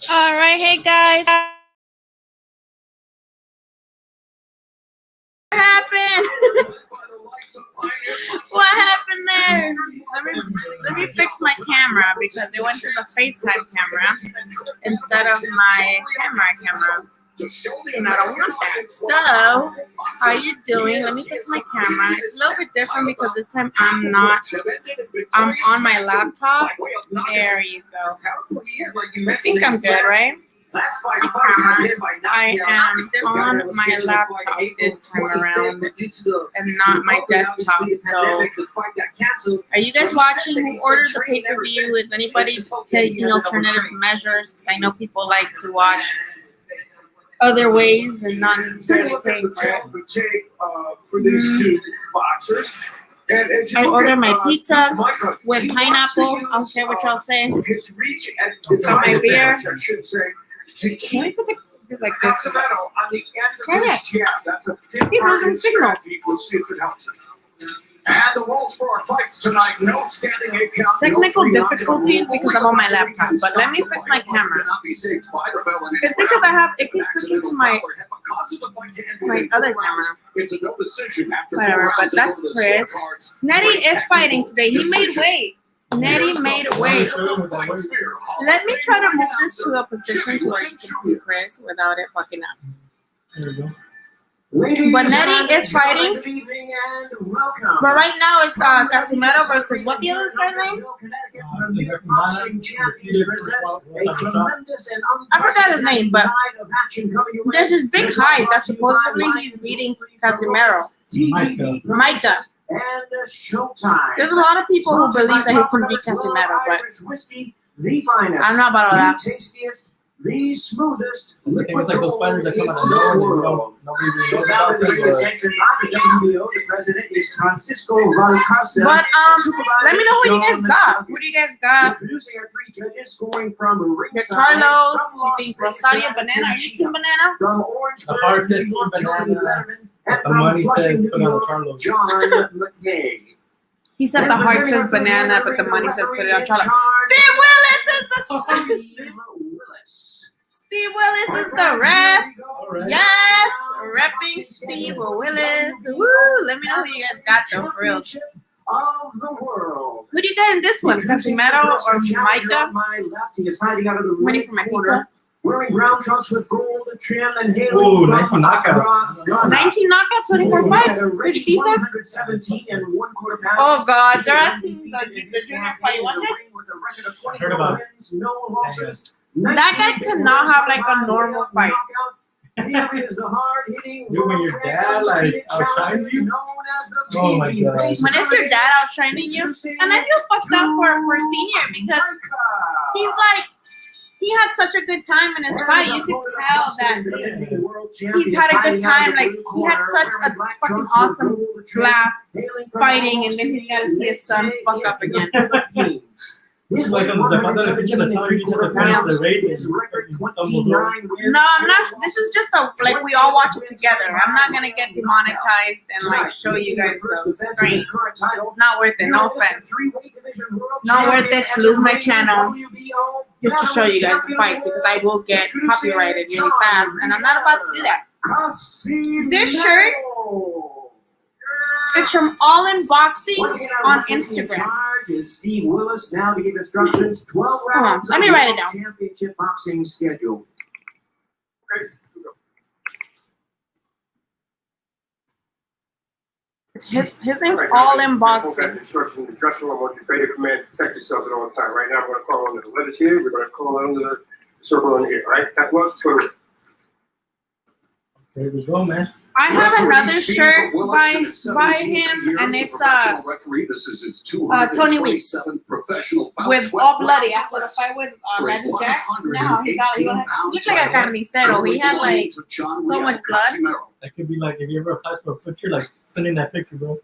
All right, hey guys. What happened? What happened there? Let me fix my camera because it went to the FaceTime camera instead of my camera. And I don't want that. So, how you doing? Let me fix my camera. It's a little bit different because this time I'm on my laptop. There you go. I think I'm good, right? I am on my laptop this time around and not my desktop. So, are you guys watching? Who ordered the pay-per-view? Is anybody taking alternative measures? Because I know people like to watch other ways and not necessarily paying for it. I ordered my pizza with pineapple. I'll share what y'all say. Got my beer. Can I put it like this? Try it. Keep losing signal. And the rules for our fights tonight, no standing eight count. Technical difficulties because I'm on my laptop, but let me fix my camera. It's because it keeps switching to my other camera. Whatever, but that's Chris. Nettie is fighting today. He made weight. Nettie made weight. Let me try to move this to a position to where you can see Chris without it fucking up. There you go. But Nettie is fighting. But right now it's Casimero versus what the other guy's name? I forgot his name, but there's this big hype that supposedly he's beating Casimero. Micah. There's a lot of people who believe that he can beat Casimero, but I'm not about all that. The smoothest. It's like those fighters that come out of nowhere. Nobody knows about them. The president is Francisco Valcarcel. But let me know what you guys got. Who do you guys got? Introducing our three judges scoring from The Charlos. You think Rosario Banana? Are you Team Banana? From Orange. The heart says Team Banana. The money says put on the Charlo. John McKay. He said the heart says banana, but the money says put it on Charlo. Steve Willis is the Steve Willis is the ref. Yes, repping Steve Willis. Woo! Let me know who you guys got though, for real. Who do you got in this one? Casimero or Micah? Waiting for my pizza. Wearing brown trunks with gold trim and halo. Ooh, 19 knockouts. 19 knockouts, 24 fights. Pretty decent. Oh God, they're asking the junior fight. You want it? Heard about it. That guy cannot have like a normal fight. Dude, when your dad like outshines you, oh my God. When it's your dad outshining you, and I feel fucked up for Senior because he's like, he had such a good time in his fight. You could tell that he's had a good time. Like, he had such a fucking awesome blast fighting, and then he's got to see his son fuck up again. It's like the father of the picture, the the race. No, I'm not. This is just like we all watch it together. I'm not gonna get demonetized and like show you guys the screen. It's not worth it. No offense. Not worth it to lose my channel just to show you guys the fights because I will get copyrighted really fast, and I'm not about to do that. This shirt, it's from All In Boxing on Instagram. Steve Willis now to give instructions. 12 rounds. Let me write it down. Championship boxing schedule. His name's All In Boxing. Instruction in the dressing room. I want you ready to command to protect yourselves at all times. Right now, we're going to call on the letters here. We're going to call on the circle on here. Right? That was Twitter. There we go, man. I have another shirt by him, and it's Tony Weeks with All Bloody after the fight with Randy Jack. Now he looks like a carnicero. He had like so much blood. That could be like if you ever apply for a picture, like send in that picture, bro.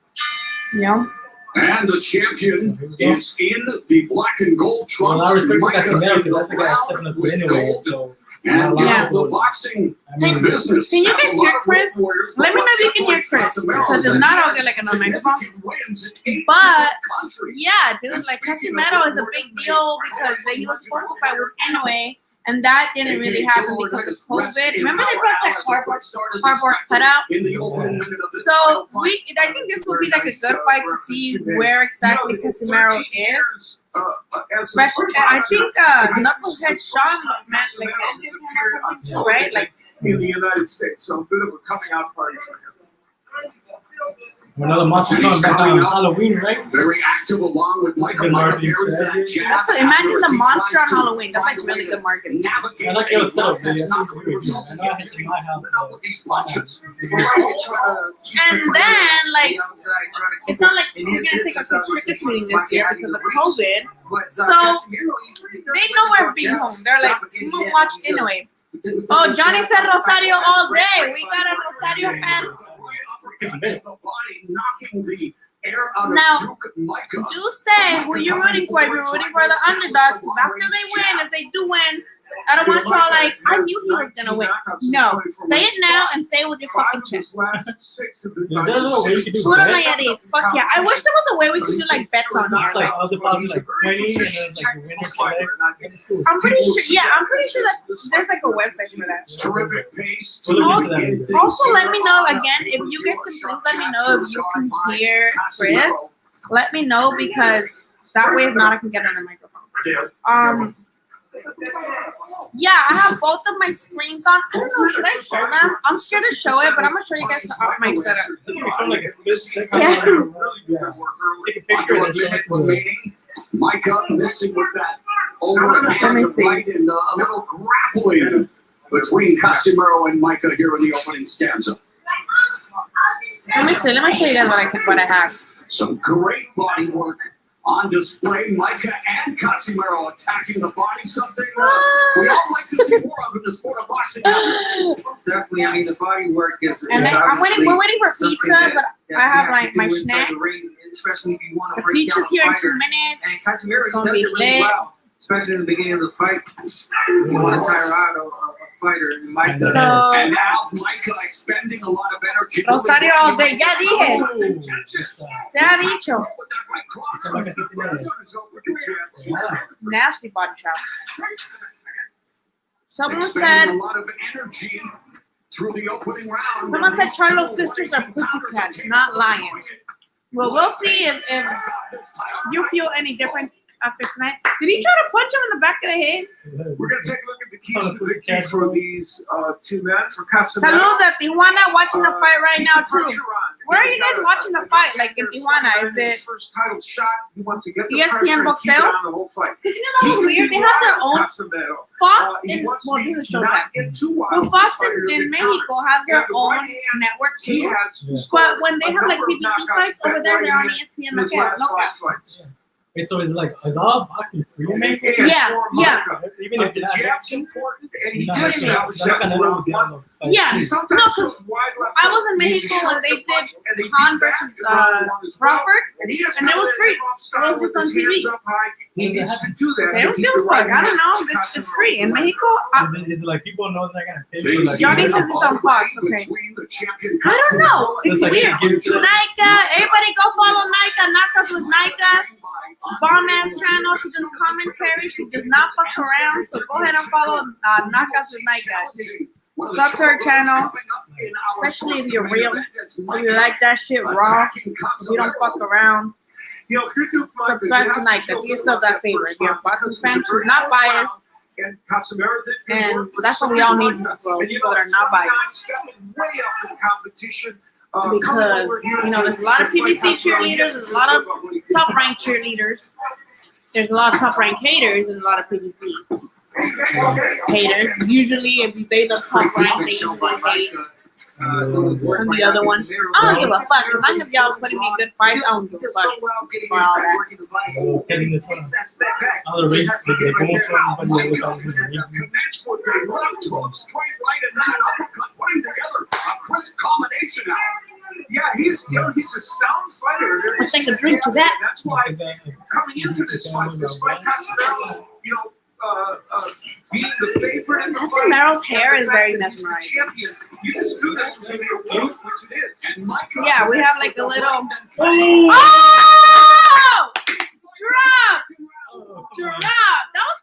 Yeah. And the champion is in the black and gold trunks. Well, I respect Casimero because that's the guy stepping up to anyway. So, and the boxing business. Can you guys hear Chris? Let me know if you can hear Chris, because if not, I'll get like another microphone. But yeah, dude, like Casimero is a big deal because he was supposed to fight with Inoue, And that didn't really happen because of COVID. Remember they brought that cardboard cutout? In the opening minute of this So title fight. I think this would be like a good fight to see where exactly Casimiro is. Especially, I think Knucklehead Sean meant like bent his hand or something too, right? Like in the United States, so a bit of a coming out party for him. Another monster He's coming back coming on up. Halloween, right? Very active along with Micah. Good Micah marketing carries that strategy. jab. that's what, imagine the Afterwards, he monster on tries to Halloween. That's like find a really way good to marketing. navigate I like a your setup, block that's yeah. not going to result I in know I hit my house. with these punches. And then, like, it's not like we're gonna take a trick or treating this year because of COVID. So they know we're being home. They're like, we won't watch anyway. Oh, Johnny said Rosario all day. We got a Rosario fan. Now, do say who you're rooting for. If you're rooting for the underdogs, because after they win, if they do win, I don't want y'all like, I knew he was gonna win. No, say it now and say it with your fucking chest. Is there a little way you can do Puro bets? Nayarit. Fuck yeah. I wish there was a way we could do like bets on here. It's like Like, all deposit like 20 and then it's like the winner selects. Cool. I'm pretty sure that there's like a website for that. Terrific pace. We'll look into that. Also, let me know again if you guys can please let me know if you can hear Chris. Let me know because that way, if not, I can get on the microphone. Yeah, I have both of my screens on. I don't know, should I show them? I'm scared to show it, but I'm gonna show you guys my setup. You can show like a split second. Yeah. Take a picture and show it to the Micah missing with that overhand Let me see. right and a little grappling between Casimiro and Micah here in the opening stanza. Let me see. Let me show you guys what I have. Some great body work on display. Micah and Casimiro attacking the body, something we all like to see more of in the sport of boxing. Definitely, I mean, the body work is. And then we're waiting for something pizza, but that I have you like to my do inside snacks. the ring, especially if you want to The break down pizza's a here in 2 fighter. And minutes. Casimiro, It's he gonna does be it really lit. well, especially in the beginning of the fight. You want to tire out a fighter. And Mike So, And now Micah expending a lot of energy. Rosario all day. Ya dije. Se ha dicho. Nasty body shot. Someone said a lot of energy through the opening round. Charlo's sisters are pussycats, not lions. Well, we'll see if you feel any different after tonight. Did he try to punch him in the back of the head? We're going to take a look at the keys to victory for these two men. For Casimiro. Saludos at Tijuana watching the fight right now too. Where are you guys watching the fight? Like in Tijuana? Is it first title shot? He wants to get the ESPN pressure and keep Boxeo? it on the whole fight. Because you know that was weird. They have their own Fox in well, this is Showtime. Well, Fox in Mexico has their own network He too. has But when they have like PBC fights over there, they're on ESPN his Knockout. last five fights. Wait, so it's like, is all boxing free to make? Yeah. Even But if the it's jab's important, and he not, did What do you mean? establish that in round one. Yeah. He No, sometimes 'cause shows wide left I hook. was in Mexico He's when they short did and they Khan beat back versus in round one as well. Crawford, And he has and it was come in free. rough style It was with just on his TV. hands up high. He needs to do that. They don't to keep give a the right fuck. I don't hand know. It's free. In Casimiro. Mexico, is it like people know they're gonna pay for Things like Johnny heating says up it's on Fox, okay. between the champion I don't know. Casimiro It's and like weird. give it to them. Nika, everybody go follow Nika. Knockout with Nika. Bomb ass channel. She does commentary. She does not fuck around. So go ahead and follow Knockouts with Nika. Just sub to her channel, especially if you're real. If you like that shit raw, if you don't fuck around. You know, if you're doing fine, Subscribe you to have Nika. show Give yourself that favor. If you're a boxing fan, she's not biased. And Casimiro did good And work with that's what we all need Micah. for And, you people know, that are not biased. 29 stepping way up in competition. Because, you know, there's a lot of PBC cheerleaders, there's a lot of top ranked cheerleaders. There's a lot of top ranked haters and a lot of PBC haters. Usually, if they look top ranked, they usually hate on the other one. I don't give a fuck. As long as y'all putting me good fights, I don't give a fuck. For all that. getting this other race that they go from but they look connects with a left hook, straight right, and then an uppercut, putting together a crisp combination now. Yeah, he's a sound fighter. Let's take a drink to that. That's why coming into this fight, despite Casimiro, you know, being the favorite in the fight, Casimiro's hair is very the fact that he's the mesmerizing. champion, you just do this with your will, which it is. And Micah Yeah, we have like a little. Oh! Oh! Drop! Drop! That was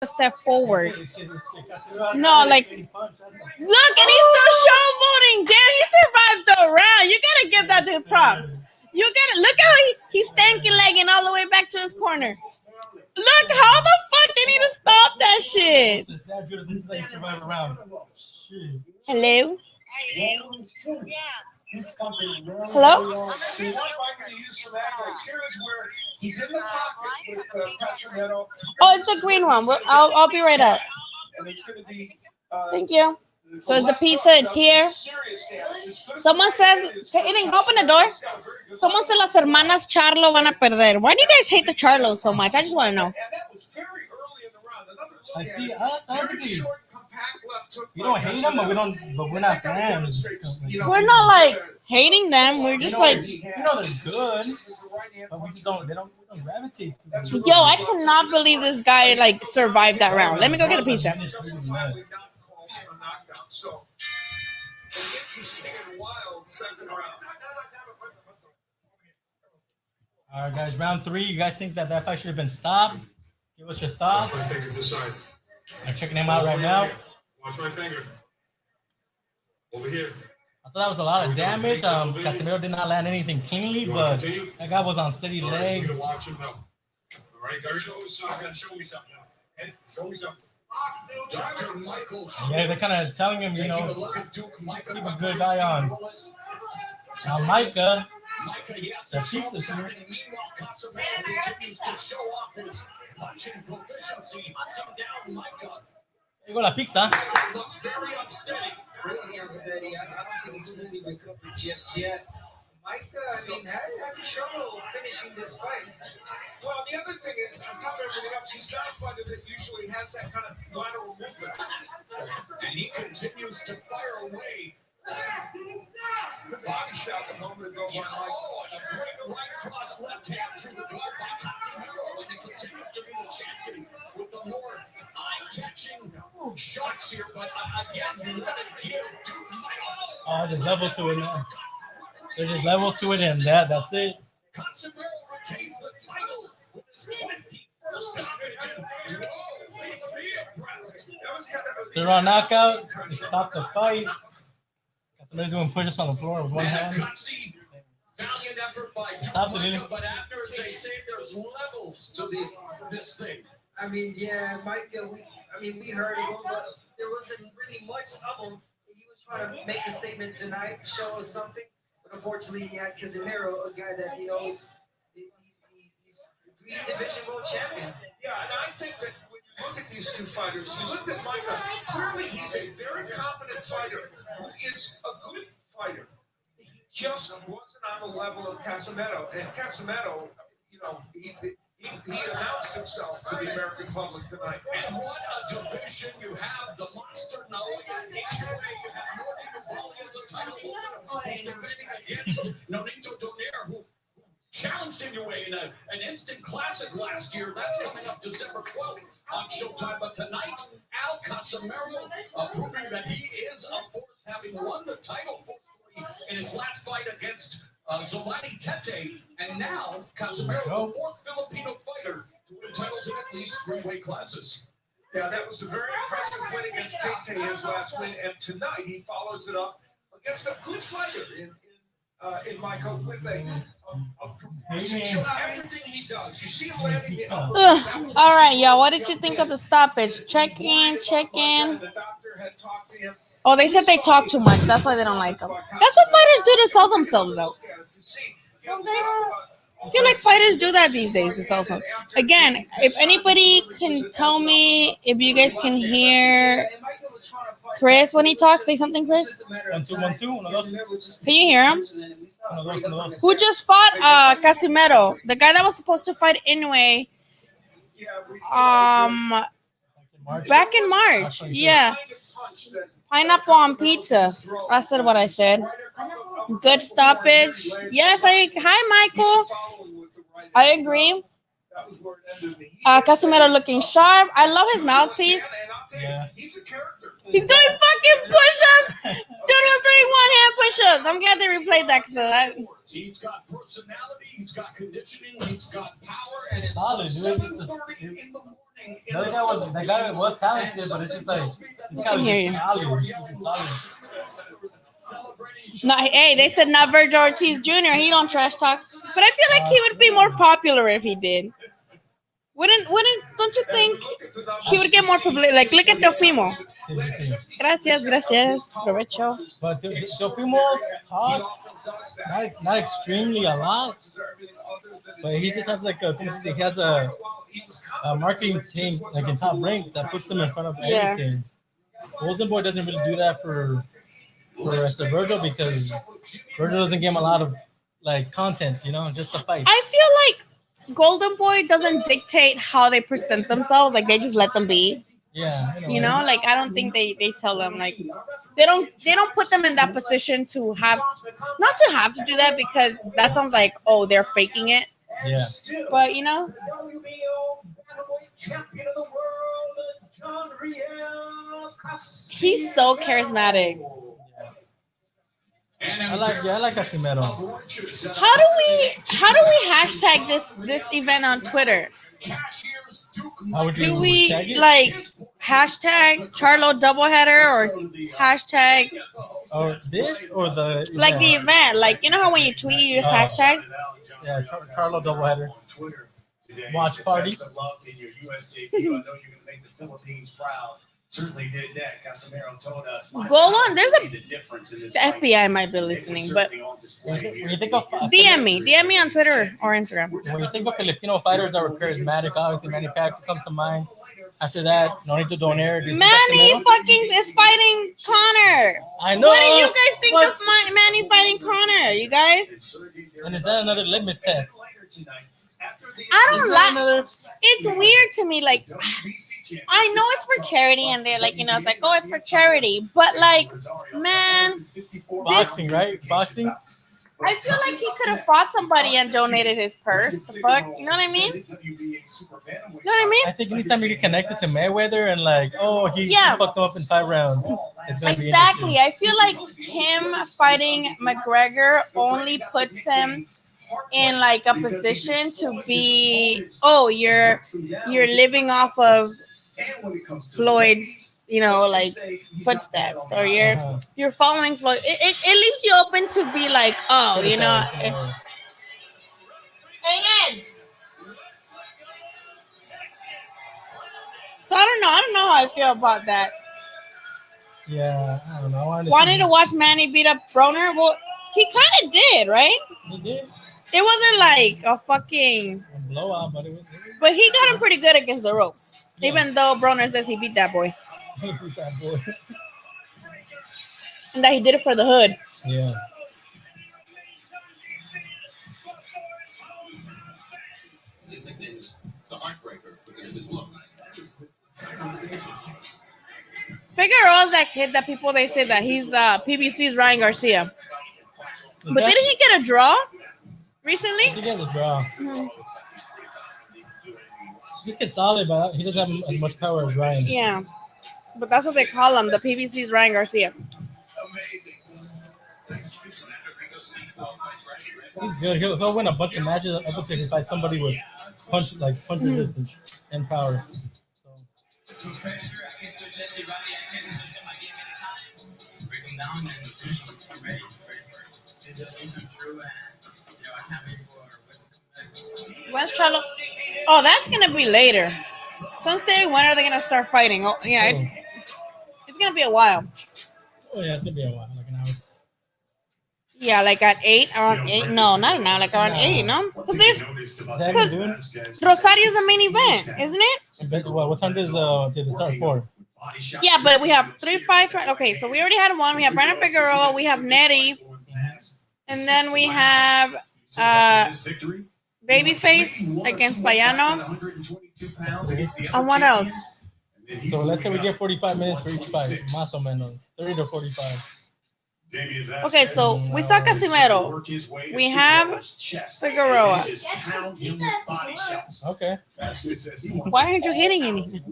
a step forward. No, like, look, and he's still showboating. Damn, he survived the round. You gotta give that dude props. You gotta look how he's stanky legging all the way back to his corner. Look, how the fuck did he to stop that shit? This is how you survive a round. Shit. Hello? Hello? Oh, it's the green one. I'll be right up. Thank you. So it's the pizza. It's here. Someone says, Aiden, go open the door. Someone said las hermanas Charlo van a perder. Why do you guys hate the Charlos so much? I just want to know. I see us. I don't think we don't hate them, but we're not fans. We're not like hating them. We're just like, they're good, but we just don't. We don't gravitate to them. yo, I cannot believe this guy like survived that round. Let me go get a pizza. All right, guys, round 3. You guys think that fight should have been stopped? Give us your thoughts. I'm checking him out right now. Watch my finger. Over here. I thought that was a lot of damage. Casemiro did not land anything cleanly, but that guy was on steady legs. Watch him now. All right, guys, show me something. Show me something now. Hey, show me something. Dr. Michael. Yeah, they're kind of telling him, keep a good eye on. Now, Micah, the cheeks this year. Meanwhile, Casemiro continues to show off his punching proficiency. Hunting down Micah. There you go, la pizza. Micah looks very unsteady. Really unsteady. I don't think he's fully recovered just yet. Micah, I mean, having trouble finishing this fight. Well, the other thing is, on top of everything else, he's not a fighter that usually has that kind of lateral movement. And he continues to fire away. Body shot a moment ago by Mike. Oh, and a great right cross left hand through the guard by Casemiro. And he continues to be the champion with the more eye-catching shots here. But again, you want to give to Mike. Oh, there's levels to it now. There's just levels to it, and that's it. Casemiro retains the title with his 21st stoppage. They're on knockout. They stop the fight. Casemiro's doing push-ups on the floor with one hand. Valiant effort by Stop the Micah, but after, as they say, there's levels to this thing. I mean, yeah, Micah, we heard of him, but there wasn't really much of him. He was trying to make a statement tonight, show us something. But unfortunately, he had Casemiro, a guy that, he's 3 division world champion. Yeah, and I think that when you look at these two fighters, you looked at Micah, clearly he's a very competent fighter who is a good fighter. He just wasn't on the level of Casemiro. And Casemiro, he announced himself to the American public tonight. And what a division you have. The monster knowing each way you have Nordin Ubali as a title holder who's defending against Nonito Donaire, who challenged Inoue in an instant classic last year. That's coming up December 12th on Showtime. But tonight, Al Casemiro proving that he is a force, having won the title forcefully in his last fight against Zolani Tete. And now, Casemiro, the 4th Filipino fighter to win titles in at least 3 weight classes. Yeah, that was a very impressive win against Tete, his last win. And tonight, he follows it up against a good fighter in Michael with everything he does. You see him landing the upper. All right, y'all. What did you think of the stoppage? Check in. The doctor had talked to him. Oh, they said they talk too much. That's why they don't like them. That's what fighters do to sell themselves, though. I feel like fighters do that these days to sell something. Again, if anybody can tell me if you guys can hear Chris when he talks, say something, Chris. 1, 2, 1, 2. Can you hear him? Who just fought Casemiro? The guy that was supposed to fight Inoue. Back in March. Yeah. Pineapple on pizza. I said what I said. Good stoppage. Yes, hi, Michael. I agree. Casemiro looking sharp. I love his mouthpiece. Yeah. He's a character. He's doing fucking push-ups. Dude was doing one-hand push-ups. I'm glad they replayed that because He's got personality, he's got conditioning, he's got power, and it's Solid, dude. Just the, that guy was talented, but it's just like this guy was just solid. He was just solid. no, hey, they said not Virgil Ortiz Jr. He don't trash talk, but I feel like he would be more popular if he did. Wouldn't? Don't you think he would get more public? Like, look at Teofimo. Gracias. Provecho. But Teofimo talks not extremely a lot, but he just has like he has a marketing team like in Top Rank that puts him in front of everything. Golden Boy doesn't really do that for Virgil because Virgil doesn't give him a lot of like content, you know, just the fight. I feel like Golden Boy doesn't dictate how they present themselves. Like, they just let them be. Yeah. You know, like, I don't think they tell them, like, they don't put them in that position to have, not to have to do that, because that sounds like, oh, they're faking it. Yeah. But, you know, he's so charismatic. I like Casimiro. How do we hashtag this event on Twitter? How would you Do we tag it? like hashtag Charlo Doubleheader or hashtag Or this or the like the event? Like, you know how when you tweet you use hashtags? Yeah, Charlo Doubleheader. Watch party. Best of luck in your US debut. I know you're going to make the Philippines proud. Certainly did that. Casimiro told us. Go on. There's the difference in this the fight. FBI might be listening, but When you think of DM me on Twitter or Instagram. when you think of Filipino fighters that were charismatic, obviously Manny Pacquiao comes to mind. After that, Nonito Donaire. Manny fucking is fighting Connor. I know. What do you guys think of Manny fighting Connor? You guys? And is that another litmus test? I don't Is that like. another? It's weird to me. Like, I know it's for charity, and they're like, you know, it's like, oh, it's for charity, but like, man, Boxing, right? Boxing. I feel like he could have fought somebody and donated his purse. The fuck, you know what I mean? You know what I mean? I think anytime you get connected to Mayweather and like, oh, he Yeah. fucked him up in 5 rounds. It's gonna be Exactly. interesting. I feel like him fighting McGregor only puts him in like a position to be, oh, you're living off of Floyd's, you know, like footsteps, or you're following Floyd. It leaves you open to be like, oh, you know. Amen. So I don't know how I feel about that. Yeah, I don't know. Wanting to watch Manny beat up Broner? Well, he kind of did, right? He did It wasn't like a fucking, a blowout, but it was. but he got him pretty good against the ropes. Yeah. Even though Broner says he beat that boy That boy. and that he did it for the hood. Yeah. Figueroa's that that kid that people they say that he's PBC's Ryan Garcia, but guy? didn't he get a draw recently? He gets a draw. Mhm. This kid's solid, but he doesn't have as much power as Ryan. Yeah, but that's what they call him, the PBC's Ryan Garcia. He's good. He'll win a bunch of matches up until he fights somebody with punch resistance and power. So. When's Charlo? Oh, that's gonna be later. Some say when are they gonna start fighting? Oh, yeah, it's gonna be a while. Oh yeah, it's gonna be a while, like an hour. Yeah, like at 8, around 8. No, not now, like around 8, no? Because there's Rosario's the main event, isn't it? But, what time did it start for? Yeah, but we have 3 fights. Right? Okay, so we already had one. We have Brandon Figueroa, we have Nettie, and then we have Babyface against Payano. And what else? So let's say we get 45 minutes for each fight. Más o menos. 30 to 45. Okay, so we saw Casimiro. We have Figueroa. Okay. Why aren't you getting any?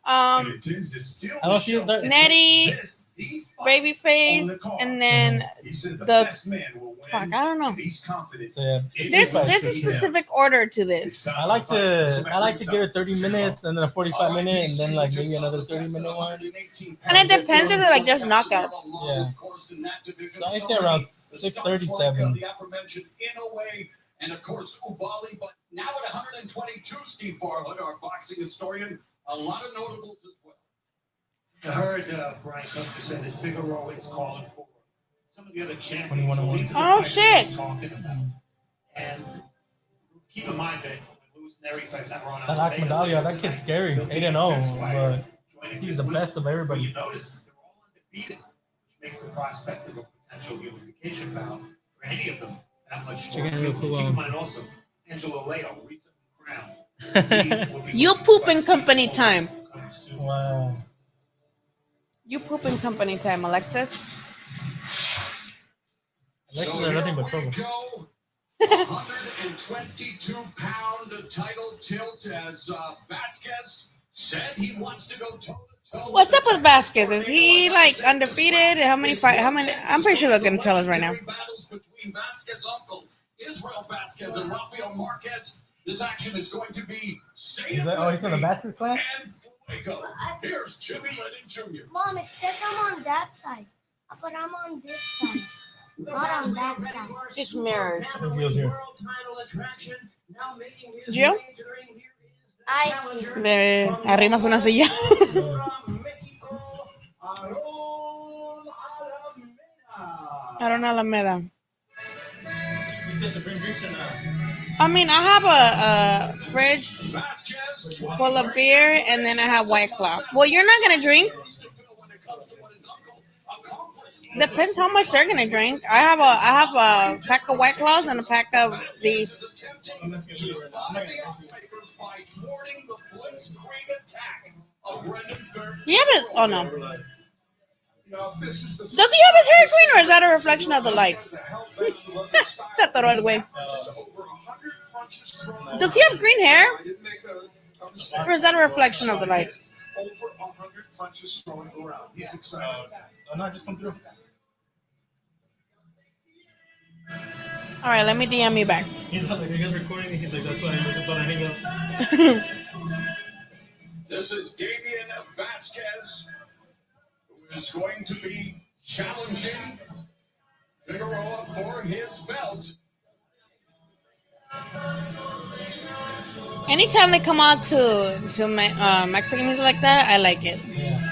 And it tends to steal I don't see his Nettie, This, the fight Babyface, on the card. and then He says the the best man will win. fuck. I don't know. And he's confident. So yeah, There's a specific order to this. It's time I for like the fight. to I like to give it 30 minutes and then a 45 minute and then like maybe another 30-minute one. And it depends if they're like just knockouts. Yeah. So I say around 6:37. The aforementioned Inoue and of course Ubali, but now at 122, Steve Farhood, our boxing historian, a lot of notables as well. I heard Brian Custer said that Figueroa is calling for some of the other 21 champions. and These Oh, are the fighters shit. he's talking about. And keep in mind that when Luis Neri fights Aaron That Akmadalia, that kid's scary. 8-0, but he's the best of But everybody. you notice they're all undefeated, which makes the prospect of a potential unification bout for any of them that much more. Check out Keep who, in mind also, Angelo Leo, recently crowned. You poop in company time. Wow. You poop in company time, Alexis. Alexis are nothing but trouble. 122-pound title tilt as Vasquez said he wants to go toe-to-toe. What's up with Vasquez? Is he like undefeated? How many fight? How many? I'm pretty sure they're gonna tell us right now. Battles between Vasquez's uncle Israel Vasquez and Rafael Marquez. This action is going to be Is that, oh, he's in the basket class? and fuego. Here's Jimmy Lennon Jr. Mom, it says I'm on that side, but I'm on this side, not on that side. It's mirrored. Gio's here. Gio? I see. Le arrimas una silla. Aaron Alameda. He said to bring drinks or not? I mean, I have a fridge Vasquez full of beer, and then I have White Claw. Well, you're not gonna drink. Depends how much they're gonna drink. I have a pack of White Claws and a pack of these. You have it? Oh no. Does he have his hair green, or is that a reflection of the lights? Se atoró el güey. Does he have green hair, or is that a reflection of the lights? Over 100 punches thrown around. He's excited. Oh, no, just come through. All right, let me DM you back. He's like, you guys recording? He's like, that's why I hang up. This is Damian Vasquez, who is going to be challenging Figueroa for his belt. Anytime they come out to Mexican music like that, I like it. Yeah.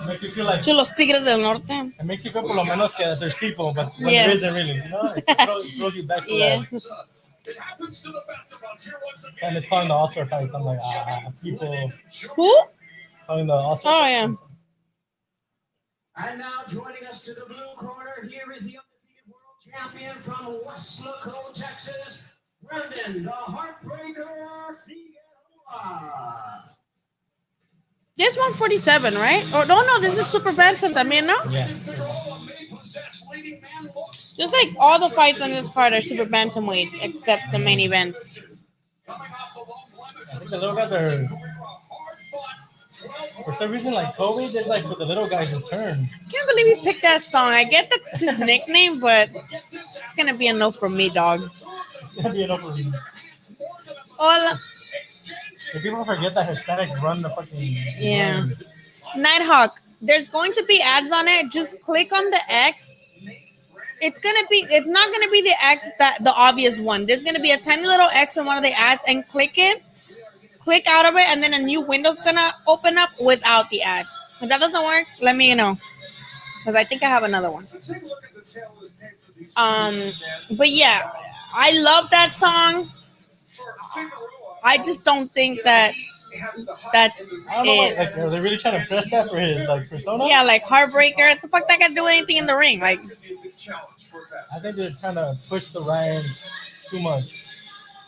It makes you feel like, To los Tigres del Norte. it makes you feel por lo menos que there's people, but when Yeah. there isn't really, you know? It throws you back to Yeah. that. It happens to the best of us. Here once again. And it's calling the All-Star fights. I'm like, people Who? calling the All-Star Oh, fights. And now joining us to the blue corner, here is the undefeated world champion from Westlaco, Texas, Brendan, the Heartbreaker Figueroa. This 147, right? Or no, this is Super Bantam también, no? Yeah. Figueroa may possess leading man looks. Just like all the fights on this card are Super Bantamweight, except the main event. Coming off the long blemish I of think his the little guys are, career, a hard-fought 12 for some reason, like COVID, it's like for the little guys' his turn. Can't believe he picked that song. I get that's his nickname, but it's gonna be a no from me, dog. Hola. If people forget that Hispanics run the fucking Yeah. Nighthawk, there's going to be ads on it. Just click on the X. It's not gonna be the X, that the obvious one. There's gonna be a tiny little X in one of the ads, and click it. Click out of it, and then a new window's gonna open up without the ads. If that doesn't work, let me know, because I think I have another one. Let's take a look at the tail of the tape for these. But yeah, I love that song. For Figueroa, I just don't think that he has the height that's and the I don't know, it. like, are they really trying to press that for his like persona? Yeah, like Heartbreaker. What the fuck that got to do anything in the ring? Like, That's gonna be a big challenge for I Vasquez. think they're trying to push the Ryan too much.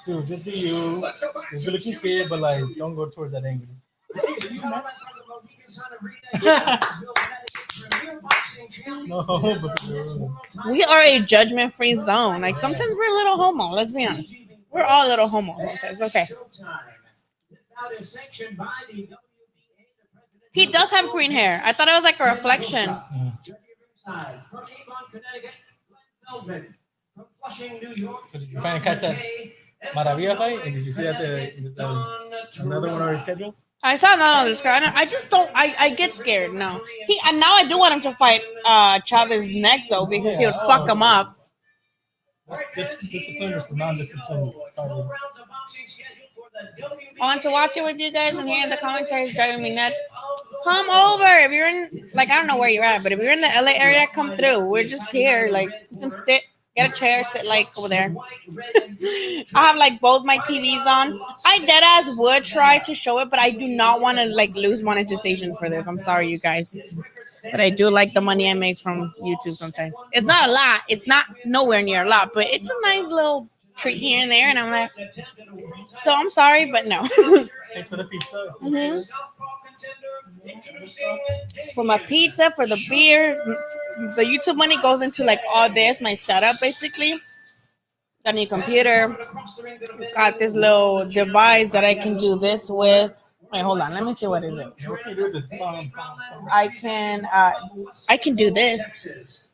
Dude, just be you. Let's go back You're a to good looking Jimmy kid, but like, don't go towards that angle. Ladies and gentlemen, from the Mohegan Sun Arena, Gainesville, Connecticut's premier boxing champion. No, presents our but- first world title. we are a judgment-free zone. Like, sometimes we're a little homo. Let's be honest. We're all a little homo sometimes. Okay. Showtime. This bout is sanctioned by the He does have green hair. I thought it was like a reflection. So did you finally catch that Maravilla fight? And did you see that there's another one already scheduled? I saw none of this guy. I just don't. I get scared. No. And now I do want him to fight Chavez next though because he would fuck him up. That's discipline versus non-discipline. I want to watch it with you guys and hearing the commentary is driving me nuts. Come over if you're in. Like I don't know where you're at, but if you're in the LA area, come through. We're just here. Like you can sit. Get a chair, sit like over there. I have like both my TVs on. I deadass would try to show it, but I do not want to like lose monetization for this. I'm sorry, you guys, but I do like the money I make from YouTube sometimes. It's not a lot. It's not nowhere near a lot, but it's a nice little treat here and there. And I'm like, so I'm sorry, but no. Thanks for the pizza. Mm-hmm. For my pizza, for the beer, the YouTube money goes into like all this, my setup basically. Got a new computer. Got this little device that I can do this with. Wait, hold on. Let me see what is it. What can you do with this? I can do this.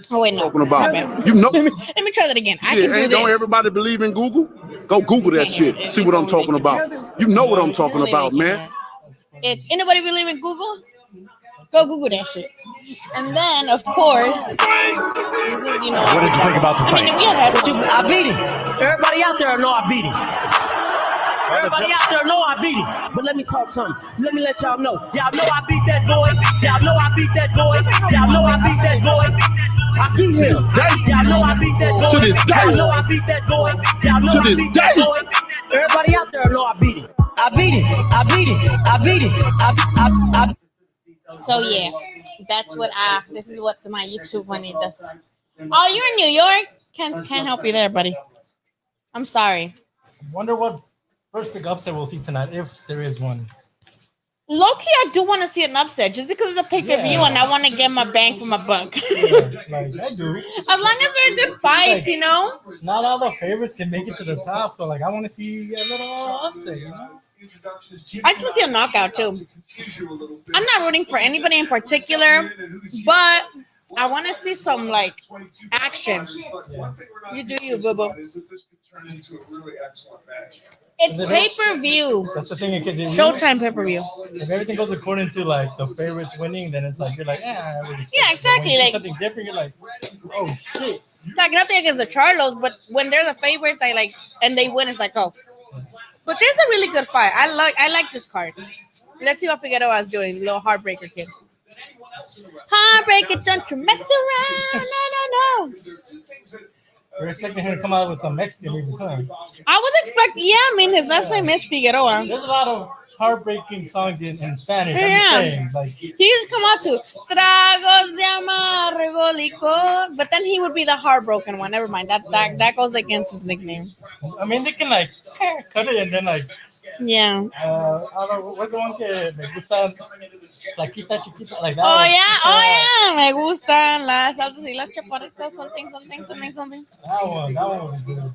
Oh wait, no. Talking about, Okay. you know, Let me try that again. I shit, can do ain't don't this. everybody believe in Google? Go Google that shit. See what I'm talking about. You know what I'm talking about, man. It's anybody believe in Google? Go Google that shit. And then, of course, this is, you know. What did you think about the fight? I beat him. Everybody out there know I beat him. Everybody out there know I beat him. But let me talk something. Let me let y'all know. Y'all know I beat that boy. Y'all know I beat that boy. Y'all know I beat that boy. I beat him. Y'all know I beat that boy. To this day. Y'all know I beat that boy. Y'all know To I this beat that day. boy. Everybody out there know I beat him. I beat him. I beat him. I beat him. I So yeah, that's what this is what my YouTube money does. Oh, you're in New York? Can't help you there, buddy. I'm sorry. Wonder what first big upset we'll see tonight, if there is one. Low-key, I do want to see an upset just because it's a pay-per-view and I want to get my bang for my buck. Yeah, like I do. As long as they're good fights, you know? Not all the favorites can make it to the top, so like I want to see a little upset, you know? I just want to see a knockout too. I'm not rooting for anybody in particular, but I want to see some like action. Yeah. You do you, boo-boo. It's pay-per-view. That's the thing, because Showtime pay-per-view. if everything goes according to like the favorites winning, then it's like you're like, yeah, Yeah, exactly. When you see Like, something different, you're like, oh shit. like nothing against the Charlos, but when they're the favorites, I like, and they win, it's like, oh. But this is a really good fight. I like this card. Let's see what Figueroa is doing. Little heartbreaker kid. Heartbreaker, don't you mess around. No. We're expecting him to come out with some Mexican music, huh? I was expecting, I mean, his last name is Figueroa. There's a lot of heartbreaking songs in Spanish. I'm Yeah. just saying, like, He used to come out to Tragos de Amargo Licor, but then he would be the heartbroken one. Never mind. That goes against his nickname. I mean, they can like cut it and then like, Yeah. I don't know, what's the one que me gusta, Flaquita Chiquita, like that. Oh one. yeah. Me gustan las altas y las chaparritas. Something. That one was good.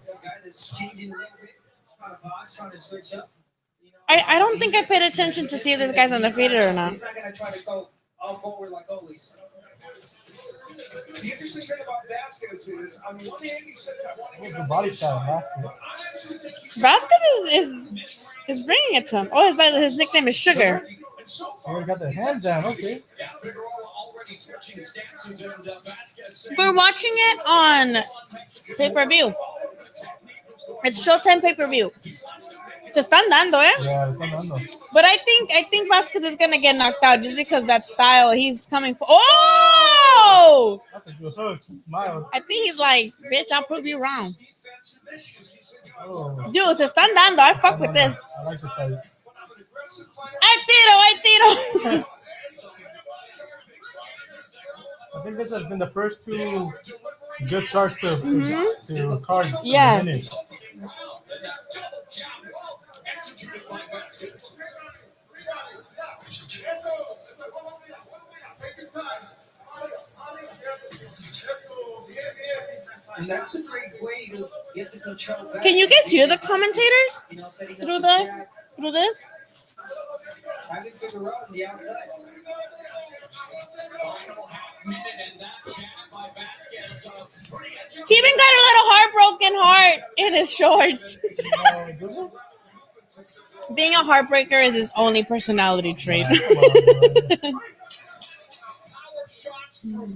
I don't think I paid attention to see if this guy's undefeated or not. He's not gonna try to go all forward like always. The interesting thing about Vasquez is, on one hand, he says, I want to What's get the out body there. style, basket? I actually think he's Vasquez is bringing it to him. Oh, his nickname is Sugar. and so Oh, far. we got the hands down. Okay. Yeah, Figueroa already switching stances and Vasquez saying We're watching it on pay-per-view. It's Showtime pay-per-view. Se están dando, eh? Yeah, it's not dando. But I think Vasquez is gonna get knocked out just because that style he's coming for. Oh! That's a good hook. He smiled. I think he's like, bitch, I'll prove you wrong. Oh, Dude, se están dando. I fuck with this. I like this fight. I tiro. I think this has been the first two good starts to cards. Yeah. In it. executed by Vasquez. And that's a great way to get the control back. Can you guys hear the commentators You know, setting up through the jab. through this? I think Figueroa on the outside. Final half minute and that jab by Vasquez. Pretty He even got a little heartbroken heart in his shorts. Being a heartbreaker is his only personality trait. power shots for 3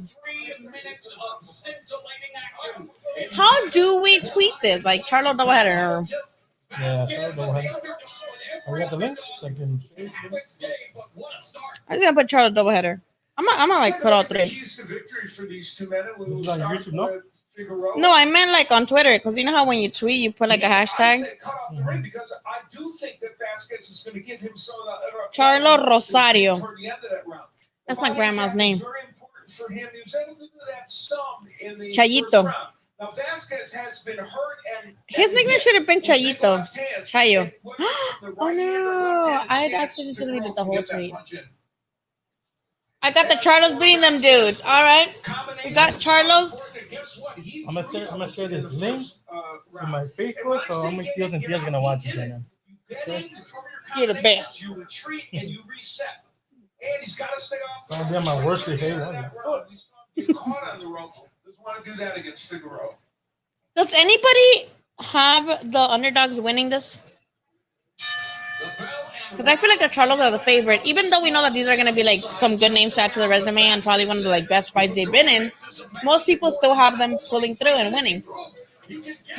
minutes of scintillating action. How do we tweet this? Like Charlo Doubleheader. Yeah, Charlo Doubleheader. Oh, we got the link, so I can. I'm just gonna put Charlo Doubleheader. I'm not like put all three. Keys to victory for these two men. This is on YouTube, no? No, I meant like on Twitter, because you know how when you tweet you put like a hashtag. Because I do think that Vasquez is going to give him some of the Charlo Rosario. toward the end of that round. That's my grandma's name. Very important for him. He was able to do that some in the Chayito. first round. Now Vasquez has been hurt and His nickname should have been Chayito. left hands. Chayo. The Oh right hand or no! left hand I chance actually to deleted the whole get that tweet. punch in. I got the Charlos beating them dudes. All right, we got Charlos. I'm gonna share this link to my Facebook, so how many Steals and Thea's gonna watch it right now. Okay. You're the best. You retreat and you reset. And he's got to stay off. It's gonna be on my worst behavior. Get caught on the ropes. Doesn't want to do that against Figueroa. Does anybody have the underdogs winning this? Because I feel like the Charlos are the favorite, even though we know that these are going to be like some good names to add to the resume and probably one of the like best fights they've been in. Most people still have them pulling through and winning.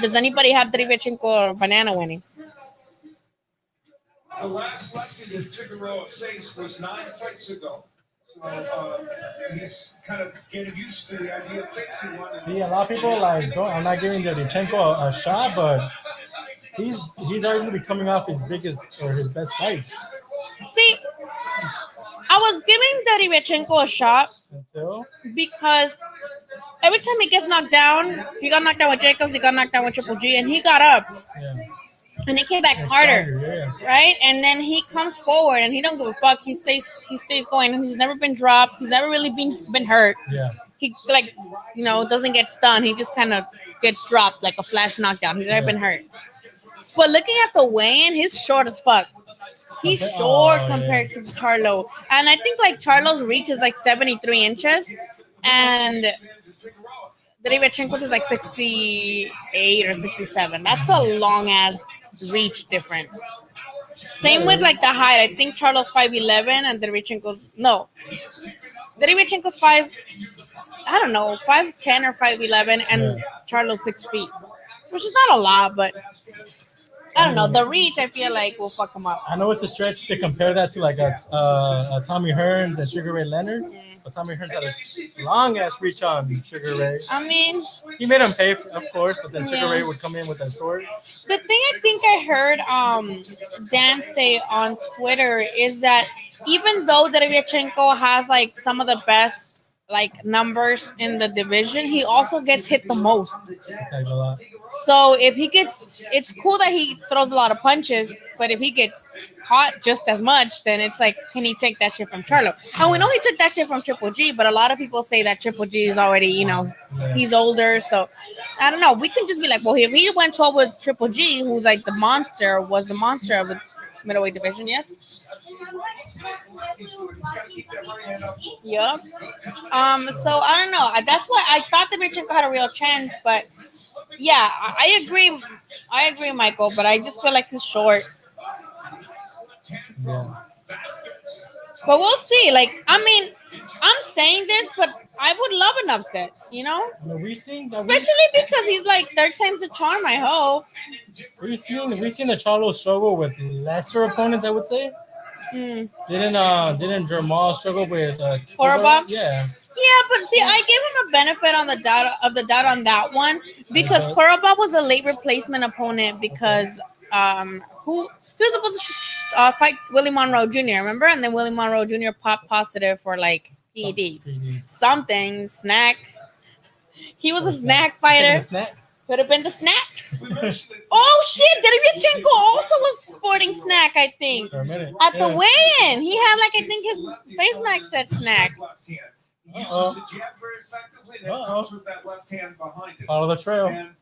Does anybody have Derevyanchenko or Banana winning? The last fight that Figueroa faced was 9 fights ago. So he's kind of getting used to the idea of facing one. See, a lot of people like, I'm not giving Derevyanchenko a shot, but he's arguably coming off his biggest or his best fights. See, I was giving Derevyanchenko a shot because every time he gets knocked down, he got knocked down with Jacobs, he got knocked down with Triple G, and he got up. Yeah. And he came back harder, right? And then he comes forward, and he don't give a fuck. He stays going, and he's never been dropped. He's never really been hurt. Yeah. He doesn't get stunned. He just kind of gets dropped like a flash knockdown. He's never been hurt. But looking at the weigh-in, he's short as fuck. He's short compared to Charlo, and I think like Charlo's reach is like 73 inches, and Derevyanchenko's is like 68 or 67. That's a long ass reach difference. Same with like the height. I think Charlo's 5'11" and Derevyanchenko's 5'10" or 5'11", and Charlo's 6 feet, which is not a lot, but I don't know. The reach, I feel like, will fuck him up. I know it's a stretch to compare that to like a Tommy Hearns and Sugar Ray Leonard. But Tommy Hearns had a long ass reach on Sugar Ray. I mean, he made him pay, of course, but then Sugar Ray would come in with a short. The thing I think I heard Dan say on Twitter is that even though Derevyanchenko has like some of the best like numbers in the division, he also gets hit the most. So if he gets, it's cool that he throws a lot of punches, but if he gets caught just as much, then it's like, can he take that shit from Charlo? And we know he took that shit from Triple G, but a lot of people say that Triple G is already, he's older. So I don't know. We can just be like, well, if he went 12 with Triple G, who's like was the monster of the middleweight division, yes? Yep. So I don't know. That's why I thought Derevyanchenko had a real chance, but yeah, I agree. I agree, Michael, but I just feel like he's short. Yeah. But we'll see. Like, I mean, I'm saying this, but I would love an upset, especially because he's like 3 times the charm. I hope we've seen the Charlo struggle with lesser opponents. I would say. Didn't Jamal struggle with Korobov? Yeah. Yeah, but see, I gave him a benefit on the doubt on that one because Korobov was a late replacement opponent because he was supposed to fight Willie Monroe Jr. Remember, and then Willie Monroe Jr. popped positive for like PEDs, something snack. He was a snack fighter. Could have been the snack. Oh shit! Derevyanchenko also was sporting snack. I think at the weigh-in, he had like I think his face mask said snack. Follow the trail. And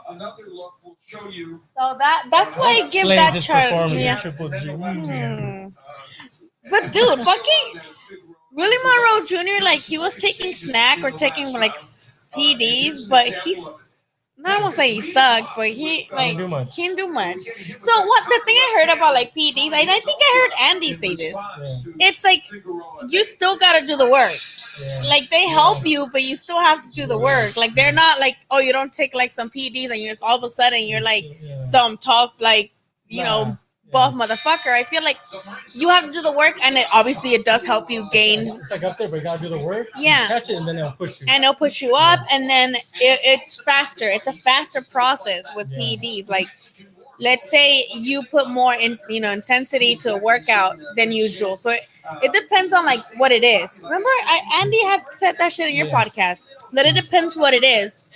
another look will show you. So that's why I give that chart. Yeah. But dude, fucking Willie Monroe Jr. like he was taking snack or taking like PEDs, but he's not gonna say he sucked, but he like do much. he didn't do much. So what the thing I heard about like PEDs, and I think I heard Andy say this. Yeah. It's like you still gotta do the work. Yeah. Like they help you, but you still have to do the work. Like they're not like, oh, you don't take like some PEDs and you're just all of a sudden you're like some tough like buff motherfucker. I feel like you have to do the work, and it does help you gain. It's like up there, but you gotta do the work. Yeah. You catch it, and then it'll push you. And it'll push you up, and then it's faster. It's a faster process with PEDs. Like, let's say you put more intensity to a workout than usual. So it depends on like what it is. Remember, Andy had said that shit in your podcast, that it depends what it is.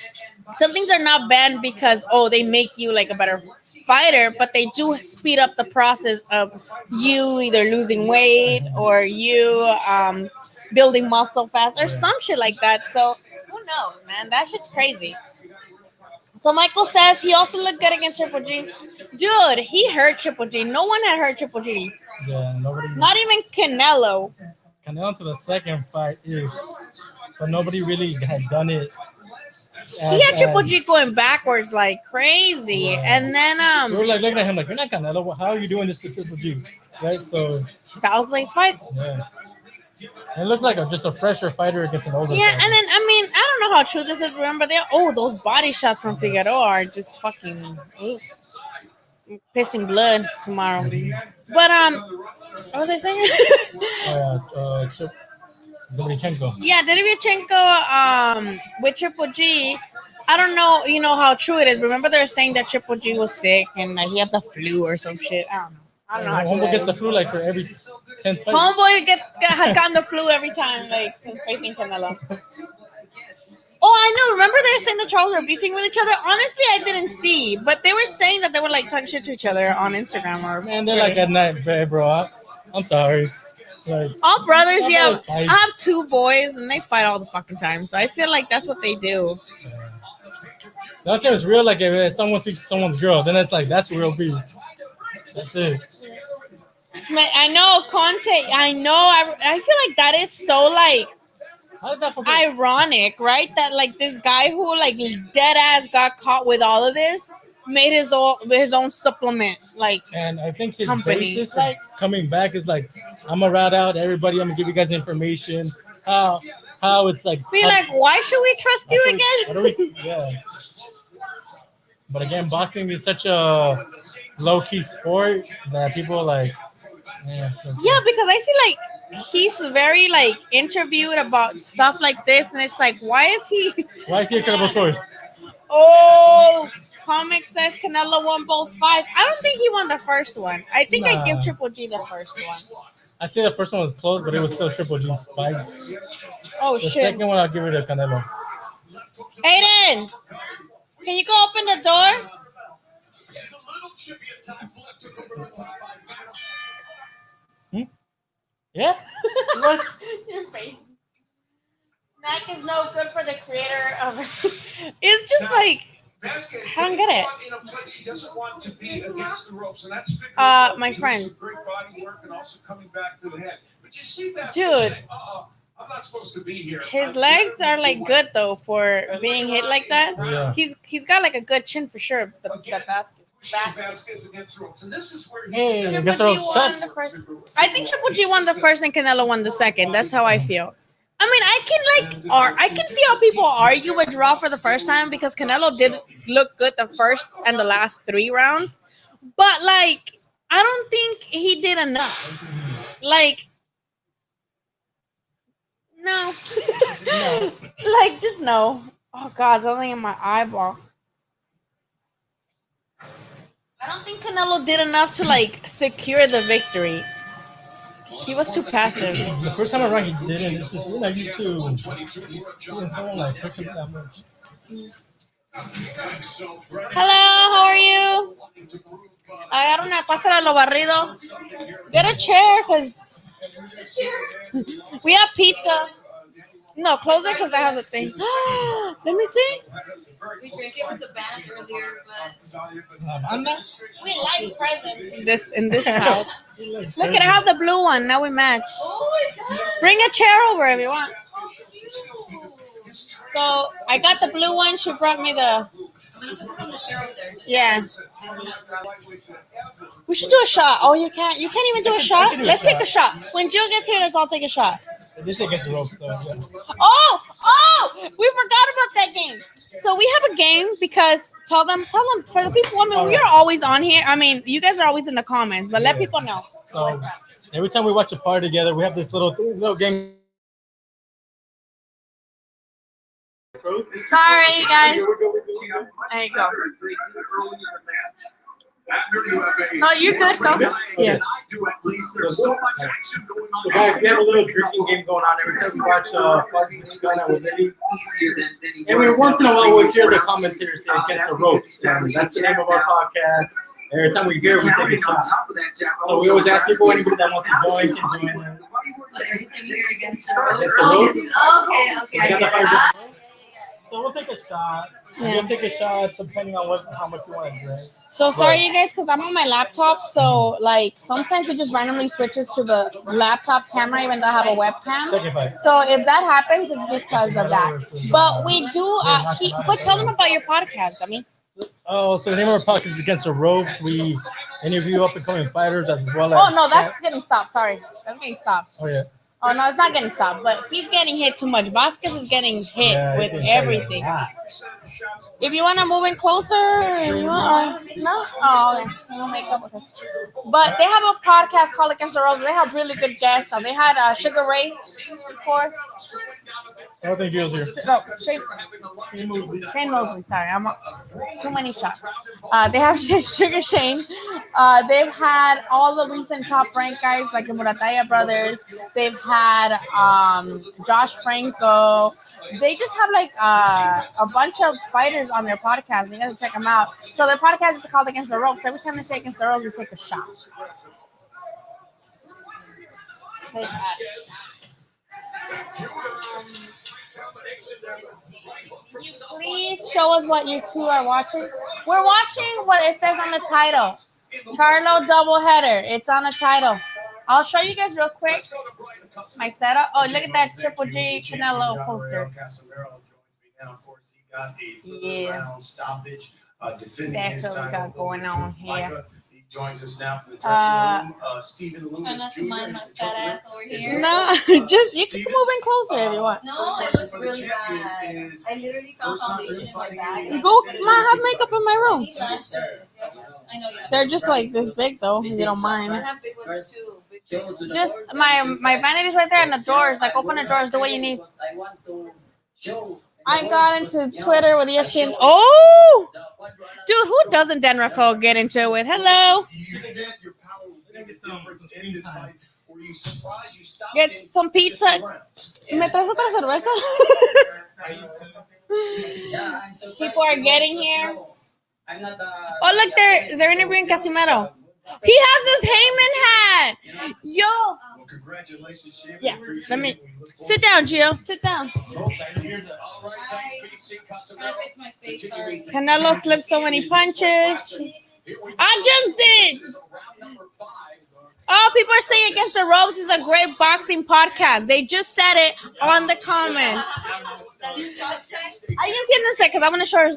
Some things are not banned because they make you like a better fighter, but they do speed up the process of you either losing weight or you building muscle fast or some shit like that. So who knows, man? That shit's crazy. So Michael says he also looked good against Triple G. Dude, he hurt Triple G. No one had hurt Triple G. Yeah, nobody. Not even Canelo. Canelo to the second fight is, but nobody really had done it. He had Triple G going backwards like crazy, and then we were like looking at him like, you're not Canelo. How are you doing this to Triple G? Right, so styles-based fights. Yeah, it looked like just a fresher fighter against an older. Yeah, fighter. and then I don't know how true this is. Remember, those body shots from Figueroa are just fucking pissing blood tomorrow. But what was I saying? Derevchenko. Yeah, Derevchenko with Triple G. I don't know, how true it is. Remember, they were saying that Triple G was sick and that he had the flu or some shit. I don't know. How Homeboy gets the flu like for every 10th fight. Homeboy has gotten the flu every time, like since facing Canelo. Oh, I know. Remember they were saying the Charles were beefing with each other? Honestly, I didn't see, but they were saying that they were like talking shit to each other on Instagram or. Man, they're like at night, bro. I'm sorry. Like, all brothers, yeah. I have two boys, and they fight all the fucking time. So I feel like that's what they do. The only time it's real, like if someone sees someone's girl, then it's like that's real beef. That's it. I know Conte. I know. I feel like that is so like ironic, right? That like this guy who like dead ass got caught with all of this made his own supplement, like. And I think his company. basis for coming back is like, I'm gonna rat out everybody. I'm gonna give you guys information. How it's like. Why should we trust you again? Yeah. But again, boxing is such a low key sport that people like. Yeah, because I see like he's very like interviewed about stuff like this, and it's like, why is he a credible source? Oh. Comic says Canelo won both fights. I don't think he won the first one. I think I give Triple G the first one. I say the first one was close, but it was still Triple G's fight. Oh, shit. The second one, I'll give it to Canelo. Aiden, can you go open the door? Yeah? What? Your face. Snack is no good for the creator of it's just like I don't get it. In a place he doesn't want to be against the ropes, and that's my friend. Great body work and also coming back to the head. But you see that, dude. I'm not supposed to be here. His legs are like good though for being hit like that. Yeah. He's got like a good chin for sure. But the basket. Against the ropes, and this is where I think Triple G won the first and Canelo won the second. That's how I feel. I mean, I can see how people argue a draw for the first time because Canelo did look good the first and the last 3 rounds. But, like, I don't think he did enough. Like, no. Like, just no. Oh, God, something in my eyeball. I don't think Canelo did enough to, like, secure the victory. He was too passive. The first time around, he didn't. It's just we're not used to seeing someone like push him that much. Hello, how are you? Agarra una, pásala lo barrido. Get a chair, because we have pizza. No, close it because I have the thing. Let me see. We drank it with the band earlier, but Amanda? We like presents in this house. Look at I have the blue one. Now we match. Bring a chair over if you want. So I got the blue one. She brought me the. I'm gonna put this on the chair over there. Yeah. We should do a shot. Oh, you can't. You can't even do a shot. Let's take a shot. When Jill gets here, let's all take a shot. This against the ropes, so yeah. Oh, we forgot about that game. So we have a game because tell them for the people. I mean, we are always on here. I mean, you guys are always in the comments, but let people know. So every time we watch a party together, we have this little game. Sorry, guys. There you go. No, you're good. Go. Yeah. So guys, we have a little drinking game going on every time we watch Xicana with Lily. Every once in a while, we'll hear the commentators say against the ropes. That's the name of our podcast. Every time we hear it, we take a shot. So we always ask people, anybody that wants to join can join. Every time you hear against Against the the ropes. Okay. I get it. So we'll take a shot. We'll take a shot depending on how much you want to drink. So sorry, you guys, because I'm on my laptop. So like sometimes it just randomly switches to the laptop camera, even though I have a webcam. So if that happens, it's because of that. But we do. But tell them about your podcast. I mean. Oh, so the name of our podcast is Against the Ropes. We interview up and coming fighters as well as. Oh no, that's getting stopped. Sorry, that's getting stopped. Oh yeah. Oh no, it's not getting stopped. But he's getting hit too much. Vasquez is getting hit with everything. If you want to move in closer, you want, no? Oh, okay. No makeup. Okay. But they have a podcast called Against the Ropes. They have really good guests. They had Sugar Ray before. I don't think Jill's here. No, Shane Mosley. Sorry, I'm too many shots. They have Sugar Shane. They've had all the recent top ranked guys like the Murataya brothers. They've had Josh Franco. They just have like a bunch of fighters on their podcast. You gotta check them out. So their podcast is called Against the Ropes. Every time they say Against the Ropes, we take a shot. Take that. Can you please show us what you two are watching? We're watching what it says on the title. Charlo Doubleheader. It's on the title. I'll show you guys real quick my setup. Oh, look at that Triple G Canelo poster. Yeah. Stoppage. That's what we got going on here. Joins us now for the dressing room. Stephen Try Lewis not to Jr. mind my fat ass over here. No, just you can move in closer if you want. No, it looks really bad. I literally found foundation in my bag. Go, I have makeup in my room. Lashes. I know you have. They're just like this big though, if you don't I mind. have big ones too. Just my vanity's right there in the drawers. Like open the drawers, do what you need. I got into Twitter with ESPN. Oh, dude, who doesn't Dan Rafael get into it with? Hello. Get some pizza. ¿Me traes otra cerveza? People are getting here. Oh, look, they're interviewing Casimiro. He has his Heyman hat. Yo. Well, congratulations, Yeah, let me sit down, Gio. Sit down. Canelo slipped so many punches. I just did. Oh, people are saying Against the Ropes is a great boxing podcast. They just said it on the comments. I can see in a sec because I'm gonna show.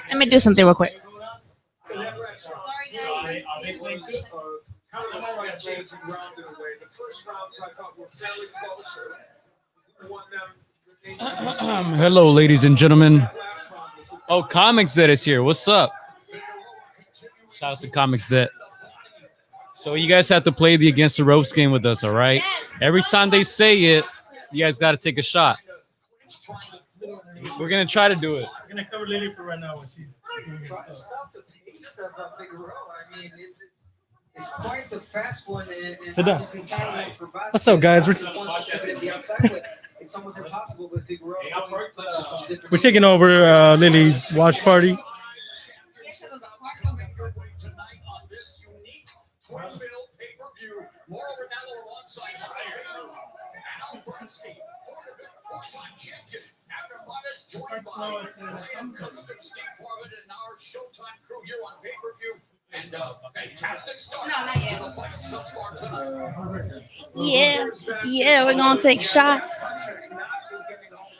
Let me do something real quick. Sorry, guys. Hello, ladies and gentlemen. Oh, Comics Vet is here. What's up? Shout out to Comics Vet. So you guys have to play the Against the Ropes game with us, all right? Every time they say it, you guys got to take a shot. We're going to try to do it. We're going to cover Lily for right now when she's doing her stuff. Stop the pace of Figueroa. I mean, it's quite the fast one. And Sit down. for What's up, guys? It's almost impossible with Figueroa. We're taking over Lily's watch party. No, not yet. Yeah, we're gonna take shots.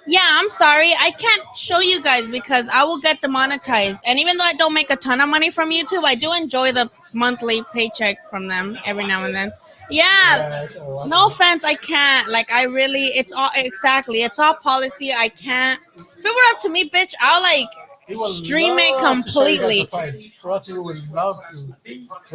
Yeah, I'm sorry. I can't show you guys because I will get demonetized. And even though I don't make a ton of money from YouTube, I do enjoy the monthly paycheck from them every now and then. Yeah, no offense, I can't. Like, I really, it's all exactly. It's all policy. I can't. If it were up to me, bitch, I'll like stream it completely. Trust me, we would love to.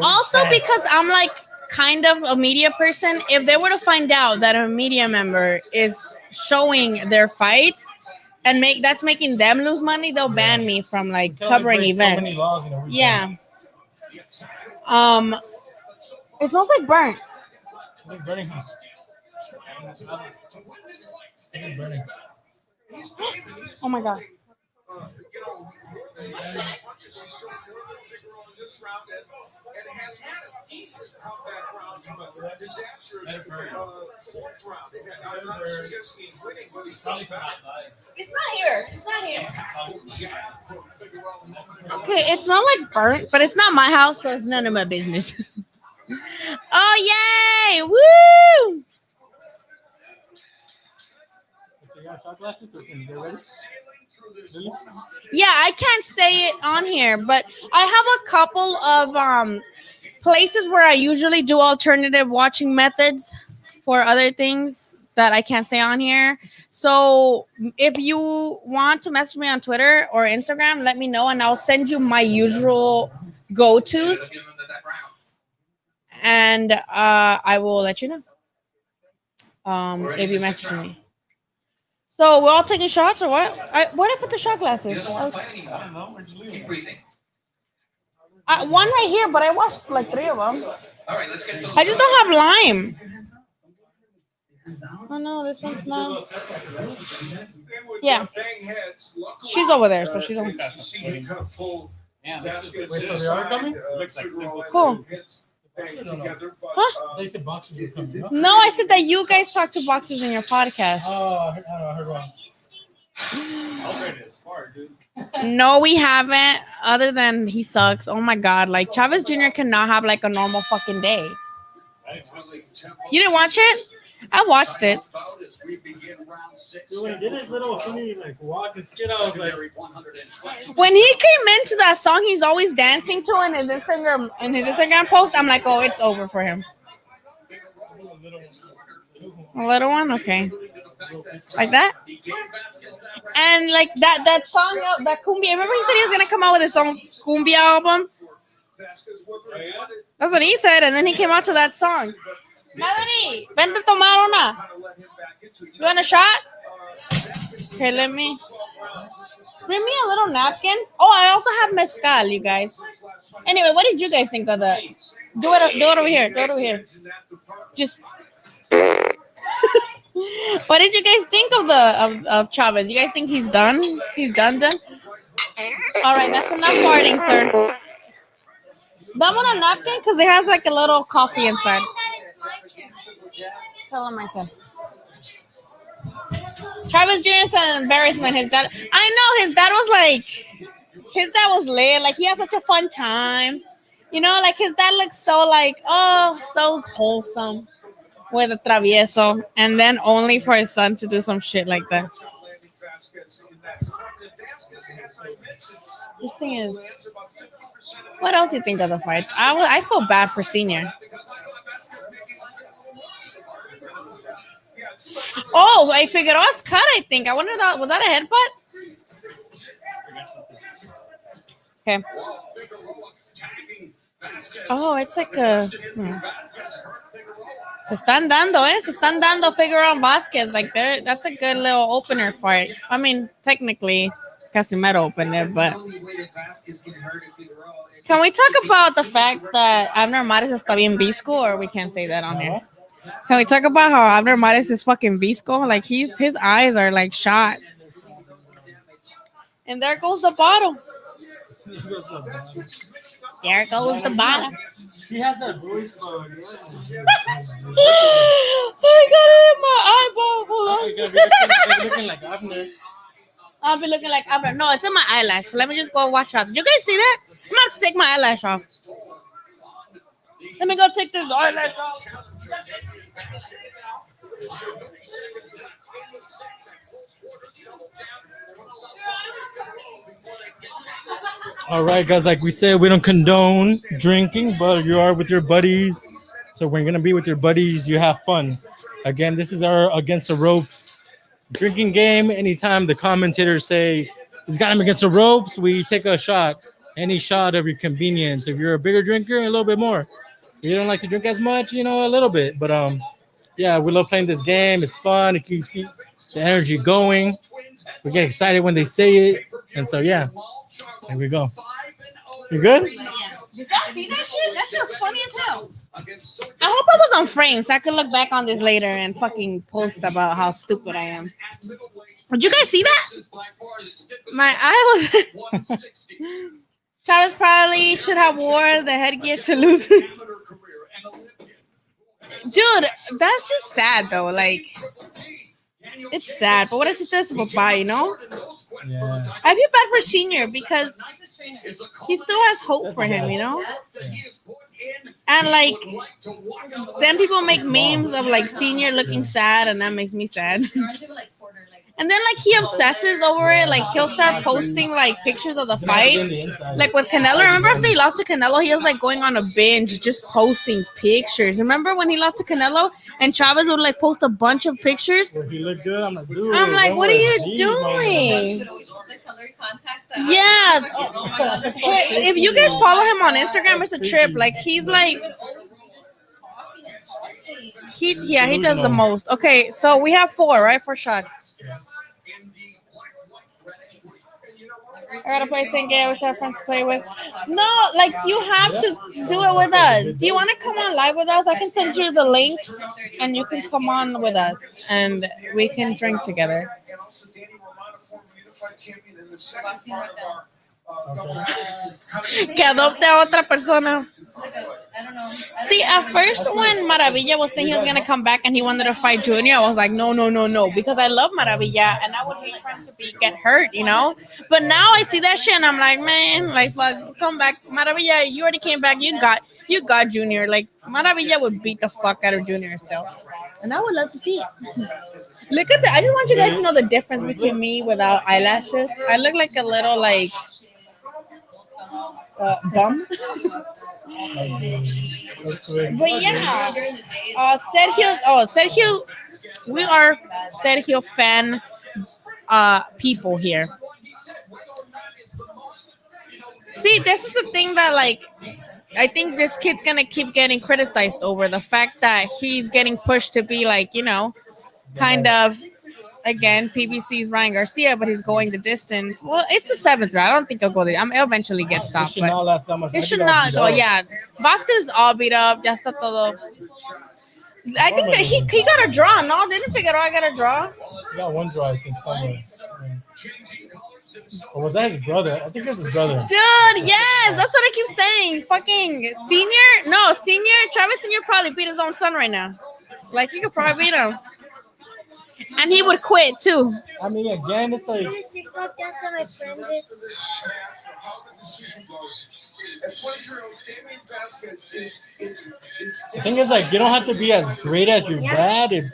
Also, because I'm like kind of a media person, if they were to find out that a media member is showing their fights and that's making them lose money, they'll ban me from like covering events. Yeah. It smells like burnt. It's burning. Oh my god. And has had a decent comeback round from a disastrous fourth round. I'm not suggesting he's winning, but he's not outside. It's not here. It's not here. Okay, it smells like burnt, but it's not my house, so it's none of my business. Oh, yay! Woo! So you got shot glasses, so can you get ready? Really? Yeah, I can't say it on here, but I have a couple of places where I usually do alternative watching methods for other things that I can't say on here. So if you want to message me on Twitter or Instagram, let me know and I'll send you my usual go-tos. And I will let you know if you message me. So we're all taking shots or what? Where'd I put the shot glasses? I don't know. Keep breathing. One right here, but I watched like 3 of them. All right, let's get those. I just don't have lime. Oh no, this one's not. Yeah. She's over there, so she's over. Wait, so they are coming? Looks like simple. Cool. They said boxes are coming. No, I said that you guys talk to boxers in your podcast. Oh, I heard wrong. I'm ready to spar, dude. No, we haven't. Other than he sucks. Oh my god, like Chavez Jr. cannot have like a normal fucking day. You didn't watch it? I watched it. Dude, when he did his little funny like walk and skid, I was like, When he came into that song, he's always dancing to in his Instagram post. I'm like, oh, it's over for him. A little one, okay, like that. And like that song, that cumbia. Remember he said he was gonna come out with his own cumbia album. That's what he said, and then he came out to that song. Melanie, vente tomar una. You want a shot? Okay, let me. Bring me a little napkin. Oh, I also have mezcal, you guys. Anyway, what did you guys think of that? Do it over here. Do it over here. Just. What did you guys think of Chavez? You guys think he's done? He's done? All right, that's enough farting, sir. That one a napkin because it has like a little coffee inside. Tell him I said. Chavez Jr. said an embarrassment. His dad. I know his dad was lit. Like he had such a fun time. You know, like his dad looks so like so wholesome with a travieso, and then only for his son to do some shit like that. This thing is. What else do you think of the fights? I feel bad for Senior. Oh, Figueroa's cut, I think. I wonder was that a headbutt? Okay. Oh, it's like a. Se están dando Figueroa and Vasquez. Like that's a good little opener fight. I mean, technically, Casimero opened it, but. Can we talk about the fact that Abner Mares está bien visco, or we can't say that on here? Can we talk about how Abner Mares is fucking visco? Like his eyes are like shot. And there goes the bottle. There goes the bottle. She has that voice, but I got it in my eyeball. Hold on. looking like Abner. I'll be looking like Abra. No, it's in my eyelash. Let me just go wash off. Did you guys see that? I'm gonna have to take my eyelash off. Let me go take this eyelash off. All right, guys. Like we said, we don't condone drinking, but you are with your buddies. So when you're gonna be with your buddies, you have fun. Again, this is our against the ropes drinking game. Anytime the commentators say he's got him against the ropes, we take a shot. Any shot of your convenience. If you're a bigger drinker, a little bit more. If you don't like to drink as much, a little bit. But yeah, we love playing this game. It's fun. It keeps the energy going. We get excited when they say it. And so yeah, there we go. You good? Did y'all see that shit? That shit was funny as hell. I hope I was on frame so I could look back on this later and fucking post about how stupid I am. Did you guys see that? My eye was... Chavez probably should have wore the headgear to lose. Dude, that's just sad though. Like, it's sad. But what is it this papá, Yeah. I feel bad for Senior because he still has hope for him, And like, then people make memes of like Senior looking sad, and that makes me sad. And then like he obsesses over it. Like he'll start posting like pictures of the fight, like with Canelo. Remember after he lost to Canelo, he was like going on a binge, just posting pictures. Remember when he lost to Canelo and Chavez would like post a bunch of pictures? He looked good. I'm like, dude. I'm like, what are you doing? Yeah. If you guys follow him on Instagram, it's a trip. Like he's like. He does the most. Okay, so we have 4, right? 4 shots. I gotta play St. Gay. I wish I had friends to play with. No, like you have to do it with us. Do you want to come on live with us? I can send you the link, and you can come on with us, and we can drink together. Que adopte a otra persona. See, at first when Maravilla was saying he was gonna come back and he wanted to fight Junior, I was like, no, because I love Maravilla and I would hate for him to get hurt, But now I see that shit and I'm like, man, like fuck, come back, Maravilla. You already came back. You got Junior. Like Maravilla would beat the fuck out of Junior still, and I would love to see it. Look at that. I just want you guys to know the difference between me without eyelashes. I look like a little like bum. But yeah, Sergio, we are Sergio fan people here. See, this is the thing that like I think this kid's gonna keep getting criticized over the fact that he's getting pushed to be like, kind of again PBC's Ryan Garcia, but he's going the distance. Well, it's the 7th round. I don't think he'll go there. He'll eventually get stopped. It should not go. Yeah, Vasquez is all beat up. Ya está todo. I think that he got a draw. No, didn't Figueroa get a draw? He got 1 draw, I think, somewhere. Or was that his brother? I think it was his brother. Dude, yes, that's what I keep saying. Fucking Senior Chavez Senior probably beat his own son right now. Like he could probably beat him. And he would quit too. I mean, again, it's like. The thing is, like, you don't have to be as great as your dad if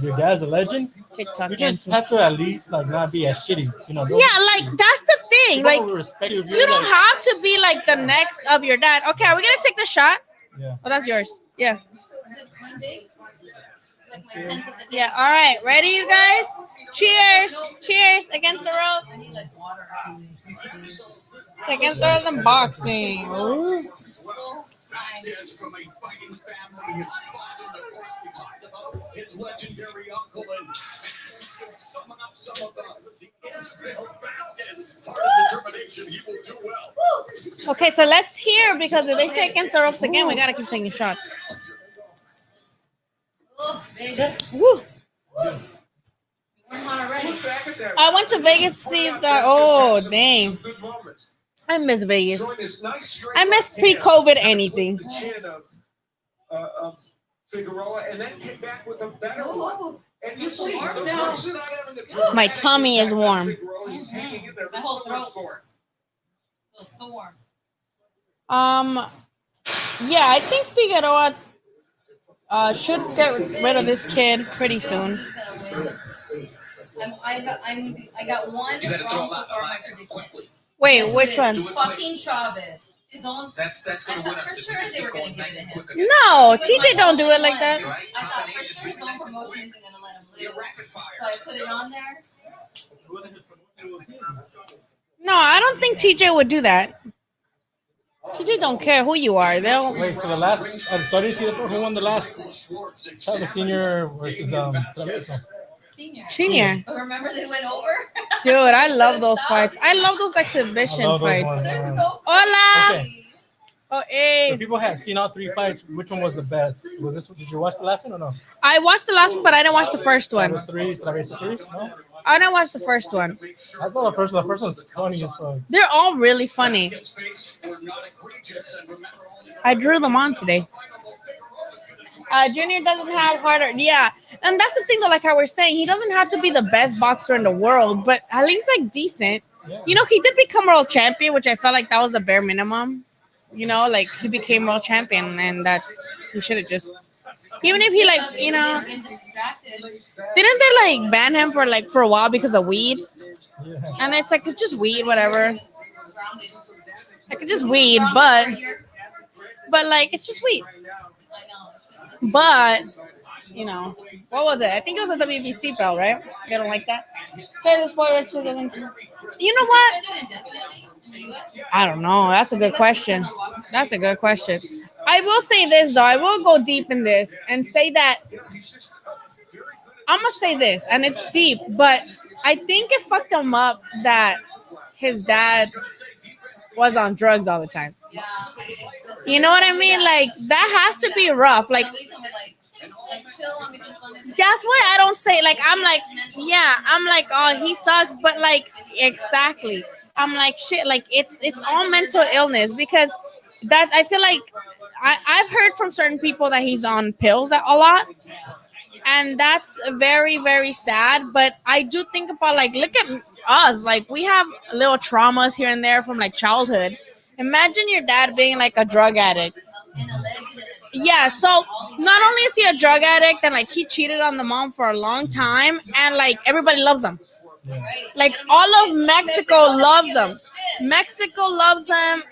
your dad's a legend. TikTok you just have to at least like not be as shitty, Yeah, like that's the thing. Like, you don't have to be like the next of your dad. Okay, are we gonna take the shot? Yeah. Oh, that's yours. Yeah. Yeah, all right. Ready, you guys? Cheers. Cheers against the rope. It's against the rope and boxing. Ooh. Okay, so let's hear, because if they say against the ropes again, we gotta keep taking shots. Woo. I went to Vegas to see the. Oh, dang. I miss Vegas. Join this nice straight I miss left hand pre-COVID at the anything. chin of Figueroa, and then hit back with a better one. And you see, warm the now. Turks are not having the dramatic My tummy is impact on warm. Figueroa. He's hanging in there. My This whole is the throat. score. Feels so warm. Yeah, I think Figueroa should get rid of this kid pretty soon. He's gonna win. I got one wrong so far in my prediction. Wait, Yes, it which is. one? Fucking Chavez. His own. That's I gonna win thought us. for sure they were gonna give it to him. No, TJ don't do it like that. I thought for sure his own promotion isn't gonna let him lose. So I put it on there. No, I don't think TJ would do that. TJ don't care who you are. They'll. Wait, so the last, so I didn't see who won the last Charlo Senior versus Traveso. Senior. But remember they went over? Dude, I love those fights. I love those exhibition I love those fights. ones, They're man. so Hola. Okay. Oh, hey. So people have seen all three fights. Which one was the best? Was this? Did you watch the last one or no? I watched the last one, but I didn't watch the first one. Traveso 3, Traveso 3. No, I didn't watch the first one. I saw the first one. The first one's funny as fuck. They're all really funny. I drew them on today. Junior doesn't have harder. Yeah. And that's the thing though, like I was saying, he doesn't have to be the best boxer in the world, but at least like decent. You know, he did become world champion, which I felt like that was the bare minimum. You know, like he became world champion, and he should have just, even if he like, you know, didn't they like ban him for a while because of weed? Yeah. And it's like, it's just weed, whatever. Like it's just weed, but like it's just weed. But you know, what was it? I think it was a WBC belt, right? You don't like that? You know what? I don't know. That's a good question. That's a good question. I will say this though. I will go deep in this and say that I'm gonna say this, and it's deep, but I think it fucked him up that his dad was on drugs all the time. You know what I mean? Like that has to be rough. Like that's why I don't say like I'm like, yeah, I'm like, oh, he sucks, but like exactly. I'm like shit, like it's all mental illness because I feel like I've heard from certain people that he's on pills a lot. And that's very, very sad. But I do think about like, look at us. Like we have little traumas here and there from like childhood. Imagine your dad being like a drug addict. Yeah, so not only is he a drug addict and like he cheated on the mom for a long time and like everybody loves him. Like all of Mexico loves him. Mexico loves him.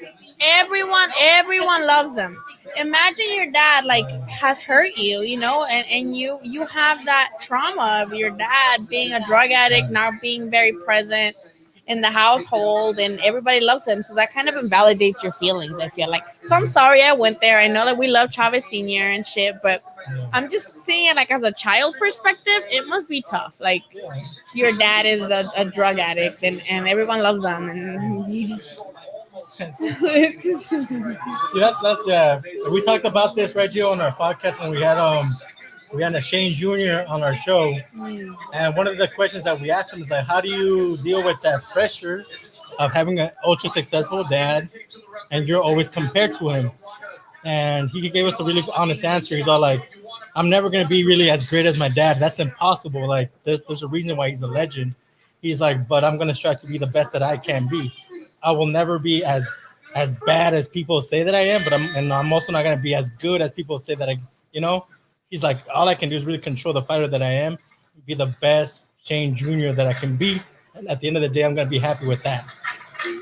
Everyone loves him. Imagine your dad like has hurt you, you know, and you have that trauma of your dad being a drug addict, not being very present in the household, and everybody loves him. So that kind of invalidates your feelings, I feel like. So I'm sorry I went there. I know that we love Chavez Sr. and shit, but I'm just seeing it like as a child perspective, it must be tough. Like your dad is a drug addict and everyone loves him, and you just it's just See, that's yeah. We talked about this, right, Gio, on our podcast when we had a Shane Jr. on our show, and one of the questions that we asked him is like, how do you deal with that pressure of having an ultra successful dad, and you're always compared to him? And he gave us a really honest answer. He's all like, I'm never gonna be really as great as my dad. That's impossible. Like, there's a reason why he's a legend. He's like, but I'm gonna strive to be the best that I can be. I will never be as bad as people say that I am, but I'm also not gonna be as good as people say that I, you know. He's like, all I can do is really control the fighter that I am, be the best Shane Jr. that I can be, and at the end of the day, I'm gonna be happy with that.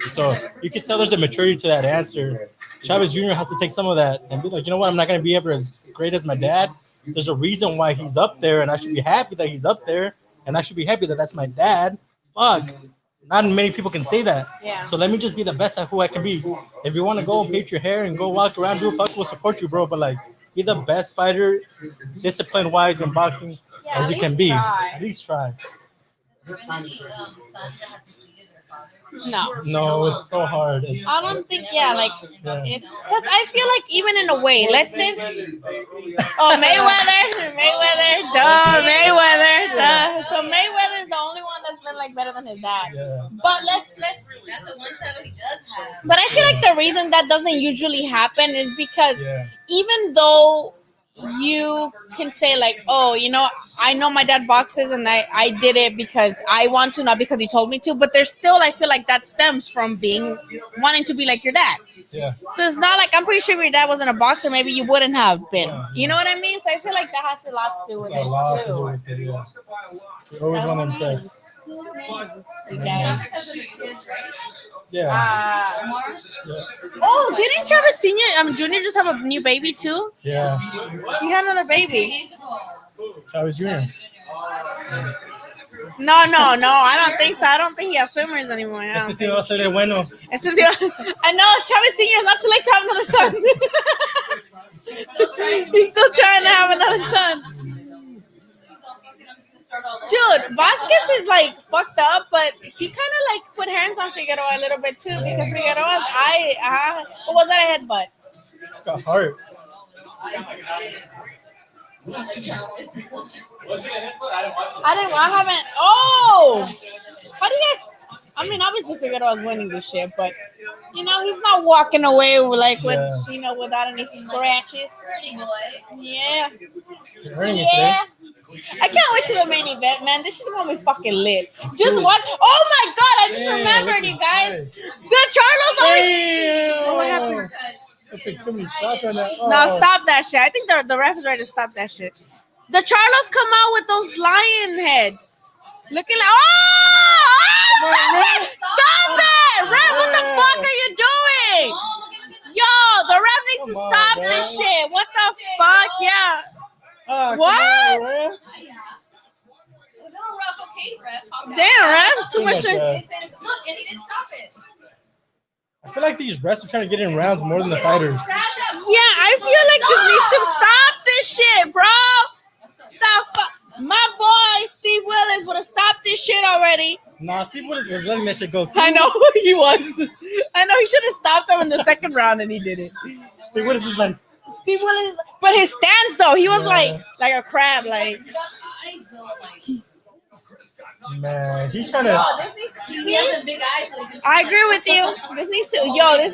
So you can tell there's a maturity to that answer. Chavez Jr. has to take some of that and be like, you know what, I'm not gonna be ever as great as my dad. There's a reason why he's up there, and I should be happy that he's up there, and I should be happy that that's my dad. Fuck. Not many people can say that. Yeah. So let me just be the best at who I can be. If you want to go and paint your hair and go walk around, do fuck, we'll support you, bro. But like, be the best fighter, discipline-wise in boxing as you can be. At least try. No. No, it's so hard. It's, I don't think, yeah, like, yeah. it's because I feel like even in a way, let's say, oh, Mayweather, Mayweather, duh. So Mayweather is the only one that's been like better than his dad. Yeah. But let's. That's the one title he does have. But I feel like the reason that doesn't usually happen is because Yeah. even though you can say like, oh, you know, I know my dad boxes and I did it because I want to, not because he told me to, but there's still, I feel like that stems from wanting to be like your dad. Yeah. So it's not like, I'm pretty sure if your dad wasn't a boxer, maybe you wouldn't have been. You know what I mean? So I feel like that has a lot to do with It's a lot to it do too. with it, yeah. You always want to impress. You guys. Yeah. Oh, didn't Travis Senior, Junior just have a new baby too? Yeah. He had another baby. Travis Jr. No, I don't think so. I don't think he has swimmers anymore. I Este sí va a ser el bueno. I know Travis Senior is not too late to have another son. He's still trying to have another son. Dude, Vasquez is like fucked up, but he kind of like put hands on Figueroa a little bit too, because Figueroa's what was that, a headbutt? Got heart. I haven't. Oh, how do you guys? I mean, obviously Figueroa's winning this shit, but you know he's not walking away with you know, without any scratches. Yeah. Yeah. I can't wait to the main event, man. This is gonna be fucking lit. Just watch. Oh my god, I just remembered, you guys. The Charlo's on. What happened? That's like too many shots right now. No, stop that shit. I think the ref is ready to stop that shit. The Charlos come out with those lion heads. Looking like, stop it! Ref, what the fuck are you doing? Yo, the ref needs to stop this shit. What the fuck? Yeah. What? A little rough, okay, ref. Damn, ref. Too much. Look, and he didn't stop it. I feel like these refs are trying to get in rounds more than the fighters. Yeah, I feel like this needs to stop this shit, bro. The fuck? My boy Steve Willis would have stopped this shit already. Nah, Steve Willis was letting that shit go too. I know he was. I know he should have stopped him in the second round, and he didn't. Steve Willis is like. Steve Willis, but his stance though, he was like a crab, like. Man, he's trying to. He has a big eye, so he can. I agree with you. This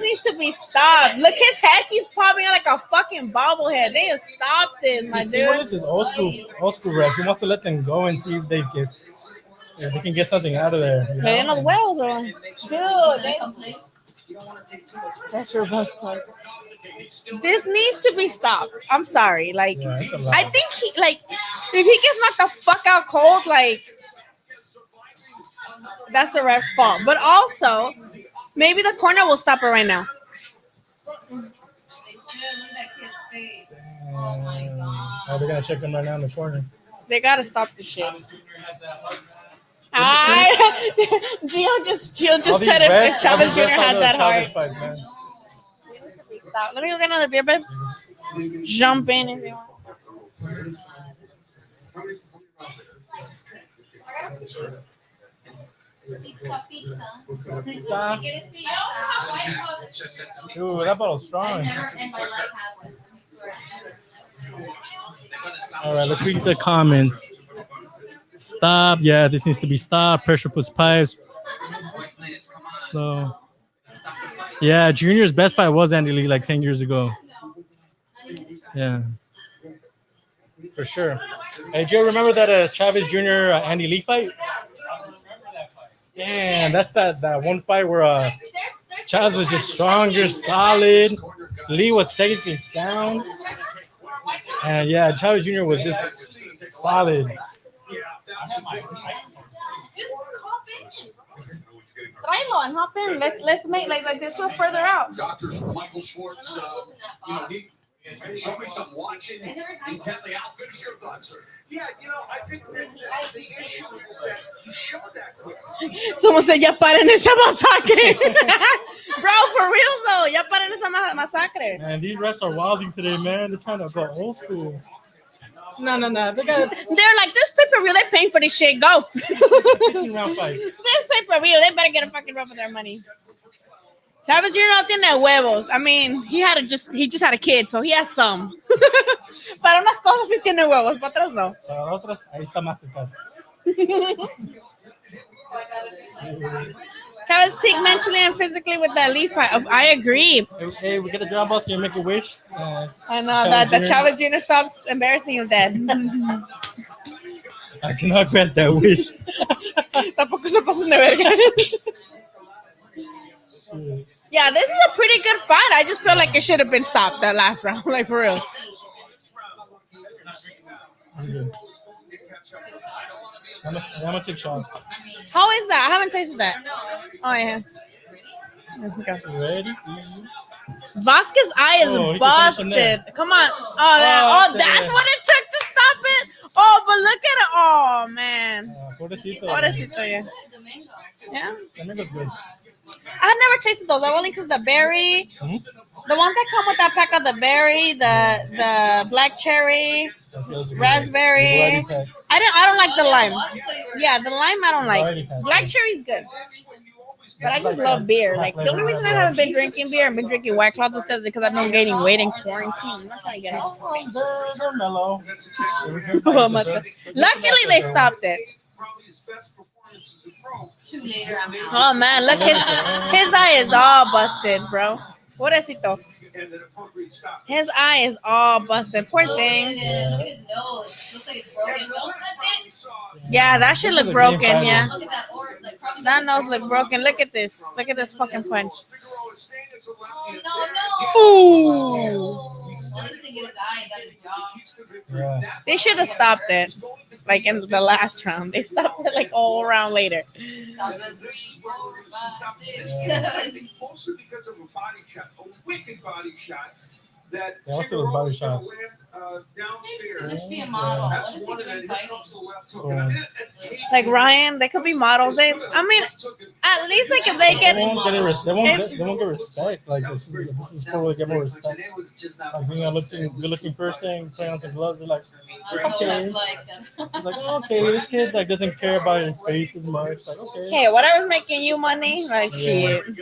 needs to be stopped. Look, his head keeps popping out like a fucking bobblehead. They just stop this, my Steve dude. Willis is old school ref. He wants to let them go and see if they can get something out of there. You know? Man, the whales are on. Dude, that's your best part. This needs to be stopped. I'm sorry. Like, Yeah, I think if he gets knocked the fuck out cold, like, that's the ref's fault. But also, maybe the corner will stop it right now. Oh, they're gonna check him right now in the corner. They gotta stop the shit. Gio just said if Chavez Jr. had that heart. Fight, Let me go get another beer, babe. Jump in if you want. Pizza. Dude, that bottle's strong. All right, let's read the comments. Stop. Yeah, this needs to be stopped. Pressure puts pipes. Slow. Yeah, Junior's best fight was Andy Lee like 10 years ago. Yeah. For sure. Hey, Joe, remember that Chavez Jr. Andy Lee fight? Damn, that's that one fight where Chavez was just stronger, solid. Lee was technically sound. And yeah, Chavez Jr. was just solid. Tráelo and hop in. Let's make like this one further out. Dr. Michael Schwartz, he showed me some watching intently. I'll finish your thoughts, sir. Yeah, I think the issue is that he showed that quick. Someone said, ya paren esa masacre. Bro, for real though, ya paren esa masacre. Man, these refs are wilding today, man. They're trying to go old school. No. They got They're like, this pay-per-view, they're paying for this shit. Go. 15-round fight. This pay-per-view, they better get a fucking run for their money. Chavez Jr. no tiene huevos. I mean, he just had a kid, so he has some. Para unas cosas sí tiene huevos, para otras no. Para otras, ahí está Mastercard. Chavez peaked mentally and physically with the elite fight. I agree. Hey, we get a job boss. Can you make a wish? I know that the Chavez Jr. stops embarrassing his dad. I cannot grant that wish. Tampoco se pasen de verga. Yeah, this is a pretty good fight. I just feel like it should have been stopped that last round, like for real. I'm gonna take shots. How is that? I haven't tasted that. Oh yeah. Ready? Vasquez's eye is busted. Come on. That's what it took to stop it. Oh, but look at it. Oh man. Pobrecito, yeah. Yeah. That mango's good. I had never tasted those. I've only tasted the berry. The ones that come with that pack of the berry, the black cherry, raspberry. I don't like the lime. Yeah, the lime I don't like. Black cherry's good. But I just love beer. Like the only reason I haven't been drinking beer and been drinking White Claws instead is because I've been gaining weight in quarantine. I'm not trying to get it. They're mellow. Luckily they stopped it. Oh man, look his eye is all busted, bro. Pobrecito. His eye is all busted. Poor thing. Yeah, that should look broken. Yeah, that nose look broken. Look at this. Look at this fucking punch. Ooh. Yeah. They should have stopped it, like in the last round. They stopped it like all around later. Mostly because of a body shot, a wicked body shot. That also was body shots. Downstairs. Just be a model. That's one of them. Like Ryan, they could be models. I mean, at least like if they get, they won't get respect. Like this is probably get more respect. Like being a good looking person, playing on some gloves, they're like, okay, okay, this kid like doesn't care about his face as much. Like okay, hey, whatever's making you money, like shit. He's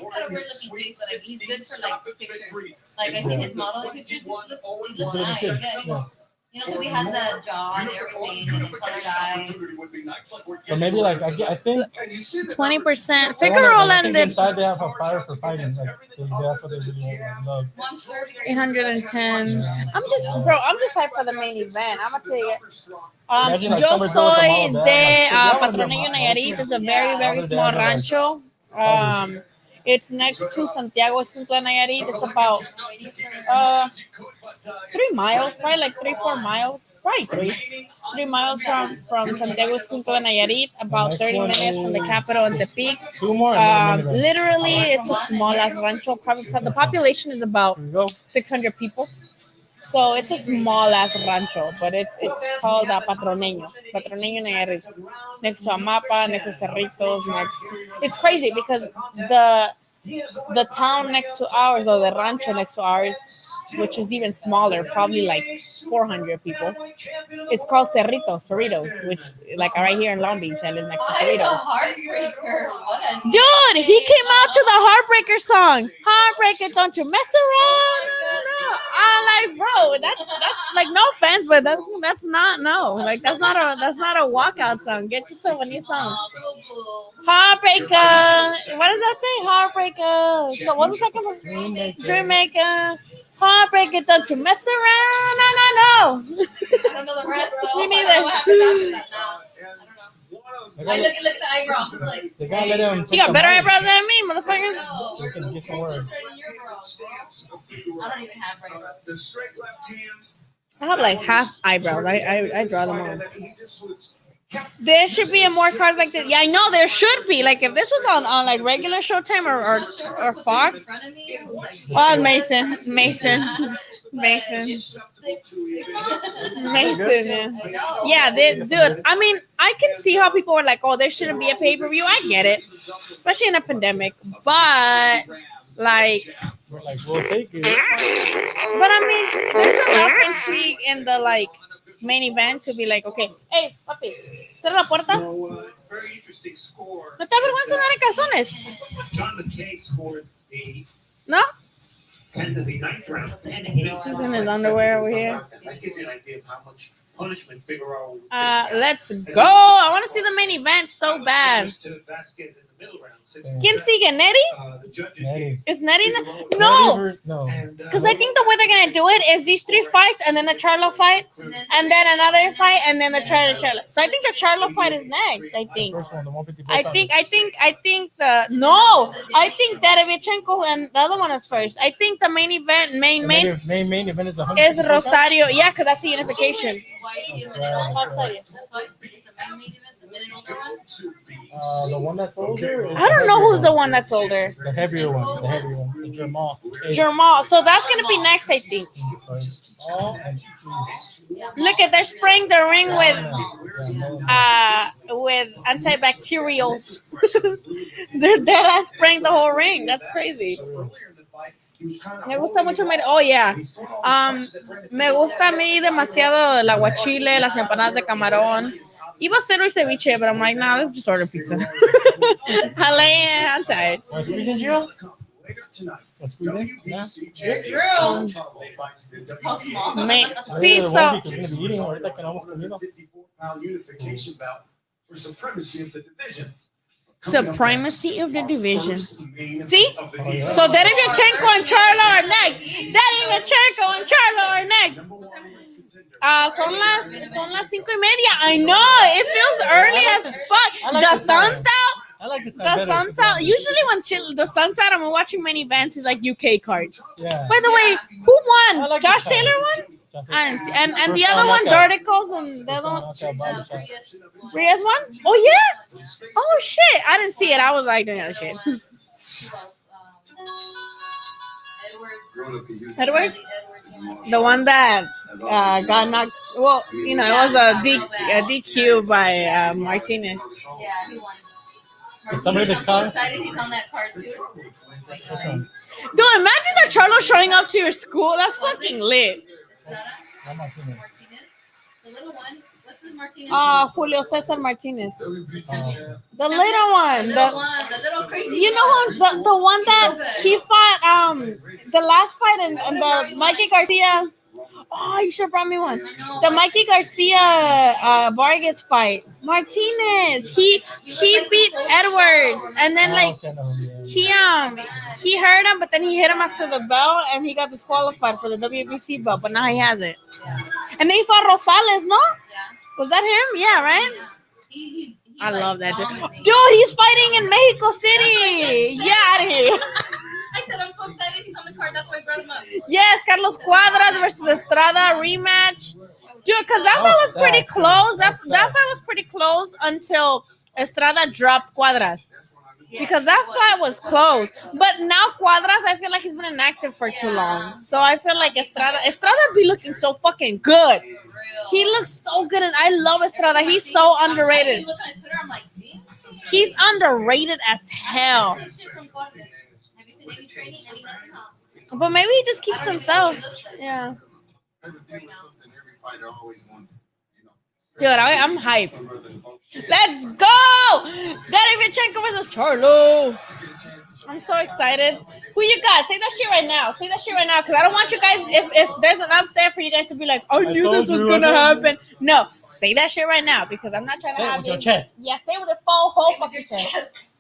got a weird looking face, but he's good for like pictures. Like I see his model pictures, he looks nice. Yeah. You know, because he has that jaw and everything, and colored eyes. So maybe like I think 20%. Figueroa landed inside they have a fire for fighting. Like that's what they really love. 810. I'm just hyped for the main event. I'm gonna tell you. Imagine, like, Yo somebody soy go with de the Patroneño Nayarit. It's a very, very small rancho. It's next to Santiago Escuintla Nayarit. It's about 3 miles, probably like 3-4 miles, probably 3 miles from Santiago Escuintla Nayarit, about 30 minutes from the capital in Tepic. 2 more. Literally, it's a small ass rancho. Probably the population is about 600 people. So it's a small ass rancho, but it's called Patroneño Nayarit. Next to Amapa, next to Cerritos, it's crazy because the town next to ours, or the rancho next to ours, which is even smaller, probably like 400 people. It's called Cerritos, which like right here in Long Beach, I live next to Cerritos. Dude, he came out to the Heartbreaker song. Heartbreaker, don't you mess around. I'm like, bro, that's like, no offense, but that's not a walkout song. Get yourself a new song. Heartbreaker. What does that say? Heartbreaker. So what's the second one? Dreammaker. Heartbreaker, don't you mess around. No. I don't know the rest though. Me neither. What happens after that now? I don't know. I look at the eyebrows. It's like, they gotta let him you got better eyebrows than me, motherfucker. no, So can get some words. I don't even have eyebrows. The straight left hands. I have like half eyebrows. I draw them on. There should be more cards like this. Yeah, I know there should be. Like if this was on like regular Showtime or Fox. Oh, Mason. Yeah, dude. I mean, I can see how people were like, "Oh, there shouldn't be a pay-per-view." I get it, especially in a pandemic. But Like, We're like, we'll take it. but I mean, there's enough intrigue in the like main event to be like, okay, hey, papi, cierra la puerta. Very interesting score. ¿No te avergüenza andar en calzones? John McKay scored the No? 10 of the ninth round. He's in his underwear over here. That gives you an idea of how much punishment Figueroa. Let's go. I want to see the main event so bad. Vasquez in the middle round. ¿Quién sigue? ¿Neri? The judges Nettie. Is Neri? No. No. Because I think the way they're going to do it is these 3 fights and then a Charlo fight and then another fight and then the Charlo. So I think the Charlo fight is next, I think. First one, the 150 I think I think Derevchenko and the other one is first. I think the main event, main event is is Rosario. Yeah, because that's the unification. The one that's older. I don't know who's the one that's older. The heavier one. The Jamal. Jamal. So that's gonna be next, I think. Look at they're spraying the ring with antibacterials. They're dead ass spraying the whole ring. That's crazy. Me gusta mucho. Oh yeah. Me gusta a mí demasiado el aguachile, las empanadas de camarón. Iba a ser hoy ceviche, but I'm like, nah, let's just order pizza. I'm tired. Want to squeeze in, Gio? Sí, so. Supremacy of the division. See? So Derevchenko and Charlo are next. Derevchenko and Charlo are next. Son las 5:30. I know it feels early as fuck. The sun's out. I like the sun's out. Usually when the sun's out, I'm watching many events. It's like UK cards. Yeah. By the way, who won? Josh Taylor won. I didn't see. And the other one, Jordicos, and the other one, Reyes won. Oh yeah. Oh shit! I didn't see it. I was like doing other shit. Edwards, the one that got knocked. Well, you know, it was a DQ by Martinez. Yeah, he won. Somebody I'm so excited he's on that card too. Dude, imagine that Charlo showing up to your school. That's fucking lit. Martinez, the little one. What's his Martinez? Julio Cesar Martinez. The little one. The little crazy. You know the one that he fought the last fight and the Mikey Garcia. Oh, you should have brought me one. The Mikey Garcia Vargas fight. Martinez. He beat Edwards and then like he hurt him, but then he hit him after the bell and he got disqualified for the WBC belt, but now he has it. And then he fought Rosales, no? Was that him? Yeah, right? I love that dude. Dude, he's fighting in Mexico City. Yeah, out of here. I said I'm so excited he's on the card. That's why I brought him up. Yes, Carlos Cuadras versus Estrada rematch. Dude, because that fight was pretty close. That fight was pretty close until Estrada dropped Cuadras. Because that fight was close. But now Cuadras, I feel like he's been inactive for too long. So I feel like Estrada be looking so fucking good. He looks so good. I love Estrada. He's so underrated. He's underrated as hell. But maybe he just keeps to himself. Yeah. Dude, I'm hyped. Let's go! Derevchenko versus Charlo. I'm so excited. Who you got? Say that shit right now. Say that shit right now, because I don't want you guys, if there's an upset for you guys to be like, I knew this was going to happen. No, say that shit right now, because I'm not trying to have with your chest. Yeah, say it with your full whole fucking chest.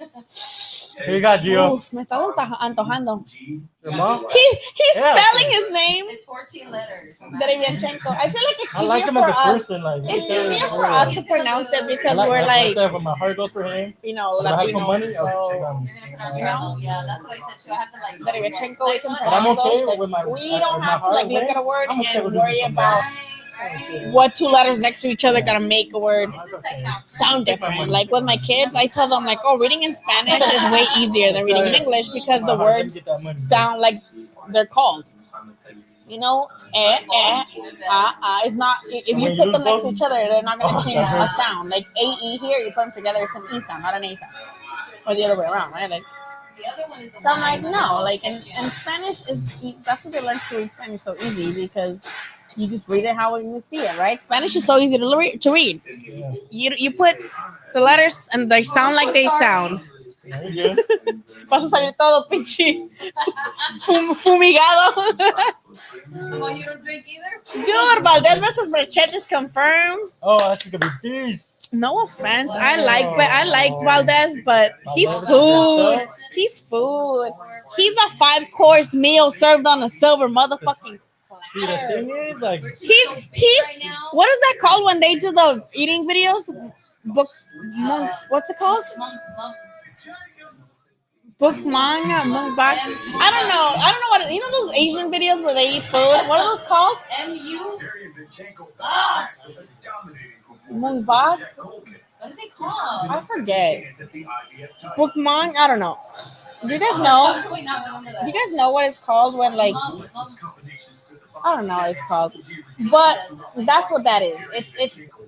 Here you got, Gio. Uf, me está antojando. Jamal? He's spelling his name. It's 14 letters. Derevchenko. I feel like it's I like easier him for as a us. person. Like, It's easier for us to pronounce it because we're like, when my heart goes for him, you know, when I have no Latinos. money, So, Yeah, that's what I said too. I have to like. Derevchenko, we can But I'm pronounce okay those. with my. We don't with have my to like heart, look man. at a word I'm okay and with worry losing about what 2 letters next to each other gotta make a word sound different. Like with my kids, I tell them like, oh, reading in Spanish is way easier than reading in English because the words sound like they're called. You know, it's not. If you put them next to each other, they're not gonna change a sound. Like AE here, you put them together, it's an E sound, not an A sound, or the other way around, right? Like The other one is the So I'm line like, no, like, and Spanish that's what they learn to read Spanish so easy because you just read it how you see it, right? Spanish is so easy to read. You put the letters and they sound like they sound. Vas a salir todo pinche fumigado. Well, you don't drink either? Dude, Valdez versus Brachet is confirmed. Oh, that's gonna be beast. No offense, I like Valdez, but he's food. He's food. He's a 5-course meal served on a silver motherfucking. See, the thing is, like, He's what is that called when they do the eating videos? What's it called? Mukbang. I don't know what you know those Asian videos where they eat food. What are those called? MU. Mukbang. What are they called? I forget. Mukbang. I don't know. Do you guys know? How can we not remember that? Do you guys know what it's called when like? I don't know what it's called, but that's what that is.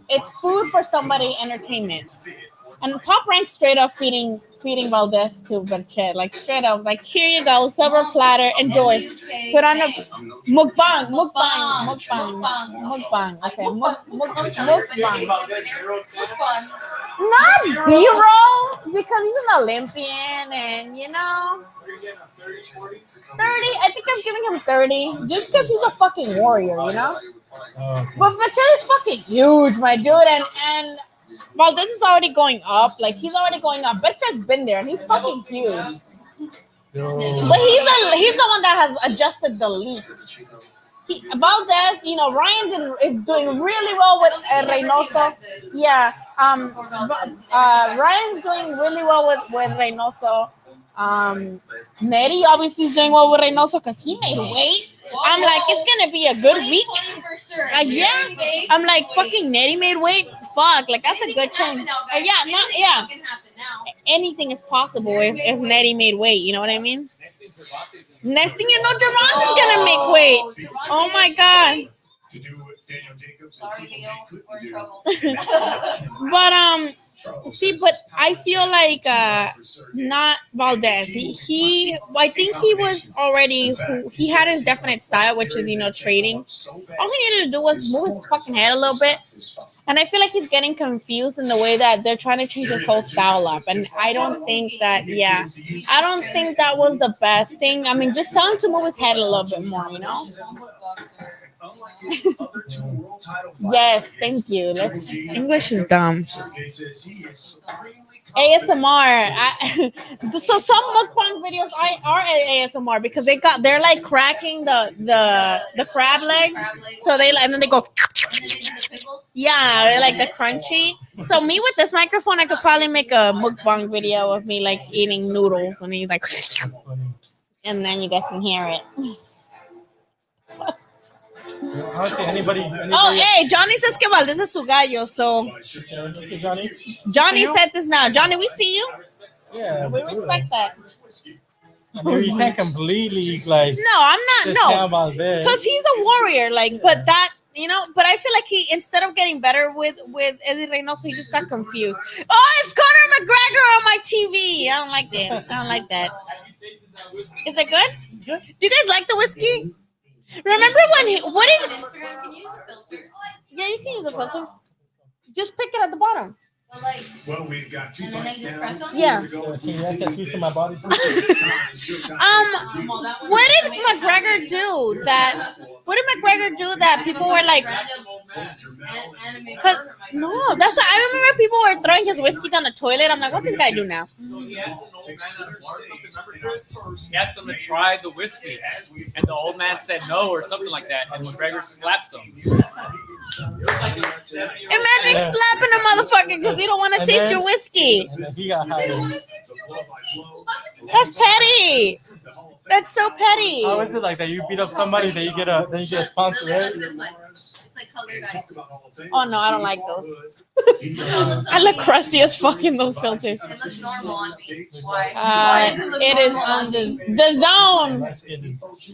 It's food for somebody, entertainment. And Top Rank straight up feeding Valdez to Berchet, like straight up, like here you go, silver platter, enjoy. Put on a mukbang. Okay, mukbang. Not 0 because he's an Olympian, and you know, 30. I think I'm giving him 30 just because he's a fucking warrior, you know. But Berchet is fucking huge, my dude, and. Valdez is already going up. Like, he's already going up. Berchet's been there, and he's fucking huge. But he's the one that has adjusted the least. Valdez, you know, Ryan is doing really well with Reynoso. Yeah. Ryan's doing really well with Reynoso. Neri obviously is doing well with Reynoso because he made weight. I'm like, it's gonna be a good week. Yeah. I'm like, fucking Neri made weight. Fuck, like that's a good change. Yeah. Anything is possible if Neri made weight. You know what I mean? Next thing you know, Gervonta's gonna make weight. Oh my god. Sorry, Leo, we're in trouble. But but I feel like not Valdez. I think he was already. He had his definite style, which is trading. All he needed to do was move his fucking head a little bit. And I feel like he's getting confused in the way that they're trying to change his whole style up. And I don't think that, I don't think that was the best thing. I mean, just tell him to move his head a little bit more, you know? Yes, thank you. English is dumb. ASMR. So some mukbang videos are ASMR because they're like cracking the crab legs. So and then they go. Yeah, like the crunchy. So me with this microphone, I could probably make a mukbang video of me like eating noodles, and he's like, and then you guys can hear it. I don't see anybody. Oh, hey, Johnny says que Valdez es su gallo. So Johnny said this now. Johnny, we see you. Yeah, we respect that. I mean, you can't completely like. No, I'm not. No, because he's a warrior. Like, but that. But I feel like he, instead of getting better with Eddie Reynoso, he just got confused. Oh, it's Conor McGregor on my TV. I don't like that. I don't like that. Is it good? Do you guys like the whiskey? Remember when he, what did? Yeah, you can use a filter. Just pick it at the bottom. Well, we've got 2 fights down. Yeah. Can you add tattoos to my body? What did McGregor do that? What did McGregor do that people were like? Cause no, that's why I remember people were throwing his whiskey down the toilet. I'm like, what this guy do now? He asked them to try the whiskey, and the old man said no or something like that, and McGregor slapped him. Imagine slapping a motherfucker because he don't want to taste your whiskey. He got hired. That's petty. That's so petty. How is it like that? You beat up somebody, then you get a sponsor, right? It's like colored ice. Oh no, I don't like those. I look crusty as fuck in those filters. It looks normal on me. Why? It is on the zone.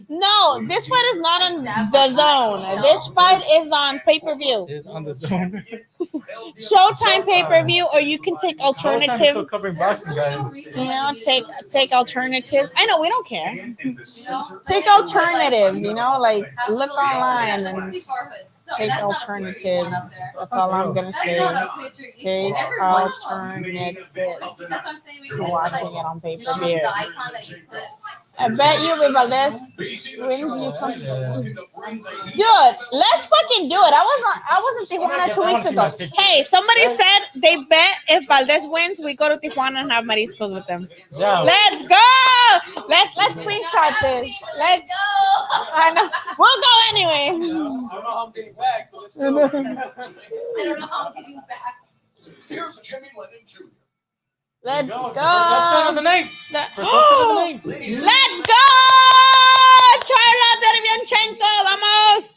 No, this fight is not on the zone. This fight is on pay-per-view. It's on the zone. Showtime pay-per-view, or you can take Showtime is still alternatives. covering boxing, guys. You know, take alternatives. I know we don't care. Take alternatives. You know, like look online and take alternatives. That's all I'm gonna say. Take alternatives to watching it on pay-per-view. I bet you, Valdez wins you. Dude, let's fucking do it. I was in Tijuana 2 weeks ago. Hey, somebody said they bet if Valdez wins, we go to Tijuana and have mariscos with them. Yeah. Let's go. Let's screenshot this. Let's go. I know. We'll go anyway. I don't know how I'm getting back. I don't know how I'm getting back. Here's Jimmy Lennon Jr. Let's go. First upset of the night. First upset of the night. Let's go. Charlo Doubleheader. Vamos.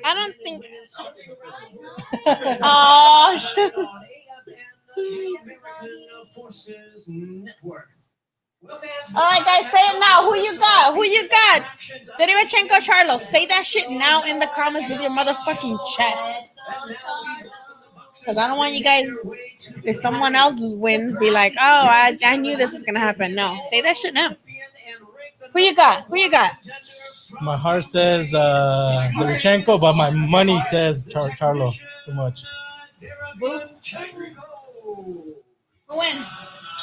I don't think. Oh, shit. All right, guys, say it now. Who you got? Who you got? Derivchenko, Charlo. Say that shit now in the comments with your motherfucking chest. Because I don't want you guys, if someone else wins, be like, oh, I knew this was going to happen. No, say that shit now. Who you got? Who you got? My heart says Derivchenko, but my money says Charlo. Too much. Boots. Who wins?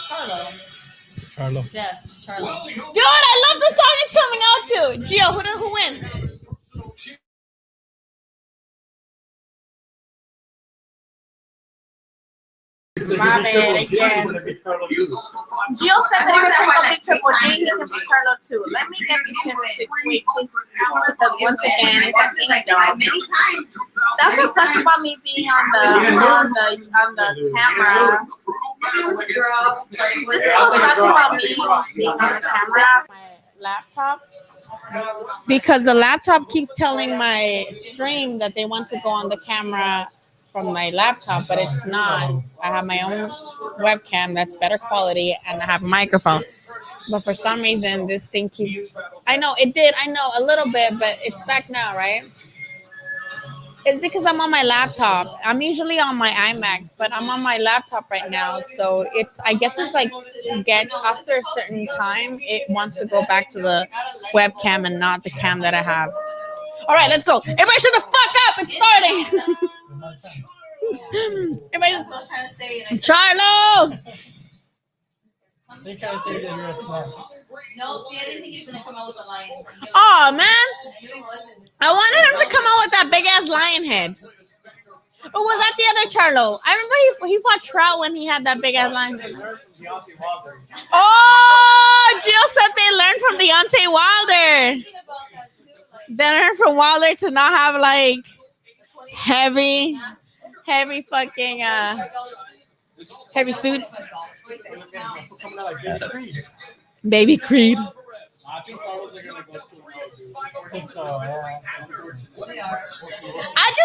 Charlo. Yeah, Charlo. Dude, I love the song it's coming out to. Gio, who wins? My bad again. Gio said that he was trying to beat Triple G. He can beat Charlo too. Let me get this shit situated. Because once again, it's a thing, dog. That's what sucks about me being on the camera. This is what sucks about me being on the camera. My laptop. Because the laptop keeps telling my stream that they want to go on the camera from my laptop, but it's not. I have my own webcam that's better quality, and I have a microphone. But for some reason, this thing keeps. I know it did. I know a little bit, but it's back now, right? It's because I'm on my laptop. I'm usually on my iMac, but I'm on my laptop right now. So it's. I guess it's like after a certain time, it wants to go back to the webcam and not the cam that I have. All right, let's go. Everybody shut the fuck up. It's starting. Everybody, Charlo. They can't say that you're a snap. No, see, I didn't think he was gonna come out with a lion. Oh man, I wanted him to come out with that big ass lion head. Or was that the other Charlo? I remember he fought Trout when he had that big ass lion head. Oh, Jill said they learned from Deontay Wilder. They learned from Wilder to not have like heavy fucking heavy suits. Baby Creed. I just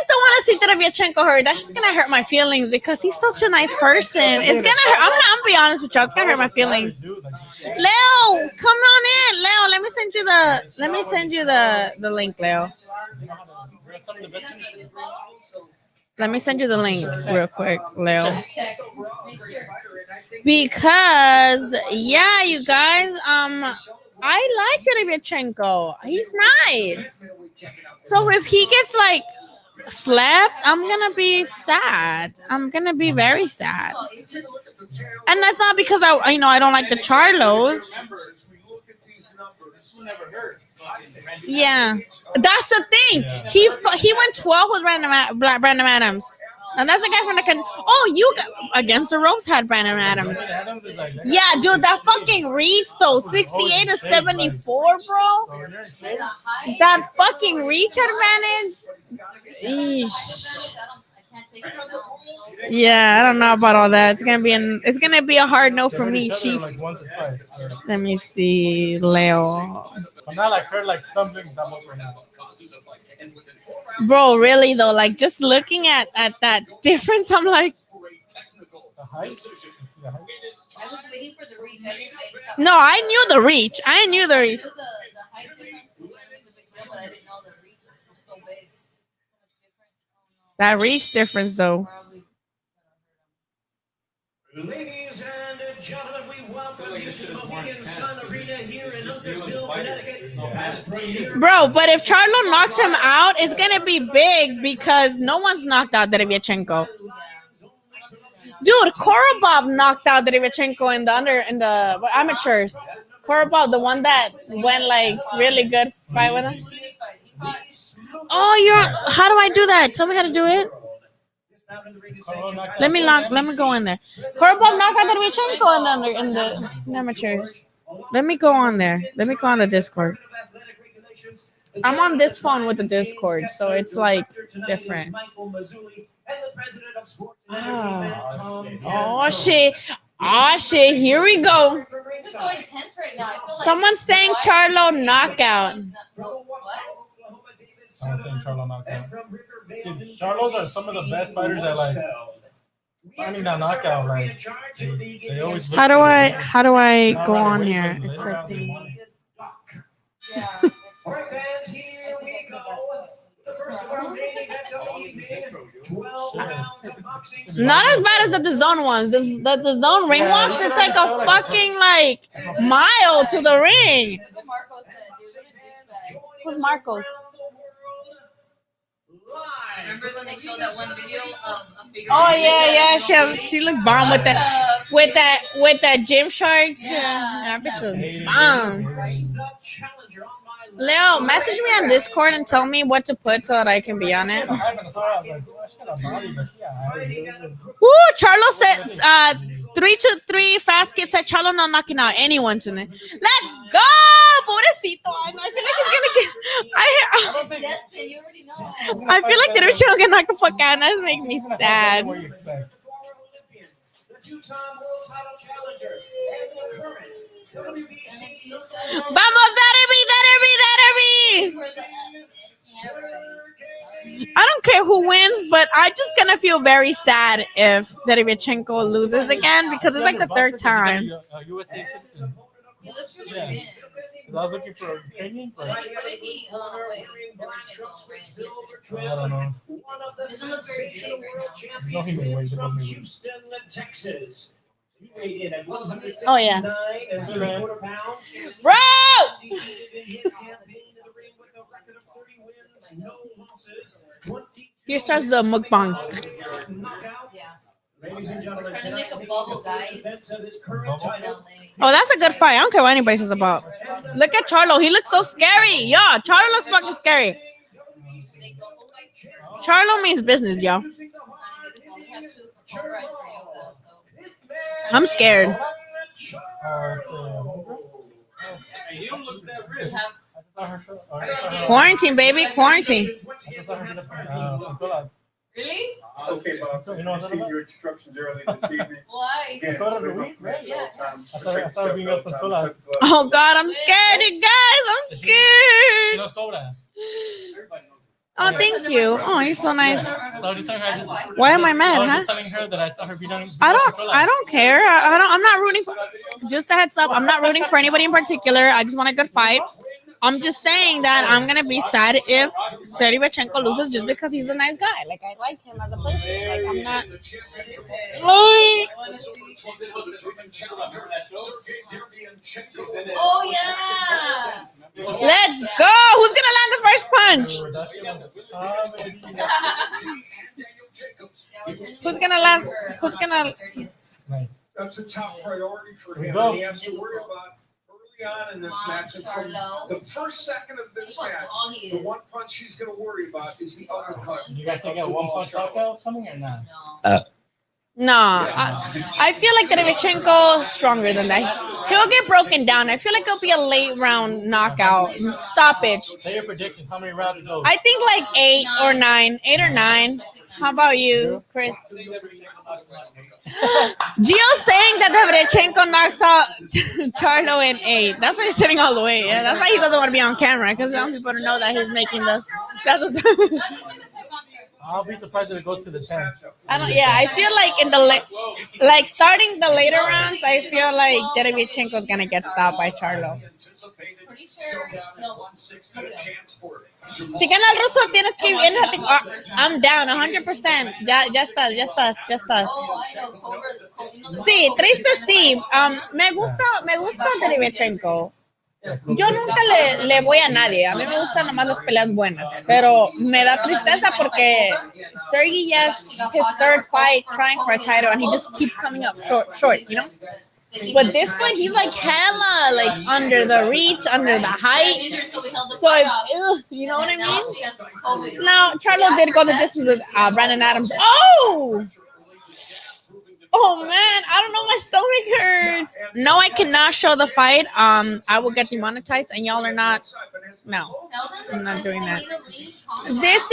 don't want to see Derivchenko hurt. That's just gonna hurt my feelings because he's such a nice person. It's gonna hurt. I'm gonna be honest with y'all. It's gonna hurt my feelings. Leo, come on in. Leo, let me send you the link, Leo. Let me send you the link real quick, Leo. Because yeah, you guys, I like Derivchenko. He's nice. So if he gets like slapped, I'm gonna be sad. I'm gonna be very sad. And that's not because I don't like the Charlos. Yeah, that's the thing. He went 12 with Brandon Adams. And that's the guy from the you against the ropes had Brandon Adams. Yeah, dude, that fucking reach though, 68 to 74, bro. That fucking reach advantage. Eesh. Yeah, I don't know about all that. It's gonna be a hard no for me, Chief. Let me see, Leo. I'm not like her, like stumbling that much right now. Bro, really though, like just looking at that difference, I'm like, The height? I was waiting for the reach. no, I knew the reach. I knew the height difference was gonna be the big deal, but I didn't know the reach was so big. That reach difference, though. Ladies and gentlemen, we welcome you to the Mohegan Sun Arena here in Huntersville, Connecticut. Bro, but if Charlo knocks him out, it's gonna be big because no one's knocked out Derevyanchenko. Dude, Korobov knocked out Derevyanchenko in the amateurs. Korobov, the one that went like really good fight with him. Oh, how do I do that? Tell me how to do it. Let me go in there. Korobov knocked out Derevyanchenko in the amateurs. Let me go on there. Let me go on the Discord. I'm on this phone with the Discord, so it's like different. Oh shit. Oh shit. Here we go. It's so intense right now. I feel like Someone's saying Charlo knockout. I'm saying Charlo knockout. See, Charlos are some of the best fighters that like finding that knockout. Like they always. How do I go on here? It's like the All right, fans, here we go. The first of our main event of the evening. 12 rounds of boxing. not as bad as the zone ones. The zone ring walks is like a fucking like mile to the ring. Who's Marcos? Remember when they showed that one video of a figure? Oh yeah. She looked bomb with that gym shark. That bitch was bomb. Leo, message me on Discord and tell me what to put so that I can be on it. Woo! Charlo said 3-3 fast kid said Charlo not knocking out anyone tonight. Let's go, pobrecito. I feel like he's gonna get. Destin, you already know. I feel like they're gonna knock the fuck out. That's making me sad. The two-time world title challengers and the current WBC. Vamos, Derby. I don't care who wins, but I'm just gonna feel very sad if Derevyanchenko loses again because it's like the third time. USA citizen. He looks really good. I was looking for a Kenyan, but What did he wait, I don't know. doesn't look very big right There's no human weight. There's no human weight. Houston, Texas. He weighed in at Oh yeah, 159.75 pounds. bro. He ended his campaign in the ring with a record of 30 wins, no losses, 22 Here starts the mukbang. knockout. Yeah. Ladies and gentlemen, We're trying to make a bubble, guys. defense of his current title. Oh, that's a good fight. I don't care what anybody says about. Look at Charlo. He looks so scary. Yo, Charlo looks fucking scary. Charlo means business, yo. I'm scared. Quarantine, baby. Quarantine. Really? Okay, boss. You know what I'm Received talking your instructions early this evening. Why? Yeah, Go to the week, right? Yeah. I saw her being up some solas. Oh God, I'm scared, you guys. I'm scared. Oh, thank you. Oh, you're so nice. So I was just telling her, Why am I I mad, was huh? just telling her that I saw her being on. I don't care. I'm not rooting for. Just a heads up. I'm not rooting for anybody in particular. I just want a good fight. I'm just saying that I'm gonna be sad if Derevyanchenko loses just because he's a nice guy. Like I like him as a person. Like I'm not. Oh yeah. Let's go. Who's gonna land the first punch? Who's gonna land? Who's gonna? Nice. That's a top priority for him. Go. He has to worry about early on in this match. And from the first second of this match, the one punch he's going to worry about is the uppercut. You guys think a one punch knockout coming or not? No, I feel like Derevyanchenko is stronger than that. He'll get broken down. I feel like it'll be a late round knockout stoppage. Say your predictions. How many rounds it goes? I think like 8 or 9. 8 or 9. How about you, Chris? Gio's saying that Derevyanchenko knocks out Charlo in 8. That's why he's sitting all the way. Yeah, that's why he doesn't want to be on camera because I want people to know that he's making this. That's what. I'll be surprised if it goes to the 10. I don't. Yeah, I feel like in the like starting the later rounds, I feel like Derevyanchenko is gonna get stopped by Charlo. pretty sure. No. Si gana el ruso, tienes que ir. I'm down, 100%. Ya estás. Oh, I know. Cobra's. Sí, triste sí. Me gusta Derevchenko. Yo nunca le voy a nadie. A mí me gustan nomás las peleas buenas. Pero me da tristeza porque Sergey has his third fight trying for a title and he just keeps coming up short, you know? But this fight, he's like hella like under the reach, under the height. So, you know what I mean? Now, Charlo did go the distance with Brandon Adams. Oh man, I don't know, my stomach hurts. No, I cannot show the fight. I will get demonetized, and y'all are not. No, I'm not doing that. This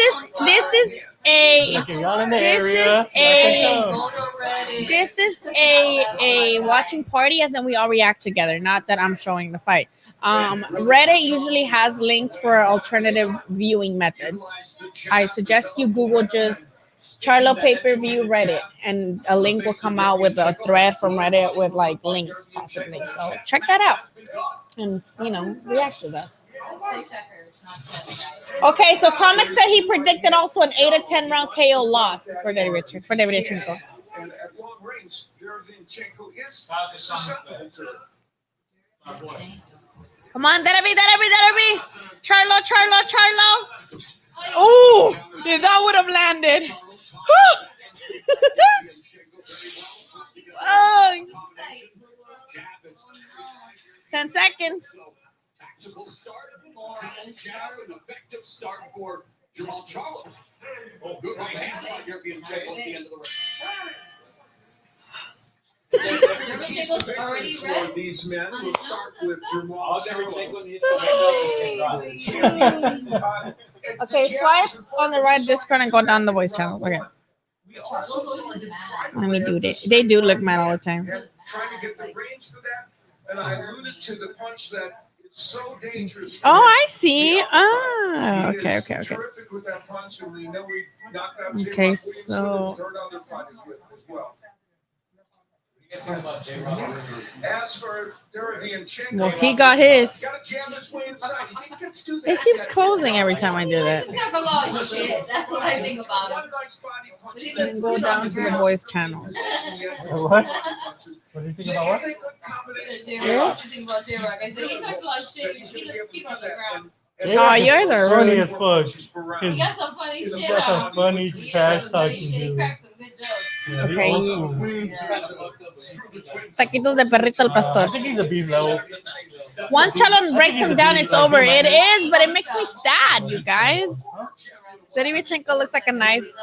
is a watching party, as in we all react together. Not that I'm showing the fight. Reddit usually has links for alternative viewing methods. I suggest you Google just Charlo pay-per-view Reddit, and a link will come out with a thread from Reddit with like links possibly. So check that out and react with us. Okay, so Comics said he predicted also an 8 to 10 round KO loss for Derevchenko. And at long range, Derevchenko is susceptible to it. Come on, Derevy. Charlo. Oh, that would have landed. Oh. 10 seconds. Tactical start. Jab, an effective start for Jamal Charlo. Oh, good right hand by Derevchenko at the end of the Derevchenko's already red. For these men, we'll start with Jamal Charlo. Okay, swipe on the right Discord and go down the voice channel. Okay. Let me do this. They do look mad all the time. Trying to get the range for that, and I alluded to the punch that is so dangerous. Oh, I see. Okay. Terrific with that punch, and we know we knocked out Okay, so other fighters with as well. As for Derevchenko, well, he got his. gotta jam his way inside. He gets to It keeps closing every time I do that. Talk a lot of shit. That's what I think about him. And go down to the voice channels. What? What do you think about what? Yes. I said he talks a lot of shit. He looks cute on the ground. Oh, you guys are funny rude. as fuck. He got some funny shit. He got some funny trash talking. He cracks some good jokes. Yeah, Okay. old school. Taquitos de perrito al I pastor. think he's a beast level. Once Charlo breaks him down, it's over. It is, but it makes me sad, you guys. Derevchenko looks like a nice,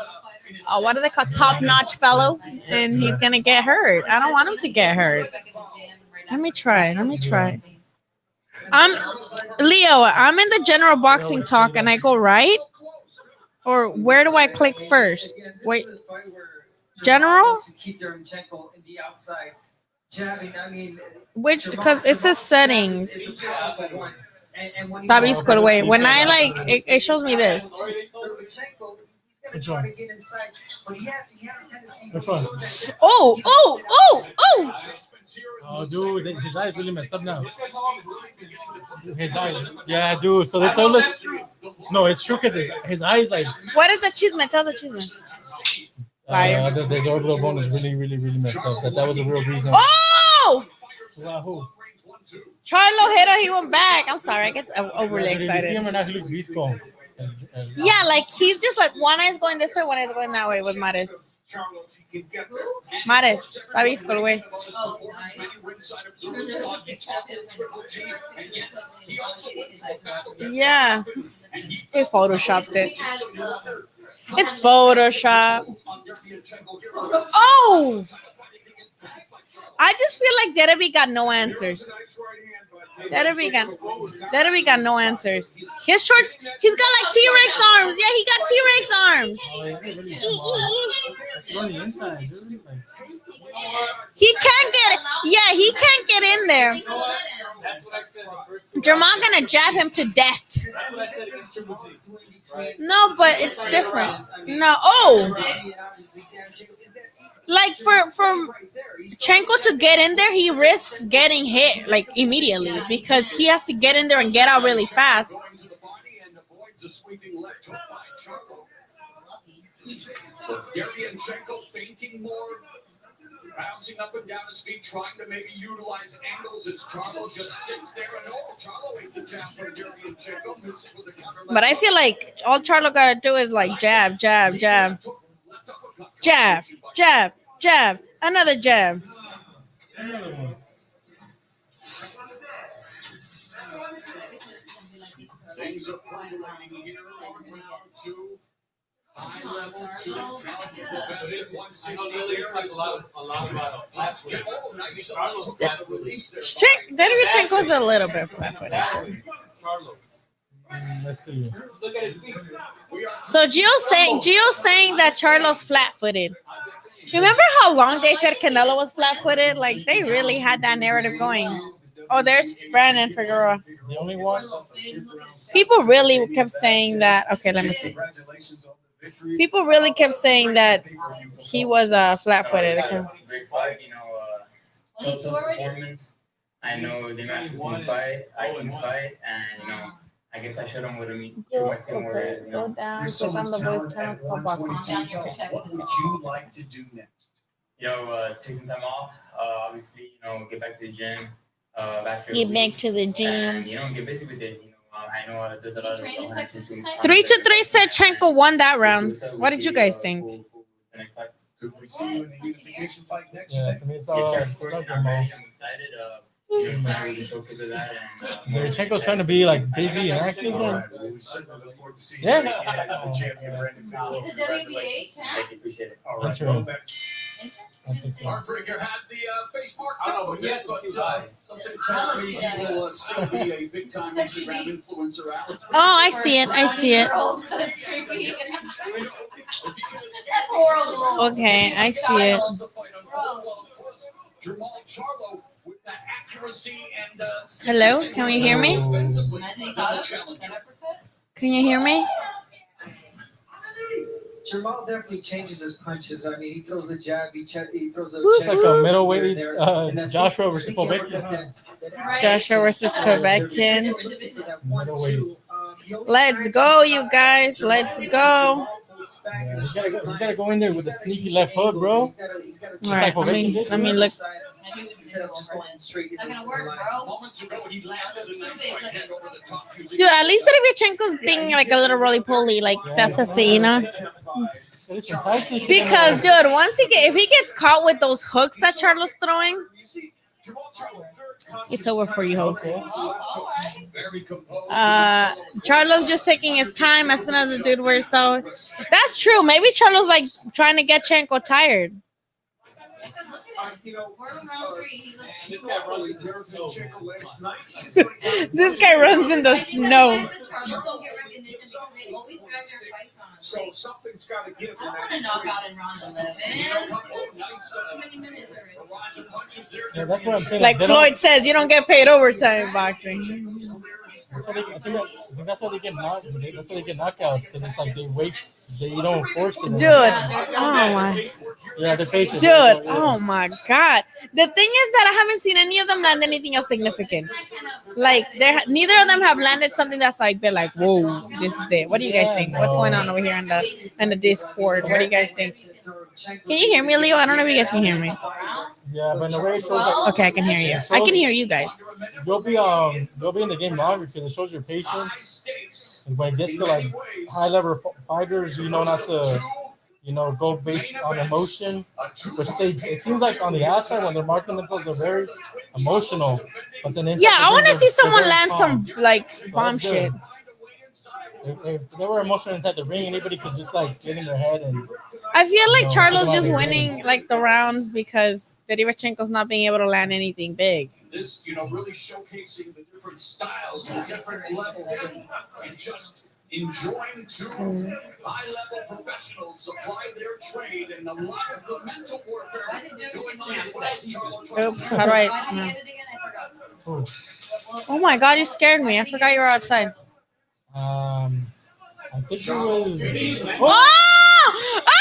what do they call, top-notch fellow, and he's gonna get hurt. I don't want him to get hurt. Let me try. Leo, I'm in the general boxing talk, and I go right, or where do I click first? Wait, general? Keep Derevchenko in the outside jabbing. I mean, Which, because it says settings. when Tavis could wait. When I like, it shows me this. Derevchenko, he's gonna try to get inside, but he has a tendency. Which one? Oh! Oh, dude, his eyes really messed up now. His eyes. Yeah, dude. So they told us. No, it's true because his eyes like. What is the chisme? Tell the chisme. His orbital bone is really messed up. That was a real reason. Oh! Who? Charlo hit her. He went back. I'm sorry. I get overly Did you see excited. him or not? He looks visco. Yeah, like he's just like one eye's going this way, one eye's going that way with Mares. Mares, Tavis could wait. Yeah. He photoshopped it. It's Photoshop. Oh! I just feel like Derevy got no answers. Derevy got no answers. His shorts, he's got like T-Rex arms. Yeah, he got T-Rex arms. He can't get in there. Jamal gonna jab him to death. No, but it's different. No. Oh! like for Chenko to get in there, he risks getting hit like immediately because he has to get in there and get out really fast. Going to the body and avoids a sweeping left hook by Charlo. So Deryanchenko fainting more, bouncing up and down his feet, trying to maybe utilize angles as Charlo just sits there and Charlo hits the jab from Deryanchenko, misses with a counter. But I feel like all Charlo gotta do is like jab, jab, jab, jab, jab, jab, another jab. Things are percolating here on round two. High level two. That's it. 160 there is a lot about oh, nice release there. Deryanchenko's a little bit flat-footed too. Let's see. Look at his feet. So Gio's saying that Charlo's flat-footed. Remember how long they said Canelo was flat-footed? Like they really had that narrative going. Oh, there's Brandon Figueroa. The only one. People really kept saying that. Okay, let me see. People really kept saying that he was flat-footed. Okay. Great fight, total performance. I know the master can fight, I can fight, and I guess I showed him what I mean. Go down, click on the voice channel, it's called boxing. What would you like to do next? Take some time off. Obviously, get back to the gym. Get back to the gym. And, get busy with it. I know there's a lot of 3-3 said Chenko won that round. What did you guys think? Could we see you in a unification fight next? Yeah, to me it's all Yes, sir, of course, I'm ready. I'm excited. Excited to showcase of that. And Deryanchenko's trying to be like busy and active. We certainly look forward to seeing Yeah. the champion Brandon Figueroa. He's a WBA champ. Thank you, appreciate it. All right, Sure. well, that's Heartbreaker had the face marked up a bit, but something tells me he will still be a big time Instagram influencer. Alex. Oh, I see it. I see it. That's creepy. That's horrible. Okay, I see it. Jamal Charlo with that accuracy and Hello, can we hear me? Can you hear me? Jamal definitely changes his punches. I mean, he throws a jab, he throws a It's like a jab middleweight there, and that's- Joshua versus see him with Povetkin. that Joshua versus Povetkin. that 1-2, he always Let's tries go, to- you guys. Let's go. Yeah, he's gotta go in there with a sneaky left hook, bro. He's gotta Just All right, like Povetkin did. let me look. Instead of just going straight It's into not the gonna work, line. bro. moments ago he landed a nice right hand over the top. Dude, at least Deryanchenko's being like a little roly-poly, like Sassy, Listen, Tyson should Because, have- dude, if he gets caught with those hooks that Charlo's throwing, it's over for you, hopes. Very composed. Charlo's just taking his time as soon as the dude wears out. That's true. Maybe Charlo's like trying to get Chenko tired. Because look at him. We're in round 3. He looks This guy runs in the snow. This guy runs in the snow. The Charlos don't get recognition because they always drag their fights on. So something's got to give. I don't want to knock out in round 11. Nice Too many minutes already. barrage of punches there. Yeah, that's what I'm saying. Like they don't- Floyd says, you don't get paid overtime in boxing. That's why I think that's why they get knocked. That's why they get knockouts because it's like they don't force it. Dude, oh my. Yeah, they're patient. Dude, oh my God. The thing is that I haven't seen any of them land anything of significance. Like, neither of them have landed something that's like, been like, whoa, this is it. What do you guys think? What's going on over here in the Discord? What do you guys think? Can you hear me, Leo? I don't know if you guys can hear me. Yeah, but in a way it shows like Okay, I can hear you. I can hear you guys. you'll be in the game longer because it shows your patience. And when it gets to like high level fighters, you know not to go based on emotion. Which it seems like on the outside when they're marking themselves, they're very emotional. But then inside Yeah, the I ring, want to they're- see they're someone very land calm. some like So bomb that's shit. good. If they were emotional inside the ring, anybody could just like get in their head and. I feel like No, Charlo's come on, just man. winning like the rounds because Deryanchenko's not being able to land anything big. This, really showcasing the different styles, the different levels, and just enjoying two high-level professionals apply their trade and a lot of the mental warfare Why did going on Deryanchenko as well as Charlo tries Oops, to- how do Why I? did he No. get it again? I forgot. Oh, Oh my God, you scared me. I forgot you were outside. I think it was. Oh! Ah!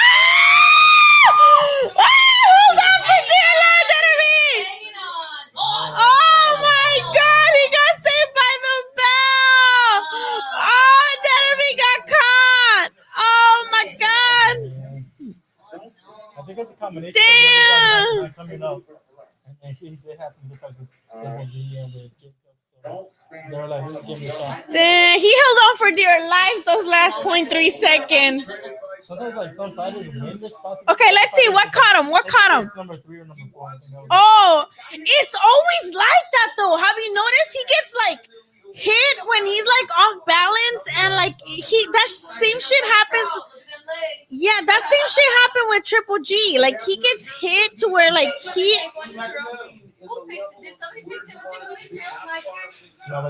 combination. Damn. Not coming up. And he did have some good fights with Triple G and with Jacob. So they were like, let's give him a shot. Damn, he held on for dear life those last 0.3 seconds. Sometimes like some fighters win their spots. Okay, let's see what caught him. What caught him? It's number 3 or number 4. I think that was Oh, it's always like that though. Have you noticed he gets like hit when he's like off balance and like that same shit happens. Yeah, that same shit happened with Triple G. Like he gets hit to where like he.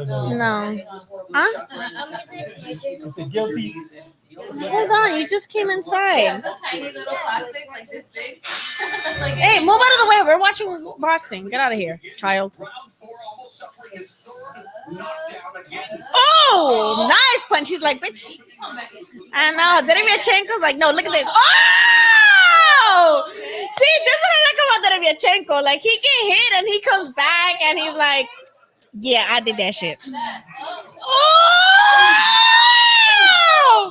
No. Huh? Is it guilty? Hold on, you just came inside. Hey, move out of the way. We're watching boxing. Get out of here, child. Oh, nice punch. He's like, bitch. And Derevyachenko's like, no, look at this. Oh! See, this is what I like about Derevyachenko. Like, he get hit and he comes back and he's like, yeah, I did that shit. Oh!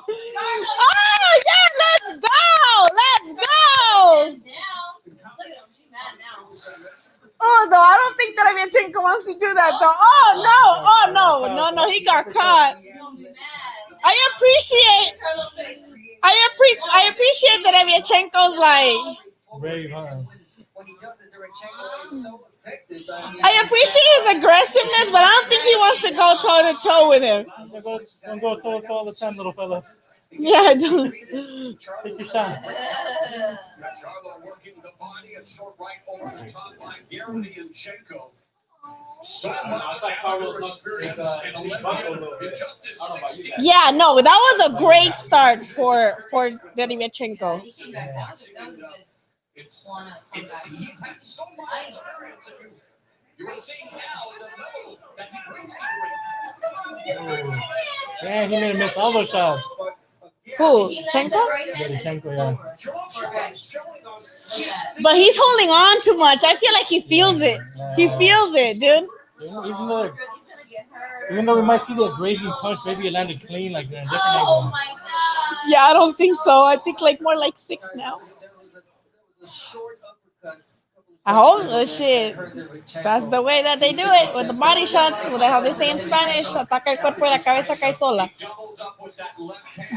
Oh, yeah, let's go! Let's go! Oh, though, I don't think that Derevyachenko wants to do that, though. Oh, no, he got caught. I appreciate that Derevyachenko's like. Brave, huh? I appreciate his aggressiveness, but I don't think he wants to go toe to toe with him. Don't go toe to toe all the time, little fella. Yeah, I don't. Take your shots. Charlo working the body and short right over the top line. Derevyachenko. So much experience in 11 in just his 16. Yeah, no, that was a great start for Derevyachenko. He's had so much experience, and you are seeing now the level that he brings to the ring. Yeah, he made him miss all those shots. Who? Chenko? Derevyachenko, yeah. But he's holding on too much. I feel like he feels it. He feels it, dude. Even though we might see the grazing punch, maybe it landed clean, like they're in different angles. Yeah, I don't think so. I think like more like 6 now. I hope shit. That's the way that they do it with the body shots. With how they say in Spanish, ataca el cuerpo y la cabeza cae sola.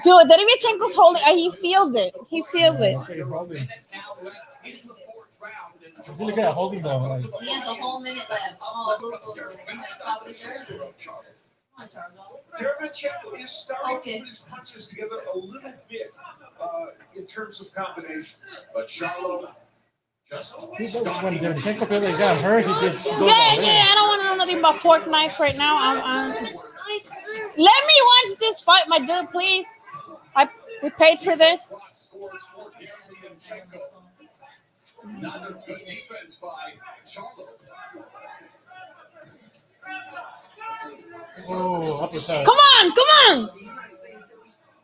Dude, Derevyachenko's holding. He feels it. He feels it. If you look at holding though, like, He had the whole minute left. Oh, Derevyachenko is starting to put his punches together a little bit in terms of combinations. But Charlo just when Derevyachenko feels like got hurt, he just goes Yeah. I don't want to know nothing about fork knife right now. Let me watch this fight, my dude, please. We paid for this. Not a good defense by Charlo. Oh, uppercut. Come on.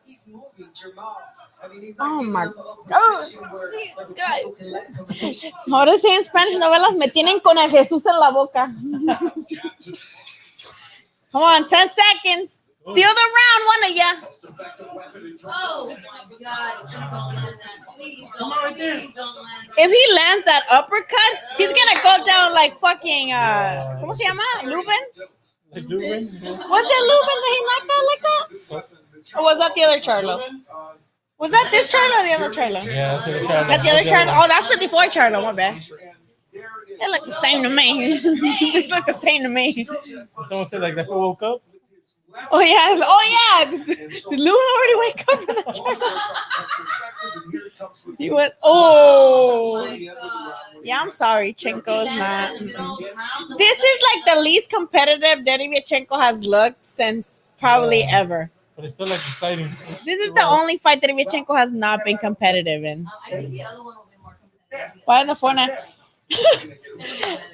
He's moving, Jamal. I mean, he's Oh not my God. God. Ahora sí en Spanish novelas me tienen con el Jesús en la boca. Come on, 10 seconds. Steal the round, one of ya. Oh my God. Don't land that. Please don't land that. If he lands that uppercut, he's gonna go down like fucking ¿cómo se llama? Lubin? Like Lubin? Was that Lubin that he knocked out like that? Or was that the other Charlo? Was that this Charlo or the other Charlo? Yeah, that's the other Charlo. That's the other Charlo. Oh, that's 54 Charlo, my bad. They look the same to me. They look the same to me. Someone said like that who woke up? Oh yeah. Did Lou already wake up from the Charlo? He went, oh. Yeah, I'm sorry, Chenko's not. This is like the least competitive Derevyachenko has looked since probably ever. But it's still like exciting. This is the only fight that Derevyachenko has not been competitive in. I think the other one will be more competitive. Why in the Fortnite?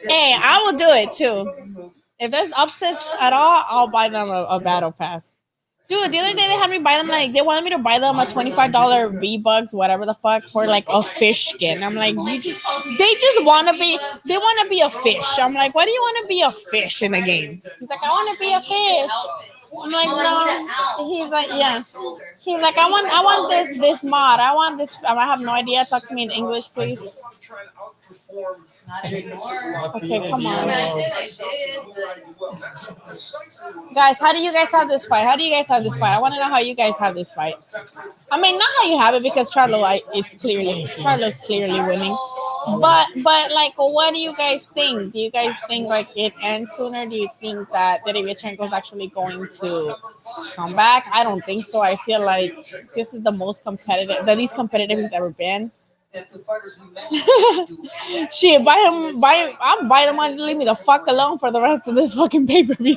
Hey, I will do it too. If there's upsets at all, I'll buy them a battle pass. Dude, the other day they had me buy them they wanted me to buy them a $25 V-Bucks, whatever the fuck, for like a fish skin. I'm like, they just want to be a fish. I'm like, why do you want to be a fish in a game? He's like, I want to be a fish. I'm like, no. He's like, yeah. He's like, I want this mod. I want this. I have no idea. Talk to me in English, please. Not anymore. Okay, come on. Imagine I did, Guys, how do you guys have this fight? How do you guys have this fight? I want to know how you guys have this fight. I mean, not how you have it because Charlo's clearly winning. But like, what do you guys think? Do you guys think like it ends sooner? Do you think that Derevyachenko is actually going to come back? I don't think so. I feel like this is the least competitive he's ever been. Shit, I'm buying him on to leave me the fuck alone for the rest of this fucking pay-per-view.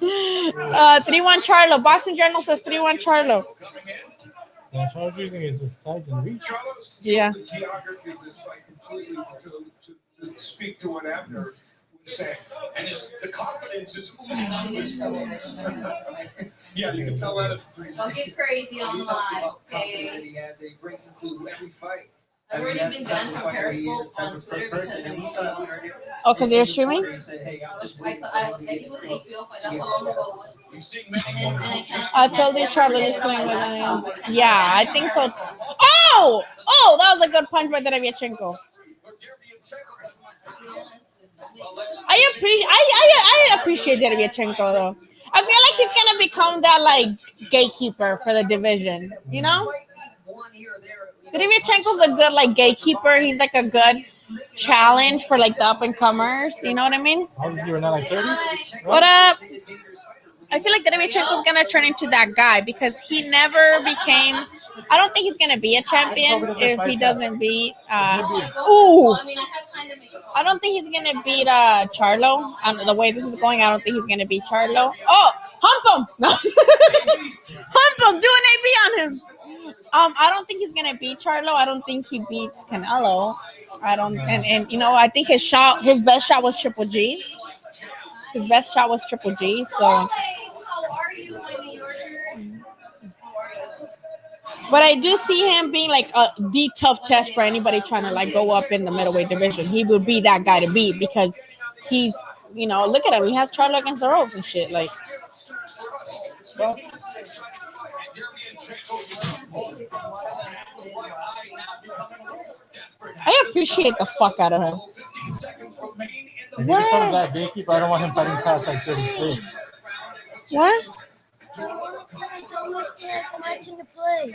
3-1 Charlo. Boxing Journal says 3-1 Charlo. Yeah, Charlo's using his size and reach. Yeah. The geography of this fight completely to speak to what Abner was saying. And the confidence is oozing out of his voice. Yeah, you can tell that. don't get crazy on live, okay? They breaks into every fight. I've already been banned from Periscope on Twitter because of me. Oh, because you're streaming? I think it was an HBO fight. That's how long ago it was. And I can't. I told you Charlo is playing with him. Yeah, I think so. Oh, that was a good punch by Derevyachenko. I appreciate Derevyachenko though. I feel like he's gonna become that like gatekeeper for the division. You know, Derevyachenko's a good like gatekeeper. He's like a good challenge for like the up and comers. You know what I mean? How old is he right now? Like 30? What up? I feel like Derevyachenko's gonna turn into that guy because he never became. I don't think he's gonna be a champion if he doesn't beat. I don't think he's gonna beat Charlo. The way this is going, I don't think he's gonna beat Charlo. Oh, hump him! No. Hump him! Do an AB on him. I don't think he's gonna beat Charlo. I don't think he beats Canelo. I don't, and you know, I think his best shot was Triple G. His best shot was Triple G. So. How are you, my New Yorker? But I do see him being like the tough test for anybody trying to like go up in the middleweight division. He would be that guy to beat because he's, you know, look at him. He has Charlo against the ropes and shit. Like, I appreciate the fuck out of him. If he becomes that gatekeeper, I don't want him fighting past like 36. What? It's my turn to play.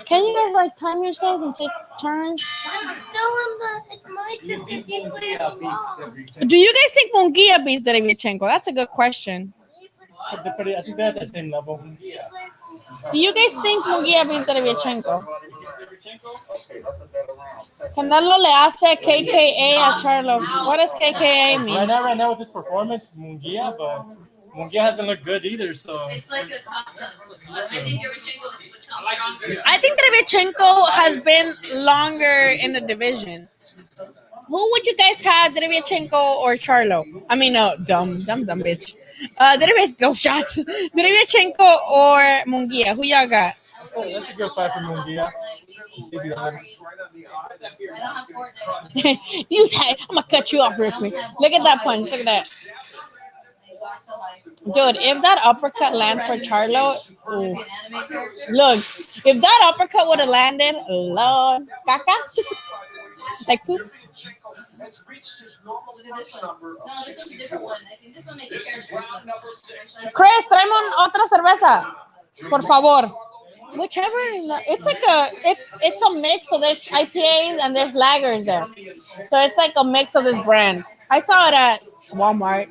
Can you guys like time yourselves and take turns? Tell him that it's my turn to keep playing. Do you guys think Munguia beats Derevyachenko? That's a good question. I think they're at the same level. Do you guys think Munguia beats Derevyachenko? Canelo le hace KKA a Charlo. What does KKA mean? Right now with this performance, Munguia, but Munguia hasn't looked good either. So It's like a toss-up. I think Derevyachenko has been longer in the division. Who would you guys have, Derevyachenko or Charlo? I mean, no, dumb bitch. Those shots. Derevyachenko or Munguia? Who y'all got? that's a good fight for Munguia. I'm gonna cut you off real quick. Look at that punch. Look at that. Dude, if that uppercut lands for Charlo, ooh. Look, if that uppercut would have landed, Lord, caca, like poop. Chris, tráeme otra cerveza, por favor. Whichever, it's a mix. So there's IPAs and there's lagers there. So it's like a mix of this brand. I saw it at Walmart.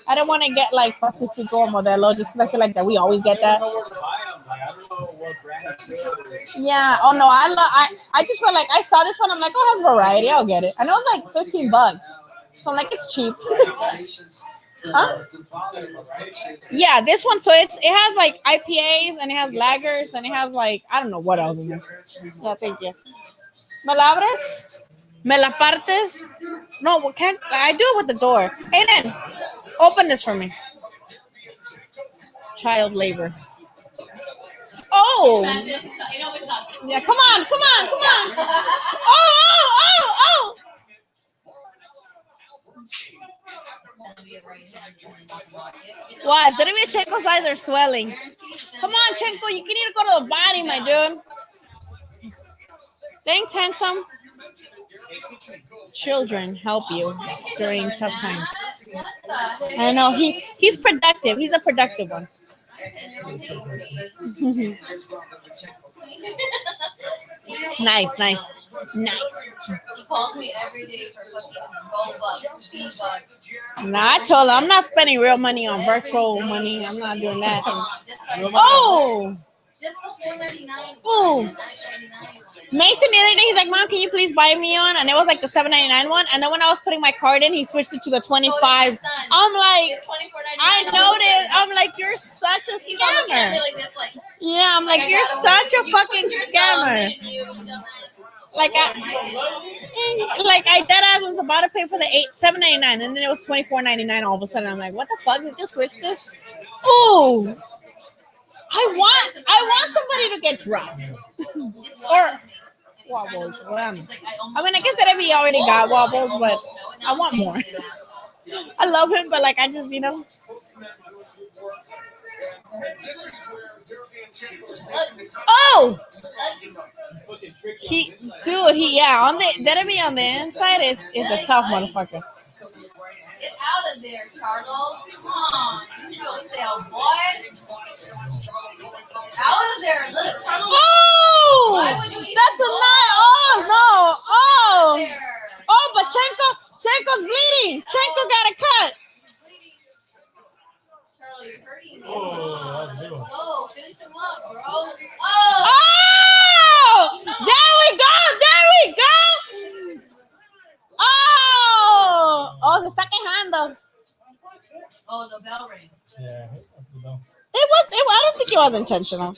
I don't want to get like Pacifico or Modelo just because I feel like that we always get that. Yeah. Oh no, I just feel like I saw this one. I'm like, oh, it has variety. I'll get it. I know it's like $15. So I'm like, it's cheap. Huh? Yeah, this one. So it has like IPAs and it has lagers and it has like I don't know what else in there. Yeah, thank you. ¿Me la abres? ¿Me la partes? No, can't I do it with the door? Aiden, open this for me. Child labor. Oh. Yeah, come on. Oh. Watch, Derevyanchenko's eyes are swelling. Come on, Chenko, you need to go to the body, my dude. Thanks, handsome. Children help you during tough times. I know he's productive. He's a productive one. Nice. He calls me every day for fucking $12, $3. Nah, I told him I'm not spending real money on virtual money. I'm not doing that. Oh! Just for $4.99. Ooh. Mason the other day, he's like, Mom, can you please buy me one? And it was like the $7.99 one. And then when I was putting my card in, he switched it to the 25. I'm like, I noticed. I'm like, you're such a scammer. Yeah, I'm like, you're such a fucking scammer. Like I dead ass was about to pay for the $7.99, and then it was $24.99 all of a sudden. I'm like, what the fuck? You just switched this? Ooh. I want somebody to get dropped. Or wobbles. I mean, I guess that he already got wobbles, but I want more. I love him, but like I just, Oh! He on the inside is a tough motherfucker. Get out of there, Charlo. Come on. You feel sail, boy. Get out of there. Look, Charlo. Oh! Why would you eat That's a lie. Oh, no. Oh, but Chenko's bleeding. Chenko got a cut. Charlo, you're hurting me. Oh, Let's go. Finish him up, bro. Oh! There we go. Oh, se está quejando. Oh, the bell ring. Yeah, the bell. I don't think it was intentional.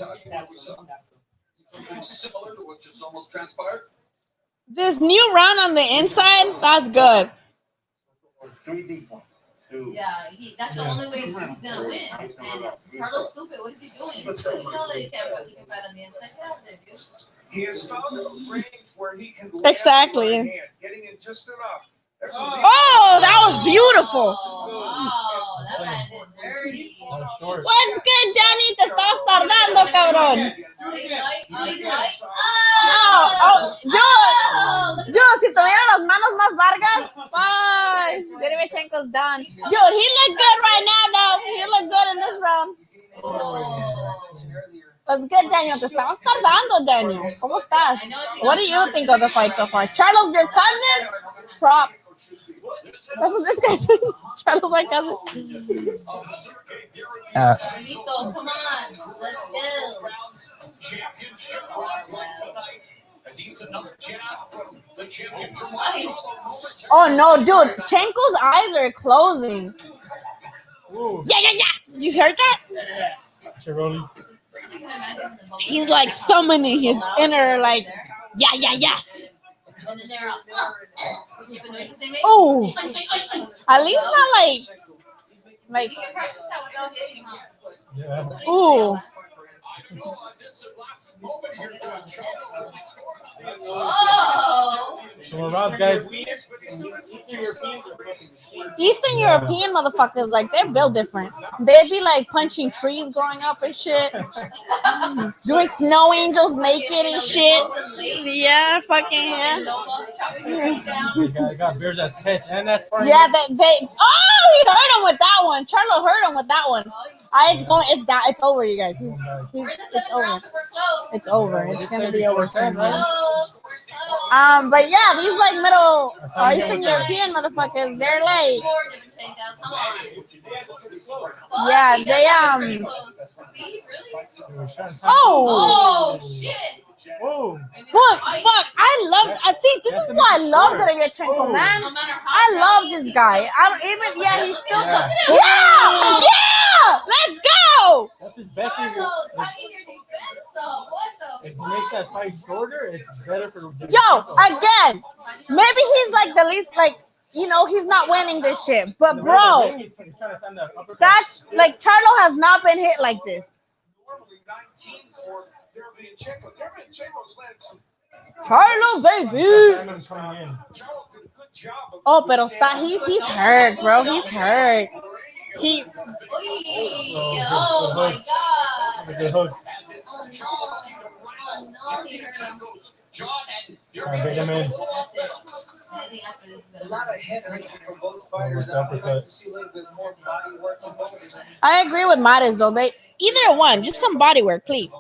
This new run on the inside, that's good. Yeah, that's the only way he's gonna win. And Charlo's stupid. What is he doing? You know that he can fight on the inside. Get out there, dude. He has found a range where he can Exactly. getting in just enough. Oh, that was beautiful. Wow, that man did dirty. What's good, Danny? Te estabas tardando, cabrón. Dude, si tuviera las manos más largas. Bye. Derevyanchenko's done. Dude, he looked good right now, though. He looked good in this round. What's good, Daniel? Te estabas tardando, Daniel. ¿Cómo estás? What do you think of the fight so far? Charlo's your cousin? Props. That's what this guy said. Charlo's my cousin. Come on. Let's go. Oh, no, dude. Chenko's eyes are closing. Ooh. Yeah. You heard that? Chiroli's. He's like summoning his inner, like, yes. And then they're the noises they make. Oh, at least not like. You can practice that without hitting, huh? Yeah. Ooh. Oh! So around, guys. Eastern European motherfuckers, like, they're built different. They'd be like punching trees growing up and shit. Doing snow angels naked and shit. Yeah, fucking yeah. I got bears as pets and that's part. Yeah, they he hurt him with that one. Charlo hurt him with that one. It's over, you guys. It's over. It's over. It's gonna be over soon. But yeah, these like middle Eastern European motherfuckers, they're like, yeah, they Oh shit! Fuck! I love. See, this is why I love Derevyanchenko, man. I love this guy. I don't even. Yeah, he's still. Yeah! Let's go! That's his best. If he makes that fight shorter, it's better for. Yo, again, maybe he's like the least, like, he's not winning this shit. But bro, that's like Charlo has not been hit like this. Charlo, baby. Oh, pero está he's hurt, bro. He's hurt. He Oh my god. Good hook. Oh no. Oh no, he hurt him. Bring him in. That's it. Anything after this is A gonna lot of head hurting from both fighters. I would like to see a little bit more body work on both. I agree with Maris though. They either one, just some body work, please.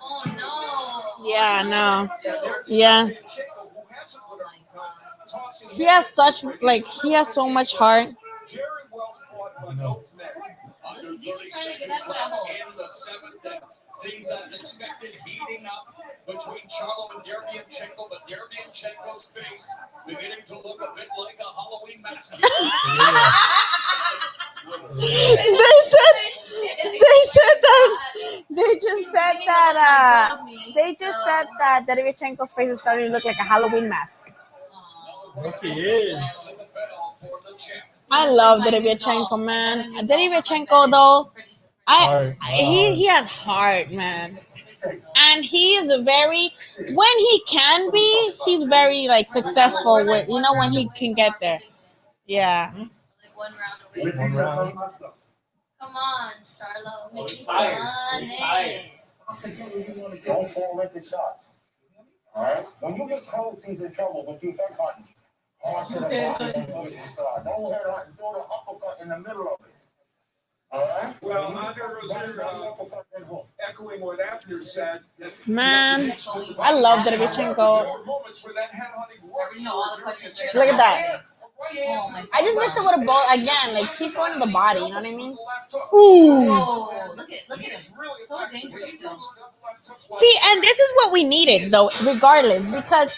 Oh no. Yeah, no. Yeah. Oh my god. He has so much heart. Look, he's even trying to get out of that hole. In the seventh, and things as expected heating up between Charlo and Derevyanchenko, but Derevyanchenko's face beginning to look a bit like a Halloween mask. They just said that Derevyanchenko's face is starting to look like a Halloween mask. Look, he is. I love Derevyanchenko, man. Derevyanchenko though, he has heart, man. And he is very, when he can be, he's very like successful with, when he can get there. Yeah. Like 1 round away. 1 round. Come on, Charlo. Make me some money. Don't fall like the shots. All right? When you get cold, he's in trouble, but you head hunting. Hard to the body, don't head hunting, throw the uppercut in the middle of it. All right? Well, Andre Rozier, echoing what Abner said. Man, I love Derevyanchenko. Look at that. I just wish it would have both again, like keep going to the body, you know what I mean? Ooh. Whoa, look at him. So dangerous still. See, and this is what we needed though, regardless, because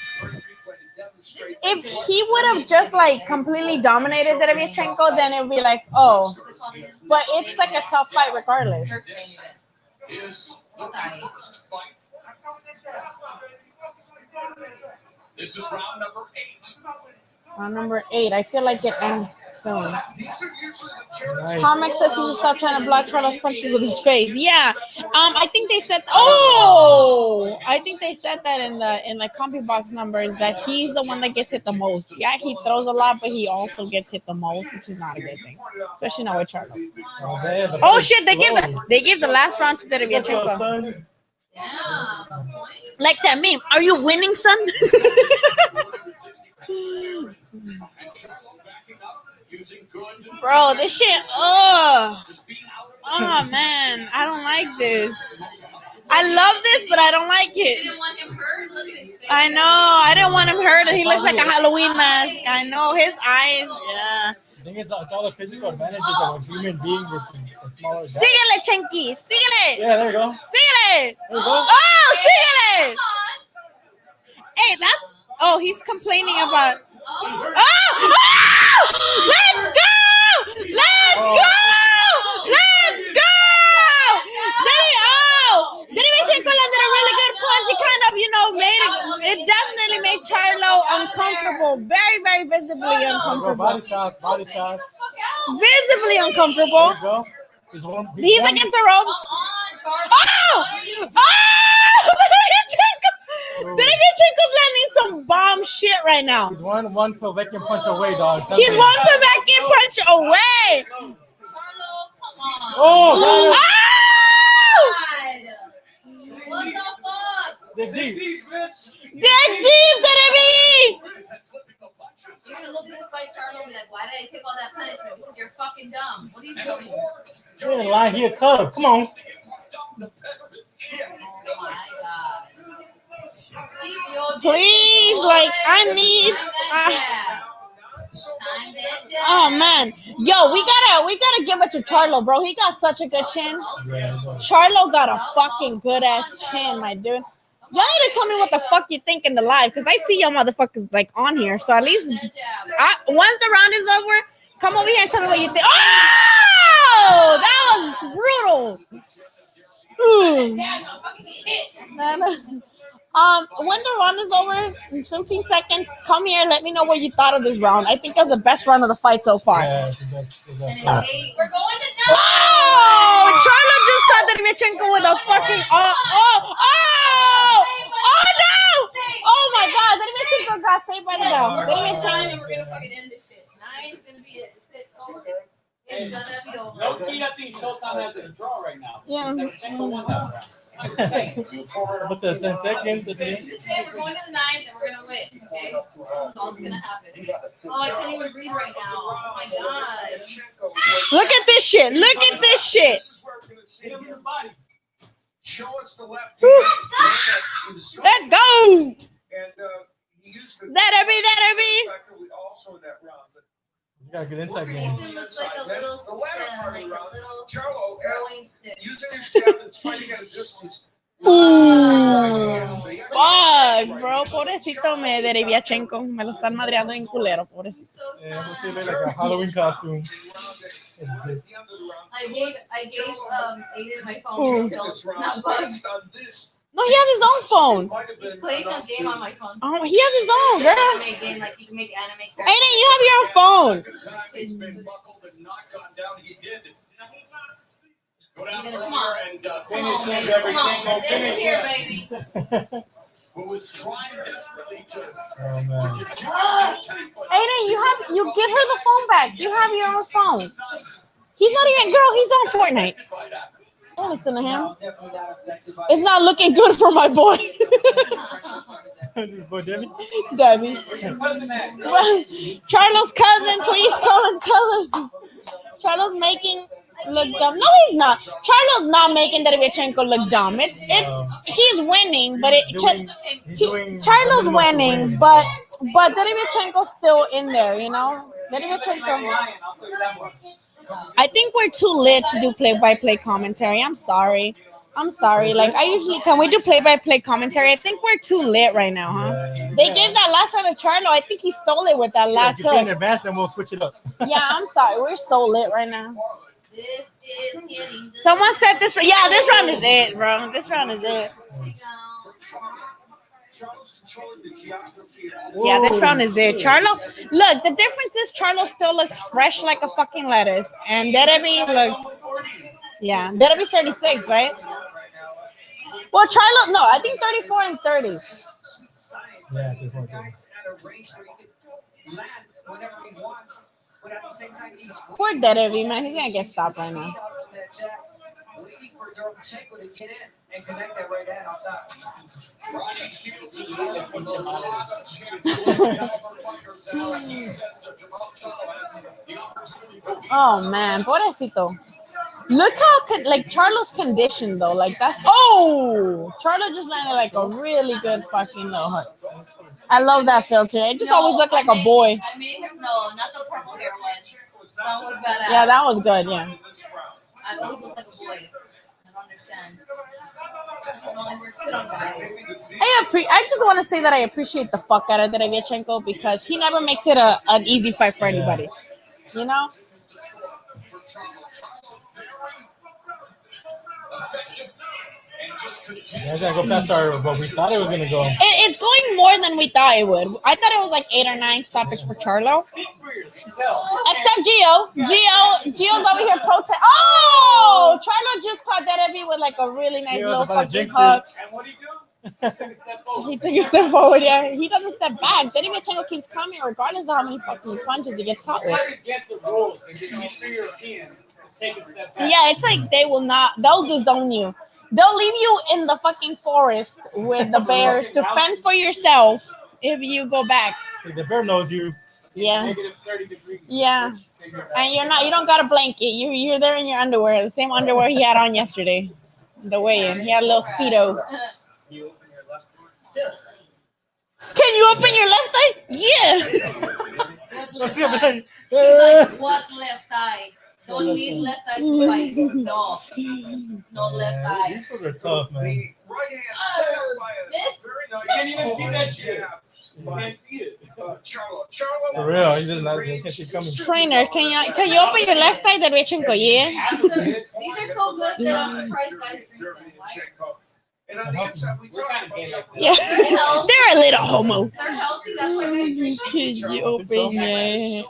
if he would have just like completely dominated Derevyanchenko, then it would be like, oh. But it's like a tough fight regardless. Is the first fight. This is round number 8. Round number 8. I feel like it ends soon. Nice. Comic says he should stop trying to block Charlo's punches with his face. Yeah. I think they said. Oh, I think they said that in the compy box numbers that he's the one that gets hit the most. Yeah, he throws a lot, but he also gets hit the most, which is not a good thing, especially now with Charlo. Oh shit! They gave the last round to Derevyanchenko. Yeah. Like that meme. Are you winning, son? Bro, this shit. Oh man, I don't like this. I love this, but I don't like it. Didn't want him hurt. Look at his face. I know. I didn't want him hurt. He looks like a Halloween mask. I know his eyes. Yeah. I think it's all the physical advantages of a human being versus a smaller guy. Síguele, Chenki. Síguele. Yeah, there you go. Síguele. There you go. Oh, síguele. Hey, that's. Oh, he's complaining about. Oh! Let's go! Let's go! Let's go! Derevyanchenko landed a really good punch. He kind of, made it definitely made Charlo uncomfortable. Very, very visibly uncomfortable. Body shots, body shots. Visibly uncomfortable. There you go. He's against the ropes. Oh! Derevyanchenko's landing some bomb shit right now. He's one Povetkin punch away, dog. He's one Povetkin punch away. Oh! God. What the fuck? Dig deep. Dig deep, Derevi! You're gonna look at this fight, Charlo, and be like, why did I take all that punishment? Because you're fucking dumb. What are you doing? You're in line here, cub. Come on. Oh my god. Please, like, I need. Oh man, yo, we gotta give it to Charlo, bro. He got such a good chin. Charlo got a fucking good ass chin, my dude. Y'all need to tell me what the fuck you think in the live, because I see y'all motherfuckers like on here. So at least once the round is over, come over here and tell me what you think. Oh, that was brutal. When the round is over in 15 seconds, come here. Let me know what you thought of this round. I think that's the best round of the fight so far. Yeah, it's the best. We're going to Oh! Charlo just caught Derevyanchenko with a fucking oh no! Oh my God, Derevchenko got saved by the bell. We're going 9 Derevchenko. and we're gonna fucking end this shit. 9 is gonna be it. It's over. Hey, It's gonna be over. no key, I think Showtime has it a draw right now. Yeah. Derevchenko won that round. I'm saying. What's that, 10 seconds? Just say we're going to the 9th and we're gonna win. Okay? That's all that's gonna happen. Oh, I can't even breathe right now. Oh my God. Look at this shit. Look at this shit. This is where we're gonna see him. Show us the left. Let's go. And he used to. That'll be. Also in that round. You got a good inside game. Jason looks like a little stem, like a little Charlo, growing stick. using his jab and fighting at a distance. Fuck, bro. Pobrecito me Derevchenko. Me lo están madreando en culero, pobrecito. So Yeah, we'll see sad. like a Halloween costume. I gave Aiden my phone until not bugs. No, he has his own phone. He's playing a game on my phone. Oh, he has his own, girl. Anime game, like you can make anime characters. Aiden, you have your own phone. He's been buckled and not gone down. He did. Go down Come there on. and Come finish on, him. baby. Come on. Let's end it here, baby. Who was trying desperately to Oh, man. Aiden, you give her the phone back. You have your own phone. He's not even, girl, he's on Fortnite. Don't listen to him. It's not looking good for my boy. Is this boy Debbie? Debbie. Charlo's cousin, please call and tell us. Charlo's making look dumb. No, he's not. Charlo's not making Derevchenko look dumb. He's winning, but Charlo's winning, but Derevchenko's still in there, you know? Derevchenko. I think we're too lit to do play-by-play commentary. I'm sorry. Like, can we do play-by-play commentary? I think we're too lit right now, huh? They gave that last one to Charlo. I think he stole it with that last If you play in hook. advance, then we'll switch it up. Yeah, I'm sorry. We're so lit right now. This is getting good. Someone said this. Yeah, this round is it, bro. This round is it. Yeah, this round is it. Charlo, look, the difference is Charlo still looks fresh like a fucking lettuce. And Derevy looks, yeah, Derevy's 36, right? Well, Charlo, no, I think 34 and 30. Yeah, 34 and 30. Poor Derevy, man. He's going to get stopped right now. Waiting for Derevchenko to get in and connect that right hand on top. Ronnie Shields is dealing with a lot of championship fighters now, and he says that Jamal Charlo has the opportunity to be. Oh, man. Pobrecito. Look how, Charlo's condition, though. Like, that's, oh! Charlo just landed, like, a really good fucking little hook. I love that filter. It just always looked like a boy. I made him, no, not the purple hair one. That was badass. Yeah, that was good, yeah. I always look like a boy. I don't understand. It only works good on guys. I just want to say that I appreciate the fuck out of Derevchenko because he never makes it an easy fight for anybody. You know? That's gonna go past what we thought it was gonna go. It's going more than we thought it would. I thought it was like 8 or 9 stoppage for Charlo. Except Gio's over here protest. Oh! Charlo just caught Derevy with like a really nice little fucking hook. And what do you do? He took a step forward, yeah. He doesn't step back. Derevchenko keeps coming regardless of how many fucking punches he gets caught with. It's against the rules. And you Eastern European take a step back. Yeah, it's like they'll disown you. They'll leave you in the fucking forest with the bears to fend for yourself if you go back. See, the bear knows you. Yeah. -30 Yeah. And you don't got a blanket. You're there in your underwear, the same underwear he had on yesterday. The weigh-in. He had a little Speedos. Can you open your left eye? Yeah. What left eye? He's like, what left eye? Don't need left eye to fight. No. No left eye. These ones are tough, man. Right hand Miss? You can't even see that shit. You can't see it. Charlo. For real, he doesn't like it. Can't see coming. Trainer, can you open your left eye, Derevchenko? Yeah. These are so good that I'm surprised guys drink them. Why? And on the inside, we talk about Yeah. They're a little homo. They're healthy, that's why guys drink them. Can you open your...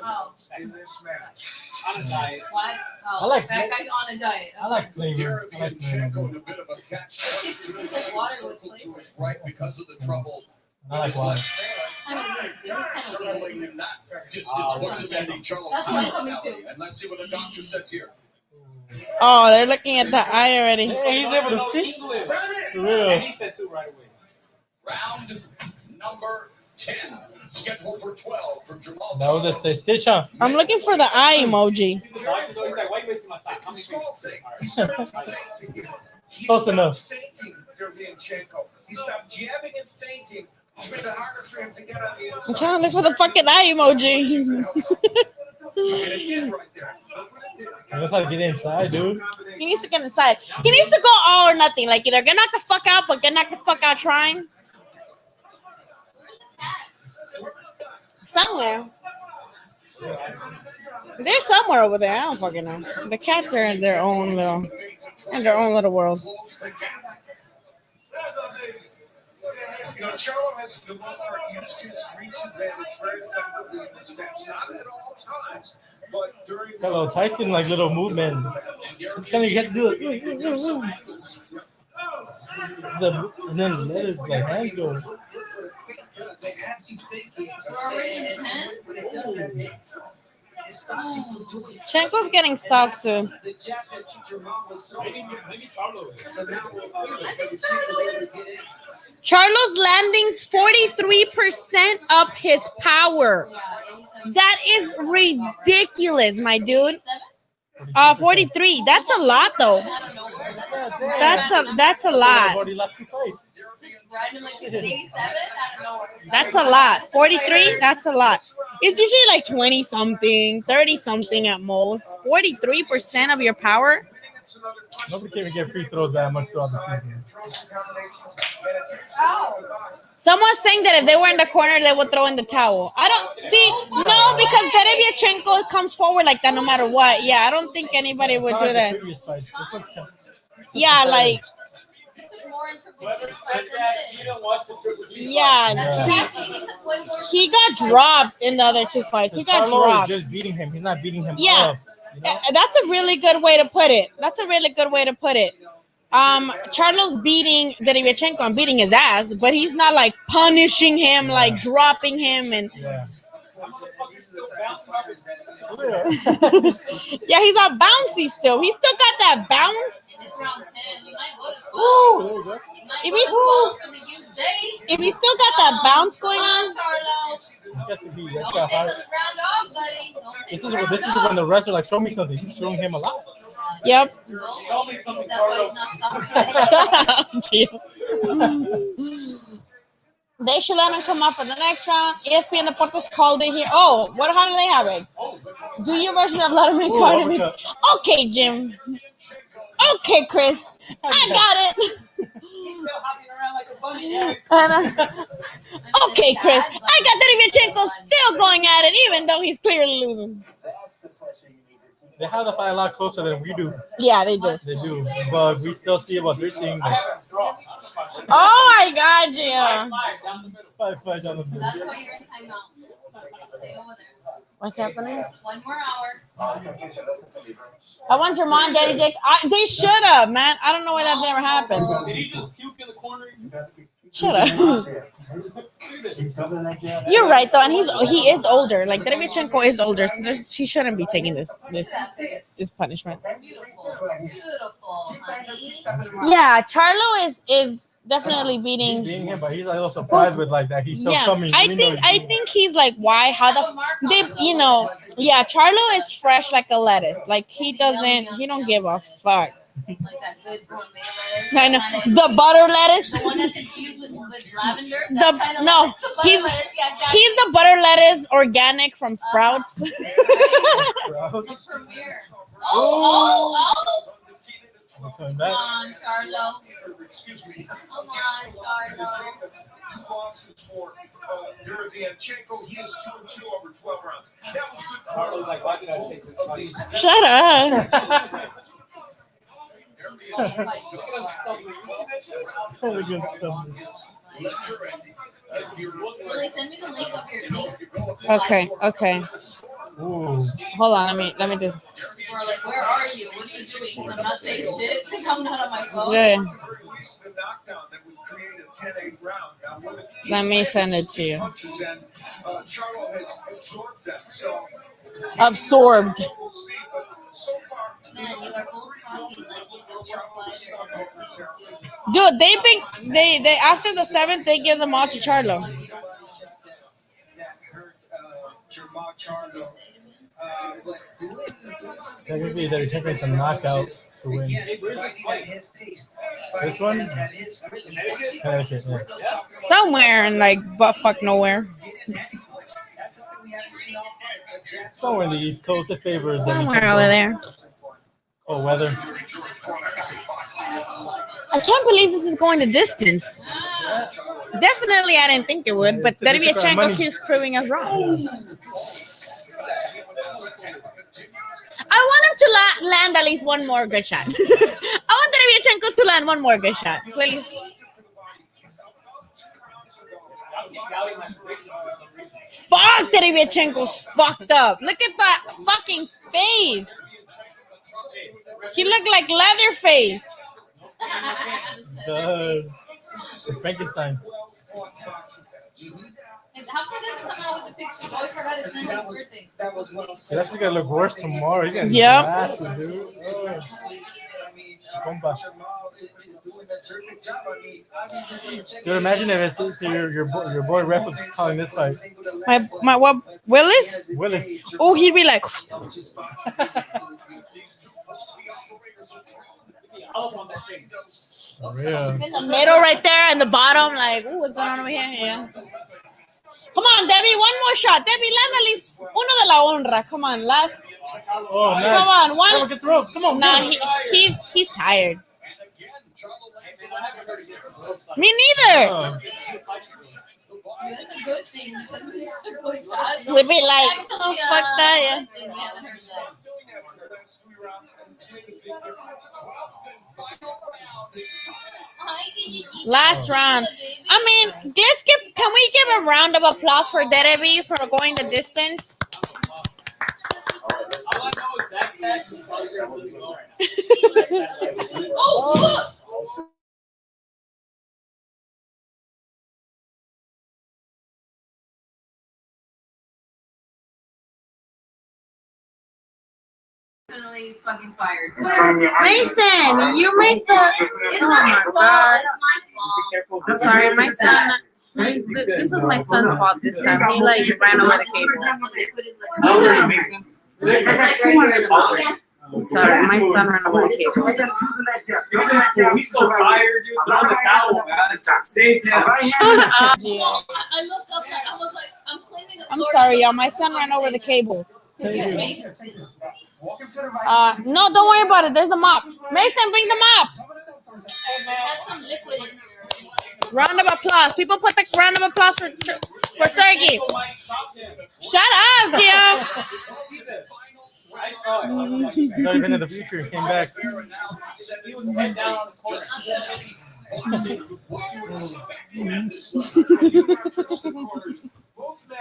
Oh. in this match. On a diet. What? Oh, I like that guy's on a diet. I like flavor. I like Derevchenko flavor. in a bit of a catch. It's like water with To flavor. his right because of the trouble I like water. What's in that knee, Charlo? That's what I'm coming to. And let's see what the doctor says here. Oh, they're looking at the eye already. Hey, he's able to see. For real. And he said 2 right away. Round number 10. Scheduled for 12 for Jamal. That was the stitch, huh? I'm looking for the eye emoji. He's like, why are you wasting my time? Close enough. Fainting, Derevyanchenko. He stopped jabbing and fainting. It's been harder for him to get on the inside. I'm trying to look for the fucking eye emoji. That's how to get inside, dude. He needs to get inside. He needs to go all or nothing. Like either get knocked the fuck out, but get knocked the fuck out trying. Somewhere. They're somewhere over there. I don't fucking know. The cats are in their own little world. You know, Charlo has for the most part used his reach advantage very effectively in this match. Not at all times, but during It's got a little Tyson like little movement. It's something he has to do it. And then let his like hand go. It has you thinking. We're already in 10? When it does that, it stops you from doing Chenko's getting stopped soon. the jab that Jamal was throwing. So now Charlo's landing's 43% up his power. That is ridiculous, my dude. 43. That's a lot, though. That's a lot. That's a lot. 43. That's a lot. It's usually like 20 something, 30 something at most. 43% of your power. Nobody can even get free throws that much throughout the season. Someone's saying that if they were in the corner, they would throw in the towel. I don't see, no, because Derevyanchenko comes forward like that no matter what. Yeah, I don't think anybody would do that. Yeah, like. Yeah, he got dropped in the other 2 fights. He got Charlo dropped. is just beating him. He's not beating him Yeah. up. You know? That's a really good way to put it. Charlo's beating Derevyanchenko and beating his ass, but he's not like punishing him, like dropping him, and Yeah. yeah, he's on bouncy still. He's still got that bounce. It's round 10. We might go to Ooh, there you go. If he's still got that bounce going on, This is when the refs are like, show me something. He's showing him a lot. Yep. That's why he's not stopping. Shut up, Gio. They should let him come up for the next round. ESPN Deportes called it here. Oh, how do they have it? Do your version of Letterman Carter. Okay, Jim. Okay, Chris. I got it. Okay, Chris. I got Derevyanchenko still going at it, even though he's clearly losing. They have the fight a lot closer than we do. Yeah, they do. They do. But we still see what they're seeing. Like, oh my God, Jim. Five down the middle. That's why you're in timeout. Stay over there. What's happening? 1 more hour. I want Jermon, Daddy Dick. They should have, man. I don't know why that never happened. Did he just puke in the corner? Shut up. You're right, though, and he is older. Like Derevyanchenko is older, so he shouldn't be taking this punishment. Beautiful, honey. Yeah, Charlo is definitely beating him, but he's a little surprised with like that. He's still coming. I think he's like, why? How the yeah, Charlo is fresh like a lettuce. Like he don't give a fuck. Like that good gourmet lettuce. I know the butter lettuce. The one that's infused with lavender. He's the butter lettuce organic from Sprouts. The premier. Oh. Come on, Charlo. Excuse me. Come on, Charlo. 2 losses for Derevyanchenko. He is 2-2 over 12 rounds. That was good. Charlo's like, why did I take this fight? Shut up. Really, send me the link of your thing. Okay. Ooh. Hold on, let me just. Or like, where are you? What are you doing? Because I'm not saying shit. Because I'm not on my phone. Yeah. The knockdown that we created can a round. Now, one of the Let me send it to you. punches, and Charlo has absorbed them. So Absorbed. we'll see. But so far, Man, you are both talking like you know what fighter and their teams do. Dude, they after the 7th they give them all to Charlo. That hurt Jamal Charlo. But Technically, they're taking some knockouts to win. This one? Connecticut, yeah. Somewhere in like buttfuck nowhere. Somewhere in the East Coast, it favors them. Somewhere over there. Oh, weather. I can't believe this is going the distance. Definitely, I didn't think it would, but Derevyachenko keeps proving us wrong. I want him to land at least one more good shot. I want Derevyachenko to land one more good shot, please. Fuck, Derevyachenko's fucked up. Look at that fucking face. He looked like Leatherface. Frankenstein. How come they come out with the pictures? I forgot his name. Birthday. That was well He's actually gonna look worse tomorrow. He's gonna Yep. blast it, dude. Oh. Compa. Dude, imagine if it's your boy ref was calling this fight. My what? Willis? Willis. Oh, he'd be like. For real. In the middle right there and the bottom, like, ooh, what's going on over here? Yeah. Come on, Debbie, one more shot. Debbie, land at least uno de la honra. Come on, last. Oh, man. Come on, one. Come on, get the ropes. Come on. Nah, he's tired. Me neither. Oh. That's a good thing because we took those shots. We'd be like, Actually, oh, fuck that, yeah. thing, we haven't heard that. Last round. I mean, can we give a round of applause for Dereby for going the distance? Oh, look! Definitely fucking fired. Mason, you made the. It's Oh not my his fault. god. It's my fault. Sorry, my son. This is my son's fault this time. He like ran over the cable. Mason. It's like right here in the bottom. Sorry, my son ran over the cable. He's so tired, dude. Throw the towel, man. Save him. Shut up. I looked up and I was like, I'm cleaning the I'm floor. sorry, y'all. My son ran over the cables. Yes, me. No, don't worry about it. There's a mop. Mason, bring the mop. Had some liquid in here. Round of applause. People put the round of applause for Sergey. Shut up, Gio. He's already been in the future. He came back. He was head down on the corner. both men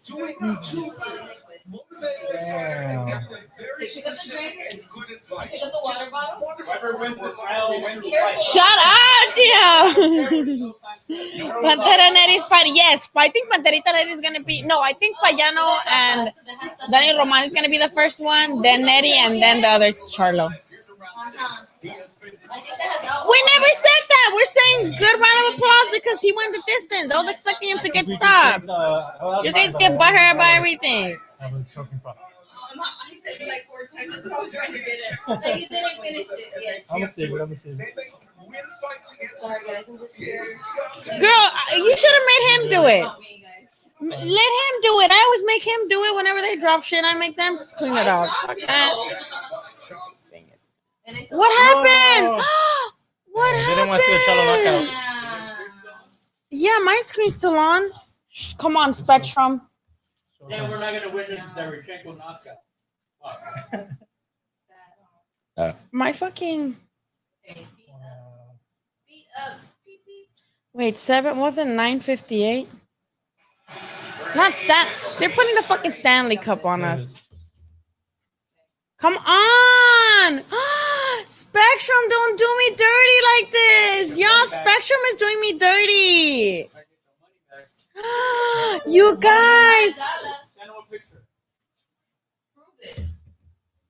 doing two motivated Pick up the drink. and good advice. Pick up the water bottle. Whoever wins this round wins the fight. Shut up, Gio. Pantera Neri's fighting. Yes, I think Panterita Neri is gonna be. No, I think Payano and Daniel Roman is gonna be the first one, then Neri, and then the other Charlo. We never said that. We're saying good round of applause because he went the distance. I was expecting him to get stopped. You guys get butthurt about everything. He said it like 4 times. That's what I was trying to get it. Like you didn't finish it yet. I'm gonna save it. Sorry guys, I'm just here. Girl, you should have made him do it. Let him do it. I always make him do it whenever they drop shit. I make them clean it up. What happened? What They happened? didn't want to see the Charlo knockout. Yeah, my screen's still on. Come on, Spectrum. Yeah, we're not gonna win the Derevyachenko knockout. My fucking wait, 7 wasn't 9:58. Not Stan. They're putting the fucking Stanley Cup on us. Come on, Spectrum. Spectrum, don't do me dirty like this. Y'all, Spectrum is doing me dirty. You guys.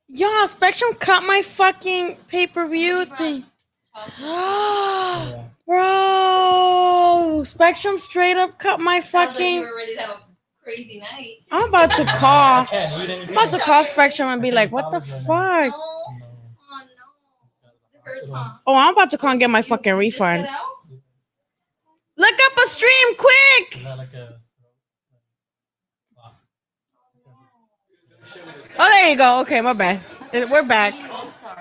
Y'all, Spectrum cut my fucking pay-per-view thing. Bro, Spectrum straight up cut my fucking. You were ready to have a crazy night. I'm about to call. I'm about to call Spectrum and be like, what the fuck? Oh, I'm about to call and get my fucking refund. Look up a stream quick. Oh, there you go. Okay, my bad. We're back.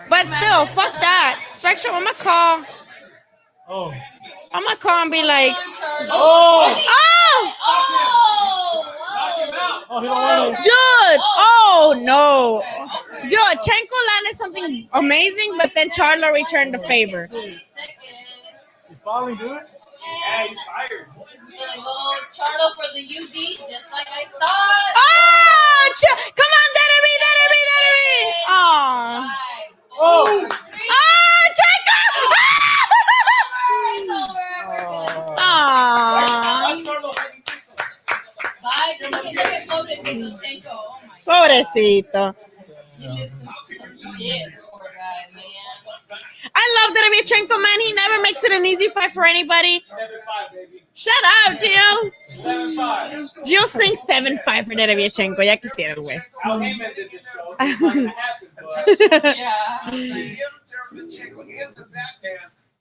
But still, fuck that. Spectrum, I'm gonna call. Oh. I'm gonna call and be like, oh, dude, oh no, dude, Chenko landed something amazing, but then Charlo returned the favor. He's following, dude. Yeah, he's fired. He's gonna go Charlo for the UD, just like I thought. Oh, come on, Derby. Oh. Oh. Oh, Chenko. Pobrecito. I love Derevchenko, man. He never makes it an easy fight for anybody. 7-5, Shut up, Gio. 7-5. Gio sings 7-5 for Derevchenko. Ya quisiera, güey.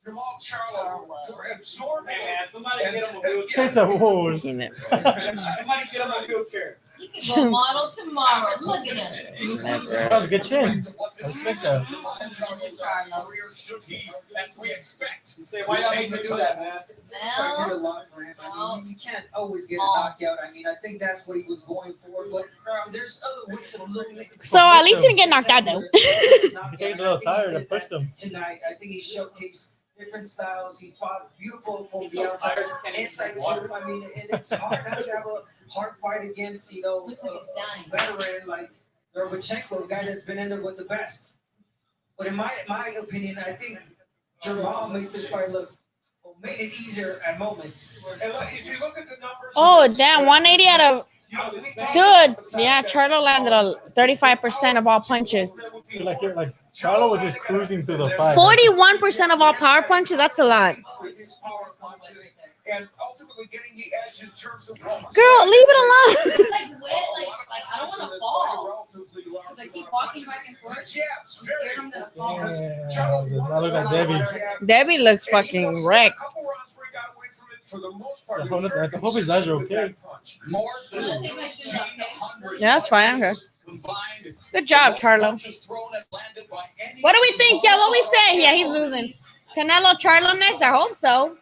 Jamal Charlo for absorbing. Somebody get him a wheelchair. Somebody get him a wheelchair. He can go model tomorrow. Look at him. That was a good chin. I respect that. We expect. You say, why don't you do that, man? You can't always get a knockout. I mean, I think that's what he was going for, but there's other ways of eliminating. So at least he didn't get knocked out, though. He was a little tired. I pushed him. Tonight, I think he showcased different styles. He fought beautiful from the outside and inside too. I mean, and it's hard not to have a hard fight against, you know, a veteran like Derevchenko, a guy that's been in there with the best. But in my opinion, I think Jamal made this fight made it easier at moments. And if you look at the numbers, Oh, damn. 180 out of. Dude. Yeah, Charlo landed 35% of all punches. Like Charlo was just cruising through the fight. 41% of all power punches. That's a lot. and ultimately getting the edge in terms of Girl, leave it alone. It's like wet, like I don't want to fall. Because I keep walking back and forth. I'm scared I'm gonna fall. That looks like Debbie. Debbie looks fucking wrecked. I hope his eyes are okay. I'm gonna take my shoes off, okay? Yeah, that's fine. Okay. Good job, Charlo. What do we think? Yeah, what we say? Yeah, he's losing. Canelo, Charlo next? I hope so.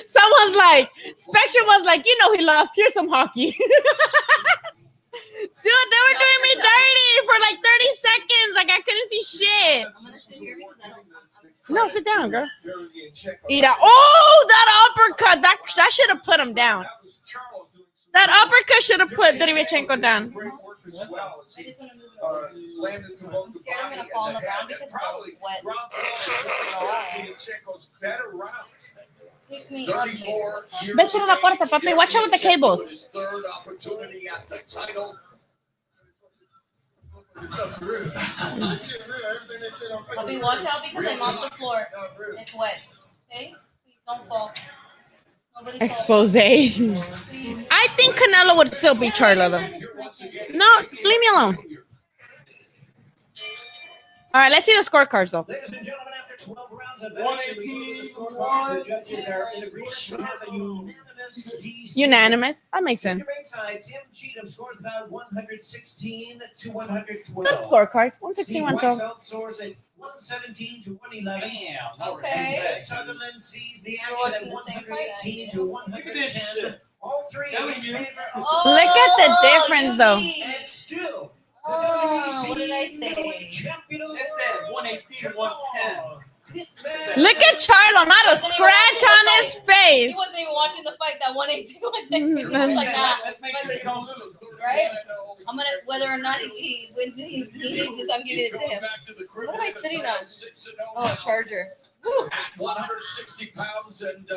Someone's like, Spectrum was like, you know he lost. Here's some hockey. Dude, they were doing me dirty for like 30 seconds. Like I couldn't see shit. I'm gonna sit here because I don't. No, sit down, girl. Oh, that uppercut. That should have put him down. That uppercut should have put Derevchenko down. I'm scared I'm gonna fall on the ground because it's wet. Pick me up here. Vete a la puerta, papi. Watch out with the cables. Third opportunity at the title. Bobby, watch out because I'm off the floor. It's wet. Okay? Please don't fall. Nobody fall. Expose. I think Canelo would still beat Charlo though. No, leave me alone. All right, let's see the scorecards though. Ladies and gentlemen, after 12 rounds of action, the judges are in agreement to have a unanimous DC. Unanimous. That makes sense. Ringside, Tim Cheatham scores about 116 to 112. Good scorecards. 116, 112. Weisfeld scores at 117 to 111. Okay. Sutherland sees the We're action watching at the same fight. 118 to 110. All three in favor of Look at the difference though. and still. Oh, what did I say? Champion of the It said 118, 110. Look at Charlo, not a scratch on his He face. wasn't even watching the fight. That 118 was like, he was like, nah. Let's make sure you don't lose. Right? I'm gonna. whether or not he wins, he just I'm giving it to him. What am I sitting on? Oh, a charger. Woo. At 160 pounds, and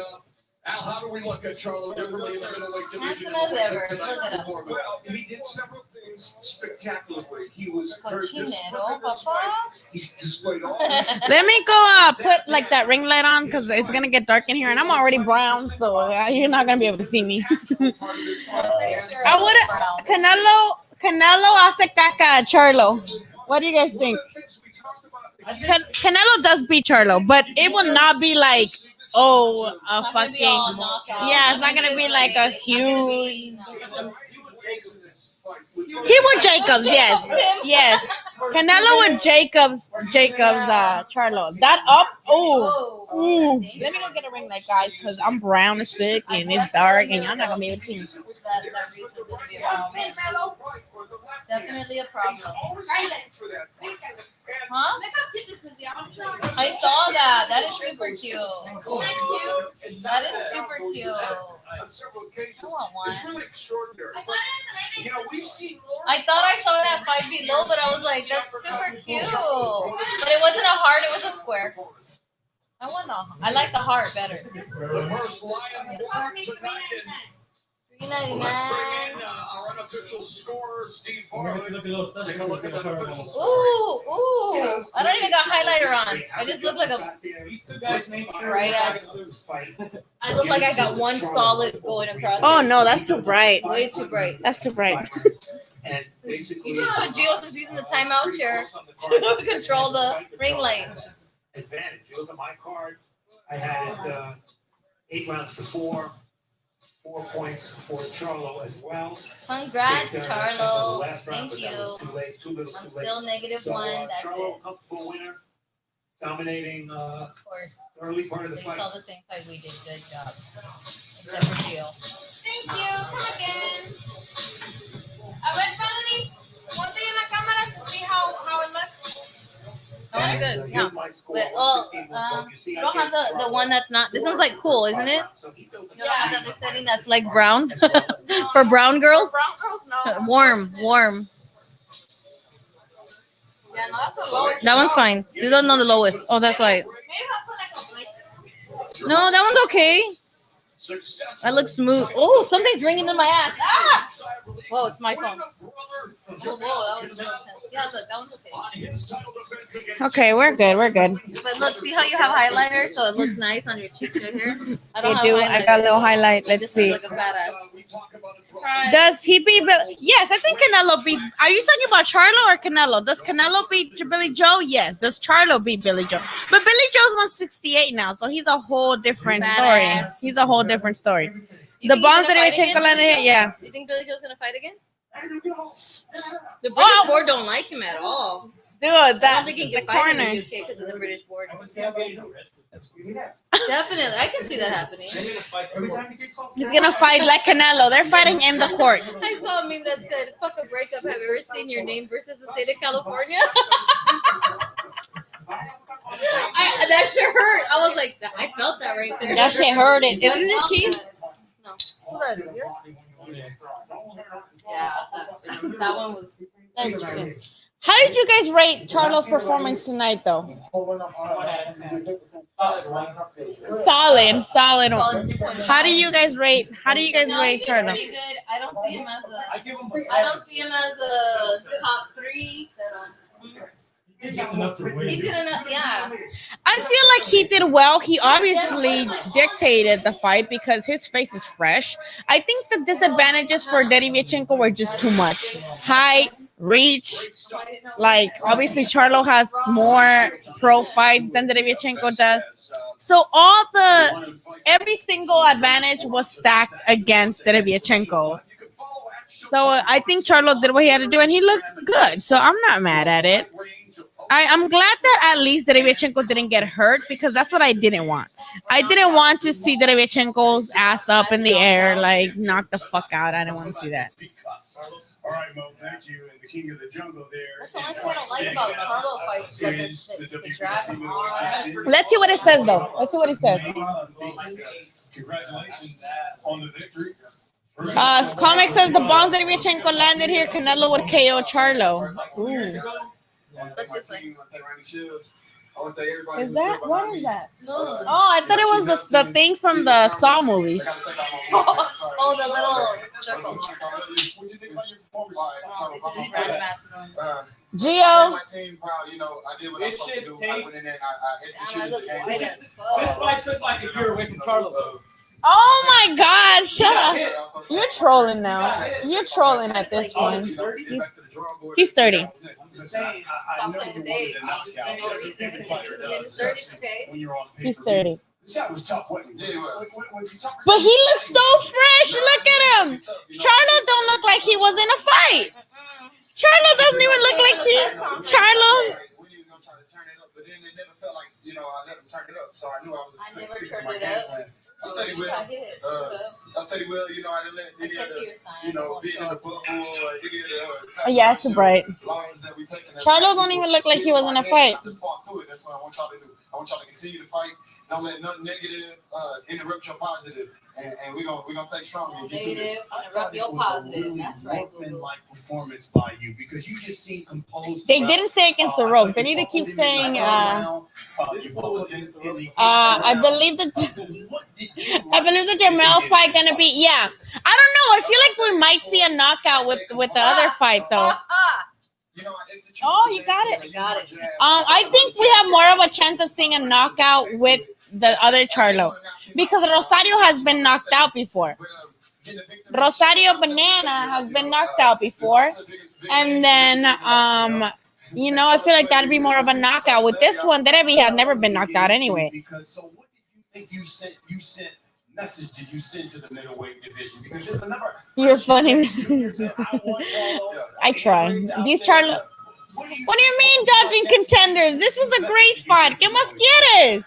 Al, how do we look at Charlo differently in the middleweight division? Handsome as ever. Look at him. Well, he did several things spectacularly. He was very Cochinero, disciplined. papa. He displayed all his Let me go put like that ring light on because it's gonna get dark in here, and I'm already brown, so you're not gonna be able to see me. I would Canelo hace caca at Charlo. What do you guys think? Canelo does beat Charlo, but it will not be like a fucking yeah. It's not gonna be like a huge. He would Jacobs, yes. Canelo with Jacobs, Charlo. That up, ooh. Let me go get a ring light, guys, because I'm brown as fuck and it's dark and y'all not gonna be able to see me. That reach is gonna be a problem. Definitely a problem. Huh? I saw that. That is super cute. That is super cute. I want one. I thought I saw it at 5 below, but I was like, that's super cute. But it wasn't a heart, it was a square. I like the heart better. $3.99. Our unofficial scorer, Steve Bartlett. Take a look at that official score. Ooh. I don't even got highlighter on. I just look like a bright ass. I look like I got one solid going across. Oh no, that's too bright. Way too bright. That's too bright. You should put Gio since he's in the timeout chair to control the ring light. Advantage. You look at my cards. I had it 8 rounds to 4. 4 points for Charlo as well. Congrats, Charlo. Thank you. I'm still -1. That's Charlo, it. comfortable winner, dominating Of course. early part of the They fight. saw the same fight we did. Good job. Except for Gio. Thank you. Come again. A ver, Felony, ponte en la cámara to see how it looks. Oh, it's good. Yeah. But, you don't have the one that's not. This one's like cool, isn't it? You don't have the other setting that's like brown for brown girls. Brown girls, no. Warm. Yeah, no, that's the lowest. That one's fine. Do that on the lowest. Oh, that's right. No, that one's okay. I look smooth. Oh, something's ringing in my ass. Ah! Whoa, it's my phone. Whoa, that was a little intense. Yeah, look, that one's okay. Okay, we're good. But look, see how you have highlighter, so it looks nice on your cheeks right here. I don't You have do. highlighter. I got a little highlight. Let's Just see. look like a fat ass. Does he beat Billy? Yes, I think Canelo beats. Are you talking about Charlo or Canelo? Does Canelo beat Billy Joe? Yes. Does Charlo beat Billy Joe? But Billy Joe's 168 now, so he's a whole different story. Badass. He's a whole different story. You The think he's bonds that gonna they fight again? check yeah. You think Billy Joe's gonna fight again? The British board don't like him at all. Dude, I don't that think he the can fight in corner. the UK because of the British board. Definitely, I can see that happening. He's gonna fight like Canelo. They're fighting in the court. I saw a meme that said, "Fuck a breakup. Have you ever seen your name versus the state of California?" That shit hurt. I was like, I felt that right there. That shit hurt it. Is this your keys? No. Yeah, that one was. Interesting. How did you guys rate Charlo's performance tonight, though? Solid. How do you guys rate? Charlo? Pretty good. I don't see him as a top 3. He did enough. Yeah. I feel like he did well. He obviously dictated the fight because his face is fresh. I think the disadvantages for Derevyanchenko were just too much. Height, reach. Like, obviously, Charlo has more pro fights than Derevyanchenko does. So every single advantage was stacked against Derevyanchenko. So I think Charlo did what he had to do, and he looked good. So I'm not mad at it. I'm glad that at least Derevyanchenko didn't get hurt because that's what I didn't want. I didn't want to see Derevyanchenko's ass up in the air, like knock the fuck out. I didn't want to see that. All right, Mo, thank you. And the king of the jungle there. That's the only thing I don't like about Charlo fights. The driving hard. Let's see what it says, though. Let's see what it says. Congratulations on the victory. Comic says the bombs that Ryachenko landed here, Canelo would KO Charlo. Ooh. Look this way. Is that? What is that? Oh, I thought it was the thing from the Saw movies. Oh, the little circle. Gio. This fight took like a year away from Charlo. Oh my God! Shut up. You're trolling now. You're trolling at this one. He's 30. He's 30. But he looks so fresh. Look at him. Charlo don't look like he was in a fight. Charlo doesn't even look like he. Charlo. I studied well, you know, I didn't let any of the, you know, being in the book or any of the Yeah, it's too bright. Charlo don't even look like he was in a fight. Just fought through it. That's what I want y'all to do. I want y'all to continue to fight. Don't let nothing negative interrupt your positive. And we're gonna stay strong and get through this. Interrupt your positive. That's right. Like performance by you because you just seem composed. They didn't say against the ropes. They need to keep saying. I believe the Jamel fight gonna be. Yeah, I don't know. I feel like we might see a knockout with the other fight though. Oh, you got it. I think we have more of a chance of seeing a knockout with the other Charlo because Rosario has been knocked out before. Rosario Banana has been knocked out before, and then you know, I feel like that'd be more of a knockout. With this one, Derevi had never been knocked out anyway. Because so what did you think you sent message did you send to the middleweight division? Because there's a number. You're funny. I try. These Charlo. What do you mean dodging contenders? This was a great fight. ¿Qué más quieres?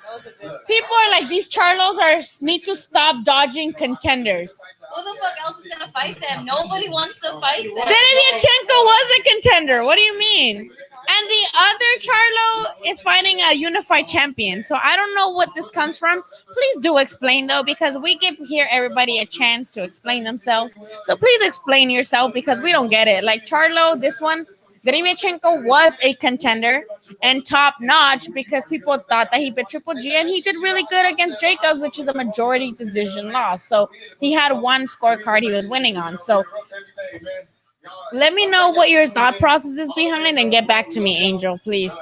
People are like, these Charlos need to stop dodging contenders. Who the fuck else is gonna fight them? Nobody wants to fight them. Derevyachenko was a contender. What do you mean? And the other Charlo is fighting a unified champion. So I don't know what this comes from. Please do explain though, because we give here everybody a chance to explain themselves. So please explain yourself because we don't get it. Like Charlo, this one, Derevyachenko was a contender and top notch because people thought that he beat Triple G and he did really good against Jacobs, which is a majority decision loss. So he had one scorecard he was winning on. So let me know what your thought process is behind and get back to me, Angel, please.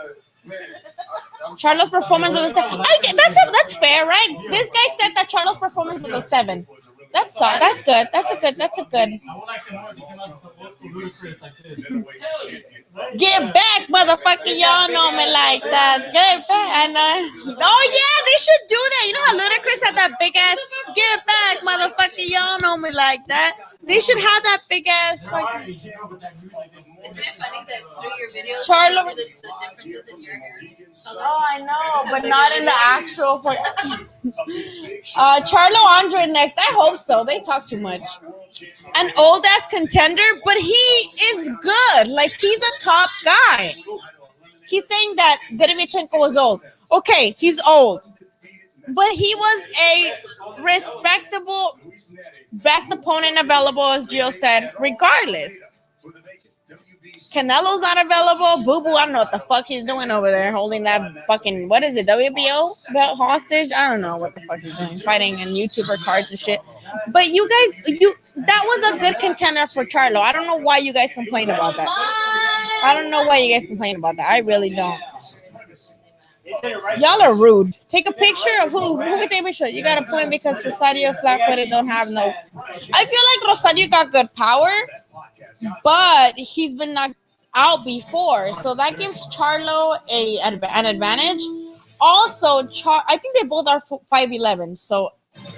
Charlo's performance was a 7. That's fair, right? This guy said that Charlo's performance was a 7. That's good. That's a good. Get back, motherfucker! Y'all know me like that. Get back, and oh yeah, they should do that. You know how Ludacris had that big ass "Get back, motherfucker"? Y'all know me like that. They should have that big ass. Isn't it funny that through your videos, Charlo, you see the differences in your hair? Oh, I know, but not in the actual. Charlo Andre next. I hope so. They talk too much. An old ass contender, but he is good. Like he's a top guy. He's saying that Derevyachenko was old. Okay, he's old, but he was a respectable, best opponent available, as Gio said. Regardless. Canelo's not available. Boo Boo, I don't know what the fuck he's doing over there, holding that fucking, what is it, WBO belt hostage? I don't know what the fuck he's doing, fighting in YouTuber cards and shit. But you guys, that was a good contender for Charlo. I don't know why you guys complain about that. I don't know why you guys complain about that. I really don't. Y'all are rude. Take a picture of who can take a picture. You got a point because Rosario flat-footed don't have no. I feel like Rosario got good power, but he's been knocked out before, so that gives Charlo an advantage. Also, I think they both are 5'11", so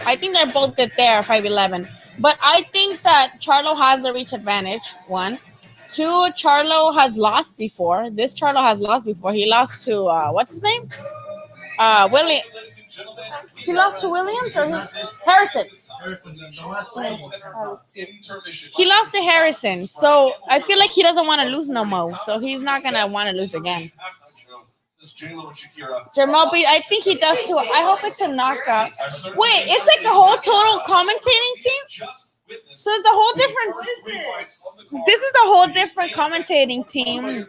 I think they're both good there, 5'11". But I think that Charlo has a reach advantage. 1, 2. Charlo has lost before. This Charlo has lost before. He lost to what's his name? William. He lost to Williams or Harrison. He lost to Harrison, so I feel like he doesn't want to lose no more. So he's not gonna want to lose again. Jamal, I think he does too. I hope it's a knockout. Wait, it's like a whole total commentating team. So it's a whole different. What is this? This is a whole different commentating team.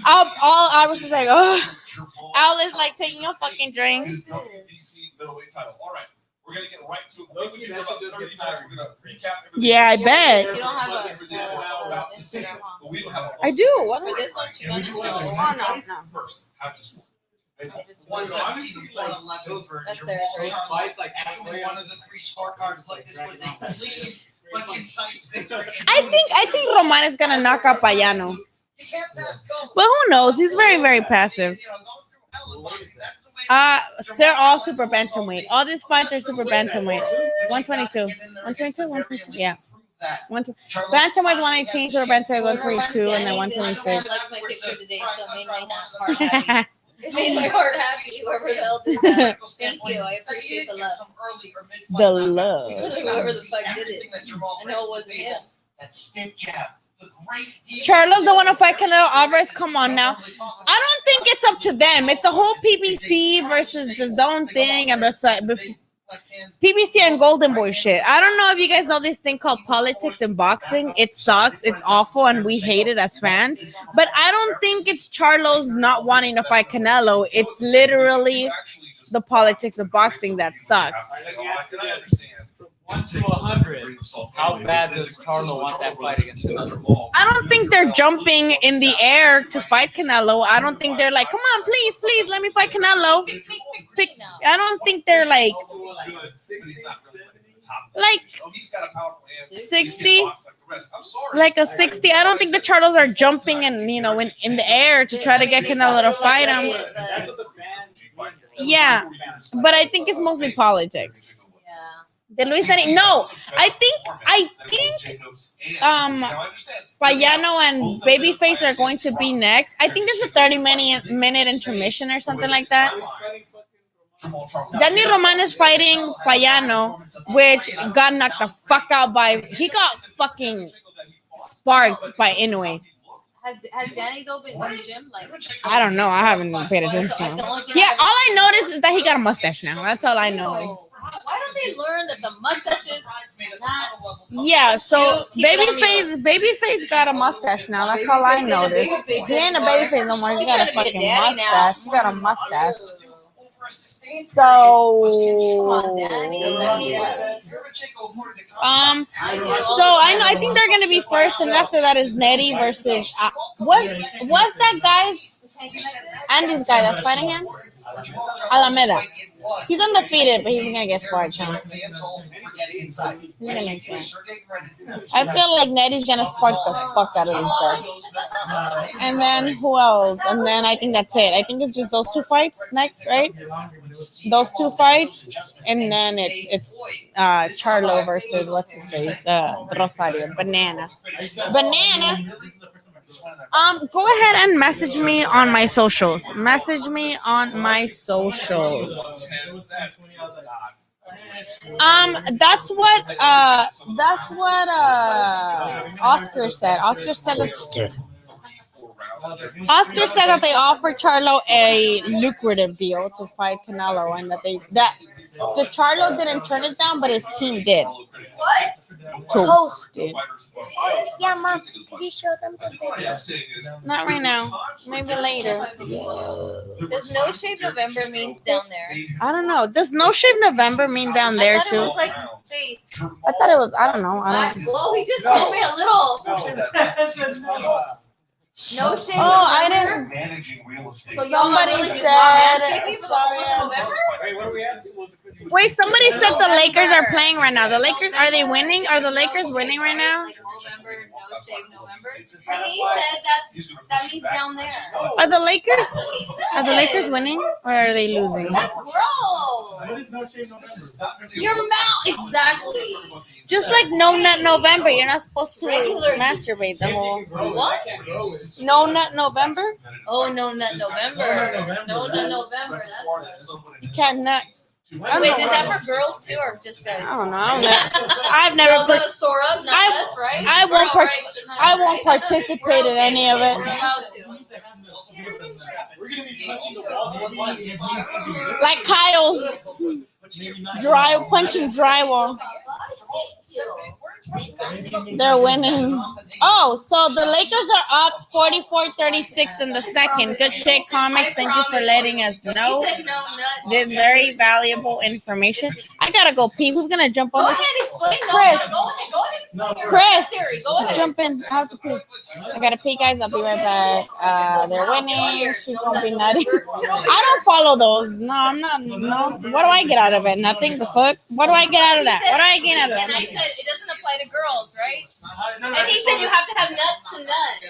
All Iris is like, oh. Al is like taking a fucking drink. Yeah, I bet. You don't have a Instagram, huh? I do. What? For this one, Xicana? Oh, no. That's there. Fights like every one of the 3 scorecards like this was a clean, concise victory. I think Roman is gonna knock out Payano. But who knows? He's very, very passive. They're all super bantamweight. All these fights are super bantamweight. 122. 122? Yeah. Bantamweight 118, super bantamweight 122, and then 126. I liked my picture today, so it made my heart happy. It made my heart happy, whoever the hell did that. Thank you. I appreciate the love. The love. Whoever the fuck did it. I know it wasn't him. That stiff jab. Charlo's don't want to fight Canelo Alvarez. Come on now. I don't think it's up to them. It's a whole PBC versus the zone thing and PBC and Golden Boy shit. I don't know if you guys know this thing called politics in boxing. It sucks. It's awful, and we hate it as fans. But I don't think it's Charlo's not wanting to fight Canelo. It's literally the politics of boxing that sucks. 1 to 100. How bad does Charlo want that fight against Canelo? I don't think they're jumping in the air to fight Canelo. I don't think they're like, come on, please, let me fight Canelo. I don't think they're like 60, like a 60. I don't think the Charlos are jumping and in the air to try to get Canelo to fight him. Yeah, but I think it's mostly politics. De Luis Neri. No, I think Payano and Babyface are going to be next. I think there's a 30-minute intermission or something like that. Danny Roman is fighting Payano, which got knocked the fuck out he got fucking sparked by Inoue. Has Danny though been in the gym? Like, I don't know. I haven't paid attention. Yeah, all I noticed is that he got a mustache now. That's all I know. Why don't they learn that the mustache is not? Yeah, so Babyface got a mustache now. That's all I noticed. He ain't a babyface no more. He got a fucking mustache. He got a mustache. So, I think they're gonna be first, and after that is Neri versus was that guy's Andy's guy that's fighting him? Alameda. He's undefeated, but he's gonna get sparked. Huh? I feel like Neri's gonna spark the fuck out of this guy. And then who else? And then I think that's it. I think it's just those 2 fights next, right? Those 2 fights, and then it's Charlo versus what's his face? Rosario. Banana. Go ahead and message me on my socials. That's what Oscar said. Oscar said that they offered Charlo a lucrative deal to fight Canelo, and that the Charlo didn't turn it down, but his team did. What? Toasted. Yeah, Mom. Did you show them the video? Not right now. Maybe later. Does No Shave November mean down there? I don't know. Does No Shave November mean down there too? It was like face. I thought it was. I don't know. Well, he just told me a little. No shave. Oh, I didn't. So somebody said. Wait, somebody said the Lakers are playing right now. The Lakers, are they winning? Are the Lakers winning right now? November, No Shave November. And he said that means down there. Are the Lakers winning or are they losing? That's gross. Your mouth, exactly. Just like No Nut November, you're not supposed to masturbate the whole. What? No Nut November? Oh, No Nut November. No Nut November. That's you can't nut. Wait, is that for girls too, or just guys? I don't know. I've never put a store up. Not us, right? I won't participate in any of it. Like Kyle's. punching drywall. They're winning. Oh, so the Lakers are up 44-36 in the second. Good shit, Comics. Thank you for letting us know this very valuable information. I gotta go pee. Who's gonna jump on this? Chris, jump in. I have to pee. I gotta pee, guys. I'll be right back. They're winning. She's gonna be nutty. I don't follow those. No, I'm not. No. What do I get out of it? Nothing. The fuck? What do I get out of that? What do I get out of that? And I said it doesn't apply to girls, right? And he said you have to have nuts to nut.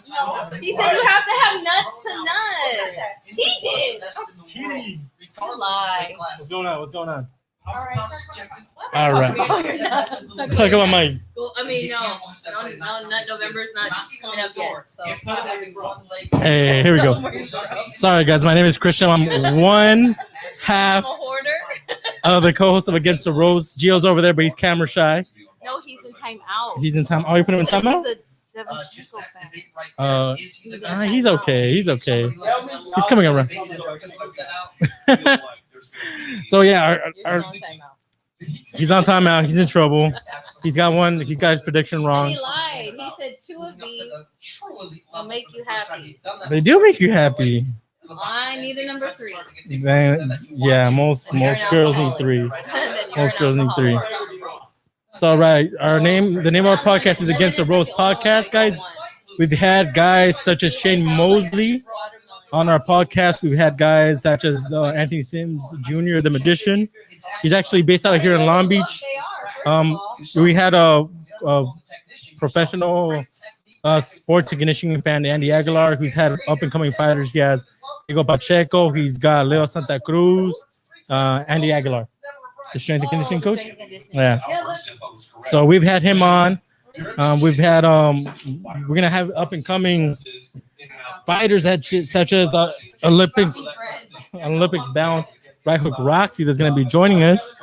No, he said you have to have nuts to nut. He did. Kitty. You lie. What's going on? What's going on? All right. All right. Talk about Mike. Well, I mean, no, November's not coming up yet. So. Hey, here we go. Sorry, guys. My name is Christian. I'm one half I'm a hoarder. of the co-host of Against the Ropes. Gio's over there, but he's camera shy. No, he's in timeout. He's in time. Oh, you put him in timeout? He's a Devin Chico fan. He's okay. He's okay. He's coming around. So yeah, he's on timeout. He's in trouble. He got his prediction wrong. And he lied. He said 2 of these will make you happy. They do make you happy. I need a number 3. Then, yeah, most girls need 3. Most girls need 3. So right, the name of our podcast is Against the Ropes Podcast, guys. We've had guys such as Shane Mosley on our podcast. We've had guys such as Anthony Sims Jr., the Magician. He's actually based out of here in Long Beach. We had a professional sports and conditioning fan, Andy Aguilar, who's had up-and-coming fighters. He has Diego Pacheco. He's got Leo Santa Cruz, Andy Aguilar, the strength and conditioning coach. Yeah. So we've had him on. We're gonna have up-and-coming fighters such as Olympics bound right hook Roxy that's gonna be joining us.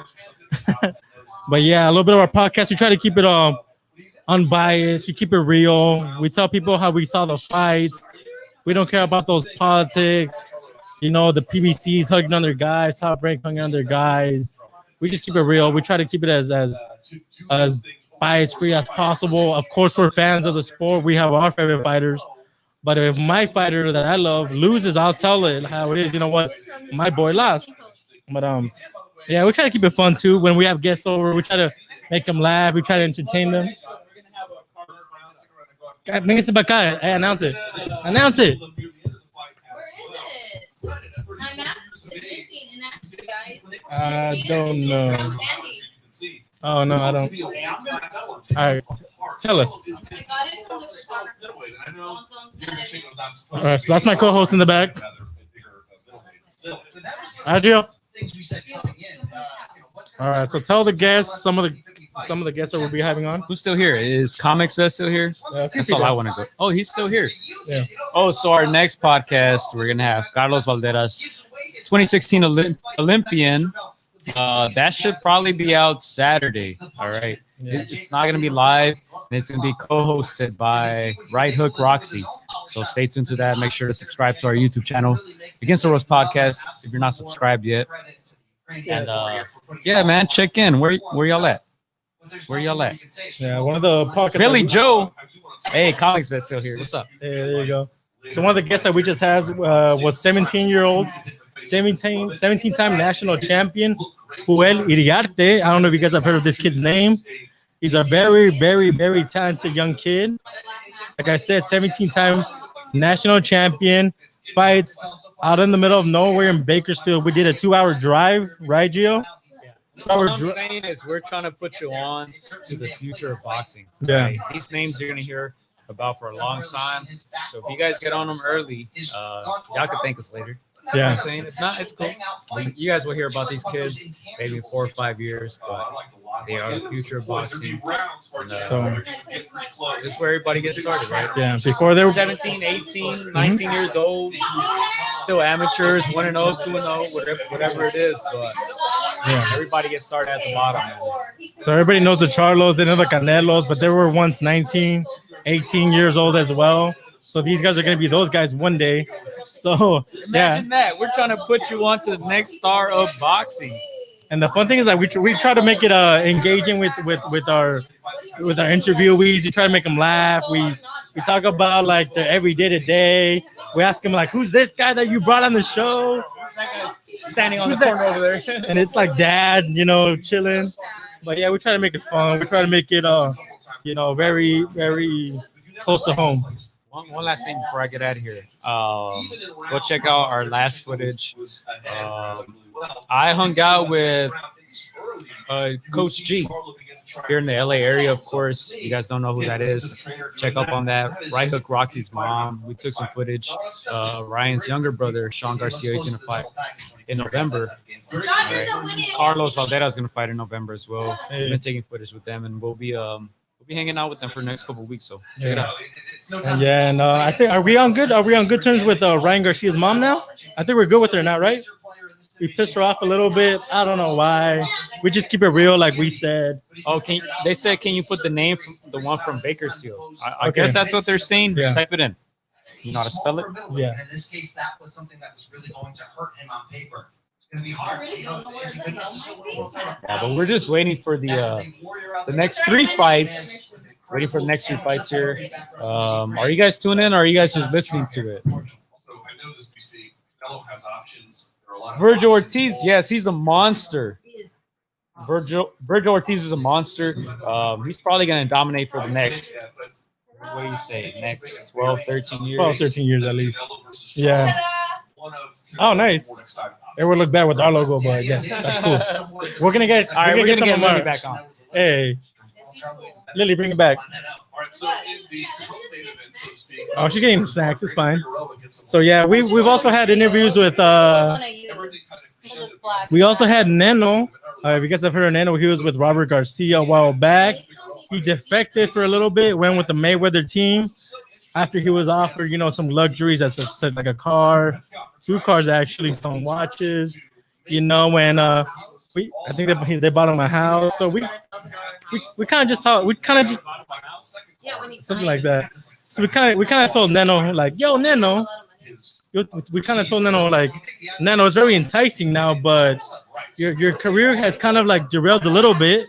But yeah, a little bit of our podcast. We try to keep it unbiased. We keep it real. We tell people how we saw the fights. We don't care about those politics. You know, the PBCs hugging on their guys, Top Rank hugging on their guys. We just keep it real. We try to keep it as bias free as possible. Of course, we're fans of the sport. We have our favorite fighters. But if my fighter that I love loses, I'll tell it how it is. You know what? My boy lost. But yeah, we try to keep it fun too. When we have guests over, we try to make them laugh. We try to entertain them. Bring it back. Hey, announce it. Announce it. Where is it? My mask is missing in action, guys. I don't know. Andy. Oh no, I don't. All right, tell us. I got it from the photographer. All right, so that's my co-host in the back. Hi, Jill. All right, so tell the guests some of the guests that we'll be having on. Who's still here? Is Comics Vet still here? That's all I want to go. Oh, he's still here. Yeah. Oh, so our next podcast we're gonna have Carlos Valderas, 2016 Olympian. That should probably be out Saturday. All right. It's not gonna be live, and it's gonna be co-hosted by Right Hook Roxy. So stay tuned to that. Make sure to subscribe to our YouTube channel, Against the Roast Podcast, if you're not subscribed yet. And yeah, man, check in. Where y'all at? Where y'all at? Yeah, one of the podcasts. Billy Joe. Hey, Comics Vet still here. What's up? Hey, there you go. So one of the guests that we just had was 17-year-old, 17-time national champion, Joel Iriarte. I don't know if you guys have heard of this kid's name. He's a very, very, very talented young kid. Like I said, 17-time national champion, fights out in the middle of nowhere in Bakersfield. We did a 2-hour drive, right, Gio? What I'm saying is we're trying to put you on to the future of boxing. Yeah. Right? These names you're going to hear about for a long time. So if you guys get on them early, y'all can thank us later. Yeah. You know what I'm saying? If not, it's cool. You guys will hear about these kids maybe in 4 or 5 years, but they are the future of boxing. And, So this is where everybody gets started, right? yeah, before they were 17, 18, 19 years old, still amateurs, 1-0, 2-0, whatever it is. But yeah. everybody gets started at the bottom. So everybody knows the Charlos, they know the Canelos, but they were once 19, 18 years old as well. So these guys are going to be those guys one day. So Imagine that. We're trying to put you on to the next star of boxing. And the fun thing is that we try to make it engaging with our interviewees. We try to make them laugh. We talk about like their everyday to day. We ask them like, who's this guy that you brought on the show? Standing on Who's the that? corner over there. And it's like dad, chilling. But yeah, we try to make it fun. We try to make it very, very close to home. One last thing before I get out of here. Go check out our last footage. I hung out with Coach G here in the LA area, of course. You guys don't know who that is. Check up on that. Right Hook Roxy's mom. We took some footage. Ryan's younger brother, Sean Garcia, is going to fight in November. Right. Carlos Valdera is going to fight in November as well. We've been taking footage with them, and we'll be hanging out with them for the next couple of weeks. So check it out. And I think are we on good terms with Ryan Garcia's mom now? I think we're good with her now, right? We pissed her off a little bit. I don't know why. We just keep it real, like we said. Oh, they said, can you put the name from the one from Bakersfield? I Okay. guess that's what they're saying. Yeah. Type it in. You know how to spell it? Yeah. In this case, that was something that was really going to hurt him on paper. It's going to be hard. Yeah, but we're just waiting for the next 3 fights. Waiting for the next 3 fights here. Are you guys tuning in, or are you guys just listening to it? Virgil Ortiz, yes, he's a monster. Virgil Ortiz is a monster. He's probably going to dominate for the next, what do you say, next 12, 13 years? 12, 13 years at least. Yeah. Oh, nice. It would look bad with our logo, but yes, that's cool. We're gonna get some of Lily our back on. Hey, Lily, bring it back. Oh, she's getting snacks. It's fine. So yeah, we've also had interviews with we also had Neno. If you guys have heard of Neno, he was with Robert Garcia a while back. He defected for a little bit, went with the Mayweather team after he was offered, some luxuries, as like a car, 2 cars actually, some watches, and I think they bought him a house. So we kind of just thought something like that. So we kind of told Neno like, yo, Neno. We kind of told Neno like, Neno, it's very enticing now, but your career has kind of like derailed a little bit.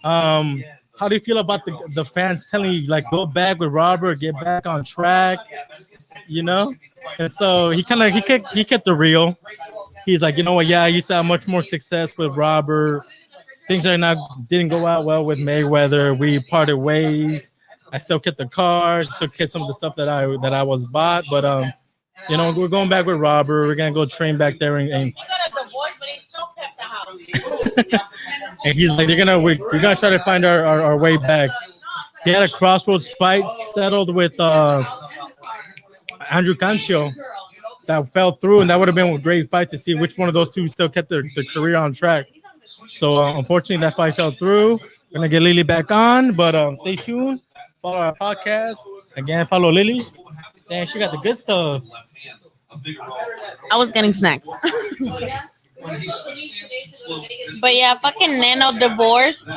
How do you feel about the fans telling you like go back with Robert, get back on track, And so he kept the real. He's like, you know what? Yeah, I used to have much more success with Robert. Things didn't go out well with Mayweather. We parted ways. I still kept the cars, still kept some of the stuff that I was bought, but we're going back with Robert. We're gonna go train back there and He got a divorce, but he still kept the house. and he's like, we're gonna try to find our way back. He had a crossroads fight settled with Andrew Cancio that fell through, and that would have been a great fight to see which one of those two still kept their career on track. So unfortunately, that fight fell through. We're gonna get Lily back on, but stay tuned. Follow our podcast. Again, follow Lily. Damn, she got the good stuff. I was getting snacks. But yeah, fucking Nano divorced.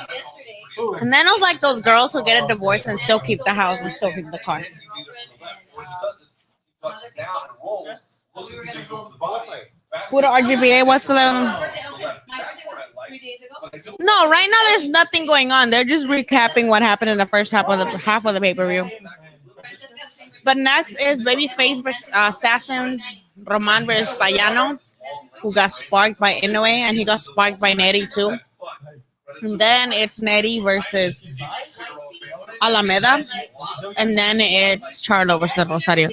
Nano's like those girls who get a divorce and still keep the house and still keep the car. Who the RGBA was to them? No, right now there's nothing going on. They're just recapping what happened in the first half of the pay-per-view. But next is Babyface versus Assassin Roman versus Payano, who got sparked by Inoue, and he got sparked by Neri too. And then it's Neri versus Alameda, and then it's Charlo versus Rosario.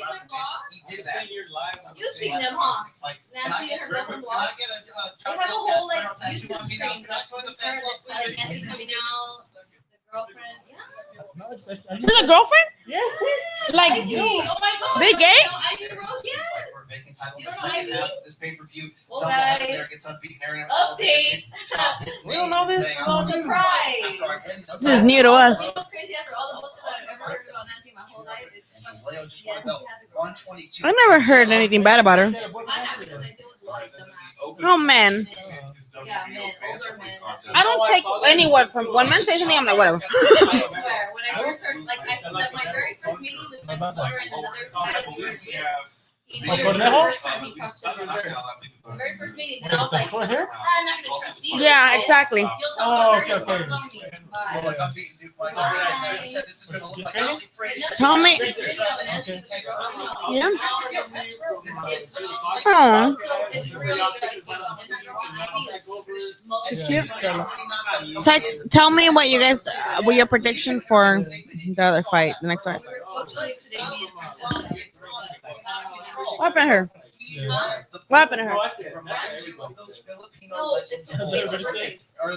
You've seen them, huh? Nancy and her girlfriend blog. They have a whole YouTube stream. Nancy's coming out. The girlfriend. Yeah. She's a girlfriend? Yes. Like, Oh my God. they gay? I do Rose, yes. You don't know Ivy? This pay-per-view. Well, guys, update. We don't know this. Surprise. This is new to us. You know what's crazy? After all the bullshit that I've ever heard about Nancy my whole life, it's just yes, she has a girlfriend. I never heard anything bad about her. I'm happy because I deal with a lot of them. Oh, man. Yeah, men, older men. I don't take any word from when men say something. I'm like, whatever. I swear, when I first heard, like, my very first meeting with my brother and another guy that we were with, Cornejo? The very first meeting, then I was like, Short hair? I'm not gonna trust you. Yeah, exactly. You'll talk Oh, to okay, okay. Tell me. Yeah. Oh. She's cute. Tell me what you guys, what your prediction for the other fight, the next fight. What happened to her? What happened to her? No, it's her birthday. Oh,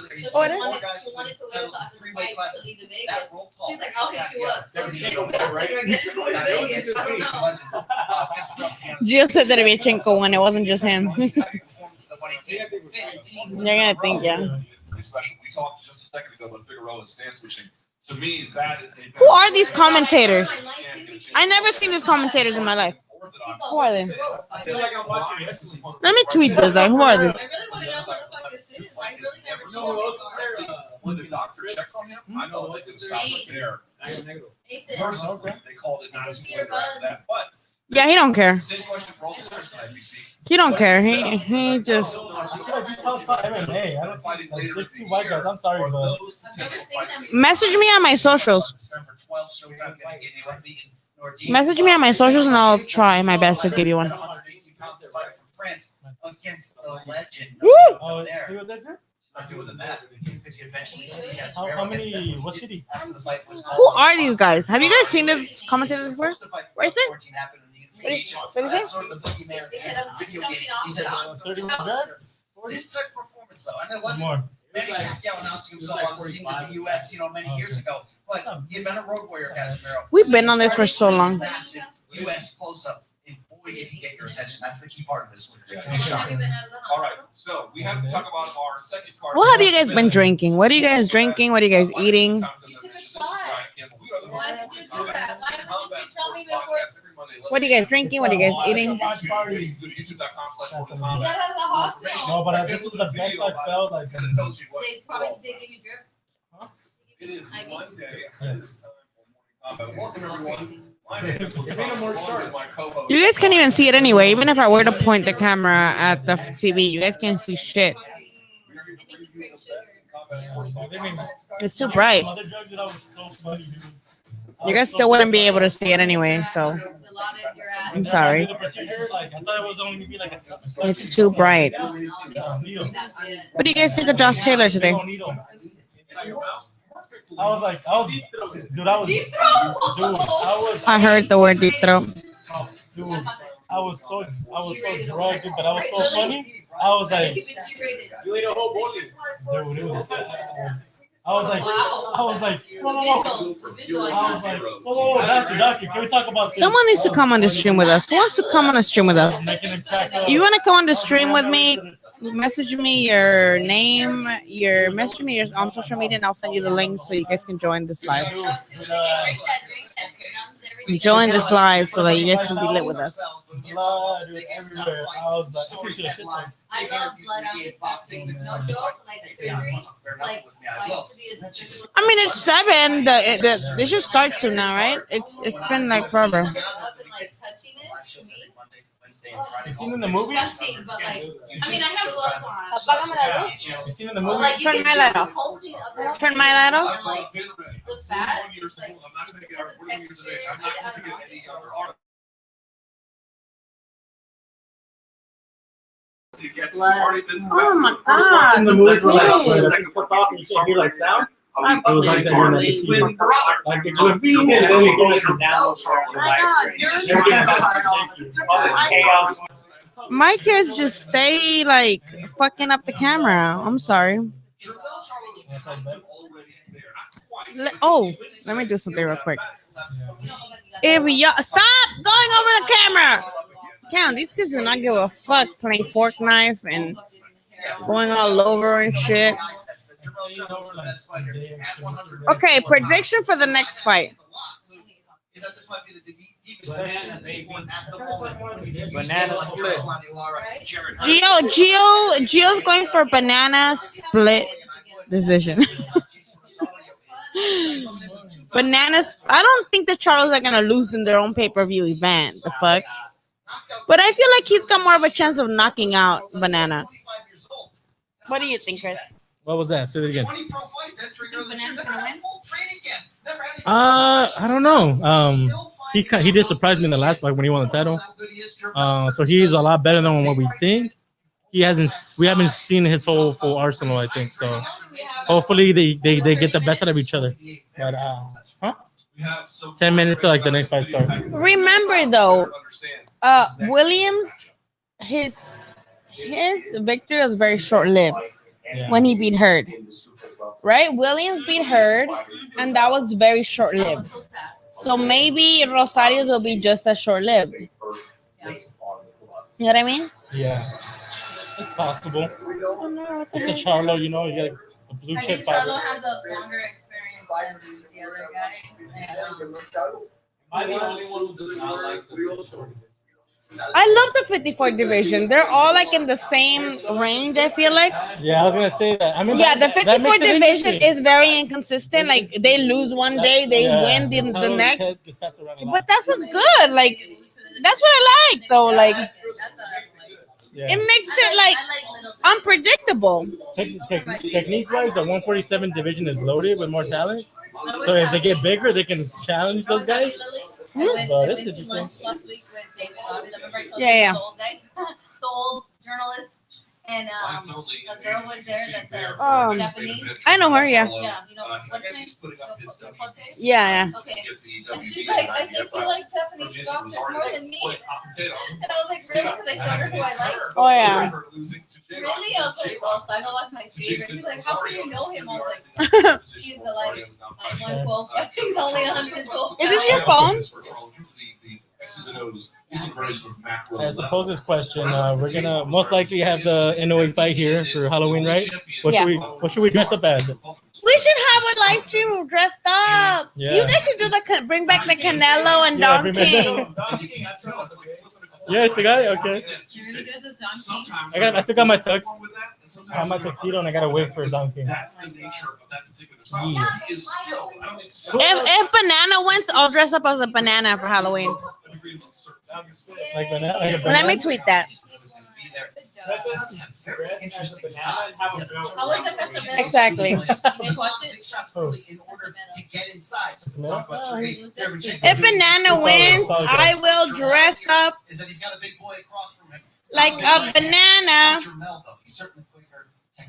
it is? She wanted to wait until after the fight to leave to Vegas. She's like, I'll hit you up. So she gets me up later, I guess, to go to Vegas. I don't know. Gio said that it'd be a chinko when it wasn't just him. You're gonna think, yeah. Especially, we talked just a second ago about Figueroa's stance switching. To me, that is a. Who are these commentators? I never seen these commentators in my life. Who are they? Let me tweet this out. Who are they? I really want to know what the fuck this is. I really never know. When the doctor checked on him, I know this is stop it there. Ethan. They called it not that, but. Yeah, he don't care. Same question for all the players tonight, BC. He don't care. He just. MMA. I don't see, like, there's two white guys. I'm sorry, but Message me on my socials. Message me on my socials and I'll try my best to give you one. Woo! Oh, he was there, sir? How many? What city? Who are these guys? Have you guys seen this commentators before? Right there? What is it? 31 performance though. I know it wasn't more. Manny Pacquiao announcing himself on the scene in the U.S. Many years ago. But he had been a road warrior, Casimiro. We've been on this for so long. Massive U.S. close-up, and boy, did he get your attention. That's the key part of this one. All right, so we have to talk about our second card. What have you guys been drinking? What are you guys drinking? What are you guys eating? You took a shot. Why did you do that? Why didn't you tell me before? What are you guys drinking? What are you guys eating? You got out of the hospital. No, but this is the best I felt. Like, They probably did give you drip. It is one day. You guys can't even see it anyway. Even if I were to point the camera at the TV, you guys can't see shit. It's too bright. You guys still wouldn't be able to see it anyway, so I'm sorry. It's too bright. What do you guys think of Josh Taylor today? I heard the word deep throat. Dude, I was so drugged, but I was so funny. I was like, You ate a whole bowling. dude, it was. I was like, whoa, doctor, can we talk about this? Someone needs to come on the stream with us. Who wants to come on the stream with us? You want to come on the stream with me? Message me your name, message me on social media, and I'll send you the link so you guys can join this live. Join this live so that you guys can be lit with us. I love blood. I'm disgusting. No joke. Like surgery. Like I used to be a surgery. I mean, it's 7. It should start soon now, right? It's been like forever. Up and like touching it to me. You seen in the movie? Disgusting, but like, I mean, I have gloves on. You seen in the movie? Like, you Turn can my light off. pulsing up there. Turn my light off. And, like, the fat, like, the texture, I don't know, it's gross. Oh my god. In the movie, you can't hear like sound. It was like that when the twin brother. Like the twin brother. Then we go down My kids just stay like fucking up the camera. I'm sorry. Let me do something real quick. If y'all stop going over the camera. Count, these kids do not give a fuck playing fork knife and going all over and shit. Okay, prediction for the next fight. Banana split. Gio's going for banana split decision. Bananas. I don't think the Charlos are gonna lose in their own pay-per-view event. The fuck? But I feel like he's got more of a chance of knocking out Banana. What do you think, Chris? What was that? Say it again. 20 pro fights entering early this year. They're gonna have full training camp. Never had I don't know. He did surprise me in the last fight when he won the title. So he's a lot better than what we think. We haven't seen his whole full arsenal, I think. So hopefully they get the best out of each other. But 10 minutes to like the next fight start. Remember though, Williams, his victory was very short-lived when he beat Hurd. Right? Williams beat Hurd, and that was very short-lived. So maybe Rosario's will be just as short-lived. You know what I mean? Yeah, it's possible. It's a Charlo, you know, you get a blue chip. I think Charlo has a longer experience than the other guy. Am I the only one who does not like the I love the 54 division. They're all like in the same range, I feel like. Yeah, I was gonna say that. I mean, yeah, the 54 division is very inconsistent. Like they lose one day, they win the next. But that's what's good. Like that's what I like though. Like it makes it like unpredictable. Technique wise, the 147 division is loaded with more talent. So if they get bigger, they can challenge those guys. But this is Lunch last week with David. Remember I told Yeah. you the old guys, the old journalists, and a girl was there that's Japanese. I know her, yeah. Yeah, you know what's her name? Yeah. Okay. And she's like, I think you like Japanese boxers more than me. And I was like, really? Because I showed her who I like. Oh yeah. Really? I was like, well, Sago was my favorite. She's like, how can you know him? I was like, he's the like 112. He's only 112. Is this your phone? I suppose this question, we're gonna most likely have the NOA fight here for Halloween, right? What should we dress up as? We should have a live stream dressed up. Yeah. You guys should do bring back the Canelo and Don King. Yeah, I still got it. Okay. I still got my tux. I have my tuxedo and I got a wig for Don King. Yeah. If Banana wins, I'll dress up as a banana for Halloween. Like banana. Let me tweet that. How was the festival? Exactly. You guys watched it? If Banana wins, I will dress up like a banana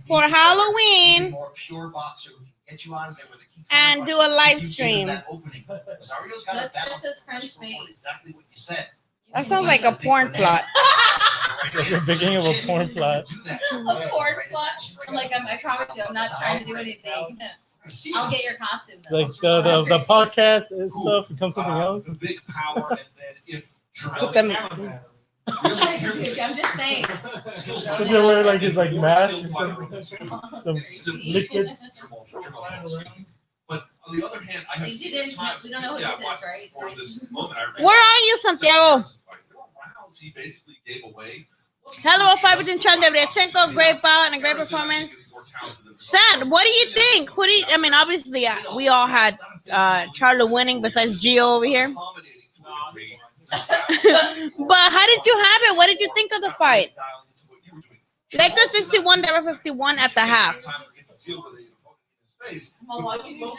for Halloween and do a live stream. Let's dress as French maids. That sounds like a porn plot. The beginning of a porn plot. A porn plot? I'm like, I promise you, I'm not trying to do anything. I'll get your costume though. Like the podcast and stuff becomes something else. The big power, and then if Put them. I'm just saying. Does he wear like his like mask and some liquids? But on the other hand, I we don't know who this is, right? Where are you, Santiago? He basically gave away. Hello, Fiber Chan Devrichenko, great bout and a great performance. Sad, what do you think? I mean, obviously, we all had Charlo winning besides Gio over here. But how did you have it? What did you think of the fight? Lecter 61, Deborah 51 at the half.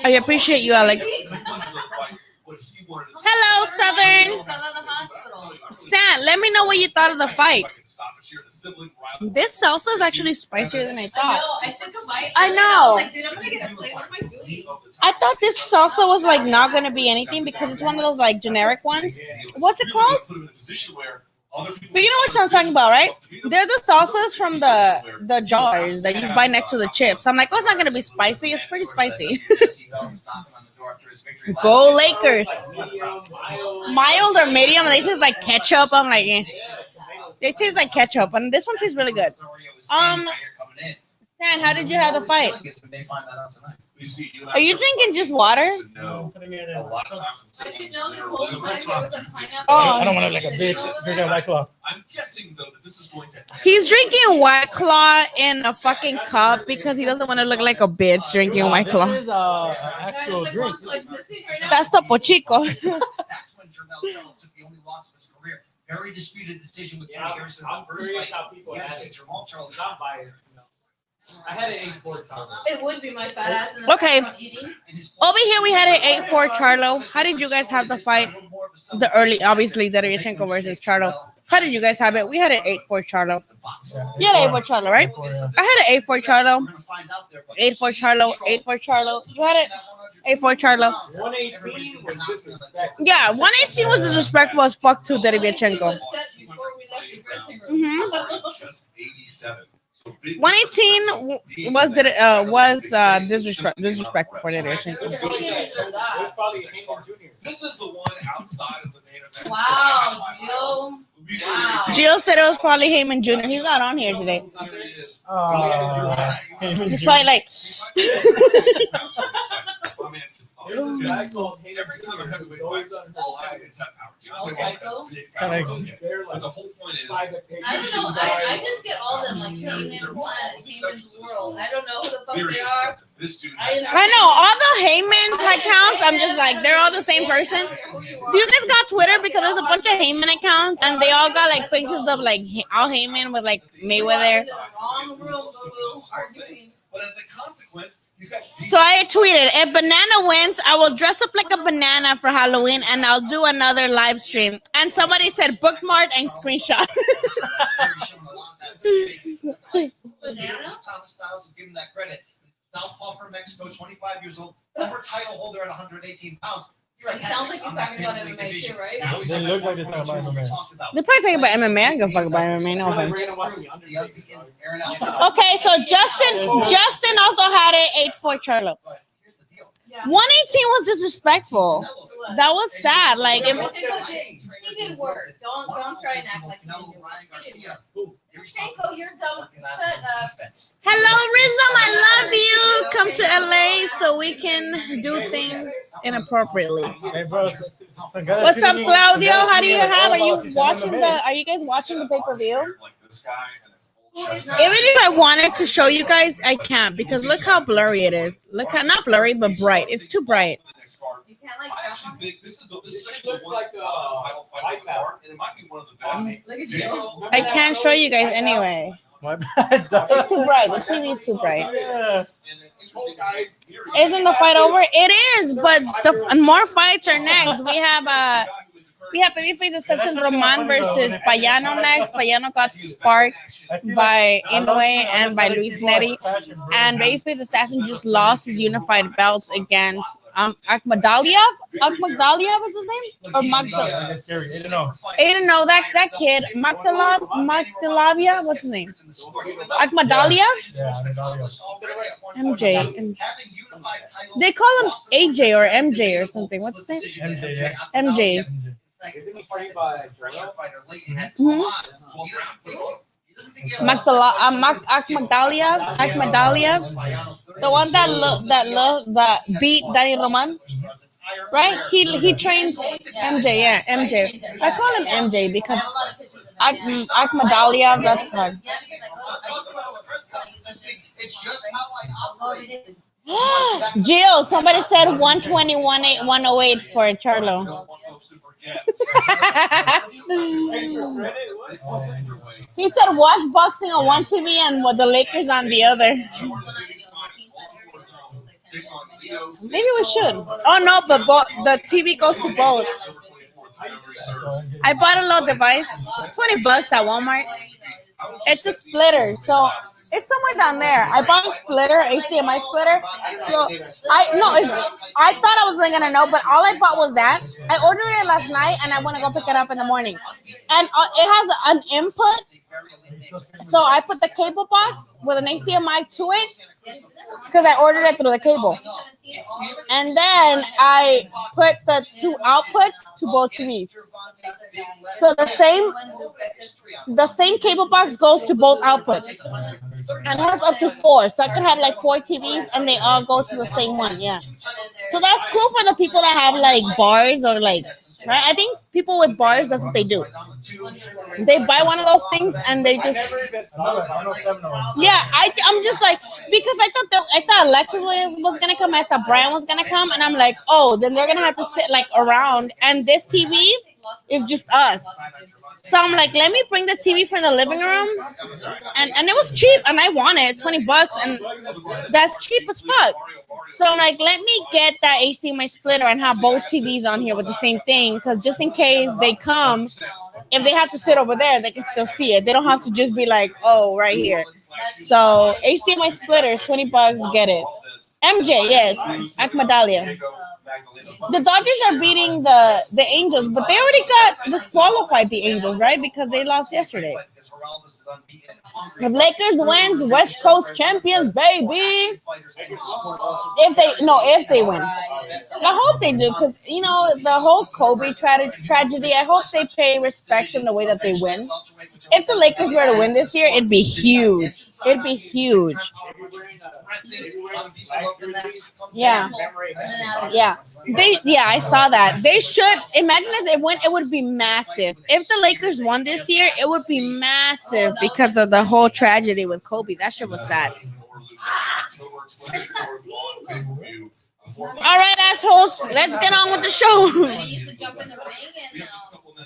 I appreciate you, Alex. Hello, Southern. Sam, let me know what you thought of the fight. This salsa is actually spicier than I thought. I took a bite. I know. I was like, dude, I'm gonna get a plate. What am I doing? I thought this salsa was like not gonna be anything because it's one of those like generic ones. What's it called? But you know what I'm talking about, right? They're the salsas from the jars that you buy next to the chips. I'm like, oh, it's not gonna be spicy. It's pretty spicy. Go Lakers. Mild or medium? They taste like ketchup. I'm like, eh. They taste like ketchup, and this one tastes really good. San, how did you have the fight? Are you drinking just water? No. Oh, I don't want to look like a bitch. Drinking White Claw. I'm guessing though that this is going to happen. He's drinking White Claw in a fucking cup because he doesn't want to look like a bitch drinking White Claw. This is actual drink. That's Topo Chico. very disputed decision with Yeah, I'm curious how people had it. Charlo. Not biased. No. I had an 8-4 Charlo. It would be my fat ass in the Okay. background eating. Over here, we had an 8-4 Charlo. How did you guys have the fight? The early, obviously, Derevyachenko versus Charlo. How did you guys have it? We had an 8-4 Charlo. You had an 8-4 Charlo, right? I had an 8-4 Charlo. 8-4 Charlo. 8-4 Charlo. You had it? 8-4 Charlo. 118 was disrespectful. Yeah, 118 was disrespectful as fuck to Derevyachenko. Just 87. 118 was disrespectful for Derevyachenko. It's probably Haman Jr. This is the one outside of the main event. Wow, Gio. Wow. Gio said it was probably Heyman Jr. He's not on here today. He's probably like. Every time a heavyweight fights, all heavyweights have power. The whole point is. I don't know. I just get all them like Heyman Planet, Heyman's World. I don't know who the fuck they are. I know all the Heyman accounts. I'm just like they're all the same person. Do you guys got Twitter? Because there's a bunch of Heyman accounts, and they all got like pictures of like all Heyman with like Mayweather. But as a consequence, he's got. So I tweeted, if Banana wins, I will dress up like a banana for Halloween, and I'll do another live stream. And somebody said bookmark and screenshot. Banana? Thomas Styles, give him that credit. Southpaw from Mexico, 25 years old, former title holder at 118 pounds. He sounds like he's talking about MMA too, right? They look like they're talking about MMA. They're probably talking about MMA. I don't give a fuck about MMA. No offense. Okay, so Justin also had an 8-4 Charlo. 118 was disrespectful. That was sad. Like, He did work. Don't try and act like he didn't do work. He did work. Shanko, you're dumb. Shut up. hello, Rizom. I love you. Come to LA so we can do things inappropriately. Hey, bro. What's up, Claudio? How do you have? Are you watching the? Are you guys watching the pay-per-view? Even if I wanted to show you guys, I can't because look how blurry it is. Look how not blurry, but bright. It's too bright. You can't like I actually think this is It looks like a white belt. and it might be one of the best. Look at you. I can't show you guys anyway. My bad. It's too bright. The TV's too bright. Yeah. Isn't the fight over? It is, but the more fights are next. We have Babyface Assassin Roman versus Payano next. Payano got sparked by Inoue and by Luis Neri. And Babyface Assassin just lost his unified belts against Akhmadaliev. Akhmadaliev was his name? Or Magdaliev? That's scary. I don't know. I didn't know that kid. Magdalavia, what's his name? Akhmadaliev? Yeah, MJ. They call him AJ or MJ or something. What's his name? MJ, yeah. MJ. Isn't he fighting by Drano? Akhmadaliev, the one that beat Danny Roman, right? He trains MJ, yeah, MJ. I call him MJ because Akhmadaliev, that's hard. Jill, somebody said 120, 108 for Charlo. He said watch boxing on one TV and with the Lakers on the other. Maybe we should. Oh no, but the TV goes to both. I bought a little device, $20 at Walmart. It's a splitter, so it's somewhere down there. I bought a splitter, HDMI splitter. So I thought I wasn't gonna know, but all I bought was that. I ordered it last night, and I want to go pick it up in the morning. And it has an input, so I put the cable box with an HDMI to it. It's because I ordered it through the cable. And then I put the two outputs to both TVs. So the same cable box goes to both outputs. And it has up to 4. So I could have like 4 TVs and they all go to the same one. Yeah. So that's cool for the people that have like bars or like, right? I think people with bars, that's what they do. They buy one of those things and they just, yeah, I'm just like, because I thought Alexis was going to come, I thought Brian was going to come. And I'm like, oh, then they're going to have to sit like around. And this TV It's just us. So I'm like, let me bring the TV from the living room, and it was cheap, and I want it. It's $20, and that's cheap as fuck. So I'm like, let me get that HDMI splitter and have both TVs on here with the same thing, because just in case they come, if they have to sit over there, they can still see it. They don't have to just be like, oh, right here. So HDMI splitter, $20, get it. MJ, yes, Akmadalia. The Dodgers are beating the Angels, but they already got disqualified, the Angels, right? Because they lost yesterday. If Lakers wins, West Coast champions, baby. If they win. I hope they do, because, the whole Kobe tragedy, I hope they pay respects in the way that they win. If the Lakers were to win this year, it'd be huge. It'd be huge. Yeah. Yeah. I saw that. They should imagine if they win, it would be massive. If the Lakers won this year, it would be massive because of the whole tragedy with Kobe. That shit was sad. All right, assholes, let's get on with the show.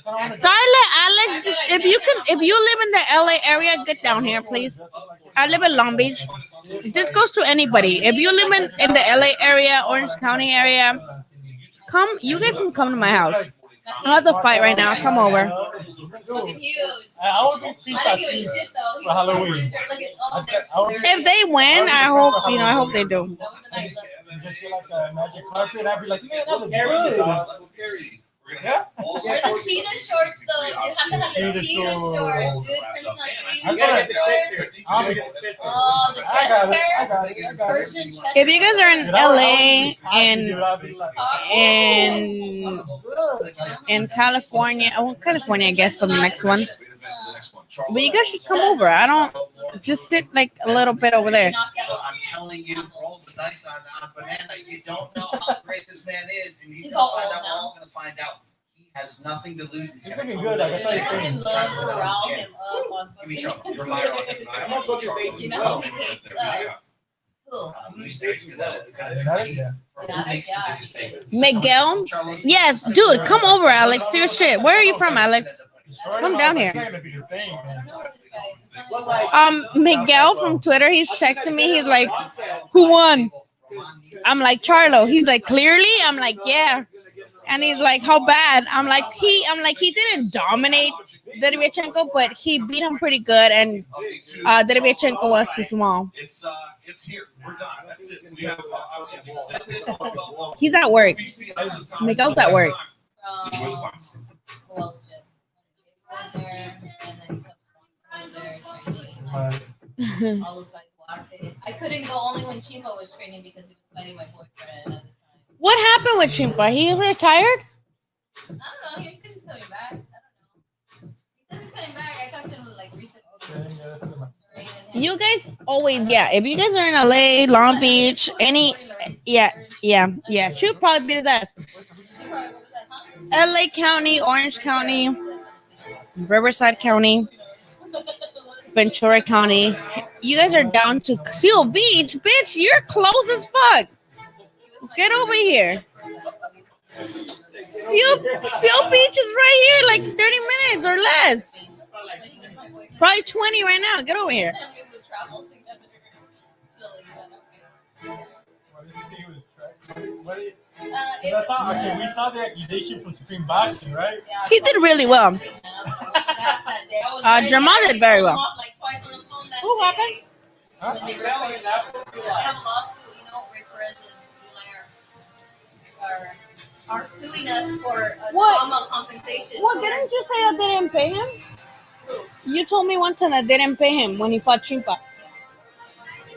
Tyler, Alex, if you live in the LA area, get down here, please. I live in Long Beach. This goes to anybody. If you live in the LA area, Orange County area, you guys can come to my house. I have to fight right now. Come over. If they win, I hope they do. Just get like a magic carpet. I'd be like, man, that was good. Yeah. Wear the cheetah shorts though. You have to have the cheetah shorts, dude. Prince the chest hair. Persian chest. If you guys are in LA and California, California, I guess for the next one. But you guys should come over. I don't just sit like a little bit over there. I'm telling you, roll the dice on banana. You don't know how great this man is, and he's gonna find out. We're all gonna find out. He has nothing to lose. He's looking good. That's what he's saying. Give me Charlo. You're a liar on him. I'm not fucking fake. You know he hates Miguel? Yes, dude, come over, Alex. Serious shit. Where are you from, Alex? Come down here. Miguel from Twitter, he's texting me. He's like, who won? I'm like, Charlo. He's like, clearly? I'm like, yeah. And he's like, how bad? I'm like, he didn't dominate Derevyanchenko, but he beat him pretty good, and Derevyanchenko was too small. It's here. We're done. That's it. We have He's at work. Miguel's at work. I couldn't go only when Chimpa was training because he was fighting my boyfriend at the time. What happened with Chimpa? He retired? I don't know. He said he's coming back. I don't know. He said he's coming back. I talked to him like recently. You guys always, if you guys are in LA, Long Beach, she'll probably beat his ass. LA County, Orange County, Riverside County, Ventura County. You guys are down to Seal Beach, bitch. You're close as fuck. Get over here. Seal Beach is right here, like 30 minutes or less. Probably 20 right now. Get over here. We saw the accusation from Supreme Boxing, right? He did really well. Jamal did very well. Who happened? When they have a lawsuit, Ray Perez and are suing us for trauma compensation. What, didn't you say that they didn't pay him? You told me one time that they didn't pay him when he fought Chimpa.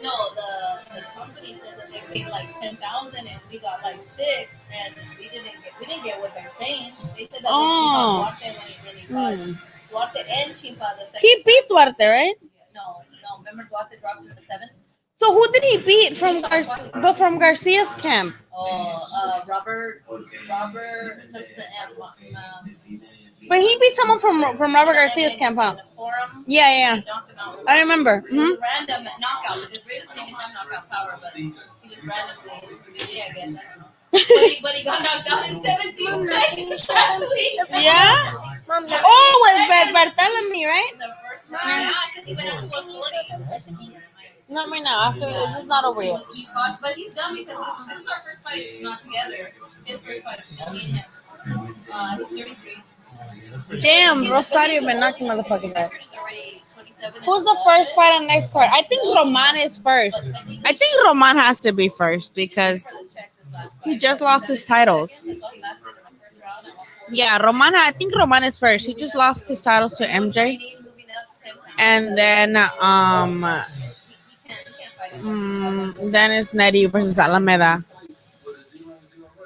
No, the company said that they paid like $10,000 and we got like $6,000, and we didn't get what they're saying. They said that Duarte when he fought Duarte and Chimpa the second. He beat Duarte, right? No. Remember Duarte dropped in the 7th? So who did he beat from Garcia's camp? Robert. But he beat someone from Robert Garcia's camp, huh? Yeah. I remember. It was a random knockout because Ray doesn't even have knockout power, but he just randomly, I guess, I don't know. But he got knocked out in 17 seconds last week. Yeah. Oh, with Bartholomew, right? The first round, yeah, because he went into 140. Not right now. After this is not over yet. He fought, but he's done because this is our first fight not together. His first fight, me and him. He's 33. Damn, Rosario been knocking motherfuckers out. Record is already 27. Who's the first fight on next card? I think Roman is first. I think Roman has to be first because he just lost his titles. Yeah, Roman. I think Roman is first. He just lost his titles to MJ, and then then it's Nettie versus Alameda.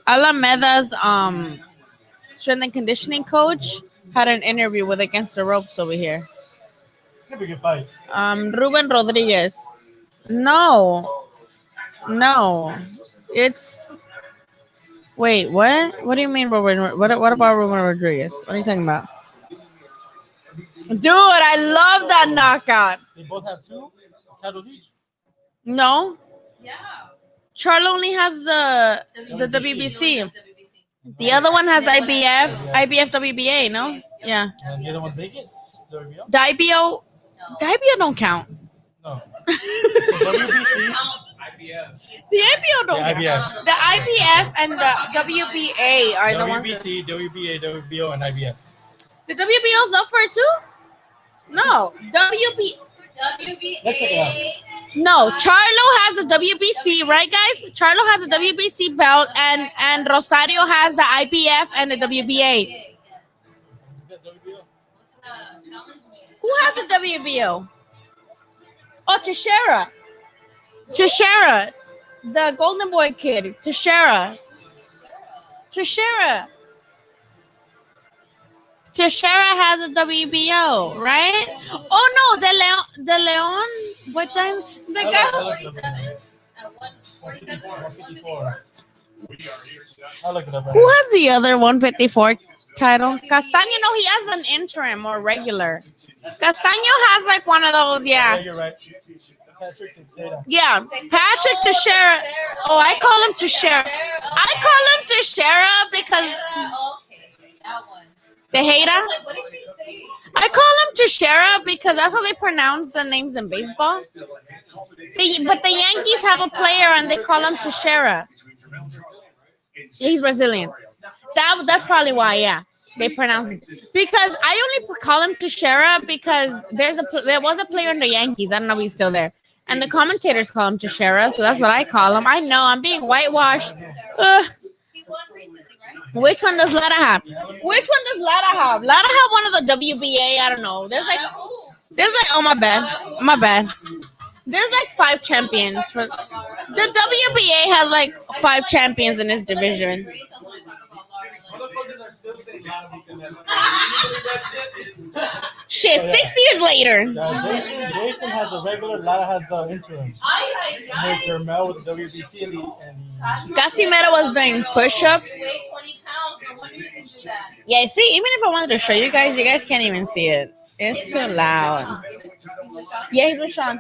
Alameda's strength and conditioning coach had an interview with Against the Ropes over here. It's gonna be a good fight. Ruben Rodriguez. No. It's wait, what? What do you mean, Ruben? What about Ruben Rodriguez? What are you talking about? Dude, I love that knockout. They both have 2 titles each. No. Yeah. Charlo only has the WBC. The other one has IBF, WBA, no? Yeah. And the other one's vacant? WBO? The IBO don't count. No. It's WBC. The IBO don't The count. IBF. The IBF and the WBA are the ones. WBC, WBA, WBO, and IBF. The WBO's up for it too? No. WBA. No, Charlo has a WBC, right, guys? Charlo has a WBC belt, and Rosario has the IBF and the WBA. Who has the WBO? Oh, Teixeira, the Golden Boy kid, Teixeira. Teixeira has a WBO, right? Oh no, the Leon. What time? The guy. I'll look it up. Who has the other 154 title? Castaño, no, he has an interim or regular. Castaño has like one of those, Yeah, yeah. you're right. Patrick Teixeira. Yeah, Patrick Teixeira. Oh, I call him Teixeira. I call him Teixeira because Okay, that one. the hater. Like, what did she say? I call him Teixeira because that's how they pronounce the names in baseball. But the Yankees have a player and they call him Teixeira. He's Brazilian. That's probably why, yeah. They pronounce it. Because I only call him Teixeira because there was a player in the Yankees. I don't know if he's still there. And the commentators call him Teixeira, so that's what I call him. I know, I'm being whitewashed. Ugh. He won recently, right? Which one does Lara have? Lara have one of the WBA. I don't know. There's like, oh my bad. There's like 5 champions. The WBA has like 5 champions in its division. Shit, 6 years later. Jason has the regular, Lara has the interim. There's Jermel with the WBC and Casimiro was doing push-ups. Yeah, see, even if I wanted to show you guys can't even see it. It's too loud. Yeah, he's with Sean.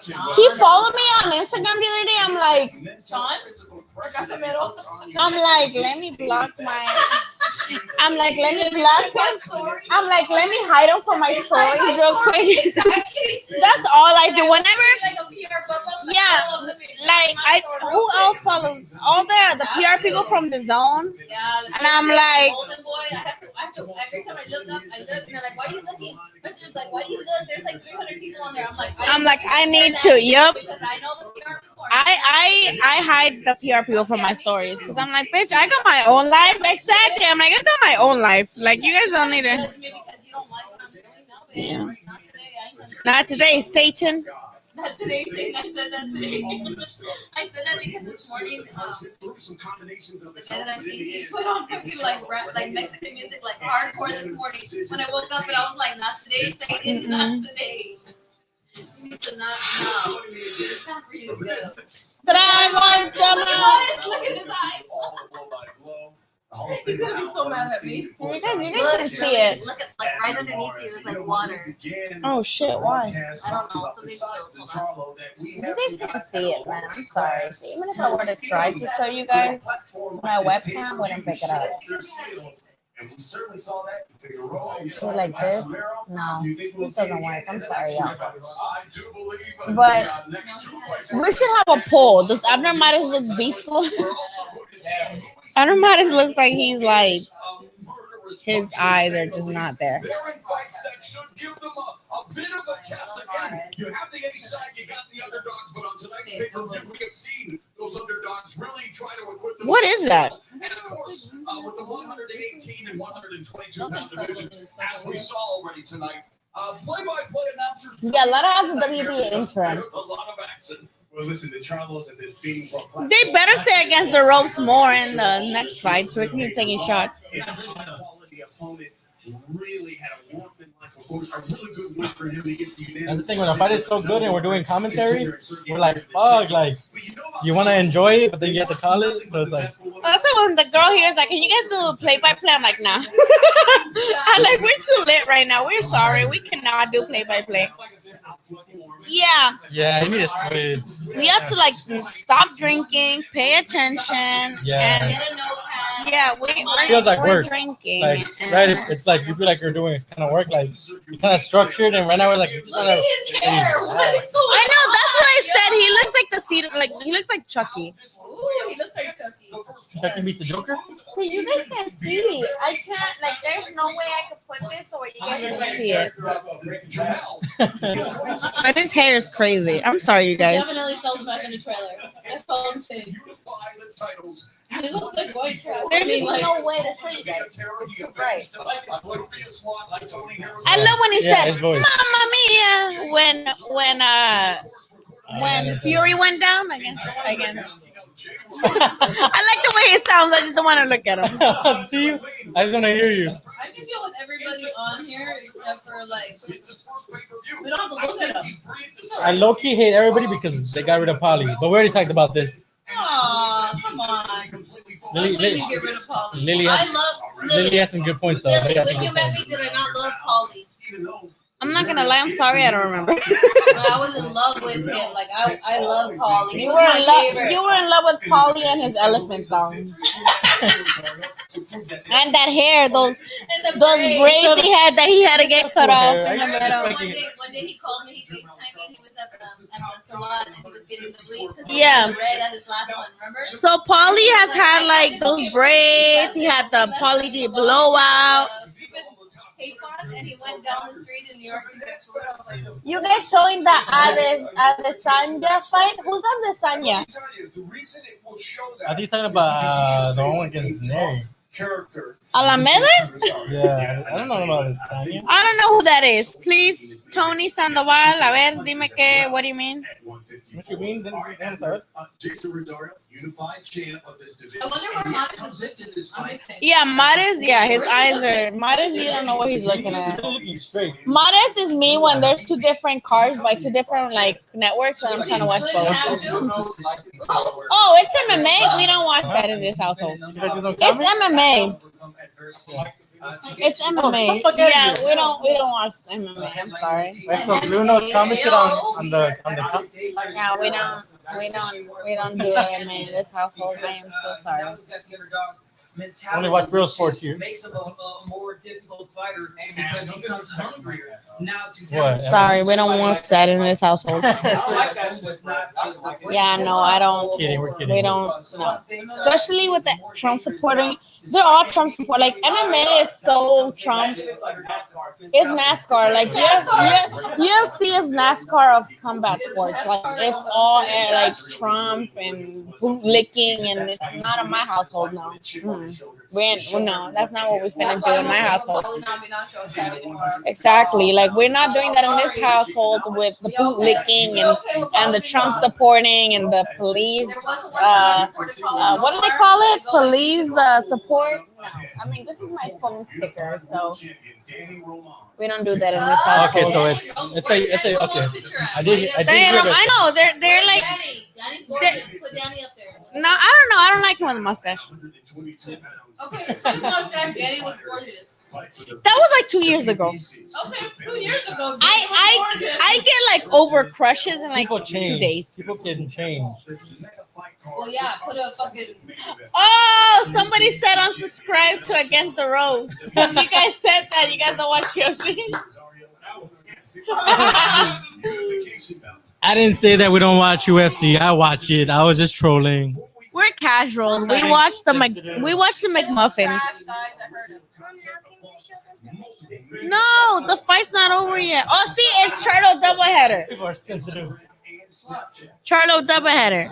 He followed me on Instagram the other day. I'm like, Sean? I'm like, let me block my. I'm like, let me block him. I'm like, let me hide him from my stories real quick. That's all I do. Whenever, yeah, like who else follows? All the PR people from the zone. And I'm like, Every time I look up, and they're like, why are you looking? My sister's like, why do you look? There's like 300 people on there. I'm like, I need to. Yep. Because I know the PR people. I hide the PR people from my stories because I'm like, bitch, I got my own life. Exactly. I'm like, I got my own life. Like, you guys don't need to. Yeah. Not today, Satan. Not today, I said that today. I said that because this morning, the guy that I'm seeing, he put on fucking like rap, like Mexican music, like hardcore this morning. When I woke up and I was like, not today, Satan, not today. You need to not now. It's time for you to go. But I want some. Look at his eyes. He's gonna be so mad at me. You guys can see it. Look at like right underneath you is like water. Oh shit! Why? I don't know. You guys can't see it, man. I'm sorry. So even if I were to try to show you guys, my webcam wouldn't pick it up. So like this? No, this doesn't work. I'm sorry, y'all. But we should have a poll. Does Abner Mares look beastful? Abner Mares looks like he's like, his eyes are just not there. A bit of a test again. You have the A side, you got the underdogs, but on tonight's pay-per-view, we have seen those underdogs really try to equip them. What is that? And of course, with the 118 and 122 pound divisions, as we saw already tonight, play-by-play announcers. Yeah, let us have the WB intro. There's a lot of action. Well, listen, the Charlos have been feeding for They better stay against the ropes more in the next fight so we can keep taking shots. quality opponent really had a workmanlike opponent, a really good win for him. He gets unanimous. That's the thing, when a fight is so good and we're doing commentary, we're like, fuck, like, you want to enjoy it, but then you have to call it, so it's like. Also, when the girl here is like, can you guys do play-by-play? I'm like, nah. I'm like, we're too lit right now. We're sorry. We cannot do play-by-play. Yeah. Yeah, you need to switch. We have to, like, stop drinking, pay attention, Yeah. and yeah, we're Feels like work. drinking. Like, and- right, it's like you feel like you're doing kind of work, like you kind of structured, and right now we're like, Look at his hair. What is going I know, that's what I said. He looks like the seed, like he looks like Chucky. Ooh, he looks like Chucky. Chucky meets the Joker. See, you guys can't see. I can't, like, there's no way I could put this so you guys can see it. But his hair is crazy. I'm sorry, you guys. Definitely sells back in the trailer. That's all I'm saying. He looks like white trash. There's just no way to show you guys. It's too bright. I love when he Yeah, his said voice. "Mamma Mia" when Fury went down against. I like the way he sounds. I just don't want to look at him. See, I just want to hear you. I can deal with everybody on here except for like we don't have to look at them. I low key hate everybody because they got rid of Polly, but we already talked about this. Aw, come on. Why should you get rid of Polly? Lily I has, love Lily has some good points though. Lily, Lily has when some you good met points. me, did I not love Polly? I'm not gonna lie. I'm sorry. I don't remember. I was in love with him. Like I love Polly. He You was were my in love. favorite. You were in love with Polly and his elephant song. And that hair, those braids he had that he had to get cut off in the middle. One day he called me. He FaceTimed me. He was at the salon and he was getting the bleach because he Yeah. was red at his last one. Remember? So Polly has had like those braids. He had the Polly D blowout. Cape on, and he went down the street in New York to get food. I was like, You guys showing the Adesanya fight? Who's Adesanya? I think he's talking about the one against Neri. Alameda? Yeah, I don't know about this. I don't know who that is. Please, Tony Sandoval. A ver, dime que. What do you mean? What you mean? Then sorry. Jason Rosario, unified champ of this division. I wonder where Monica comes into this fight. Yeah, Mares. Yeah, his eyes are. Mares, you don't know what he's looking at. Looking straight. Mares is me when there's two different cards by two different like networks, and I'm trying to watch both. Oh, it's MMA. We don't watch that in this household. It's MMA. It's MMA. Yeah, we don't watch MMA. I'm sorry. Right, so Bruno's commented on the Yeah, we don't do MMA in this household. I am so sorry. Only watch real sports here. Makes him a more difficult fighter because he comes hungrier now to What? Sorry, we don't watch that in this household. Yeah, no, I don't. Kidding, we're kidding. We don't. No. Especially with the Trump supporting. They're all Trump support. Like MMA is so Trump. It's NASCAR. Like UFC is NASCAR of combat sports. Like it's all like Trump and bootlicking, and it's not in my household now. No, that's not what we finna do in my household. Exactly. Like we're not doing that in this household with the bootlicking and the Trump supporting and the police. What do they call it? Police support. I mean, this is my phone sticker, so we don't do that in this household. Okay, so it's a okay. I did hear that. I know they're like. No, I don't know. I don't like him with a mustache. Okay, his mustache, Danny was gorgeous. That was like 2 years ago. Okay, 2 years ago. I get like over crushes in like People 2 change. days. People can change. Well, yeah, put a fucking. Oh, somebody said unsubscribe to Against the Ropes. Because you guys said that you guys don't watch UFC. I didn't say that we don't watch UFC. I watch it. I was just trolling. We're casuals. We watch the McMuffins. No, the fight's not over yet. Oh, see, it's Charlo Doubleheader. People are sensitive. Charlo Doubleheader.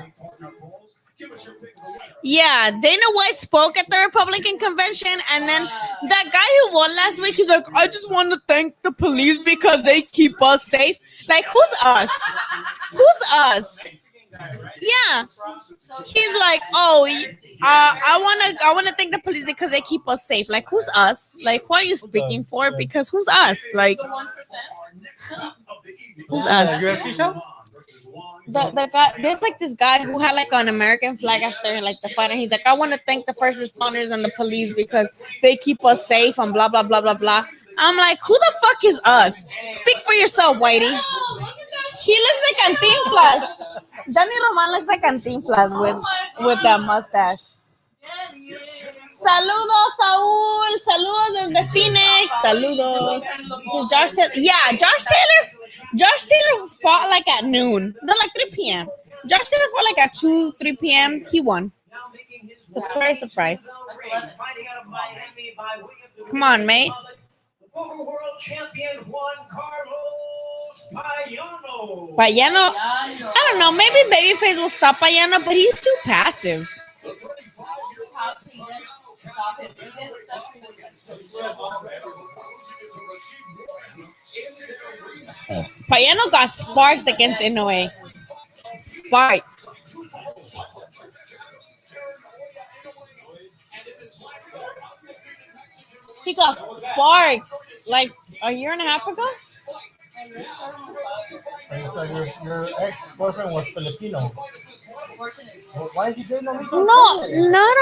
Yeah, Dana White spoke at the Republican convention, and then that guy who won last week, he's like, I just want to thank the police because they keep us safe. Like, who's us? Who's us? Yeah, he's like, oh, I wanna thank the police because they keep us safe. Like, who's us? Like, who are you speaking for? Because who's us? Like, who's us? UFC show? The guy, there's like this guy who had like an American flag after like the fight, and he's like, I want to thank the first responders and the police because they keep us safe and blah blah blah blah blah. I'm like, who the fuck is us? Speak for yourself, Whitey. He looks like Cantinflas. Danny Roman looks like Cantinflas with that mustache. Saludos, Saúl. Saludos desde Phoenix. Saludos. Josh Taylor fought like at noon. No, like 3 p.m. Josh Taylor fought like at 3 p.m. He won. Surprise. Come on, mate. Former world champion Juan Carlos Payano. Payano? I don't know. Maybe Babyface will stop Payano, but he's too passive. Payano got sparked against Inoue. Sparked. He got sparked like a year and a half ago. So your ex-boyfriend was Filipino. Why did you date him? No, not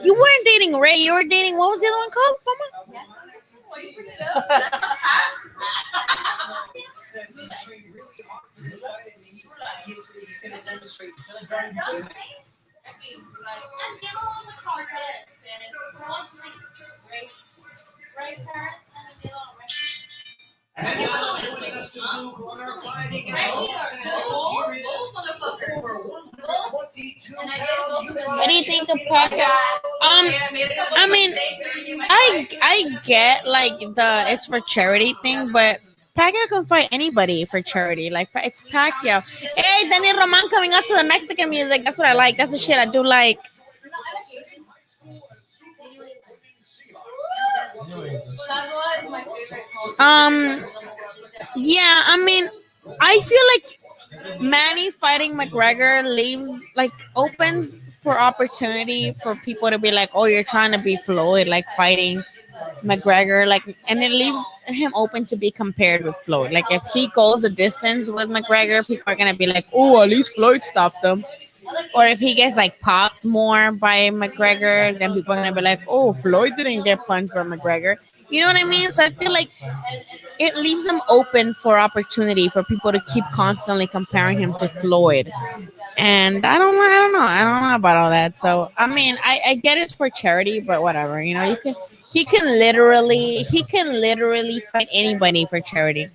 you weren't dating Ray. You were dating, what was the other one called, Mama? He's going to demonstrate. What do you think of Paca? I mean, I get like it's for charity thing, but Pacquiao can fight anybody for charity. Like, it's Pacquiao. Hey, Danny Roman coming out to the Mexican music. That's what I like. That's the shit I do like. Yeah, I mean, I feel like Manny fighting McGregor opens for opportunity for people to be like, oh, you're trying to be Floyd, like fighting McGregor, like, and it leaves him open to be compared with Floyd. Like, if he goes the distance with McGregor, people are gonna be like, oh, at least Floyd stopped him. Or if he gets like popped more by McGregor, then people are gonna be like, oh, Floyd didn't get punched by McGregor. You know what I mean? So I feel like it leaves them open for opportunity for people to keep constantly comparing him to Floyd. And I don't know about all that. So I mean, I get it's for charity, but whatever. You know, he can literally fight anybody for charity.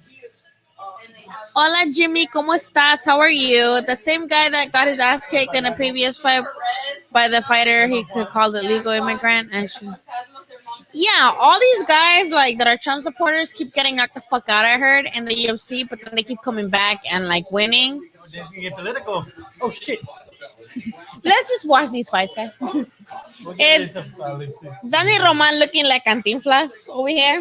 Hola Jimmy, ¿cómo estás? How are you? The same guy that got his ass kicked in a previous fight by the fighter he could call the legal immigrant. And yeah, all these guys like that are Trump supporters keep getting knocked the fuck out, I heard, in the UFC, but then they keep coming back and like winning. They're gonna get political. Oh shit. Let's just watch these fights, guys. Is Danny Roman looking like Cantinflas over here?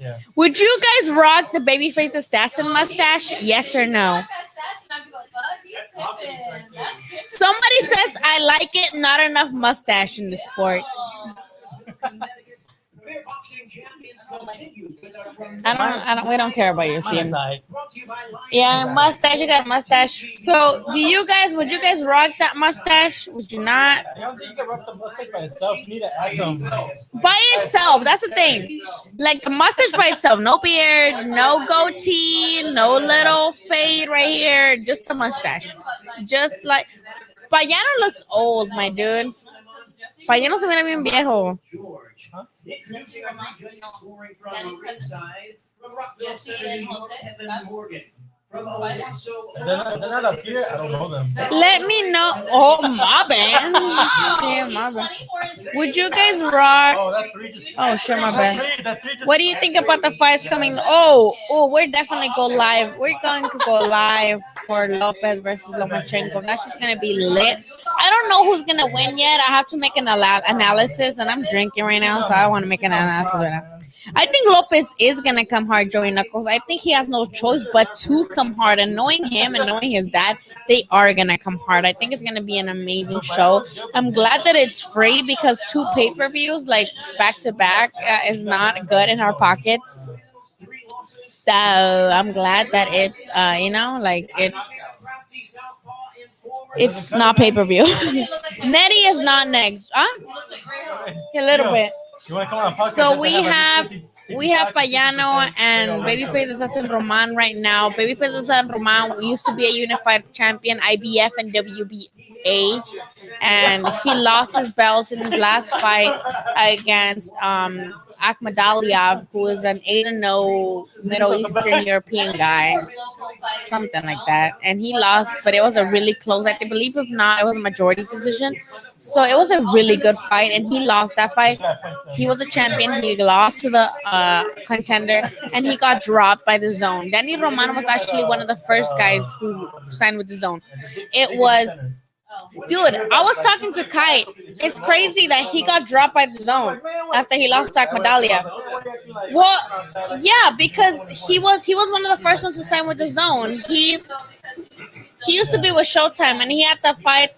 Yeah. Would you guys rock the babyface assassin mustache? Yes or no? Somebody says I like it. Not enough mustache in the sport. We don't care about your scene. Yeah, mustache. You got a mustache. So, would you guys rock that mustache? Would you not? I don't think you can rock the mustache by itself. You need to add some. By itself, that's the thing. Like a mustache by itself, no beard, no goatee, no little fade right here, just a mustache. Just like Payano looks old, my dude. Payano se mira bien viejo. They're not up here. I don't know them. Let me know. Oh, my bad. Shit, my bad. Would you guys rock? Oh, shit, my bad. What do you think about the fights coming? Oh, we're definitely go live. We're going to go live for Lopez versus Lomachenko. That's just going to be lit. I don't know who's going to win yet. I have to make an analysis, and I'm drinking right now, so I want to make an analysis right now. I think Lopez is going to come hard, Joey Knuckles. I think he has no choice but to come hard. And knowing him and knowing his dad, they are going to come hard. I think it's going to be an amazing show. I'm glad that it's free because 2 pay-per-views, like back-to-back, is not good in our pockets. So I'm glad that it's, it's not pay-per-view. Nettie is not next. Huh? A little bit. So we have Payano and Babyface Assassin Roman right now. Babyface Assassin Roman used to be a unified champion, IBF and WBA, and he lost his belts in his last fight against Akhmadaliev, who is an 8-0 Middle Eastern European guy, something like that. And he lost, but it was a really close. I believe if not, it was a majority decision. So it was a really good fight, and he lost that fight. He was a champion. He lost to the contender, and he got dropped by the Zone. Danny Roman was actually one of the first guys who signed with the Zone. It was, dude, I was talking to Kai. It's crazy that he got dropped by the Zone after he lost to Akhmadaliev. Well, yeah, because he was one of the first ones to sign with the Zone. He used to be with Showtime, and he had to fight.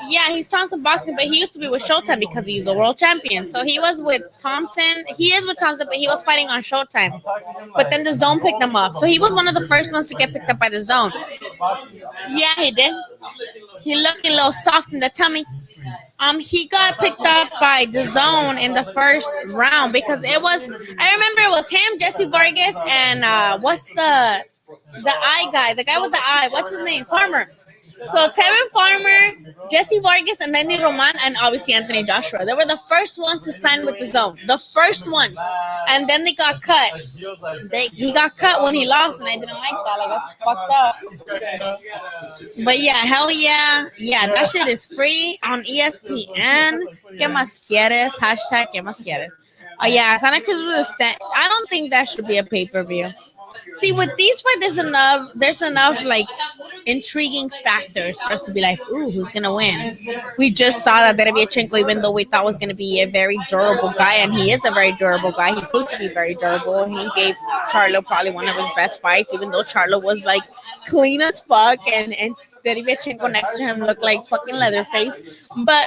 Yeah, he's Thompson Boxing, but he used to be with Showtime because he's a world champion. So he was with Thompson. He is with Thompson, but he was fighting on Showtime. But then the Zone picked him up. So he was one of the first ones to get picked up by the Zone. Yeah, he did. He looked a little soft in the tummy. He got picked up by the Zone in the first round because I remember it was him, Jesse Vargas, and what's the eye guy? The guy with the eye. What's his name? Farmer. So Tevin Farmer, Jesse Vargas, and Danny Roman, and obviously Anthony Joshua. They were the first ones to sign with the Zone. The first ones. And then they got cut. He got cut when he lost, and I didn't like that. Like, that's fucked up. But yeah, hell yeah. Yeah, that shit is free on ESPN. ¿Qué más quieres? Hashtag ¿Qué más quieres? Oh yeah, Santa Cruz was a stand. I don't think that should be a pay-per-view. See, with these fights, there's enough like intriguing factors for us to be like, ooh, who's gonna win? We just saw that Derevyanchenko, even though we thought was gonna be a very durable guy, and he is a very durable guy. He proved to be very durable. He gave Charlo probably one of his best fights, even though Charlo was like clean as fuck, and Derevyanchenko next to him looked like fucking Leatherface. But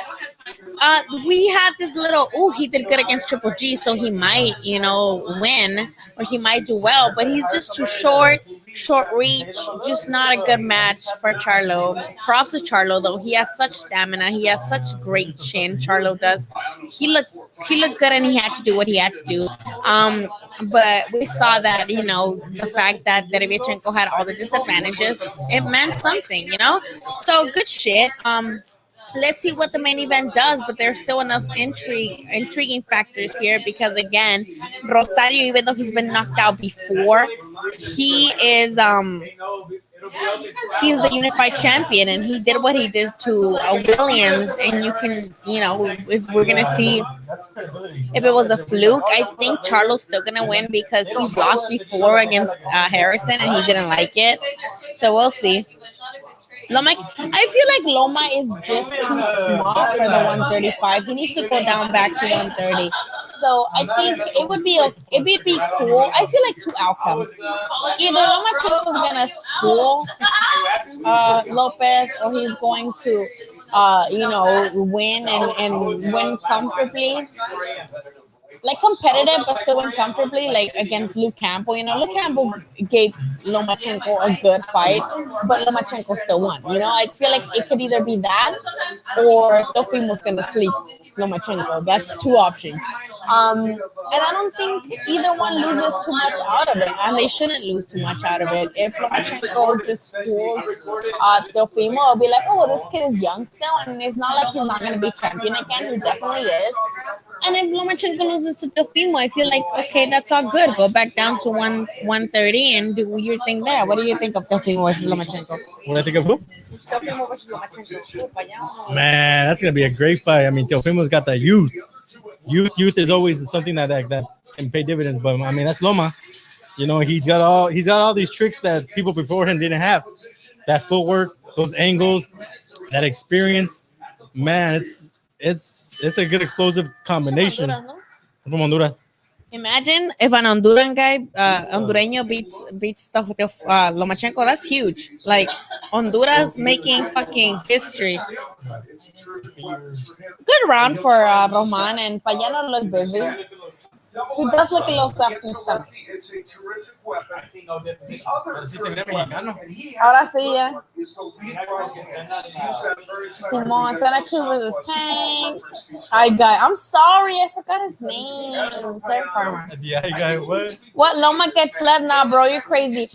we had this little, he did good against Triple G, so he might, win, or he might do well, but he's just too short reach, just not a good match for Charlo. Props to Charlo, though. He has such stamina. He has such great chin, Charlo does. He looked good, and he had to do what he had to do. But we saw that, the fact that Derevyanchenko had all the disadvantages, it meant something, So good shit. Let's see what the main event does, but there's still enough intriguing factors here because, again, Rosario, even though he's been knocked out before, he is he's a unified champion, and he did what he did to Williams, and you can, we're going to see if it was a fluke. I think Charlo's still going to win because he's lost before against Harrison, and he didn't like it, so we'll see. Loma, I feel like Loma is just too small for the 135. He needs to go down back to 130. So I think it would be cool. I feel like two outcomes. Either Lomachenko's gonna school Lopez, or he's going to win and win comfortably. Like competitive, but still win comfortably, like against Luke Campbell. Luke Campbell gave Lomachenko a good fight, but Lomachenko still won. I feel like it could either be that or Teofimo's gonna sleep Lomachenko. That's two options. And I don't think either one loses too much out of it, and they shouldn't lose too much out of it. If Lomachenko just schools Teofimo, I'll be like, oh, this kid is young still, and it's not like he's not gonna be champion again. He definitely is. And if Lomachenko loses to Teofimo, I feel like, okay, that's all good. Go back down to 130 and do your thing there. What do you think of Teofimo versus Lomachenko? What do I think of who? Teofimo versus Lomachenko. Man, that's gonna be a great fight. I mean, Teofimo's got that youth. Youth is always something that can pay dividends. But I mean, that's Loma. He's got all these tricks that people before him didn't have. That footwork, those angles, that experience. Man, it's a good explosive combination. From Honduras. Imagine if an Honduran guy, Hondureño beats Lomachenko. That's huge. Like Honduras making fucking history. Good round for Roman, and Payano look busy. He does look a little soft and stuff. Ahora sí, ya. Simon, Santa Cruz versus Tank. I'm sorry, I forgot his name. Terry Farmer. Yeah, guy, what? What? Loma gets left? Nah, bro, you're crazy.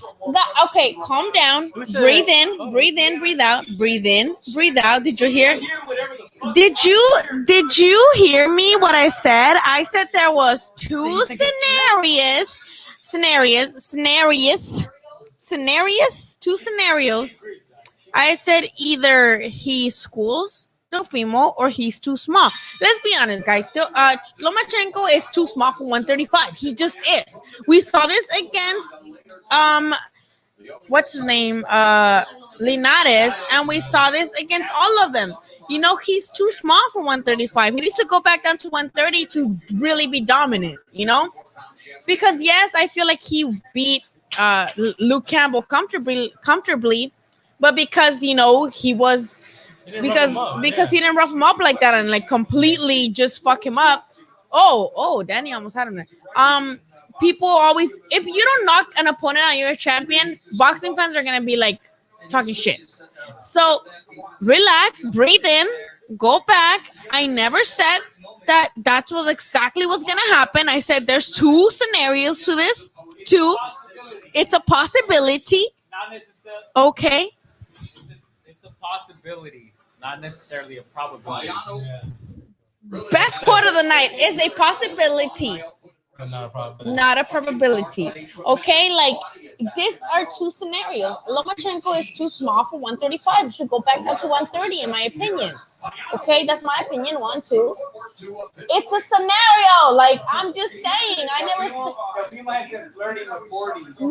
Okay, calm down. Breathe in, breathe out, breathe in, breathe out. Did you hear? Did you hear me? What I said? I said there was two scenarios. I said either he schools Teofimo or he's too small. Let's be honest, guys. Lomachenko is too small for 135. He just is. We saw this against what's his name? Linares, and we saw this against all of them. He's too small for 135. He needs to go back down to 130 to really be dominant, Because yes, I feel like he beat Luke Campbell comfortably, but because he was because he didn't rough him up like that and like completely just fuck him up. Oh, Danny almost had him there. People always, if you don't knock an opponent out, you're a champion. Boxing fans are gonna be like talking shit. So relax, breathe in, go back. I never said that's what exactly what's gonna happen. I said there's two scenarios to this. It's a possibility. Not necessarily. Okay. It's a possibility, not necessarily a probability. Yeah. Best quote of the night is a possibility. Not a probability. Okay, like these are two scenarios. Lomachenko is too small for 135. You should go back down to 130, in my opinion. Okay, that's my opinion. 1, 2. It's a scenario. Like I'm just saying. I never.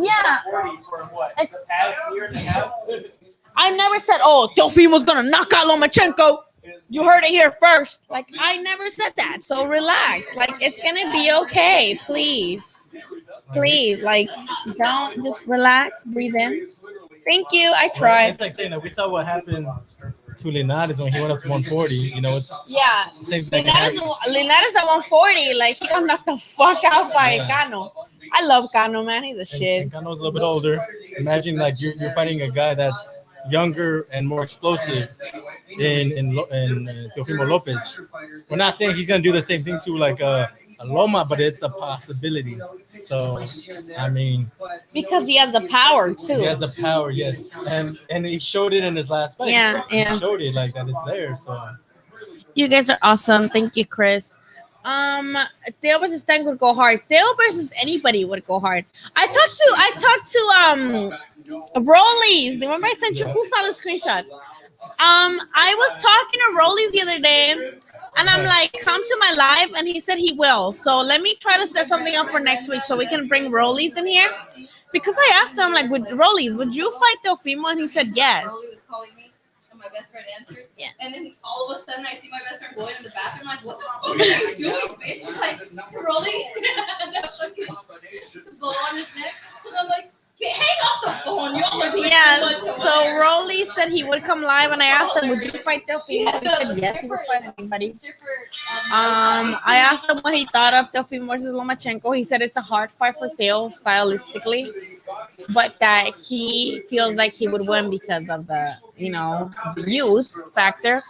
Yeah. I never said, "Oh, Teofimo's gonna knock out Lomachenko." You heard it here first. Like, I never said that. So relax. Like, it's going to be okay. Please. Please. Like, don't just relax. Breathe in. Thank you. I tried. It's like saying that we saw what happened to Linares when he went up to 140. It's yeah. The same thing. Linares at 140. Like, he got knocked the fuck out by Cano. I love Cano, man. He's a shit. And Cano's a little bit older. Imagine, like, you're fighting a guy that's younger and more explosive in Teofimo Lopez. We're not saying he's gonna do the same thing to like a Loma, but it's a possibility. So I mean, because he has the power too. He has the power, yes, and he showed it in his last fight. Yeah. He showed it like that. It's there. So you guys are awesome. Thank you, Chris. Theo versus Stan would go hard. Theo versus anybody would go hard. I talked to Rollies. Remember I sent you who saw the screenshots? I was talking to Rollies the other day, and I'm like, come to my live, and he said he will. So let me try to set something up for next week so we can bring Rollies in here. Because I asked him, like, would you fight Teofimo? And he said yes. my best friend answered. Yeah. And then all of a sudden, I see my best friend going in the bathroom. I'm like, what the fuck are you doing, bitch? She's like, rolling the blow on his neck. And I'm like, hang up the phone. Y'all are doing Yeah, too much so over there. Rolly said he would come live, and I asked him, would you fight Delphine? He said yes, he would fight anybody. I asked him what he thought of Delphine versus Lomachenko. He said it's a hard fight for Theo stylistically, but that he feels like he would win because of the, youth factor.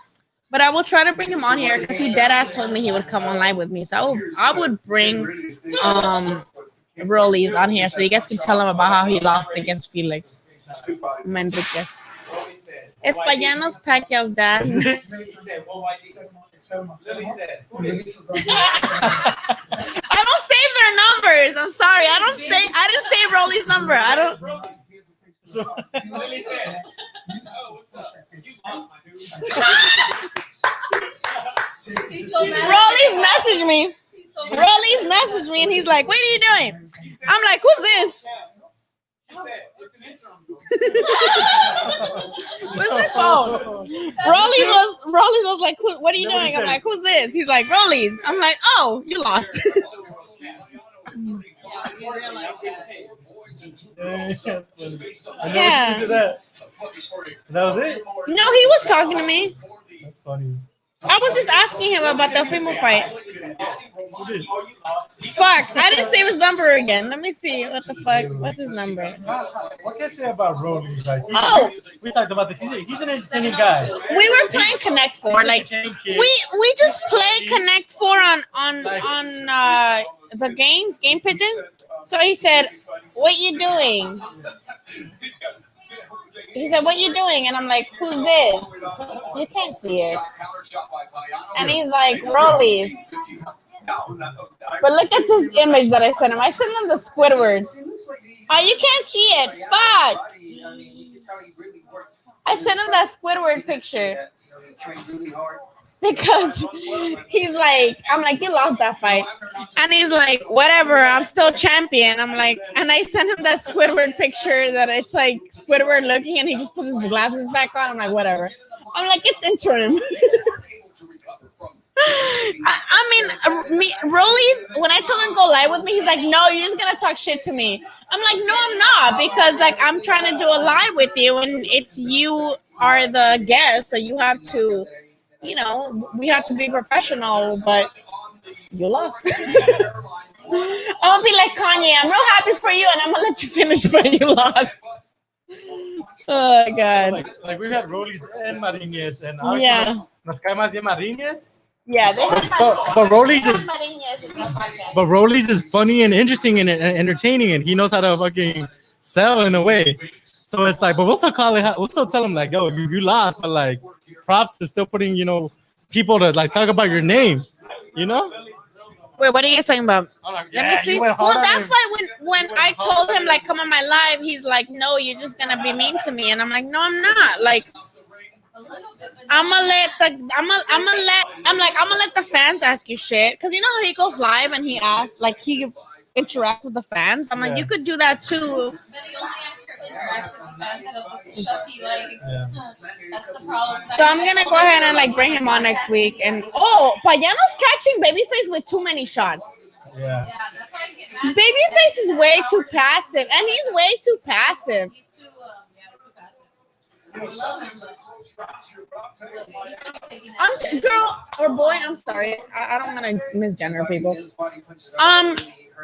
But I will try to bring him on here because he dead ass told me he would come on live with me. So I would bring Rollies on here so you guys can tell him about how he lost against Felix Menriquez. It's Payano's Pacquiao's dad. I don't save their numbers. I'm sorry. I didn't save Rolly's number. I don't. Rolly's messaged me. Rolly's messaged me and he's like, what are you doing? I'm like, who's this? Where's my phone? Rolly's was like, what are you doing? I'm like, who's this? He's like, Rolly's. I'm like, oh, you lost. Yeah. That was it? No, he was talking to me. That's funny. I was just asking him about the female fight. Fuck, I didn't save his number again. Let me see. What the fuck? What's his number? What can I say about Rolly? Like, we talked about this. He's an entertaining guy. We were playing Connect 4. Like we just play Connect 4 on the Game Pigeon. So he said, "What you doing?" He said, "What you doing?" And I'm like, "Who's this?" You can't see it. And he's like, "Rollies." But look at this image that I sent him. I sent him the Squidward. Oh, you can't see it. Fuck. I sent him that Squidward picture. Because he's like, I'm like, you lost that fight. And he's like, whatever, I'm still champion. I'm like, and I sent him that Squidward picture that it's like Squidward looking and he just puts his glasses back on. I'm like, whatever. I'm like, it's interim. Rolly's, when I told him go live with me, he's like, no, you're just going to talk shit to me. I'm like, no, I'm not. Because like, I'm trying to do a live with you and it's you are the guest. So you have to, we have to be professional, but you lost. I'll be like Kanye, I'm real happy for you, and I'm gonna let you finish, but you lost. Oh God! Like we had Rollies and Mariñez, and nos cae más bien Mariñez. Yeah, but Rollies is funny and interesting and entertaining, and he knows how to fucking sell in a way. So it's like, but we'll still tell him like, yo, you lost, but like, props to still putting, people to like talk about your name, Wait, what are you guys talking about? Like, let me see. Well, that's why when I told him like come on my live, he's like, no, you're just gonna be mean to me, and I'm like, no, I'm not. Like, I'm gonna let the fans ask you shit, because you know how he goes live and he asks, like he interact with the fans. I'm like, you could do that too. So I'm gonna go ahead and like bring him on next week. And Payano's catching Babyface with too many shots. Yeah. Babyface is way too passive, and he's way too passive. Girl or boy, I'm sorry. I don't want to misgender people.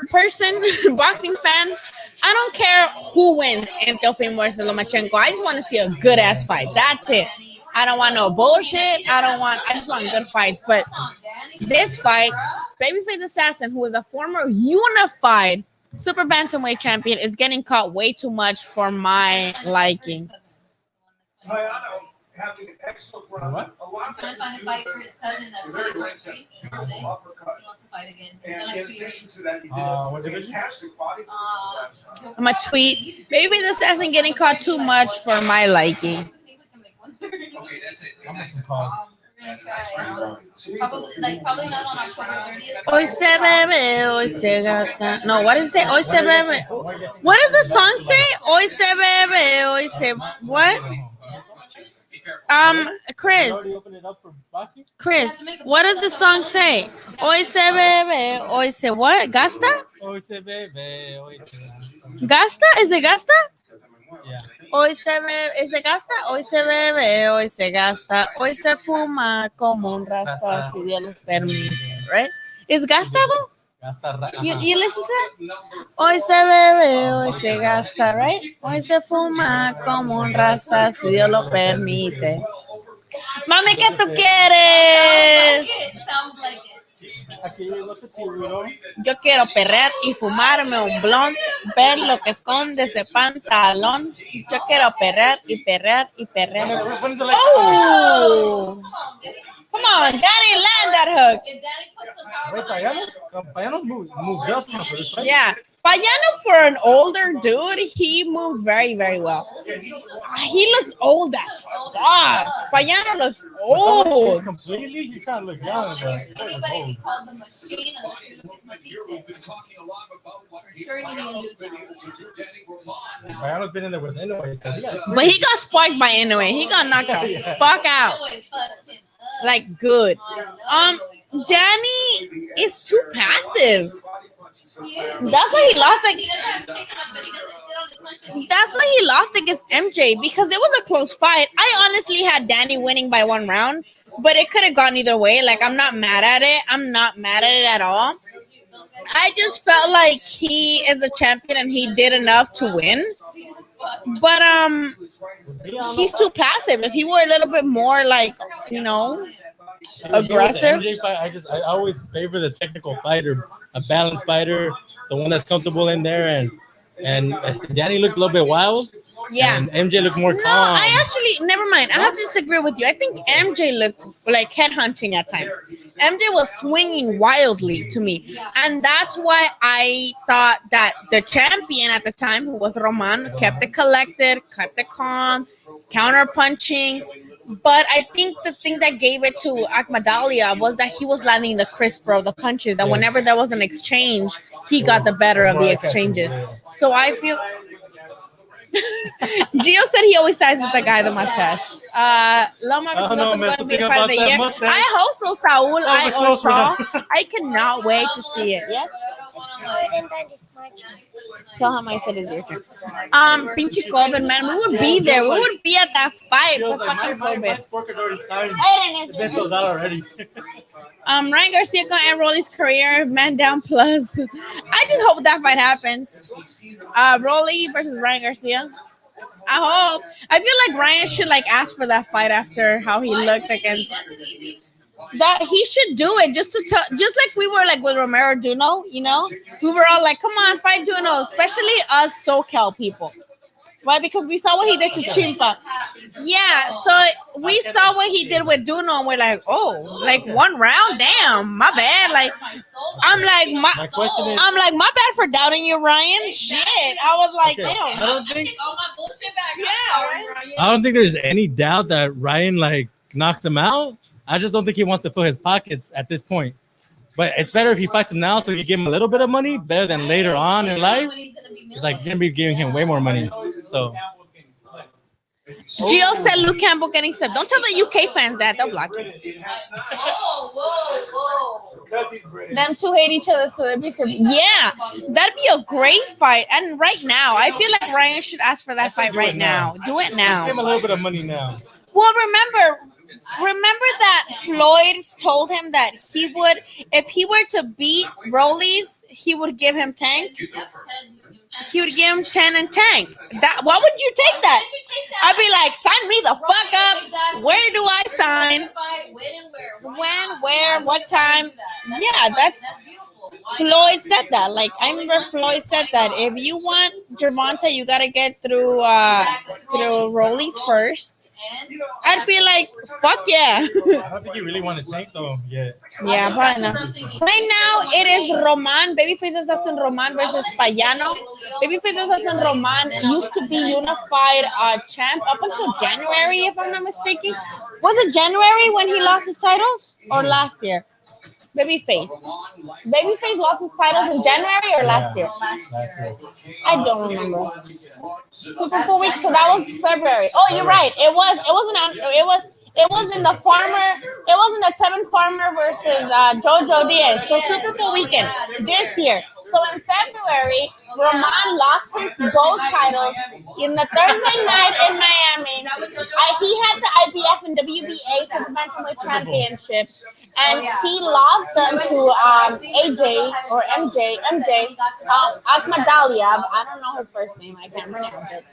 Person, boxing fan, I don't care who wins in Delphine versus Lomachenko. I just want to see a good ass fight. That's it. I don't want no bullshit. I just want good fights. But this fight, Babyface Assassin, who is a former unified super bantamweight champion, is getting caught way too much for my liking. Having an excellent run. I'm trying to find a fight for his cousin that's really great. He wants to fight again. It's been like 2 years. I'm a tweet. Maybe this isn't getting caught too much for my liking. Okay, that's it. I'm making some calls. Probably not on October 30th. Hoy se bebe, hoy se gata. No, what does it say? Hoy se bebe. What does the song say? Hoy se bebe, hoy se. What? Chris. Already opened it up for boxing? Chris, what does the song say? Hoy se bebe, hoy se what? Gasta? Hoy se bebe, hoy se gasta. Gasta? Is it gasta? Yeah. Hoy se bebe, is it gasta? Hoy se bebe, hoy se gasta, hoy se fuma como un rasta, si Dios los permite, right? Is gasta though? You listen to that? Hoy se bebe, hoy se gasta, right? Hoy se fuma como un rasta, si Dios lo permite. Mami, ¿qué tú quieres? Yo quiero perrear y fumarme un blond, ver lo que esconde ese pantalón. Yo quiero perrear y perrear y perrear. Oh! Come on, Daddy, land that hook. Wait, Payano moved up for this fight? Yeah. Payano, for an older dude, he moves very, very well. He looks old as fuck. Payano looks old. Completely? He's trying to look young, but Anybody called the machine Payano's been in there with Inoue. But he got sparked by Inoue. He got knocked the fuck out. Like, good. Danny is too passive. That's why he lost. That's why he lost against MJ, because it was a close fight. I honestly had Danny winning by 1 round, but it could have gone either way. Like, I'm not mad at it. I'm not mad at it at all. I just felt like he is a champion and he did enough to win. But he's too passive. If he were a little bit more, like, you know, aggressive. MJ fight, I always favor the technical fighter, a balanced fighter, the one that's comfortable in there, and Danny looked a little bit wild. Yeah. And MJ looked more calm. No, I actually, never mind. I have to disagree with you. I think MJ looked like headhunting at times. MJ was swinging wildly to me. And that's why I thought that the champion at the time, who was Roman, kept it collected, kept it calm, counter punching. But I think the thing that gave it to Akhmadalia was that he was landing the crisper of the punches. And whenever there was an exchange, he got the better of the exchanges. So I feel... Gio said he always sides with the guy with the mustache. Loma versus Lopez is going to be a fight of the year. I hope so, Saul. Or Shaw. I cannot wait to see it. Yes? Tell him I said it's your turn. Pinchy COVID, man. We would be there. We would be at that fight. But fucking my COVID. scorecard already signed. The bet goes out already. Ryan Garcia gonna end Rolly's career, man down plus. I just hope that fight happens. Rolly versus Ryan Garcia. I hope. I feel like Ryan should like ask for that fight after how he looked against. That he should do it just like we were like with Romero Duno, you know? We were all like, come on, fight Duno, especially us SoCal people. Right? Because we saw what he did to Chimpa. Yeah, so we saw what he did with Duno and we're like, oh, like 1 round? Damn, my bad. Like I'm like my bad for doubting you, Ryan. Shit. I was like, damn. I don't think there's any doubt that Ryan like knocks him out. I just don't think he wants to fill his pockets at this point. But it's better if he fights him now so you give him a little bit of money, better than later on in life. It's like you're going to be giving him way more money. So Gio said Luke Campbell getting set. Don't tell the UK fans that. They'll block you. Them two hate each other, so they'd be so... Yeah, that'd be a great fight. And right now, I feel like Ryan should ask for that fight right now. Do it now. Just give him a little bit of money now. Well, remember that Floyd told him that he would, if he were to beat Rollies, he would give him Tank. He would give him 10 and Tank. That, why would you take that? I'd be like, sign me the fuck up. Where do I sign? When, where, what time? Yeah, that's... Floyd said that. Like, I remember Floyd said that if you want Gervonta, you gotta get through Rollies first. I'd be like, fuck yeah. I don't think you really want to tank though yet. Yeah, probably not. Right now, it is Roman, Babyface Assassin Roman versus Payano. Babyface Assassin Roman used to be unified champ up until January, if I'm not mistaken. Was it January when he lost his titles? Or last year? Babyface. Babyface lost his titles in January or last year? I don't remember. Super Bowl week. So that was February. Oh, you're right. It was in the Farmer. It was in the Tevin Farmer versus JoJo Diaz. So Super Bowl weekend this year. So in February, Roman lost his both titles in the Thursday night in Miami. He had the IBF and WBA for the Bantamweight Championships, and he lost them to AJ or MJ Akhmadaliev. I don't know his first name. I can't pronounce it.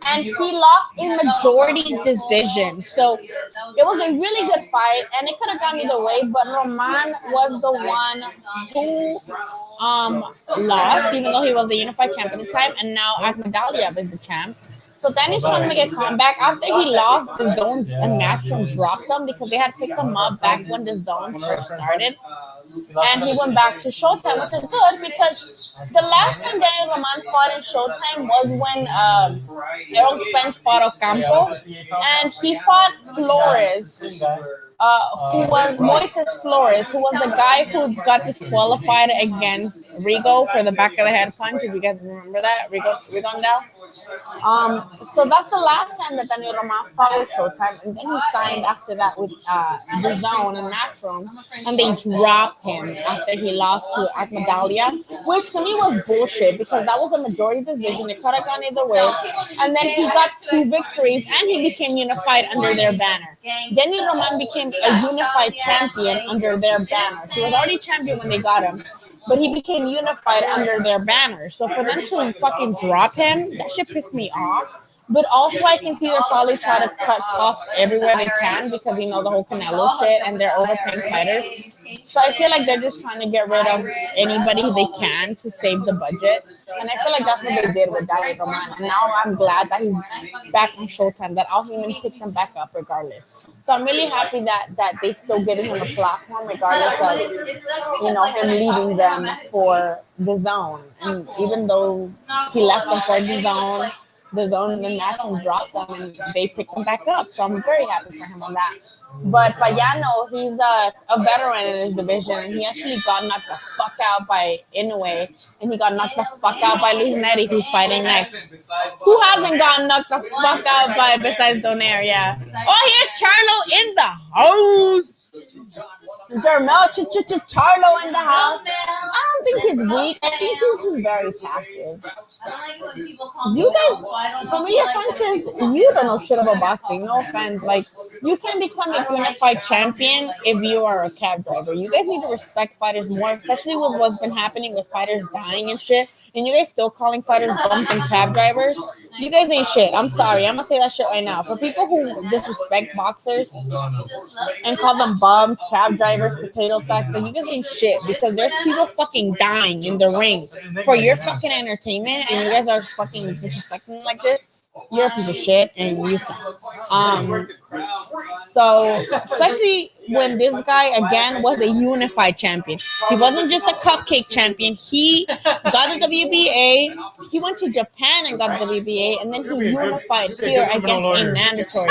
And he lost in majority decision. So it was a really good fight, and it could have gone either way, but Roman was the one who lost, even though he was a unified champ at the time, and now Akhmadaliev is the champ. So then he's trying to make a comeback after he lost the zone and Matchroom dropped them because they had picked him up back when the zone first started. And he went back to Showtime, which is good because the last time Daniel Roman fought in Showtime was when Errol Spence fought Ocampo, and he fought Flores, who was Moises Flores, who was the guy who got disqualified against Rigo for the back of the head punch. If you guys remember that, Rigondeaux. So that's the last time that Daniel Roman fought with Showtime, and then he signed after that with the Zone and Matchroom, and they dropped him after he lost to Akhmadaliev, which to me was bullshit because that was a majority decision. It could have gone either way, and then he got 2 victories and he became unified under their banner. Daniel Roman became a unified champion under their banner. He was already champion when they got him, but he became unified under their banner. So for them to fucking drop him, that shit pissed me off. But also I can see they're probably trying to cut costs everywhere they can because the whole Canelo shit and they're overpaying fighters. So I feel like they're just trying to get rid of anybody they can to save the budget. And I feel like that's what they did with Daniel Roman. And now I'm glad that he's back on Showtime, that Al Heyman picked him back up regardless. So I'm really happy that they still giving him a platform regardless of him leaving them for the Zone. And even though he left them for the Zone and the Matchroom dropped them and they picked him back up. So I'm very happy for him on that. But Payano, he's a veteran in his division, and he actually got knocked the fuck out by Inoue, and he got knocked the fuck out by Luis Neri, who's fighting next. Who hasn't gotten knocked the fuck out by besides Donaire? Yeah. Oh, here's Charlo in the house. Jermel Charlo in the house. I don't think he's weak. I think he's just very passive. You guys, Familia Sanchez, you don't know shit about boxing. No offense. Like, you can become a unified champion if you are a cab driver. You guys need to respect fighters more, especially with what's been happening with fighters dying and shit. And you guys still calling fighters bums and cab drivers? You guys ain't shit. I'm sorry. I'm gonna say that shit right now. For people who disrespect boxers and call them bums, cab drivers, potato sacks, like, you guys ain't shit because there's people fucking dying in the ring for your fucking entertainment, and you guys are fucking disrespecting like this. You're a piece of shit and you suck. So especially when this guy again was a unified champion. He wasn't just a cupcake champion. He got the WBA. He went to Japan and got the WBA, and then he unified here against a mandatory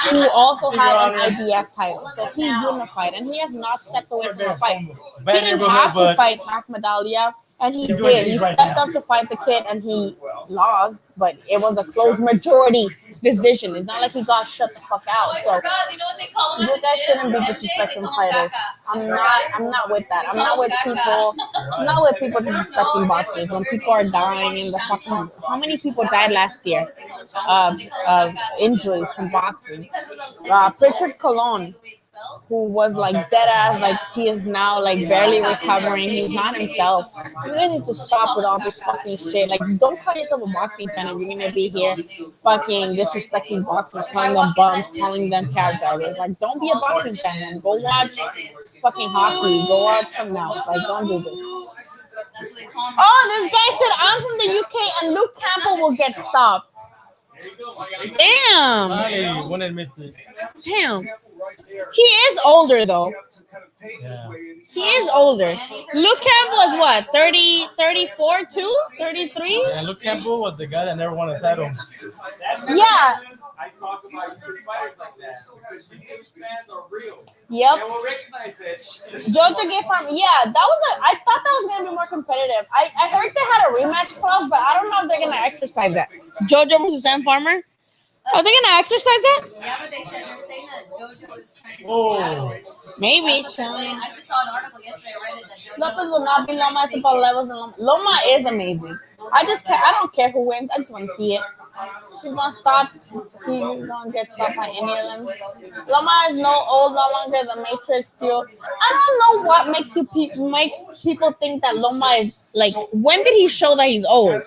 who also had an IBF title. So he unified, and he has not stepped away from the fight. He didn't have to fight Akhmadaliev. And he did. He stepped up to fight the kid, and he lost, but it was a close majority decision. It's not like he got shut the fuck out. So you guys shouldn't be disrespecting fighters. I'm not with that. I'm not with people disrespecting boxers when people are dying in the fucking. How many people died last year of injuries from boxing? Pritchard Colon, who was like dead ass, like he is now like barely recovering. He's not himself. You guys need to stop with all this fucking shit. Like, don't call yourself a boxing fan if you're gonna be here fucking disrespecting boxers, calling them bums, calling them cab drivers. Like, don't be a boxing fan, man. Go watch fucking hockey. Go watch something else. Like, don't do this. Oh, this guy said I'm from the UK and Luke Campbell will get stopped. Damn. One admits it. Damn. He is older though. Yeah. He is older. Luke Campbell was what? 30, 34 too? 33? And Luke Campbell was the guy that never won a title. Yeah. I talk about YouTube fighters like that because YouTube fans are real. Yep. They will recognize it. Jojo gave from I thought that was gonna be more competitive. I heard they had a rematch clause, but I don't know if they're gonna exercise that. Jojo versus Dan Farmer. Are they gonna exercise it? Yeah, but they're saying that JoJo is trying to Oh. get out of it. Maybe. That's what they're saying. I just saw an article yesterday. I read it that JoJo Lopez will not be Loma at Super levels. And Loma is amazing. I don't care who wins. I just want to see it. She's gonna stop. He's gonna get stopped by any of them. Loma is no longer the Matrix too. I don't know what makes people think that Loma is like. When did he show that he's old?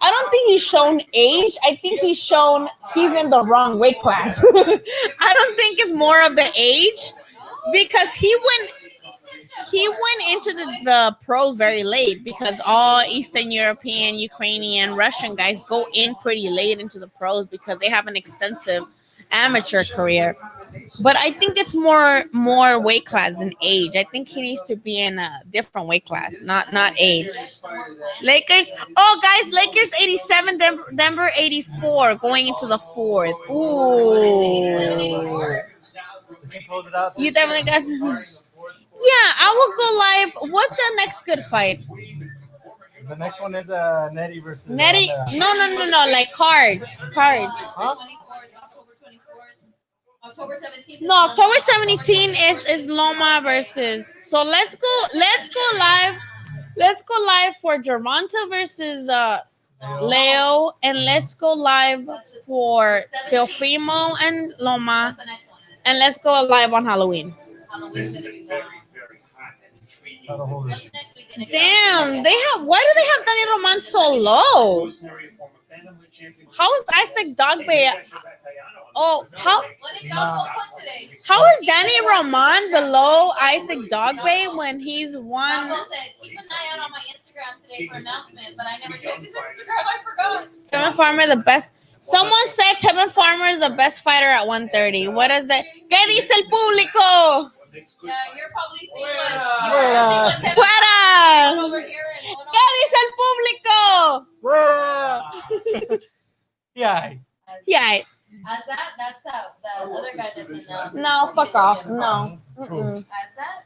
I don't think he's shown age. I think he's shown he's in the wrong weight class. I don't think it's more of the age because he went into the pros very late because all Eastern European, Ukrainian, Russian guys go in pretty late into the pros because they have an extensive amateur career. But I think it's more weight class than age. I think he needs to be in a different weight class, not age. Lakers, guys, Lakers 87, Denver 84, going into the fourth. Ooh. You definitely got. Yeah, I will go live. What's the next good fight? The next one is Nettie versus Nettie. No. Like cards. Huh? October 17th. No, October 17th is Loma versus. So let's go live. Let's go live for Gervonta versus Leo, and let's go live for Teofimo and Loma, and let's go live on Halloween. Damn, why do they have Danny Roman so low? How is Isaac Dogbe? How is Danny Roman below Isaac Dogbe when he's won? Said, keep an eye out on my Instagram today for announcement, but I never checked his Instagram. I forgot. Tevin Farmer, the best. Someone said Tevin Farmer is the best fighter at 130. What is that? ¿Qué dice el público? Yeah, you're probably seeing what Tevin Fuera. over here. ¿Qué dice el público? Yeah. As that's the other guy that's in now. No, fuck off. No. Mm-mm. As that?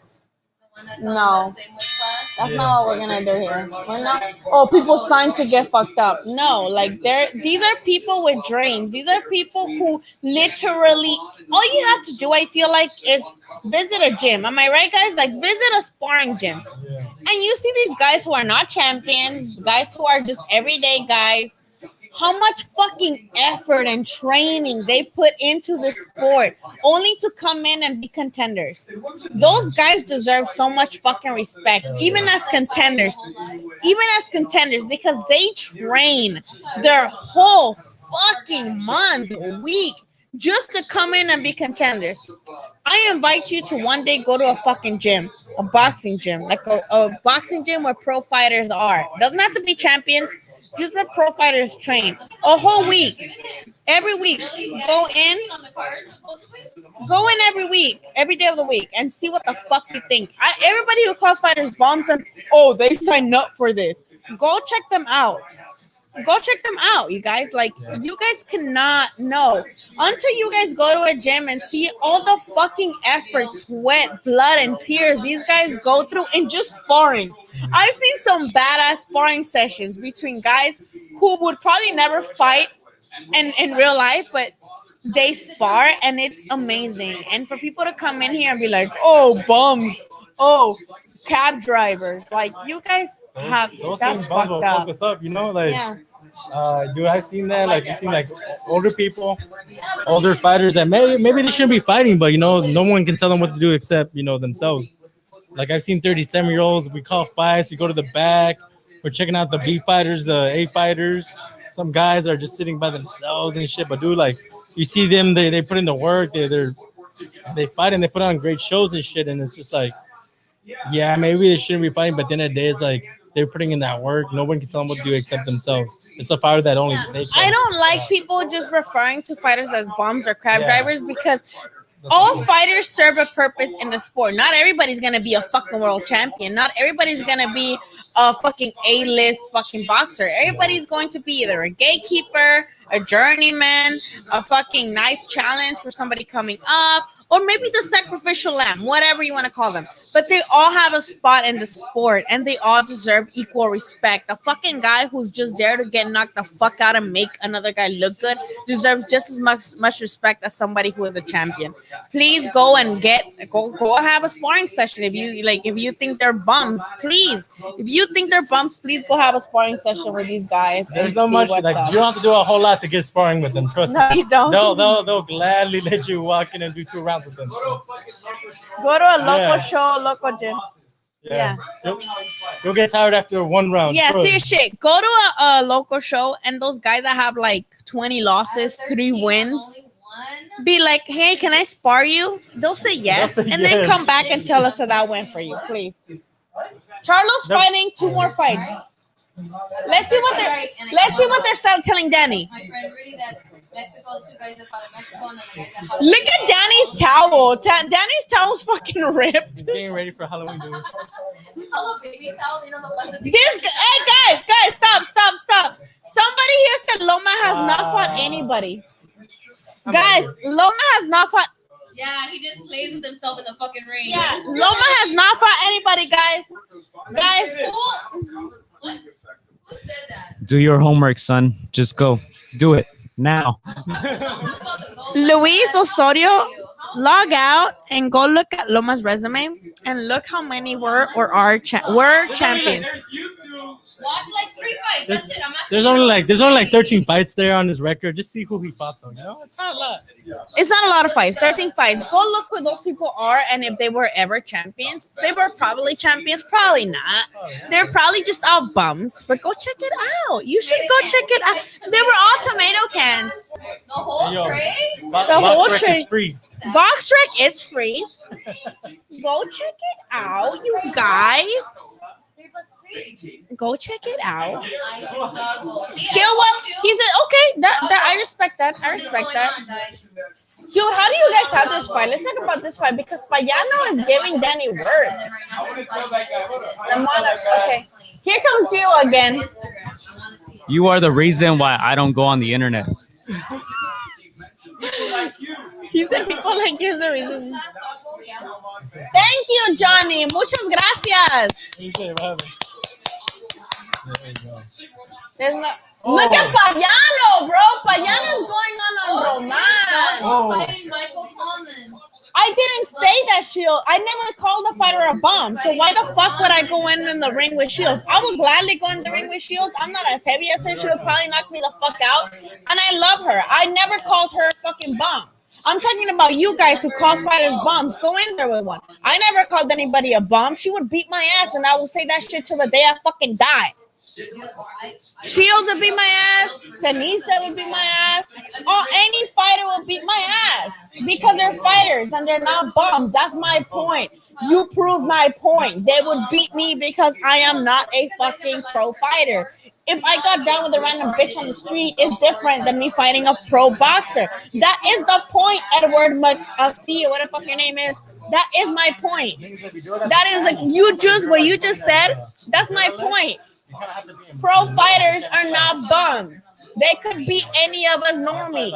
The one that's No. on the same weight class? That's not what we're gonna do here. We're not. Oh, people signed to get fucked up. No, like these are people with dreams. These are people who literally. All you have to do, I feel like, is visit a gym. Am I right, guys? Like visit a sparring gym, and you see these guys who are not champions, guys who are just everyday guys. How much fucking effort and training they put into the sport only to come in and be contenders. Those guys deserve so much fucking respect, even as contenders, because they train their whole fucking month, week, just to come in and be contenders. I invite you to one day go to a fucking gym, a boxing gym, like a boxing gym where pro fighters are. Doesn't have to be champions. Just let pro fighters train a whole week, every week. Go in every week, every day of the week, and see what the fuck you think. Everybody who calls fighters bums and they signed up for this. Go check them out. You guys. Like you guys cannot know until you guys go to a gym and see all the fucking effort, sweat, blood, and tears these guys go through in just sparring. I've seen some badass sparring sessions between guys who would probably never fight in real life, but they spar, and it's amazing. And for people to come in here and be like, "Oh, bums, cab drivers," like you guys have that's fucked up. Fuck us up, like. Yeah. Dude, I've seen that. Like, you've seen like older people, older fighters that maybe they shouldn't be fighting, but no one can tell them what to do except themselves. Like I've seen 37-year-olds. We call fights. We go to the back. We're checking out the B fighters, the A fighters. Some guys are just sitting by themselves and shit. But dude, like you see them, they put in the work. They fight and they put on great shows and shit. And it's just like, yeah, maybe they shouldn't be fighting. But then at the end of the day, it's like. They're putting in that work. No one can tell them what to do except themselves. It's a fighter that only they can. I don't like people just referring to fighters as bums or crab drivers because all fighters serve a purpose in the sport. Not everybody's gonna be a fucking world champion. Not everybody's gonna be a fucking A-list fucking boxer. Everybody's going to be either a gatekeeper, a journeyman, a fucking nice challenge for somebody coming up, or maybe the sacrificial lamb, whatever you want to call them. But they all have a spot in the sport, and they all deserve equal respect. A fucking guy who's just there to get knocked the fuck out and make another guy look good deserves just as much respect as somebody who is a champion. Please go and go have a sparring session. If you think they're bums, please. If you think they're bums, please go have a sparring session with these guys. There's not much like you don't have to do a whole lot to get sparring with them. Trust me. No, you don't. They'll gladly let you walk in and do 2 rounds with them. Go to a local show, local gym. Yeah. You'll get tired after 1 round. Yeah, see shit. Go to a local show, and those guys that have like 20 losses, 3 wins, be like, hey, can I spar you? They'll say yes, and then come back and tell us that went for you, please. Charlo's fighting 2 more fights. Let's see what they're telling Danny. My friend Rudy, that Mexico, 2 guys that fought in Mexico, and then the guys that fought. Look at Danny's towel. Danny's towel's fucking ripped. Getting ready for Halloween, dude. It's all a baby towel, you know the ones that Hey guys, stop. Somebody here said Loma has not fought anybody. Guys, Loma has not fought. Yeah, he just plays with himself in the fucking ring. Yeah, Loma has not fought anybody, guys. Who said that? Do your homework, son. Just go. Do it now. Luis Osorio, log out and go look at Loma's resume and look how many were champions. Watch like 3 fights. That's it. I'm not. There's only like 13 fights there on his record. Just see who he fought though. You know, it's not a lot. It's not a lot of fights. 13 fights. Go look who those people are, and if they were ever champions, they were probably champions. Probably not. They're probably just all bums. But go check it out. You should go check it out. They were all tomato cans. The whole tray. The whole tray is free. Box Rec is free. Go check it out, you guys. Go check it out. Skill what? He said, okay, that I respect that. Dude, how do you guys have this fight? Let's talk about this fight because Payano is giving Danny work. Okay, here comes Gio again. You are the reason why I don't go on the internet. He said people like you is the reason. Thank you, Johnny. Muchas gracias. There's no. Look at Payano, bro. Payano's going on Roman. I didn't say that, Shield. I never called the fighter a bomb. So why the fuck would I go in the ring with Shields? I would gladly go in the ring with Shields. I'm not as heavy as her. She would probably knock me the fuck out. And I love her. I never called her a fucking bomb. I'm talking about you guys who call fighters bombs. Go in there with one. I never called anybody a bomb. She would beat my ass, and I will say that shit till the day I fucking die. Shields would beat my ass. Sanisa would beat my ass. Any fighter would beat my ass because they're fighters and they're not bombs. That's my point. You proved my point. They would beat me because I am not a fucking pro fighter. If I got down with a random bitch on the street, it's different than me fighting a pro boxer. That is the point, Edward McAfee, what the fuck your name is. That is my point. That is like what you just said. That's my point. Pro fighters are not bums. They could beat any of us normies.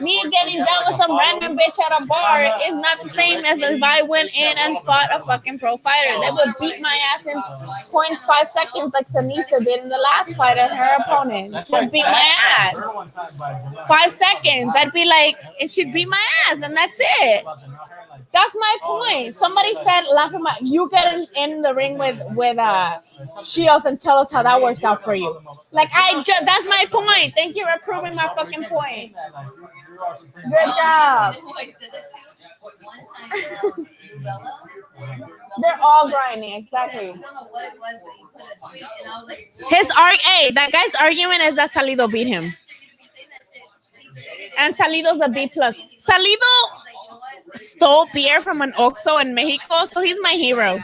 Me getting down with some random bitch at a bar is not the same as if I went in and fought a fucking pro fighter. They would beat my ass in 0.5 seconds like Sanisa did in the last fight at her opponent. She would beat my ass. 5 seconds. I'd be like, it should beat my ass, and that's it. That's my point. Somebody said, laughing at you get in the ring with Shields and tell us how that works out for you. Like that's my point. Thank you for proving my fucking point. Good job. They're all grinding, exactly. That guy's argument is that Salido beat him. And Salido's a B+. Salido stole beer from an Oxxo in Mexico, so he's my hero.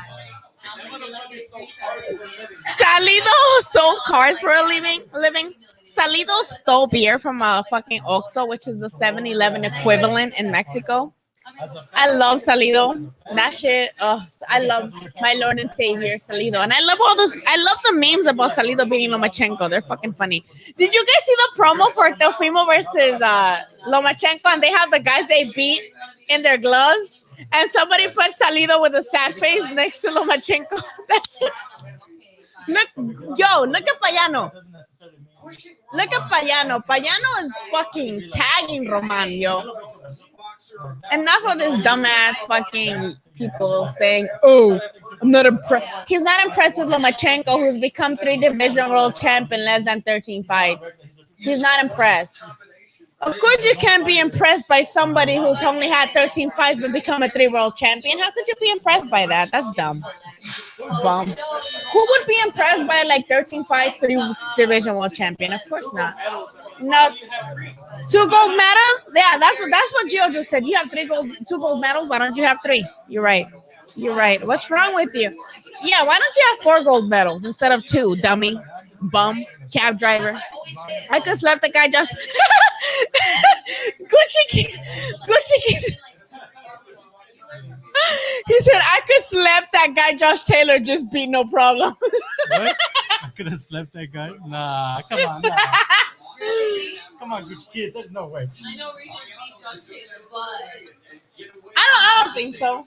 Salido sold cars for a living. Salido stole beer from a fucking Oxxo, which is the 7-Eleven equivalent in Mexico. I love Salido. That shit. Oh, I love my Lord and Savior Salido, and I love all those. I love the memes about Salido beating Lomachenko. They're fucking funny. Did you guys see the promo for Teofimo versus Lomachenko, and they have the guys they beat in their gloves, and somebody put Salido with a sad face next to Lomachenko. That shit. Look at Payano. Look at Payano. Payano is fucking tagging Roman, yo. Enough of this dumbass fucking people saying, "Oh, I'm not impressed." He's not impressed with Lomachenko, who's become 3 division world champ in less than 13 fights. He's not impressed. Of course, you can't be impressed by somebody who's only had 13 fights but become a 3 world champion. How could you be impressed by that? That's dumb. Bum. Who would be impressed by like 13 fights, 3 division world champion? Of course not. No. 2 gold medals? Yeah, that's what Gio just said. You have 2 gold medals. Why don't you have 3? You're right. You're right. What's wrong with you? Yeah, why don't you have 4 gold medals instead of 2, dummy, bum, cab driver? I could slap the guy just Gucci. He said I could slap that guy Josh Taylor, just beat no problem. What? I could have slapped that guy? Nah, come on. Nah. Come on, Gucci kid. There's no way. I know Regis beat Josh Taylor, but I don't think so.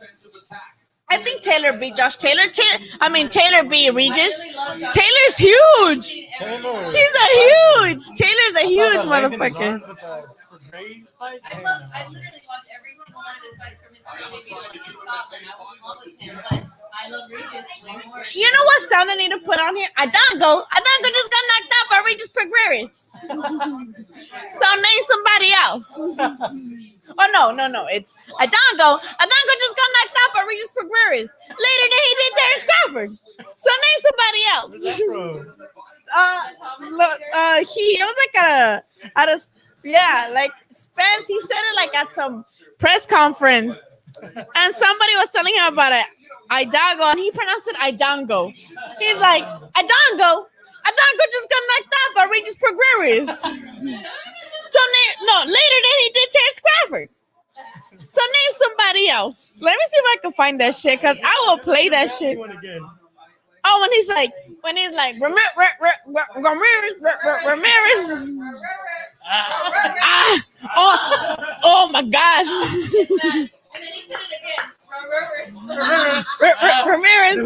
I think Taylor beat Josh Taylor. Taylor beat Regis. Taylor's huge. Taylor's a huge motherfucker. I literally watched every single one of his fights from his first debut in Scotland. I was in love with him, but I love Regis way more. You know what sound I need to put on here? Adango just got knocked out by Regis Progreris. So name somebody else. Oh no, it's Adango. Adango just got knocked out by Regis Progreris. Later than he did Terrence Crawford. So name somebody else. He was like at a like Spence. He said it like at some press conference, and somebody was telling him about it. Idago, and he pronounced it Idango. He's like, Idango just got knocked out by Regis Progreris. So later than he did Terrence Crawford. So name somebody else. Let me see if I can find that shit, because I will play that shit. Oh, when he's like Ramirez. Oh my God. And then he said it again. Ramirez.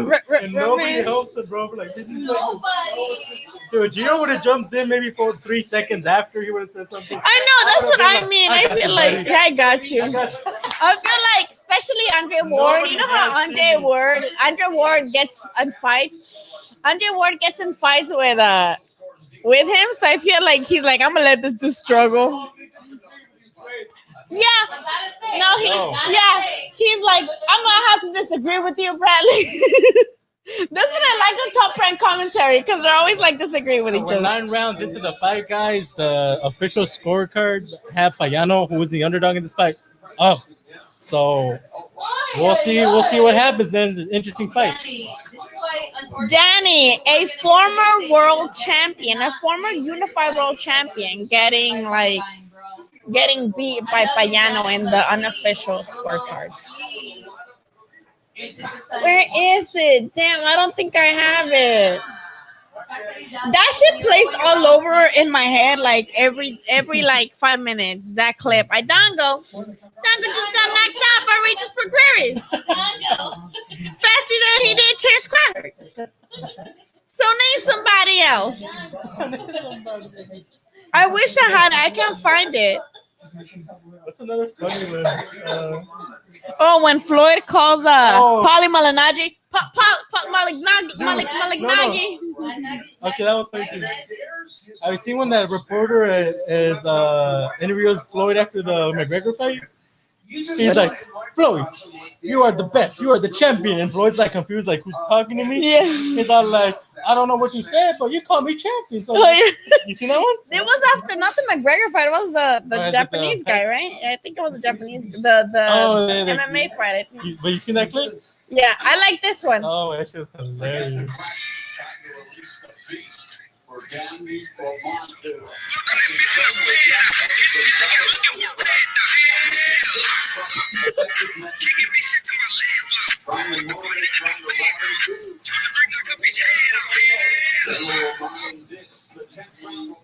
And nobody helps it, bro. Like, Nobody. Dude, Gio would have jumped in maybe for 3 seconds after he would have said something. I know, that's what I mean. I feel like I got you. I feel like, especially Andre Ward. You know how Andre Ward gets in fights. Andre Ward gets in fights with him, so I feel like he's like, I'm gonna let this dude struggle. Yeah. He's like, I'm gonna have to disagree with you, Bradley. That's what I like the Top Rank commentary, because they're always like disagree with each other. 9 rounds into the fight, guys, the official scorecards have Payano, who was the underdog in this fight, up. So we'll see what happens, man. It's an interesting fight. Danny, a former world champion, a former unified world champion, getting beat by Payano in the unofficial scorecards. Where is it? Damn, I don't think I have it. That shit plays all over in my head like every like 5 minutes. That clip. Dango just got knocked out by Regis Progreris. Faster than he did Terrence Crawford. So name somebody else. I wish I had it. I can't find it. What's another funny one? When Floyd calls Paulie Malignaggi. Malignaggi. Okay, that was funny too. I've seen when that reporter is interviews Floyd after the McGregor fight. He's like, Floyd, you are the best. You are the champion. And Floyd's like confused, like, who's talking to me? Yeah. He's all like, I don't know what you said, but you called me champion. So you seen that one? It was after not the McGregor fight. It was the Japanese guy, right? I think it was the Japanese, the MMA fight. But you seen that clip? Yeah, I like this one. Oh, that shit's hilarious.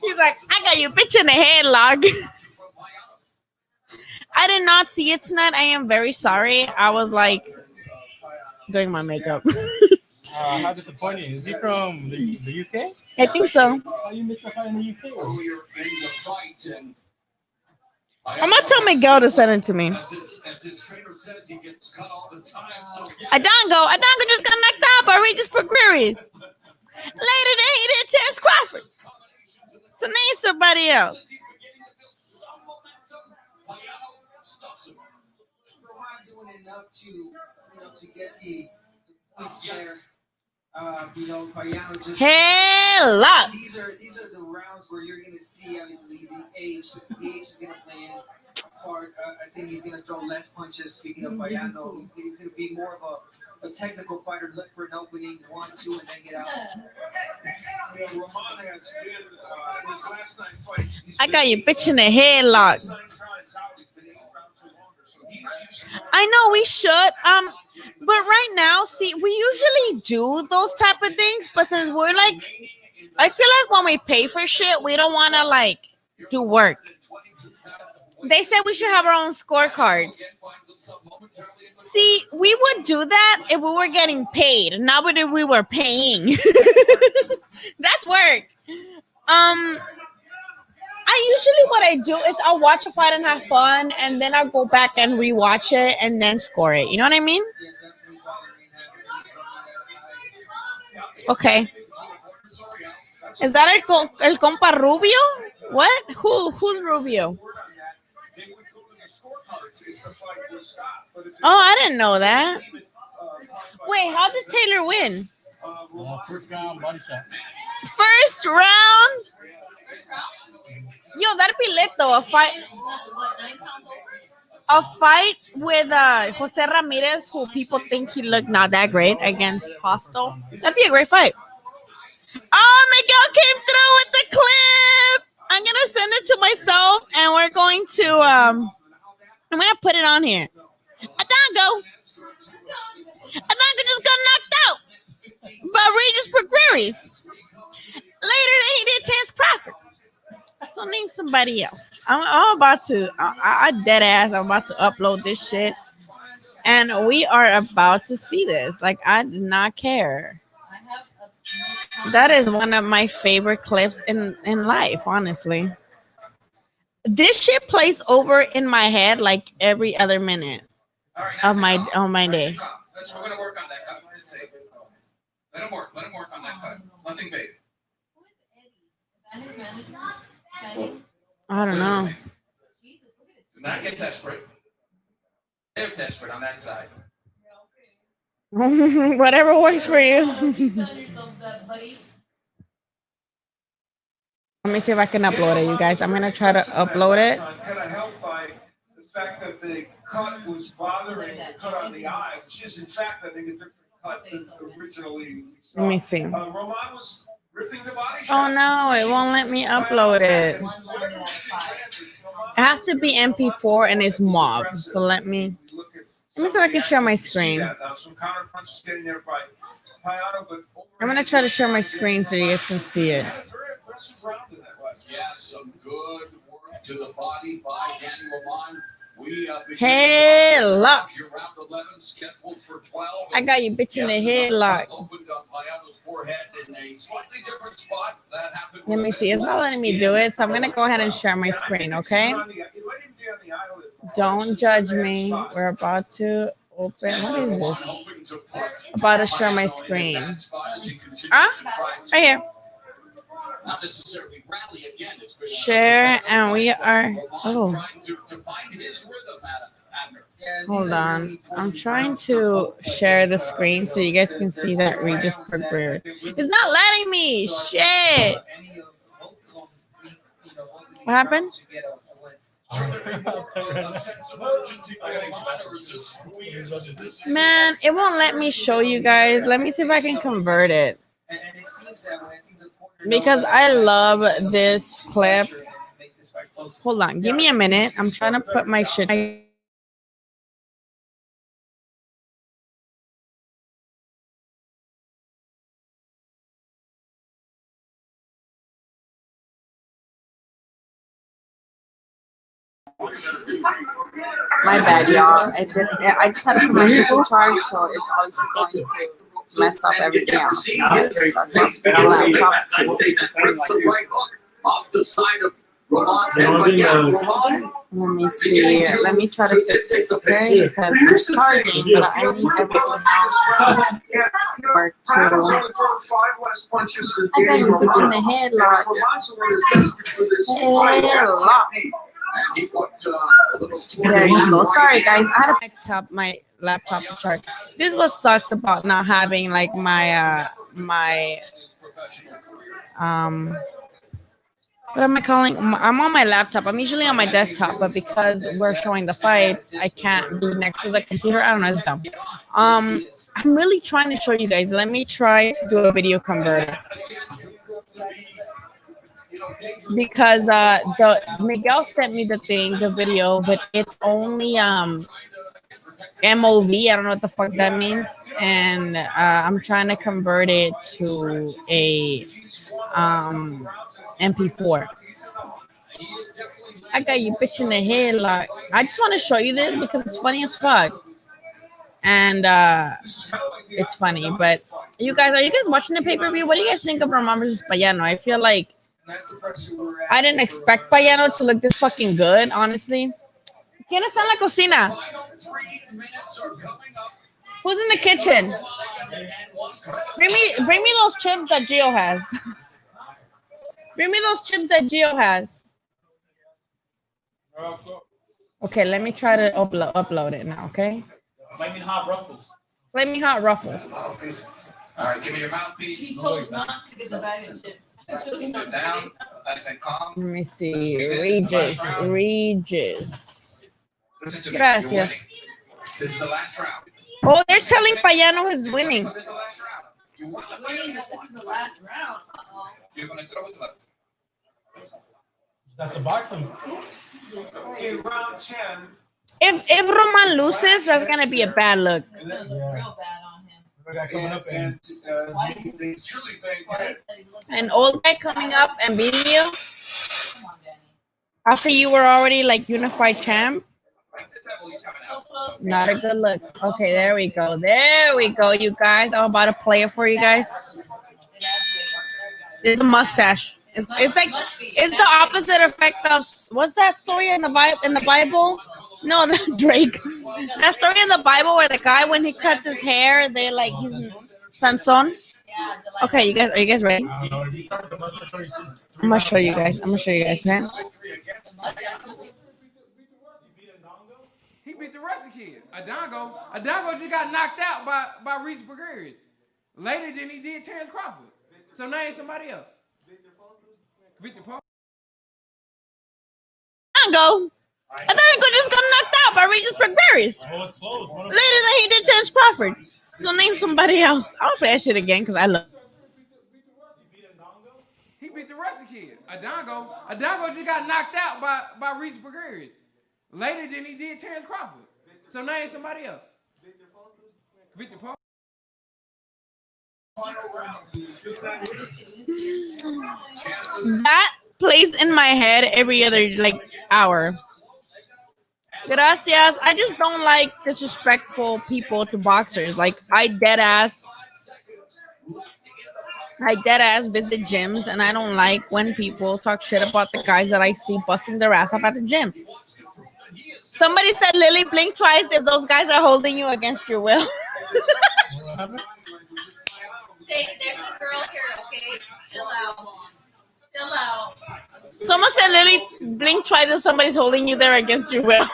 He's like, I got your bitch in a headlock. I did not see it tonight. I am very sorry. I was like doing my makeup. How disappointing. Is he from the UK? I think so. How you missed a fight in the UK? I'm gonna tell Miguel to send it to me. Adango just got knocked out by Regis Progreries. Later today, he did Terrence Crawford. So name somebody else. Doing enough to get the points there. Payano just Hell up. These are the rounds where you're gonna see obviously the age. The age is gonna play in a part. I think he's gonna throw less punches. Speaking of Payano, he's gonna be more of a technical fighter. Look for an opening, 1, 2, and then get out. I got your bitch in the headlock. I know we should. But right now, see, we usually do those type of things. But since we're like, I feel like when we pay for shit, we don't want to like do work. They said we should have our own scorecards. See, we would do that if we were getting paid, not if we were paying. That's work. What I do is I'll watch a fight and have fun, and then I'll go back and rewatch it and then score it. You know what I mean? Okay. Is that el compa Rubio? What? Who's Rubio? Oh, I didn't know that. Wait, how did Taylor win? First round body shot. First round? Yo, that'd be lit though. A fight with Jose Ramirez, who people think he looked not that great, against Posto. That'd be a great fight. Oh, Miguel came through with the clip. I'm gonna send it to myself, and we're going to I'm gonna put it on here. Adango just got knocked out by Regis Progreries. Later, he did Terrence Crawford. So name somebody else. I'm about to. I dead ass. I'm about to upload this shit, and we are about to see this. Like, I do not care. That is one of my favorite clips in life, honestly. This shit plays over in my head like every other minute of my day. We're gonna work on that cut. Let him work on that cut. It's nothing big. I don't know. Do not get desperate. They're desperate on that side. Whatever works for you. Let me see if I can upload it, you guys. I'm gonna try to upload it. Kind of helped by the fact that the cut was bothering the cut on the eye, which is in fact I think a different cut than originally. Let me see. Roman was ripping the body Oh shot. no, it won't let me upload it. It has to be MP4 and it's MOV. So let me see if I can share my screen. I'm gonna try to share my screen so you guys can see it. Yeah, some good work to the body by Danny Roman. Headlock. Your round 11 scheduled for 12. I got you bitch in the headlock. Opened up Payano's forehead in a slightly different spot. That happened. Let me see. It's not letting me do it, so I'm gonna go ahead and share my screen, okay? Don't judge me. We're about to open. What is this? About to share my screen. Right here. Not necessarily rally again. Share, and we are. Oh. Hold on. I'm trying to share the screen so you guys can see that Regis Progreries. It's not letting me. Shit. What happened? Man, it won't let me show you guys. Let me see if I can convert it. Because I love this clip. Hold on. Give me a minute. I'm trying to put my shit. My bad, y'all. I just had to put my shit to charge, so it's obviously going to mess up everything else. That's what laptops do. Off the side of Roman's head, but yeah, Roman. Let me see. Let me try to fix it, okay? Because it's charging, but I need everything else to work too. I got you bitching the headlock. There you go. Sorry, guys. I had to my laptop to charge. This is what sucks about not having like my what am I calling? I'm on my laptop. I'm usually on my desktop, but because we're showing the fights, I can't be next to the computer. I don't know. It's dumb. I'm really trying to show you guys. Let me try to do a video converter. Because Miguel sent me the video, but it's only MOV. I don't know what the fuck that means, and I'm trying to convert it to a MP4. I got you bitch in the head. Like, I just want to show you this because it's funny as fuck, and it's funny. But are you guys watching the pay-per-view? What do you guys think of Roman versus Payano? I feel like I didn't expect Payano to look this fucking good, honestly. ¿Quién está en la cocina? Who's in the kitchen? Bring me those chips that Gio has. Bring me those chips that Gio has. Okay, let me try to upload it now, okay? Flaming hot ruffles. Flaming hot ruffles. All right, give me your mouthpiece. He told us not to get the bag of chips. Sit down. Nice and calm. Let me see. Regis. Listen to me. Gracias. This is the last round. Oh, they're telling Payano is winning. This is the last round. You want to This is the last round. You're going to throw it left. That's the boxing. In round 10. If Roman loses, that's gonna be a bad look. It's gonna look real bad on him. An old guy coming up and beating you after you were already like unified champ. Not a good look. Okay, there we go. There we go, you guys. I'm about to play it for you guys. It's a mustache. It's like it's the opposite effect of what's that story in the Bible? No, Drake. That story in the Bible where the guy when he cuts his hair, they like he's Sanson. Okay, you guys, are you guys ready? I'm gonna show you guys. Man. He beat the Russian kid. Adongo just got knocked out by Reese Gregarious. Later than he did Terrence Crawford. So now it's somebody else. Victor Paul. Adongo just got knocked out by Regis Gregarious. Later than he did Terrence Crawford. So name somebody else. I'll play that shit again because I love. He beat the Russian kid. Adongo just got knocked out by Reese Gregarious. Later than he did Terrence Crawford. So now it's somebody else. Victor Paul. That plays in my head every other like hour. Gracias. I just don't like disrespectful people to boxers. Like I dead ass visit gyms, and I don't like when people talk shit about the guys that I see busting their ass up at the gym. Somebody said, Lily, blink twice if those guys are holding you against your will. There's a girl here, okay? Chill out. Someone said, Lily, blink twice if somebody's holding you there against your will.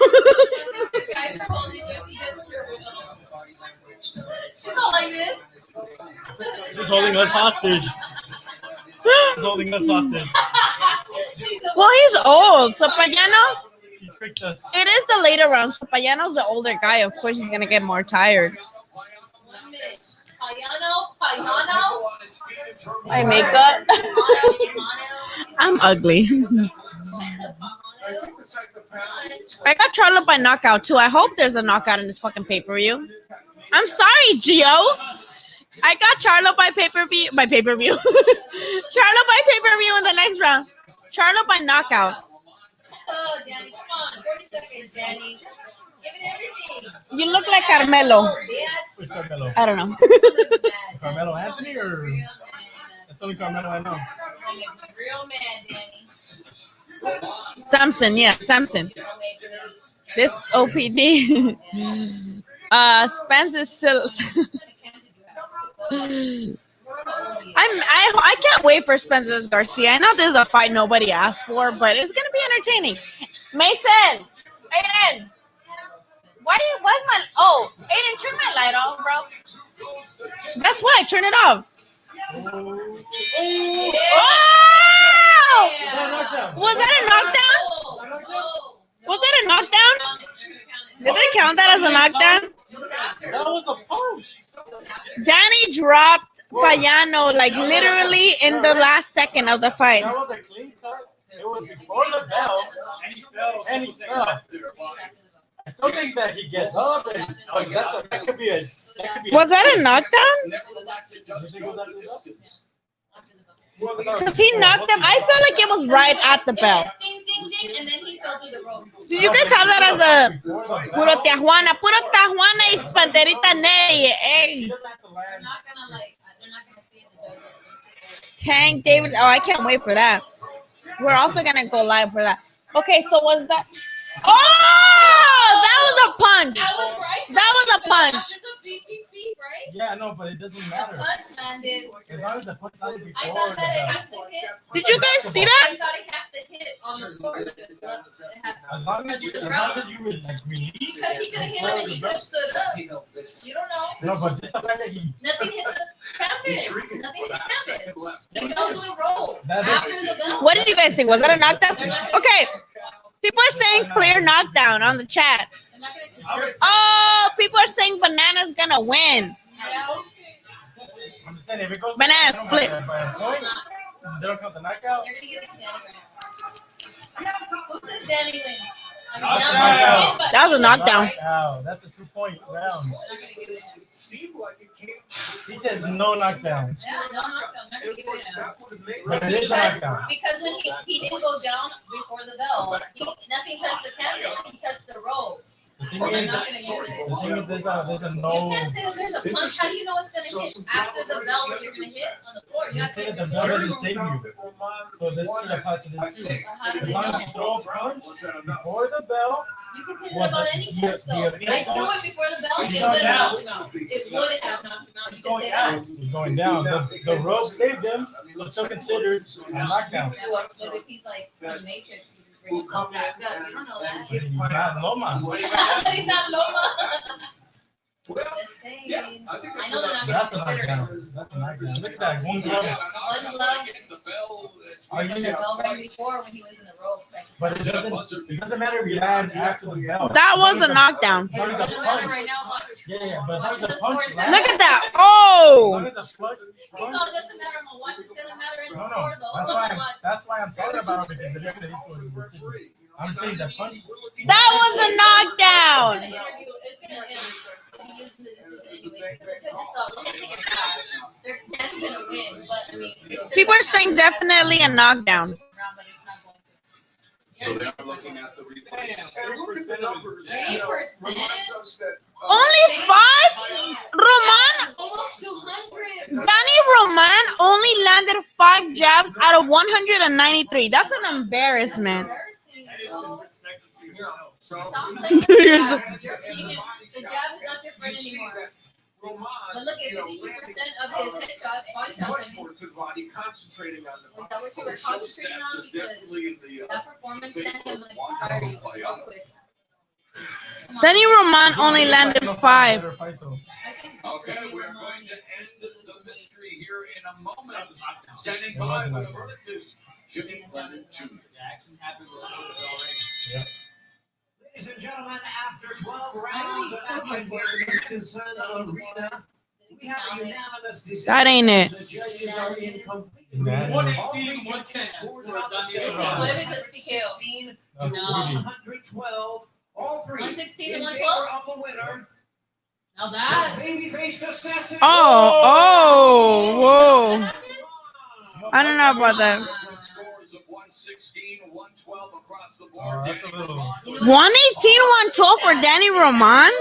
Guys are holding you against your will. She's all like this. She's holding us hostage. Well, he's old. So Payano, She tricked us. it is the later round. So Payano's the older guy. Of course, he's going to get more tired. Payano. My makeup. I'm ugly. I got Charlo by knockout too. I hope there's a knockout in this fucking pay-per-view. I'm sorry, Gio. I got Charlo by pay-per-view. Charlo by pay-per-view in the next round. Charlo by knockout. Danny. Come on. 40 seconds, Danny. Give it everything. You look like Carmelo. Who's Carmelo? I don't know. Carmelo Anthony or that's only Carmelo I know. Real man, Danny. Samson, yeah, Samson. This is OPD. Spence is still. I can't wait for Spence vs. Garcia. I know this is a fight nobody asked for, but it's gonna be entertaining. Mason, Aiden, why's my Aiden, turn my light off, bro. That's why, turn it off. Oh! Was that a knockdown? Was that a knockdown? Did they count that as a knockdown? That was a punch. Danny dropped Payano like literally in the last second of the fight. That was a clean cut. It was before the bell, and he fell. I still think that he gets up, and that could be a. Was that a knockdown? Because he knocked him. I felt like it was right at the bell. Ding, ding, ding, and then he fell through the rope. Did you guys have that as a puro Tijuana y Panterita Ney? Hey. They're not gonna see the judges. Tank David. Oh, I can't wait for that. We're also gonna go live for that. Okay, so was that? Oh, that was a punch. That was right. That was a punch. After the beep, beep, beep, right? Yeah, no, but it doesn't matter. The punch landed. As long as the punch landed before. I thought that it has to hit. Did you guys see that? I thought it has to hit on the floor. As long as you release. Because he could have hit him and he could have stood up. You don't know. No, but just the fact that he. Nothing hit the canvas. Nothing hit the canvas. He fell through the roll after the bell. What did you guys think? Was that a knockdown? Okay. People are saying clear knockdown on the chat. Oh, people are saying Banana's gonna win. I'm just saying, if it goes Banana split. They don't count the knockout. They're gonna give it to Danny right now. Who says Danny wins? I mean, Knockdown. not really win, but That was a knockdown. Wow, that's a 2-point round. I'm not gonna give it to him. He says no knockdown. Yeah, no knockdown. I'm not gonna give it to him. But it is a knockdown. Because when he didn't go down before the bell, nothing touched the canvas. He touched the rope. The thing I'm is, not gonna give it. there's a You no. can't say that there's a punch. How do you know it's gonna hit after the bell that you're gonna hit on the floor? You You have to say hit that the bell doesn't save you. So this should apply to this too. How do As they long know? as you throw a punch before the bell. You can say What that about the- any the- punch though. the- I threw it before the bell. It It's would have going knocked him out. It would have knocked him out. You can say that. He's going down. The rope saved him. It's still considered a knockdown. Yeah, what if he's like on the Matrix? He just brings himself back up. You don't know that. But he's not Loma. He's not Loma. Well, Just saying. yeah, I I think know they're not That's a gonna consider knockdown. it. That's a knockdown. Look at that. One glove. One glove. Are And you- the bell rang before when he was in the ropes. Like, But it doesn't matter if you land after the bell. That was a knockdown. As long as it the doesn't matter punch- right now. Watch. Yeah, but as long as the punch lands. Look at that. As Oh. long as the punch. It's all doesn't matter. My watch is gonna matter in the No, score no. though. That's why I'm talking about it because they're gonna equal the decision. I'm saying that punch. That was a knockdown. It's gonna be used in the decision anyway. The judges saw. We can't take it back. They're definitely gonna win, but I mean. People are saying definitely a knockdown. So they're looking at the replay. 3%. Only 5? Roman, Almost 200. Danny Roman only landed 5 jabs out of 193. That's an embarrassment. Stop playing with You're the so- jab. You're seeing it. The jab is not your friend anymore. But look at 52% of his headshots, body shots. I mean, Concentrating on the was that what you were concentrating on? Because that performance, Danny, I'm like, tired of you real quick. Come on. Danny Roman only landed 5. I think Okay, Danny we're Roman going to is end the losing weight. mystery here in a moment. Standing by with the verdict is Jimmy Clement Jr. Ladies and gentlemen, after 12 rounds of action here in the Madison Arena, we have a unanimous decision. That ain't it. The judges are in complete 118, 110. What if it says TKO? 16 That's to No. 112. All three 116 to in 112? favor of the winner. Now that. Babyface assassin. Oh, whoa. I don't know about that. Scores of 116 116, 112 across the board. That's a little. 118, 112 for Danny Roman?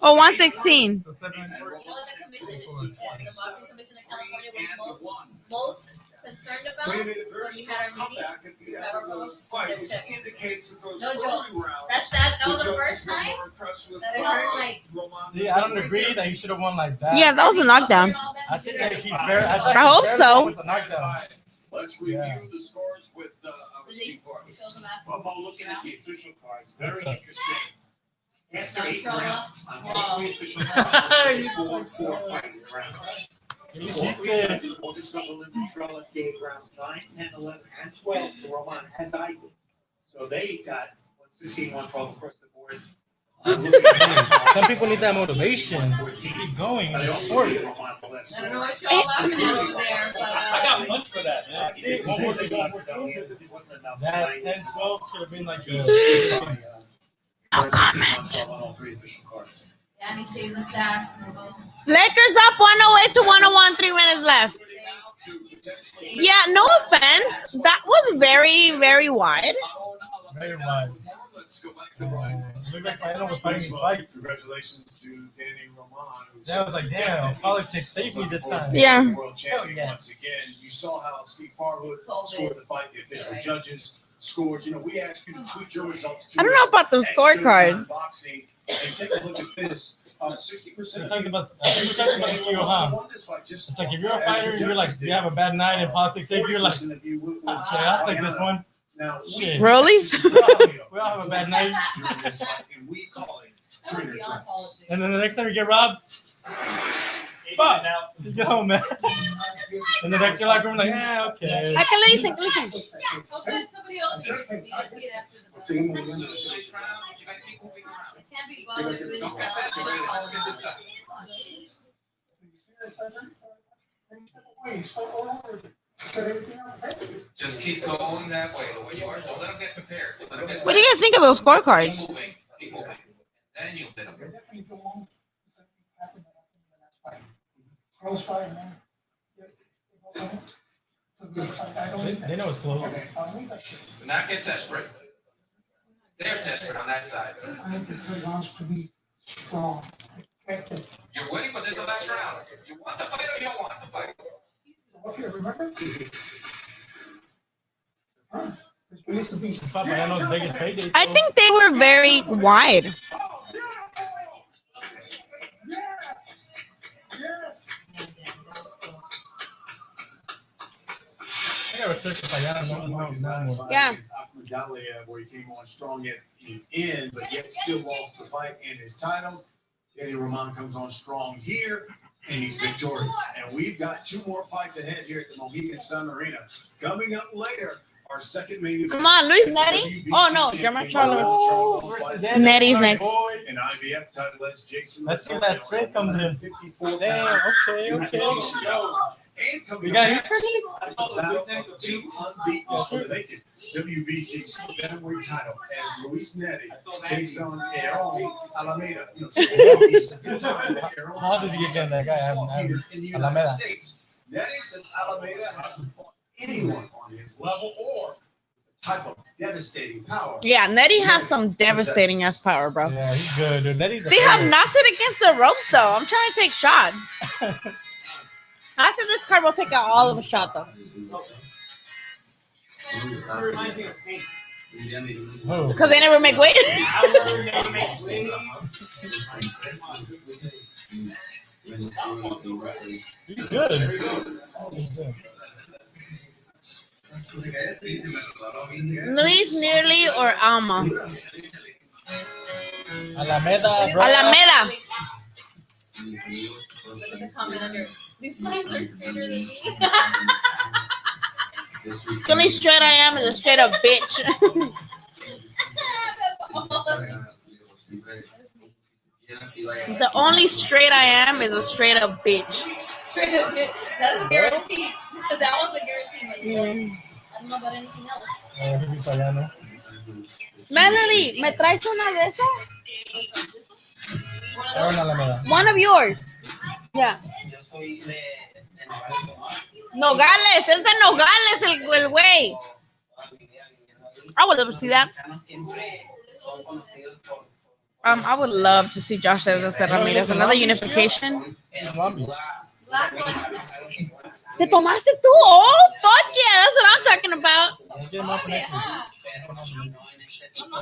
Oh, 116. You know what the commission, the boxing commission in California was most concerned about when we had our meeting? Had our promotion? No joke. That was the first time that I heard like. See, I don't agree that he should have won like that. Yeah, that was a knockdown. I think that he I hope so. With the knockdown. Let's review the scores with Steve Barr. Well, looking at the official cards, very What's up? interesting. After 8 Charlo. rounds, on all three official cards, 4 fighting rounds. August Sutherland, Charlo gave rounds 9, 10, 11, and 12 to Roman, as I did. So they got 116, 112 across the board. Some people need that motivation to keep going in the sport. I don't know what y'all laughing at over there, but I got punched for that, man. See, one more thing. That 10, 12 should have been like a. No comment. Danny saves the stash. Lakers up 108 to 101, 3 minutes left. Yeah, no offense. That was very, very wide. Very wide. Looked like Fayano was fighting his fight. Congratulations to Danny Roman. That was like, damn, politics saved me this time. Yeah. World champion once again. You saw how Steve Farhood scored the fight. The official judges scored. You know, we asked you to tweet your results. I don't know about those scorecards. And take a look at this. 60%. We're talking about the skill, huh? It's like if you're a fighter, you're like, you have a bad night in politics, you're like, okay, I'll take this one. Now, Shit. Rollies? We all have a bad night. and we call it trainer tracks. And then the next time you get robbed, fuck. Yo, man. And the next you're like, I'm like, yeah, okay. I can listen, listen. Oh, good. Somebody else here. You didn't see it after the can't be bothered with Just keep going that way, the way you are. Don't let them get prepared. Let them get What do you guys think of those scorecards? Keep moving. Keep moving. Then you'll hit them. They know it's close. Do not get desperate. They're desperate on that side. You're winning, but this is the last round. You want the fight or you don't want the fight? Fayano's biggest payday. I think they were very wide. I got respect for Fayano. Yeah. Where he came on strong at the end, but yet still lost the fight and his titles. Danny Roman comes on strong here, and he's victorious. And we've got 2 more fights ahead here at the Mohegan Sun Arena. Coming up later, our second main event. Come on, Luis Nettie. Oh, no, German Charlo. Nettie's next. And IBF title as Jason. Let's see if that straight comes in. 54. Damn, okay. And coming You got up your next, two unbeaten for the vacant WBC bantamweight title as Luis Netti takes on Aaron Alameda. How does he get down that guy? Here in the United Alameda. States, Netti said Alameda hasn't fought anyone on his level or the type of devastating power. Yeah, Nettie has some devastating ass power, bro. Yeah, he's good, dude. Nettie's a They have player. not sit against the ropes, though. I'm trying to take shots. After this card, we'll take out all of a shot, though. Oh. Because they never make weight. He's good. He's good. Luis Nearly or Alma? Alameda, bro. Alameda. Look at the comment under. These lines are straighter than me. The only straight I am is a straight up bitch. The only straight I am is a straight up bitch. Straight up bitch. That's a guarantee. That one's a guarantee. I don't know about anything else. Melody, ¿me traes una de esas? Aaron Alameda. One of yours. Yeah. Nogales, es de Nogales el güey. I would love to see that. I would love to see Josh Cesar Ramirez. Another unification. ¿Te tomaste tú? Oh, fuck yeah, that's what I'm talking about.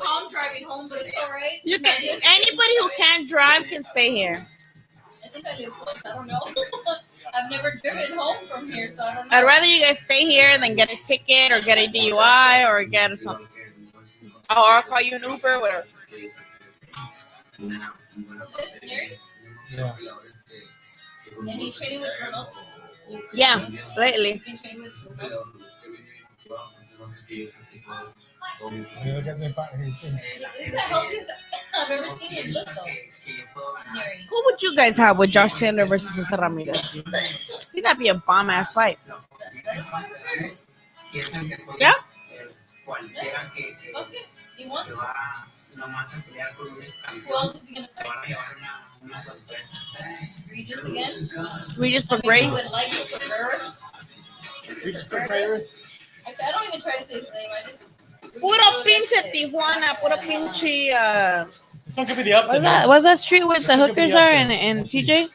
I'm driving home, but it's all right. You can. Anybody who can't drive can stay here. I think I live close. I don't know. I've never driven home from here, so I don't know. I'd rather you guys stay here than get a ticket or get a DUI or get something. Or I'll call you an Uber, whatever. Yeah. And he's training with Reynolds. Yeah, lately. He's training with Is that the healthiest I've ever seen him look, though. Who would you guys have with Josh Taylor versus Cesar Ramirez? I think that'd be a bomb ass fight. Yeah? Okay. He wants it. Who else is he going to fight? Regis again? Regis for I Grace? would like to Contreras. I don't even try to say his name. I just. Puro pinche Tijuana, puro pinche. This one could be the upset. What's that street where the hookers are in TJ?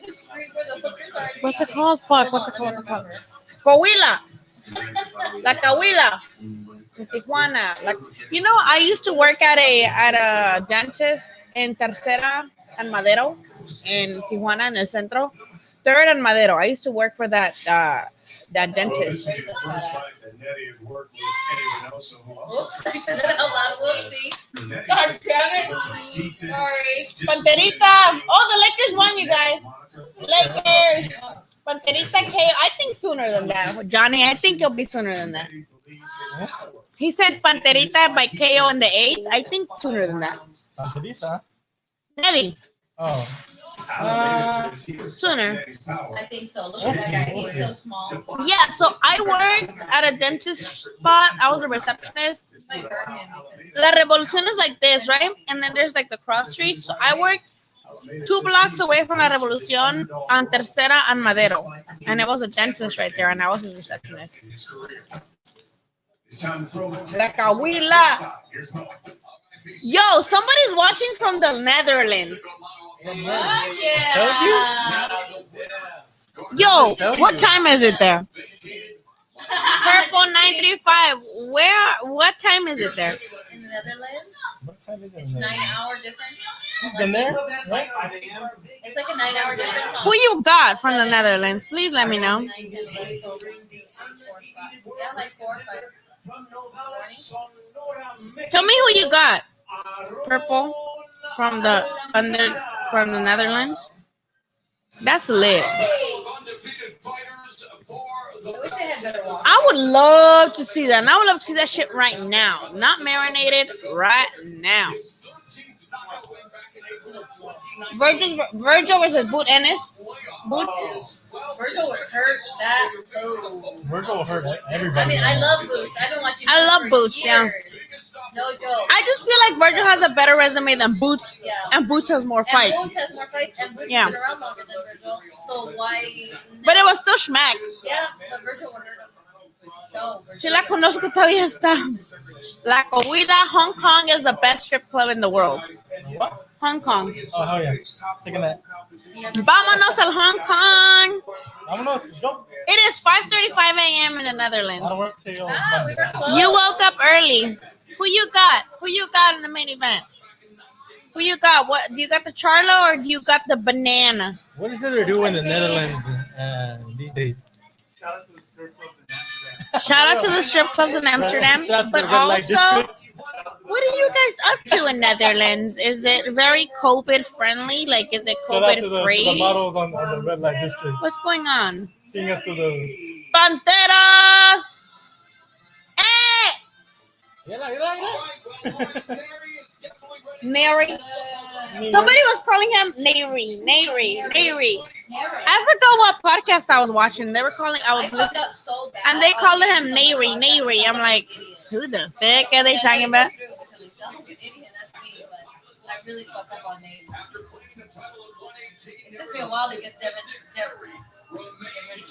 The street where the hookers are. What's it called? Fuck, what's it called? Coahuila. La Coahuila. In Tijuana. Like, you know, I used to work at a dentist in Tercera and Madero in Tijuana in El Centro. Third and Madero. I used to work for that dentist. Oops, I said that out loud. Whoopsie. God damn it. Sorry. Panterita. Oh, the Lakers won, you guys. Lakers. Panterita KO. I think sooner than that. Johnny, I think it'll be sooner than that. He said Panterita by KO in the 8th. I think sooner than that. Panterita? Nettie. Oh. Sooner. I think so. Look at that guy. He's so small. Yeah, so I worked at a dentist spot. I was a receptionist. La Revolucion is like this, right? And then there's like the cross street. So I worked 2 blocks away from La Revolucion on Tercera and Madero. And it was a dentist right there, and I was his receptionist. La Coahuila. Yo, somebody's watching from the Netherlands. Yeah. Yo, what time is it there? Purple 935. What time is it there? In the Netherlands? What time is it? It's 9-hour difference. He's been there? Right? It's like a 9-hour difference. Who you got from the Netherlands? Please let me know. Yeah, like 4 or 5. Tell me who you got. Purple from the Netherlands. That's lit. I would love to see that. And I would love to see that shit right now. Not marinated, right now. Virgil versus Boot Ennis. Boots. Virgil would hurt that. Virgil will hurt everybody. I mean, I love Boots. I've been watching. I love Boots, yeah. No joke. I just feel like Virgil has a better resume than Boots, and Boots has more And fights. Boots has more fights, and Boots Yeah. has been around longer than Virgil. So why? But it was still schmack. Yeah, but Virgil would hurt him. No, Si la conozco, todavía está. La Coahuila, Hong Kong is the best strip club in the world. What? Hong Kong. Oh, hell yeah. Sick of that. Vámonos al Hong Kong. Vámonos. Let's go. It is 5:35 a.m. in the Netherlands. I don't work till we were close. You woke up early. Who you got? Who you got in the main event? Who you got? What? Do you got the Charlo or do you got the banana? What is there to do in the Netherlands these days? Shout out to the strip clubs in Amsterdam. Shout out to But the red light also, district. what are you guys up to in Netherlands? Is it very COVID friendly? Like, is it Shout out to COVID the free? models on the red light district. What's going on? Seeing us to the... Pantera! Hey! Nary. Somebody was calling him Nary. I forgot what podcast I was watching. They were calling. I was listening, and they called him Nary. I'm like, who the fuck are they talking about? I really fucked up on names. It took me a while to get them.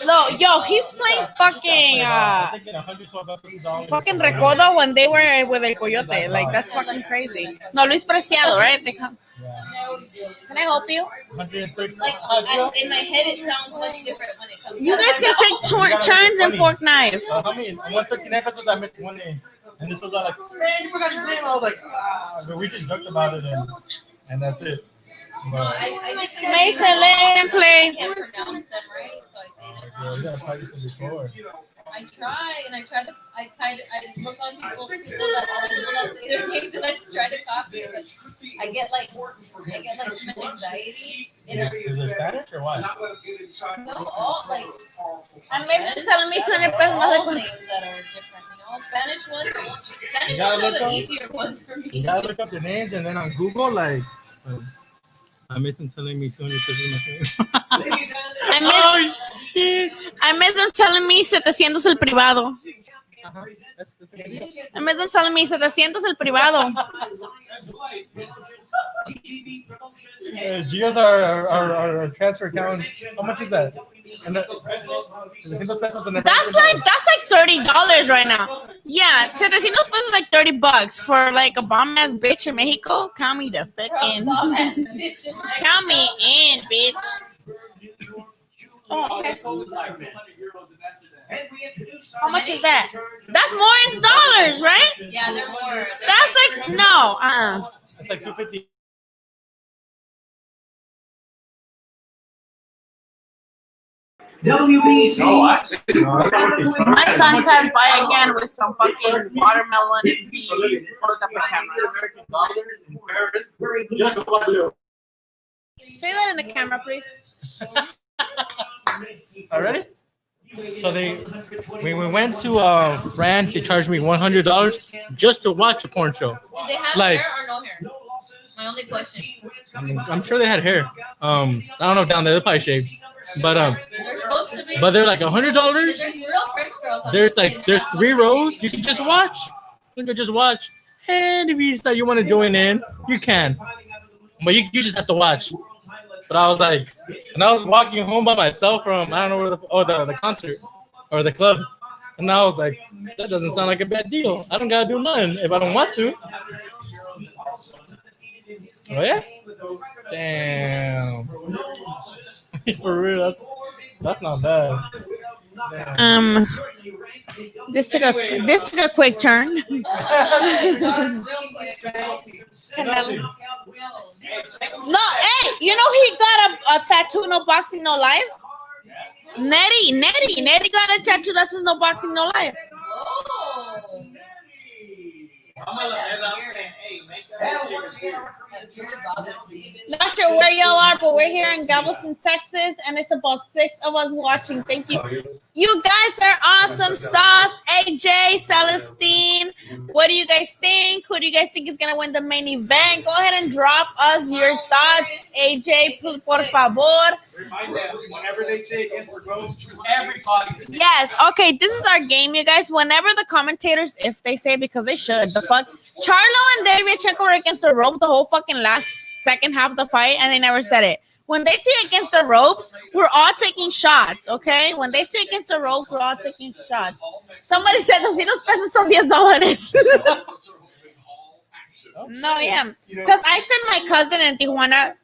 No, yo, he's playing fucking fucking Recodo when they were with El Coyote. Like that's fucking crazy. No, Luis Preciado, right? Can I help you? Like in my head, it sounds much different when it comes. You guys can take turns and fork knife. How many? 139 pesos. I missed one name, and this was like, man, you forgot his name. I was like, but we just joked about it, and that's it. But, Mason, let him play. I can't pronounce them right, so I say them yeah, wrong. we gotta practice it before. I try to, I look on people that say their names and I try to copy it, but I get like too much anxiety. Is it Spanish or what? No, all like. And Mason telling me 20 pesos. All names that are different, Spanish ones are the easier ones for me. You gotta look up their names, and then on Google, like. I miss him telling me 200 pesos. I miss him telling me 700 el privado. I miss him telling me 700 el privado. Gio's our transfer account. How much is that? And That's like $30 right now. Yeah, 700 pesos like $30 for like a bomb ass bitch in Mexico. Count me the fucking. Count me in, bitch. Oh, okay. How much is that? That's more in dollars, right? Yeah, they're more. That's like no. It's like 250. WBC. My son passed by again with some fucking watermelon and he hooked up a camera. Say that in the camera, please. Already? So we went to France. They charged me $100 just to watch a porn show. Did they have like, hair or no hair? My only question. I'm sure they had hair. I don't know down there. They're probably shaved. But they're supposed to be. But they're like $100. There's real French girls. There's 3 rows. You can just watch. You can just watch. And if you decide you want to join in, you can. But you just have to watch. But I was like, and I was walking home by myself from I don't know where the concert or the club, and I was like, that doesn't sound like a bad deal. I don't gotta do nothing if I don't want to. Oh yeah, damn. For real, that's not bad. Damn. This took a quick turn. No, hey, you know he got a tattoo, no boxing, no life. Nettie got a tattoo that says no boxing, no life. Not sure where y'all are, but we're here in Galveston, Texas, and it's about 6 of us watching. Thank you. You guys are awesome. Sauce, AJ, Celestine. What do you guys think? Who do you guys think is gonna win the main event? Go ahead and drop us your thoughts. AJ, por favor. Remind them, whenever they say against the ropes, everybody. Yes, okay, this is our game, you guys. Whenever the commentators, if they say, because they should, the fuck, Charlo and Derevchenko were against the ropes the whole fucking last second half of the fight, and they never said it. When they say against the ropes, we're all taking shots, okay? When they say against the ropes, we're all taking shots. Somebody said, 200 pesos son $10. No, yeah. Because I send my cousin in Tijuana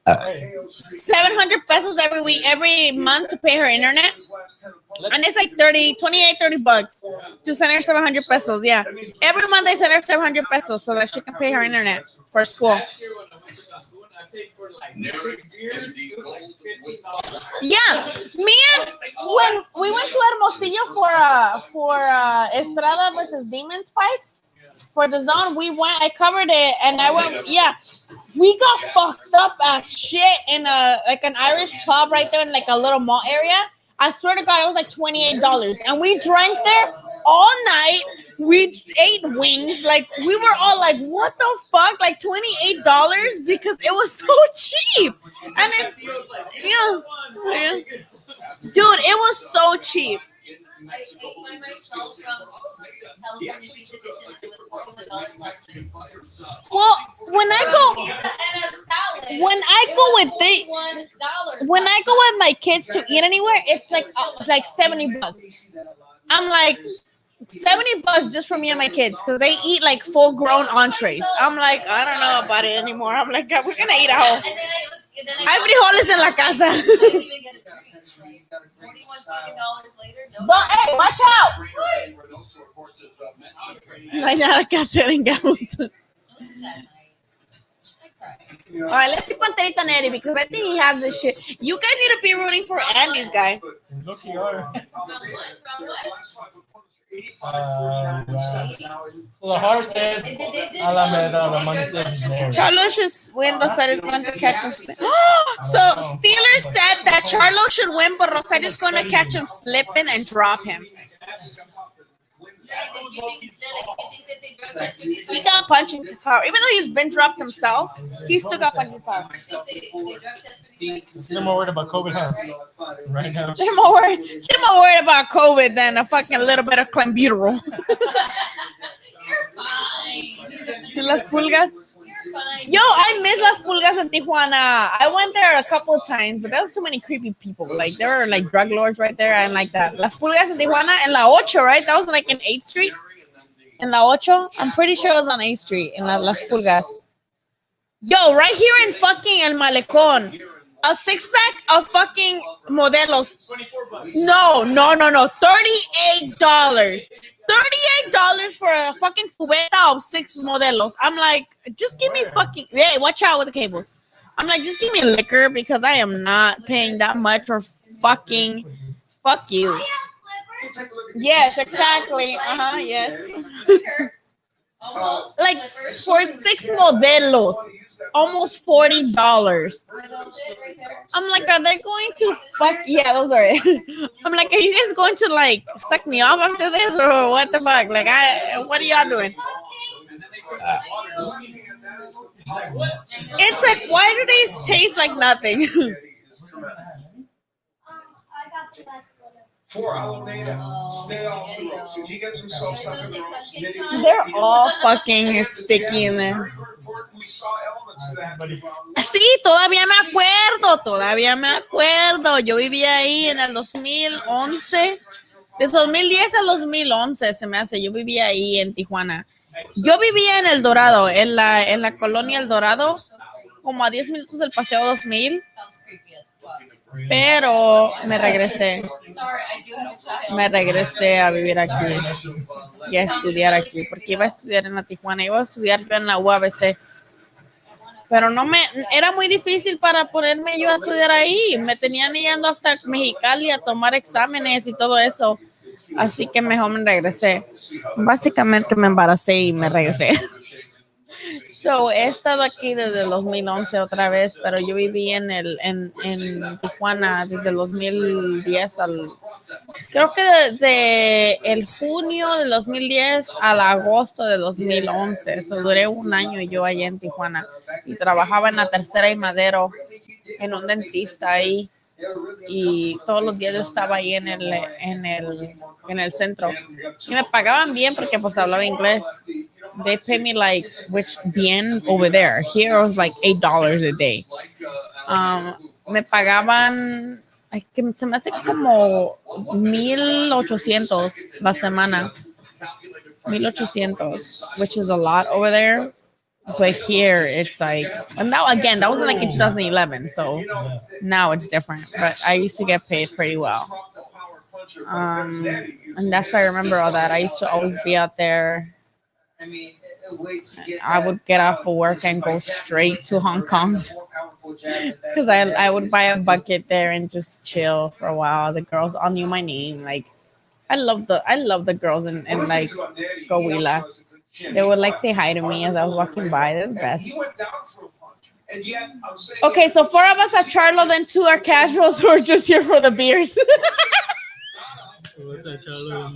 700 pesos every month to pay her internet. And it's like 30 bucks to send her 700 pesos. Yeah. Every month I send her 700 pesos so that she can pay her internet for school. Yeah. Me and when we went to Hermosillo for Estrada versus Demons fight, for the zone, I covered it, and I went, yeah, we got fucked up as shit in an Irish pub right there in like a little mall area. I swear to God, it was like $28, and we drank there all night. We ate wings, like we were all like, what the fuck, like $28 because it was so cheap, and it's dude, it was so cheap. ate by myself from California Pizza Kitchen. It was $41 last night. Well, when I go And a salad. when I go with $1. when I go with my kids to eat anywhere, it's like $70. I'm like $70 just for me and my kids because they eat like full grown entrees. I'm like, I don't know about it anymore. I'm like, we're gonna eat at home. Hay frijoles en la casa. I didn't even get a drink. Like $41 later. No. But hey, watch out! No hay nada que hacer en Galveston. All right, let's see Panterita Neri because I think he has this shit. You guys need to be rooting for Andy's guy. Look, you are. So the heart says Alameda, the money says Mary. Charlo should win. Rosario's going to catch him. So Steelers said that Charlo should win, but Rosario's going to catch him slipping and drop him. He got punching power. Even though he's been dropped himself, he still got punching power. They're more worried about COVID right now. They're more worried about COVID than a fucking little bit of clenbuterol. Las pulgas. Yo, I miss Las Pulgas in Tijuana. I went there a couple of times, but there was too many creepy people. Like, there were like drug lords right there and like that. Las Pulgas in Tijuana and La Ocho, right? That was like in 8th Street. In La Ocho? I'm pretty sure it was on 8th Street in Las Pulgas. Yo, right here in fucking El Malecón. A 6-pack of fucking Modelos. No. $38. $38 for a fucking cubeta of 6 Modelos. I'm like, just give me fucking. Hey, watch out with the cables. I'm like, just give me liquor because I am not paying that much for fucking. Fuck you. Yes, exactly. Yes. Like for 6 Modelos. Almost $40. I'm like, are they going to fuck? Yeah, those are it. I'm like, are you guys going to like suck me off after this or what the fuck? Like, what are y'all doing? It's like, why do these taste like nothing? 4 Alameda. Stay off the road. So if he gets himself something wrong, They're all fucking sticky in there. Sí, todavía me acuerdo. Yo vivía ahí en el 2011. De 2010 al 2011 se me hace. Yo vivía ahí en Tijuana. Yo vivía en El Dorado, en la colonia El Dorado, como a 10 minutos del Paseo 2000. Pero me regresé a vivir aquí y a estudiar aquí, porque iba a estudiar en la Tijuana, iba a estudiar yo en la UABC, pero era muy difícil para ponerme yo a estudiar ahí, me tenían yendo hasta Mexicali a tomar exámenes y todo eso, así que mejor me regresé, básicamente me embaracé y me regresé. So, he estado aquí desde el 2011 otra vez, pero yo viví en Tijuana desde el 2010 creo que de el junio del 2010 al agosto del 2011. So, duré un año yo allá en Tijuana y trabajaba en la Tercera y Madero en un dentista ahí y todos los días yo estaba ahí en el centro y me pagaban bien porque pues hablaba inglés. They pay me like, bien over there. Here it was like $8 a day. Me pagaban, se me hace como 1,800 la semana. 1,800, which is a lot over there. But here it's like, and now again, that was like in 2011. So now it's different. But I used to get paid pretty well. And that's why I remember all that. I used to always be out there. I would get off of work and go straight to Hong Kong because I would buy a bucket there and just chill for a while. The girls all knew my name. Like I love the girls in like Coahuila. They would like say hi to me as I was walking by. They're the best. Okay, so 4 of us are Charlo, then 2 are casuals who are just here for the beers. What's that, Charlo?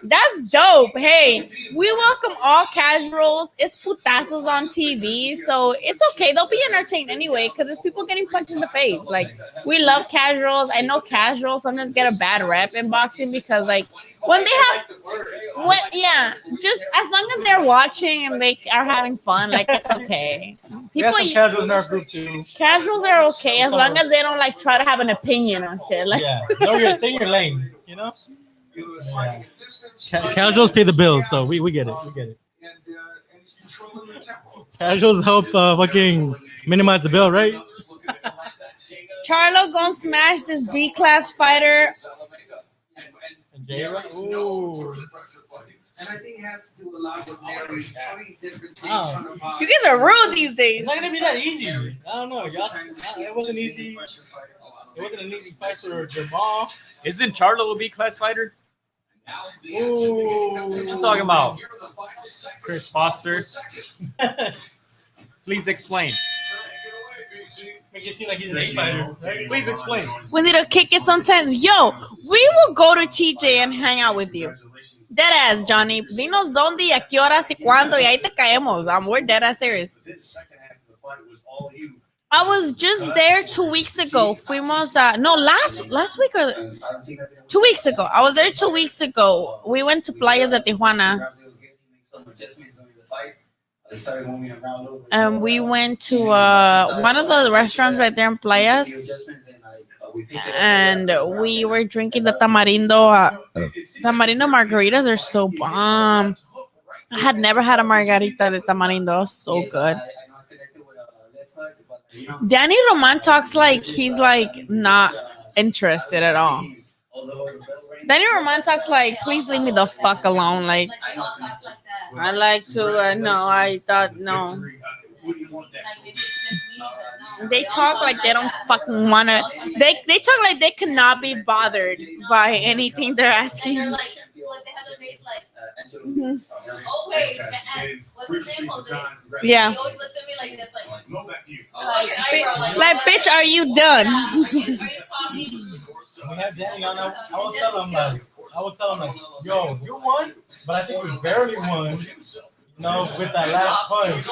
That's dope. Hey, we welcome all casuals. It's putazos on TV, so it's okay. They'll be entertained anyway because it's people getting punched in the face. Like, we love casuals. I know casuals sometimes get a bad rep in boxing because, like, when they have just as long as they're watching and they are having fun, like, it's okay. We have some casuals in our group too. Casuals are okay as long as they don't like try to have an opinion on shit. Like, Yeah, don't stay in your lane, you know. Yeah. Casuals pay the bills, so we get it. We get it. Casuals help fucking minimize the bill, right? Charlo gonna smash this B-class fighter. Ooh. And I think it has to do a lot with Mary showing different things. Oh. You guys are rude these days. It's not gonna be that easy. I don't know, y'all. It wasn't easy. It wasn't an easy fight for Jamal. Isn't Charlo a B-class fighter? Ooh. What you talking about? Chris Foster. Please explain. Make it seem like he's an A fighter. Please explain. We need to kick it sometimes. Yo, we will go to TJ and hang out with you. Dead ass, Johnny. Dinos dónde y a qué horas y cuándo y ahí te caemos. We're dead ass serious. I was just there 2 weeks ago. Fuimos last week or 2 weeks ago. I was there 2 weeks ago. We went to Playas de Tijuana. And we went to one of the restaurants right there in Playas. And we were drinking the tamarindo. Tamarindo margaritas are so bomb. I had never had a margarita de tamarindo. So good. Danny Roman talks like he's like not interested at all. Danny Roman talks like, please leave me the fuck alone. Like, I like to, no, I thought, no. They talk like they don't fucking want to. They talk like they cannot be bothered by anything they're asking. They're like they have the face like, oh wait, what's his name? Jose? Yeah. He always looks at me like this, like, No, back to you. Like, bitch, are you done? Are you talking? We have Danny on. I will tell him like, yo, you won, but I think we barely won. No, with that last punch.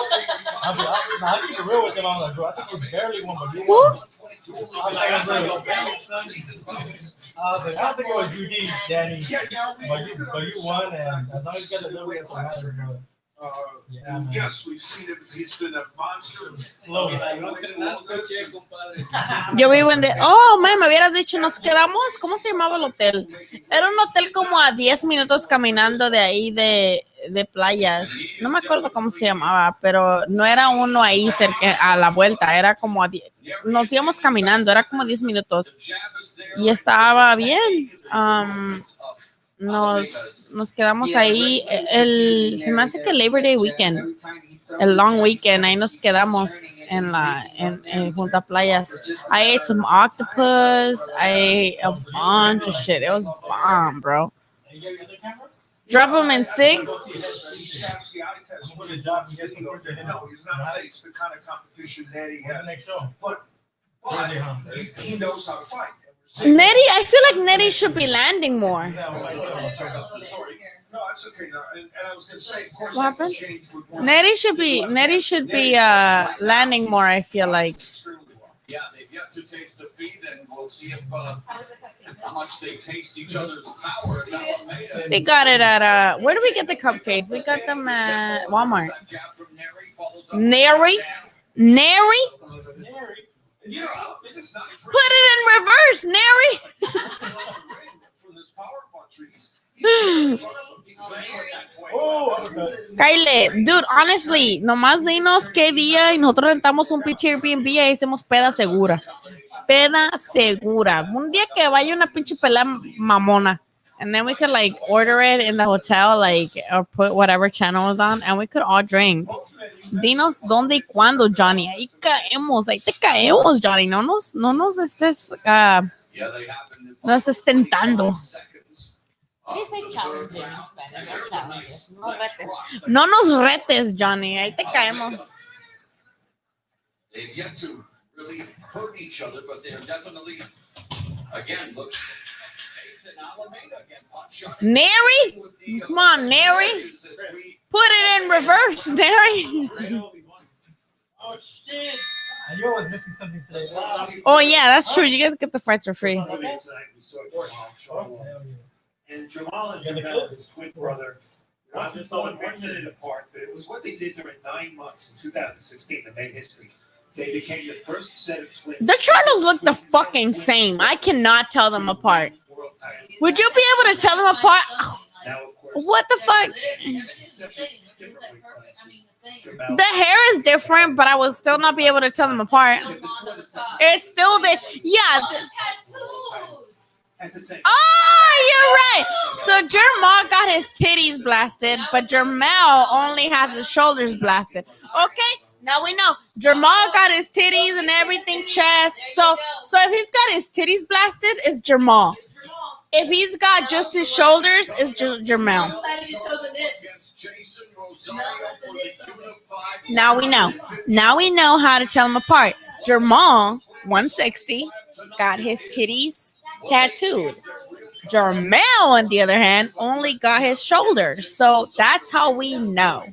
I keep it real with him. I'm like, bro, I think we barely won, but you won. I was like, I don't think it was you, Danny, but you won, and as long as you got the W, that's what matters, bro. Yes, we've seen it. He's been a monster. Yo vivo en oh, me hubieras dicho, nos quedamos, ¿cómo se llamaba el hotel? Era un hotel como a 10 minutos caminando de ahí de Playas. No me acuerdo cómo se llamaba, pero no era uno ahí cerca a la vuelta, era como a 10, nos íbamos caminando, era como 10 minutos. Y estaba bien. Nos quedamos ahí se me hace que Labor Day weekend, el long weekend, ahí nos quedamos en junto a Playas. I ate some octopus, I ate a bunch of shit. It was bomb, bro. Drop them in 6. He's not the kind of competition that he has. But he knows how to fight. Nettie, I feel like Nettie should be landing more. No, it's okay. No, and I was going to say, of course, What happened? Nettie should be landing more, I feel like. Yeah, they've yet to taste defeat, and we'll see if how much they taste each other's power. We got it at where do we get the cupcakes? We got them at Walmart. Neri? Put it in reverse, Neri. Kyle, dude, honestly, nomás dinos qué día y nosotros rentamos un pinche Airbnb y hacemos peda segura. Peda segura. Un día que vaya una pinche pelea mamona. And then we could like order it in the hotel, like, or put whatever channel is on, and we could all drink. Dinos dónde y cuándo, Johnny. Ahí te caemos, Johnny. No nos estés, no estés tentando. No nos retes, Johnny. Ahí te caemos. They've yet to really hurt each other, but they're definitely, again, look Neri? Come on, Neri. Put it in reverse, Neri. Oh shit! I knew I was missing something today. Oh yeah, that's true. You guys get the fights for free. And Jamal and Jamel, his twin brother, not just on 1 minute apart, but it was what they did during 9 months in 2016 that made history. They became the first set of twins. The Charlos look the fucking same. I cannot tell them apart. Would you be able to tell them apart? What the fuck? The hair is different, but I will still not be able to tell them apart. It's still the Oh, you're right. So Jermal got his titties blasted, but Jermel only has his shoulders blasted. Okay, now we know Jermal got his titties and everything, chest. So if he's got his titties blasted, it's Jermal. If he's got just his shoulders, it's Jermel. Now we know. Now we know how to tell them apart. Jermal, 160, got his titties tattooed. Jermel, on the other hand, only got his shoulders. So that's how we know.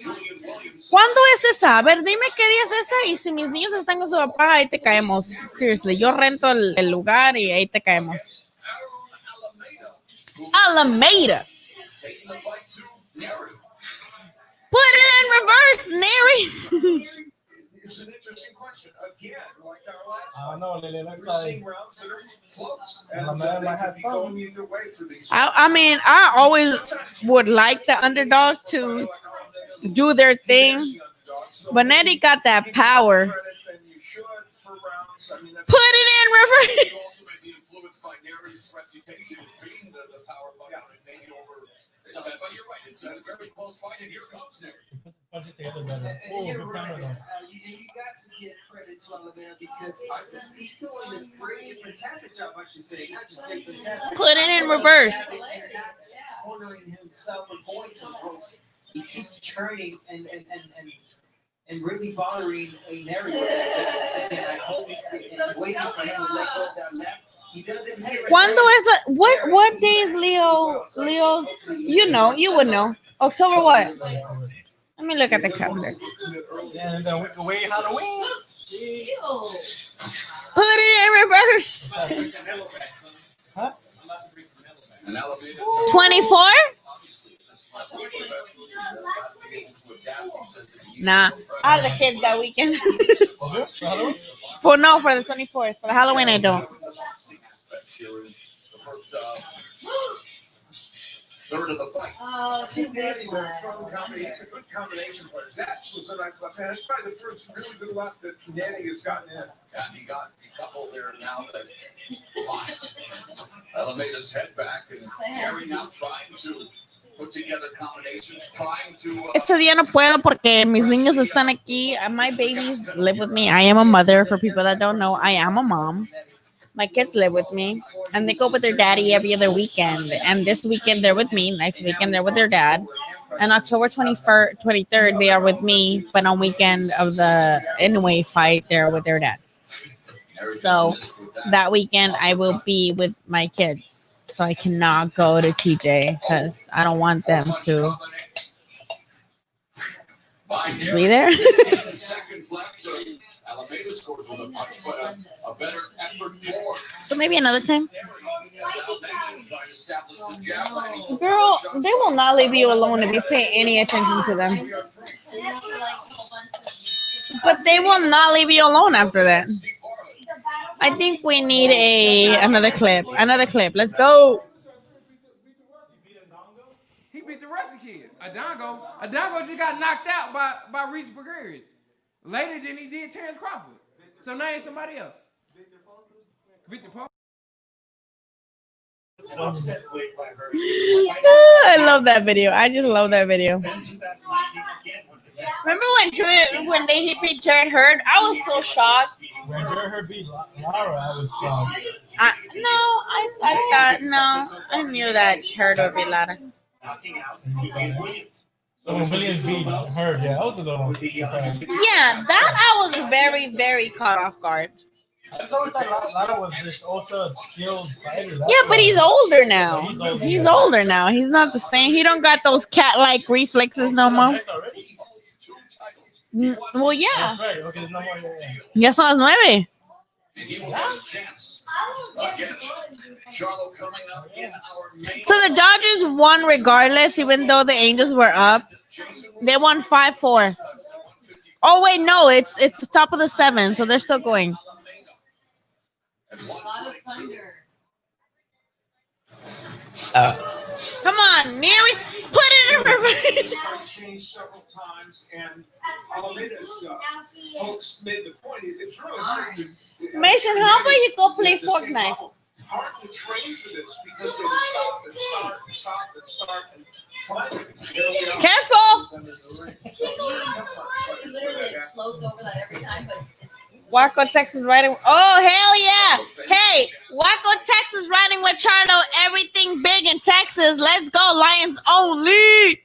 ¿Cuándo es esa? A ver, dime qué día es esa. Y si mis niños están con su papá, ahí te caemos. Seriously, yo rento el lugar y ahí te caemos. Alameda. Put it in reverse, Neri. It's an interesting question. Again, like our last I don't know, Lily. Looks we're like seeing rounds that are close. And And might they have could be going some. either way for these. I mean, I always would like the underdog to do their thing. But Nettie got that power. Put it in reverse. also may be influenced by Neri's reputation as being the power button and maybe over some of that. But you're right, it's a very close fight, and here comes Neri. Punches together better. And Oh, you're good right. camera though. You got to give credit to Alabama because he's doing a great, fantastic job, I should say. Not just great, fantastic. Put it in reverse. And not cornering himself or going to the ropes. He keeps turning and really bothering a Neri. And I hope waiting for him to let go of that left. He doesn't hear it. ¿Cuándo es la, what day is Leo? You know, you would know. October what? Let me look at the calendar. Yeah, and then we can wait Halloween. Put it in reverse. Huh? 24? Nah, I have the kids that weekend. For the 24th. For the Halloween, I don't. Third of the fight. Oh, too big. It's a good combination player. That was a nice left hand. It's probably the first really good left that Nanny has gotten in. And he got a couple there now that lines. Alameda's head back and Gary now trying to put together combinations, trying to. Este día no puedo porque mis niños están aquí. My babies live with me. I am a mother. For people that don't know, I am a mom. My kids live with me, and they go with their daddy every other weekend. And this weekend they're with me. Next weekend they're with their dad. And October 23rd they are with me. But on weekend of the Inoue fight, they're with their dad. So that weekend I will be with my kids. So I cannot go to TJ because I don't want them to be there. Seconds left. Alameda scores with a punch, but a better effort forward. So maybe another time. Girl, they will not leave you alone if you pay any attention to them. But they will not leave you alone after that. I think we need another clip. Another clip. Let's go. He beat the Russian kid. Adongo just got knocked out by Reese Precarious. Later than he did Terrence Crawford. So now it's somebody else. Victor Paul. I love that video. I just love that video. Remember when he beat Jared Hurd? I was so shocked. When Jared Hurd beat Lara, I was shocked. I knew that Hurd would beat Lara. So when Williams beat Hurd, yeah, that was a little. Yeah, that I was very, very caught off guard. I just always thought Lara was this ultra skilled fighter. Yeah, but he's older now. He's older now. He's not the same. He don't got those cat-like reflexes no more. Well, yeah. That's right. Okay, there's no more. Ya son las 9. And he will have his chance against Charlo coming up in our main. So the Dodgers won regardless, even though the Angels were up. They won 5-4. Oh wait, no, it's the top of the 7, so they're still going. Come on, Mary, put it in reverse. Changed several times, and Alameda folks made the point. It's really hard to, Mason, how about you go play Fortnite? hard to train for this because they stop and start and stop and start and finally, here we are. Careful. It literally floats over that every time, but Waco, Texas, riding. Oh, hell yeah. Hey, Waco, Texas, riding with Charlo. Everything big in Texas. Let's go, Lions only.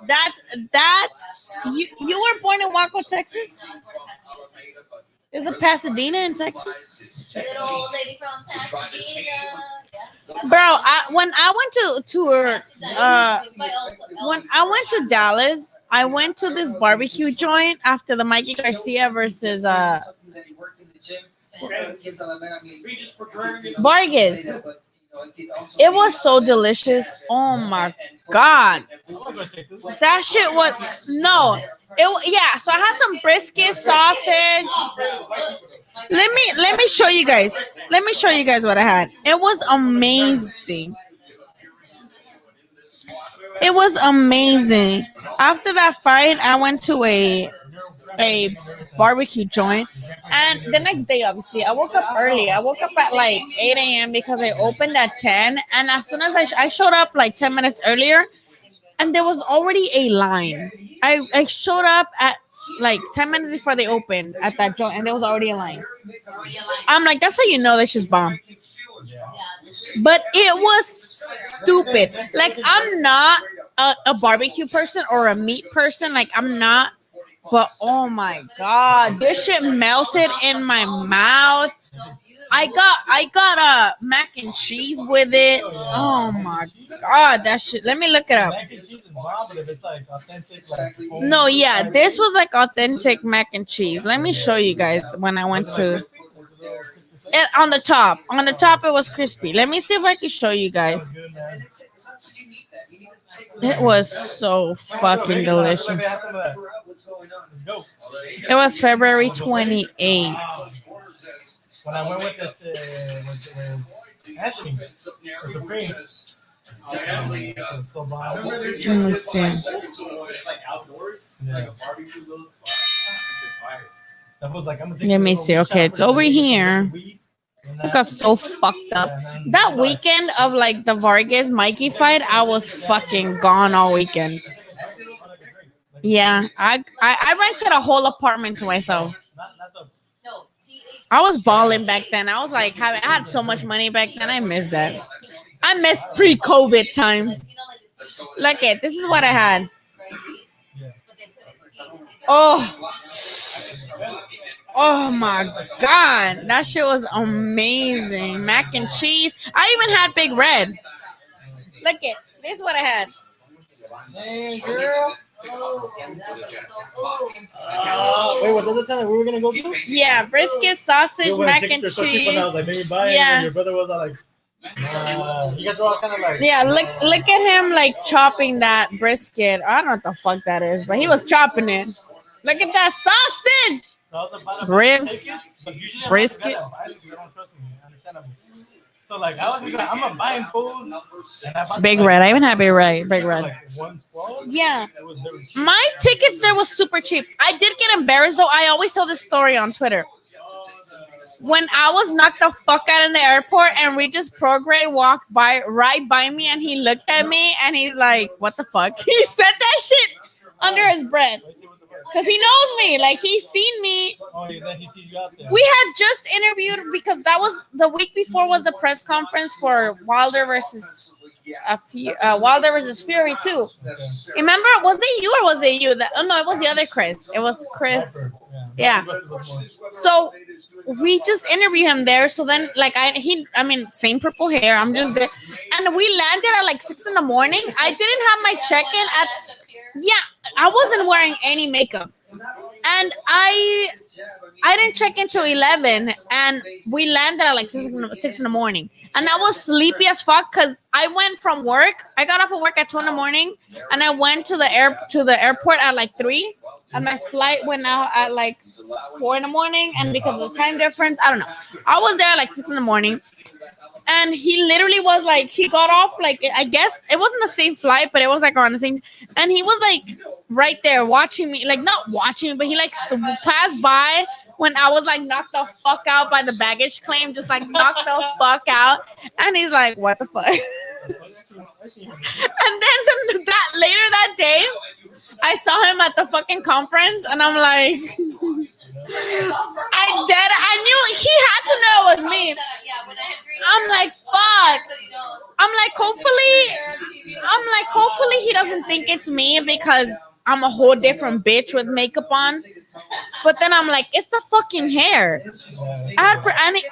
That's you were born in Waco, Texas? Is it Pasadena in Texas? little old lady from Pasadena. Bro, when I went to Dallas, I went to this barbecue joint after the Mikey Garcia versus Vargas. It was so delicious. Oh my god. That shit was yeah, so I had some brisket, sausage. Let me show you guys. Let me show you guys what I had. It was amazing. It was amazing. After that fight, I went to a barbecue joint, and the next day, obviously, I woke up early. I woke up at like 8 a.m. because I opened at 10, and as soon as I showed up like 10 minutes earlier, and there was already a line. I showed up at like 10 minutes before they opened at that joint, and there was already a line. I'm like, that's how you know this is bomb. But it was stupid. Like, I'm not a barbecue person or a meat person. Like, I'm not. But oh my god, this shit melted in my mouth. I got mac and cheese with it. Oh my god, that shit. Let me look it up. No, yeah, this was like authentic mac and cheese. Let me show you guys when I went to it. On the top it was crispy. Let me see if I can show you guys. It was so fucking delicious. It was February 28th. When I went with Anthony, the Supreme. Let me see. Let me see. Okay, it's over here. I got so fucked up. That weekend of like the Vargas Mikey fight, I was fucking gone all weekend. Yeah, I rented a whole apartment to myself. I was balling back then. I was like, I had so much money back then. I miss that. I miss pre-COVID times. Look at this is what I had. Oh my god, that shit was amazing. Mac and cheese. I even had Big Red. Look at this is what I had. Hey, girl. Wait, was that the time that we were gonna go to? Yeah, brisket, sausage, mac and cheese. Yeah. Your brother was like, you guys were all kind of like. Yeah, look at him like chopping that brisket. I don't know what the fuck that is, but he was chopping it. Look at that sausage. Ribs, brisket. So like I was just like, I'm gonna buy food. Big Red. I even had Big Red. Big Red. Yeah. My tickets there was super cheap. I did get embarrassed though. I always tell this story on Twitter. When I was knocked the fuck out in the airport and Regis Progray walked right by me and he looked at me and he's like, what the fuck? He said that shit under his breath. Because he knows me. Like, he's seen me. Oh, then he sees you out there. We had just interviewed because that was the week before was the press conference for Wilder versus Fury too. Remember? Was it you or was it you? No, it was the other Chris. It was Chris. Yeah. So we just interview him there. So then, like, same purple hair. I'm just there, and we landed at like 6 in the morning. I didn't have my check-in at. Yeah, I wasn't wearing any makeup, and I didn't check in till 11, and we landed at like 6 in the morning. And I was sleepy as fuck because I went from work. I got off of work at 2 in the morning, and I went to the airport at like 3. And my flight went out at like 4 in the morning. And because of the time difference, I don't know. I was there at like 6 in the morning. And he literally was like, he got off, like, I guess it wasn't the same flight, but it was like around the same. And he was like right there watching me, like not watching me, but he like passed by when I was like knocked the fuck out by the baggage claim, just like knocked the fuck out. And he's like, what the fuck? And then later that day, I saw him at the fucking conference, and I'm like, I knew he had to know it was me. I'm like, fuck. I'm like, hopefully he doesn't think it's me because I'm a whole different bitch with makeup on. But then I'm like, it's the fucking hair. And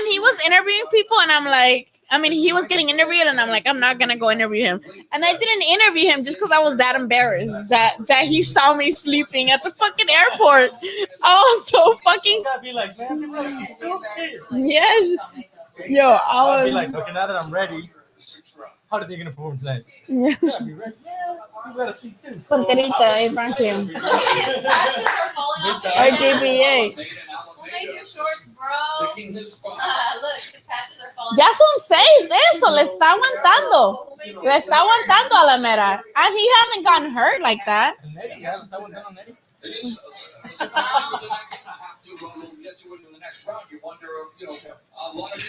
he was interviewing people, and I'm like, he was getting interviewed, and I'm like, I'm not gonna go interview him. And I didn't interview him just because I was that embarrassed that he saw me sleeping at the fucking airport. I was so fucking. Yes. Yo, I'll be like, okay, now that I'm ready, how are they gonna perform tonight? Yeah. You gotta see too. Ponterita, Franklin. RGBA. Who made your shorts, bro? Look, his patches are falling. Ya son 6 eso, le está aguantando. Le está aguantando a la mera. And he hasn't gotten hurt like that.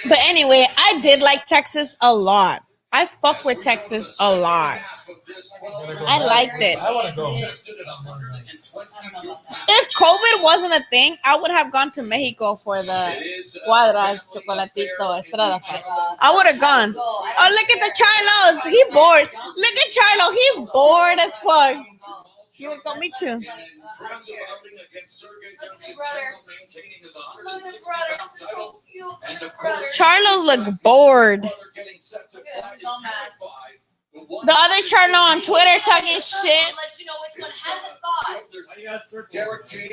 But anyway, I did like Texas a lot. I fuck with Texas a lot. I liked it. I want to go. If COVID wasn't a thing, I would have gone to Mexico for the cuadras, chocolatito, estrada. I would have gone. Oh, look at the Charlos. He bored. Look at Charlo. He bored as fuck. You would go, me too. Charlos look bored. The other Charlo on Twitter talking shit.